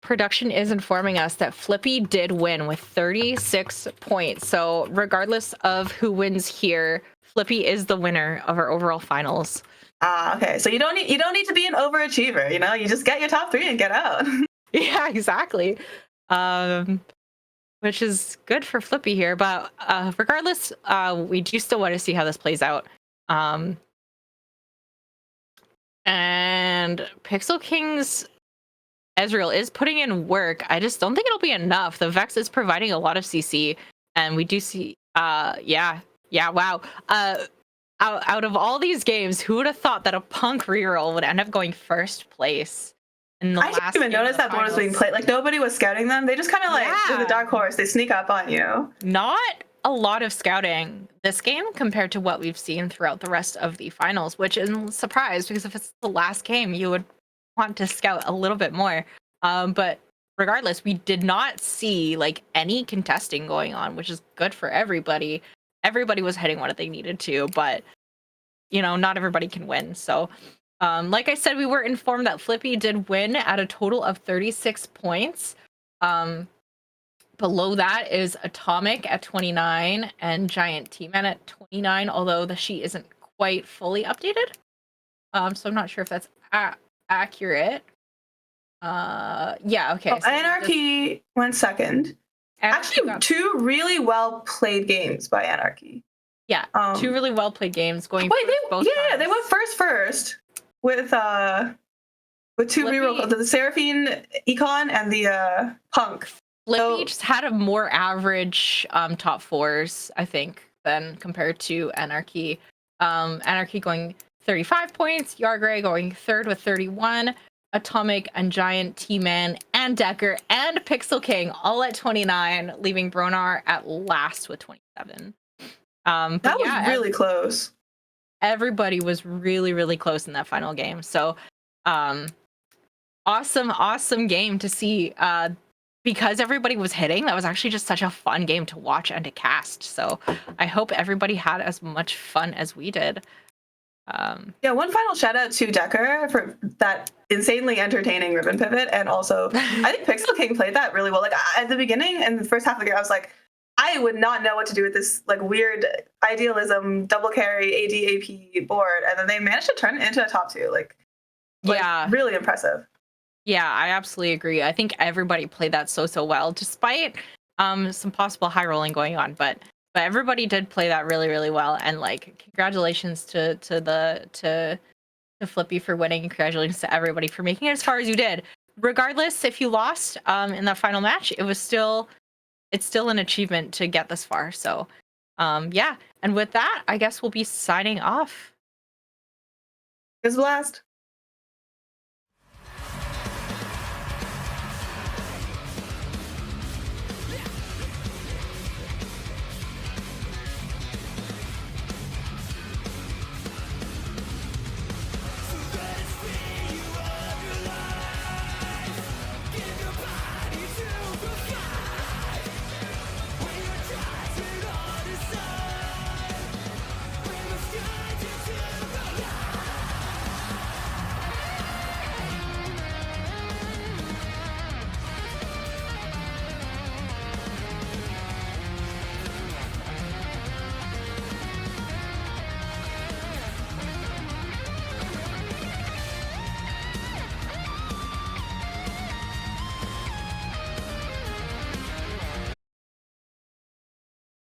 Production is informing us that Flippy did win with 36 points. So regardless of who wins here, Flippy is the winner of our overall finals. Okay. So you don't need to be an overachiever. You know, you just get your top 3 and get out. Yeah, exactly. Which is good for Flippy here, but regardless, we do still want to see how this plays out. And Pixel King's Ezreal is putting in work. I just don't think it'll be enough. The Vex is providing a lot of CC, and we do see, yeah, wow. Out of all these games, who would have thought that a punk reroll would end up going first place? In the I didn't even notice that board was being played. Like, nobody was scouting them. They just kind of do the dark horse. They sneak up on you. Not a lot of scouting this game compared to what we've seen throughout the rest of the finals, which is a surprise because if it's the last game, you would want to scout a little bit more. But regardless, we did not see like any contesting going on, which is good for everybody. Everybody was hitting what they needed to, but you know, not everybody can win. So like I said, we were informed that Flippy did win at a total of 36 points. Below that is Atomic at 29 and Giant T-Man at 29, although the sheet isn't quite fully updated. So I'm not sure if that's accurate. Yeah, okay. So Anarchy went second. Actually, 2 really well played games by Anarchy. Yeah, 2 really well played games going. Wait, they went first with 2 reroll, the Seraphine Econ and the Punk. Flippy just had a more average top 4s, I think, than compared to Anarchy. Anarchy going 35 points, Yargray going 3rd with 31, Atomic and Giant, T-Man and Decker and Pixel King all at 29, leaving Bronar at last with 27. That was really close. Everybody was really, really close in that final game. So awesome game to see. Because everybody was hitting, that was actually just such a fun game to watch and to cast. So I hope everybody had as much fun as we did. Yeah, one final shout out to Decker for that insanely entertaining ribbon pivot. And also, I think Pixel King played that really well. Like at the beginning and the first half of the game, I was like, I would not know what to do with this like weird idealism, double carry, AD, AP board. And then they managed to turn it into a top 2. Like yeah, really impressive. Yeah, I absolutely agree. I think everybody played that so well, despite some possible high rolling going on. But everybody did play that really, really well. And like, congratulations to Flippy for winning. Congratulations to everybody for making it as far as you did. Regardless, if you lost in that final match, it's still an achievement to get this far. So yeah. And with that, I guess we'll be signing off. It's a blast.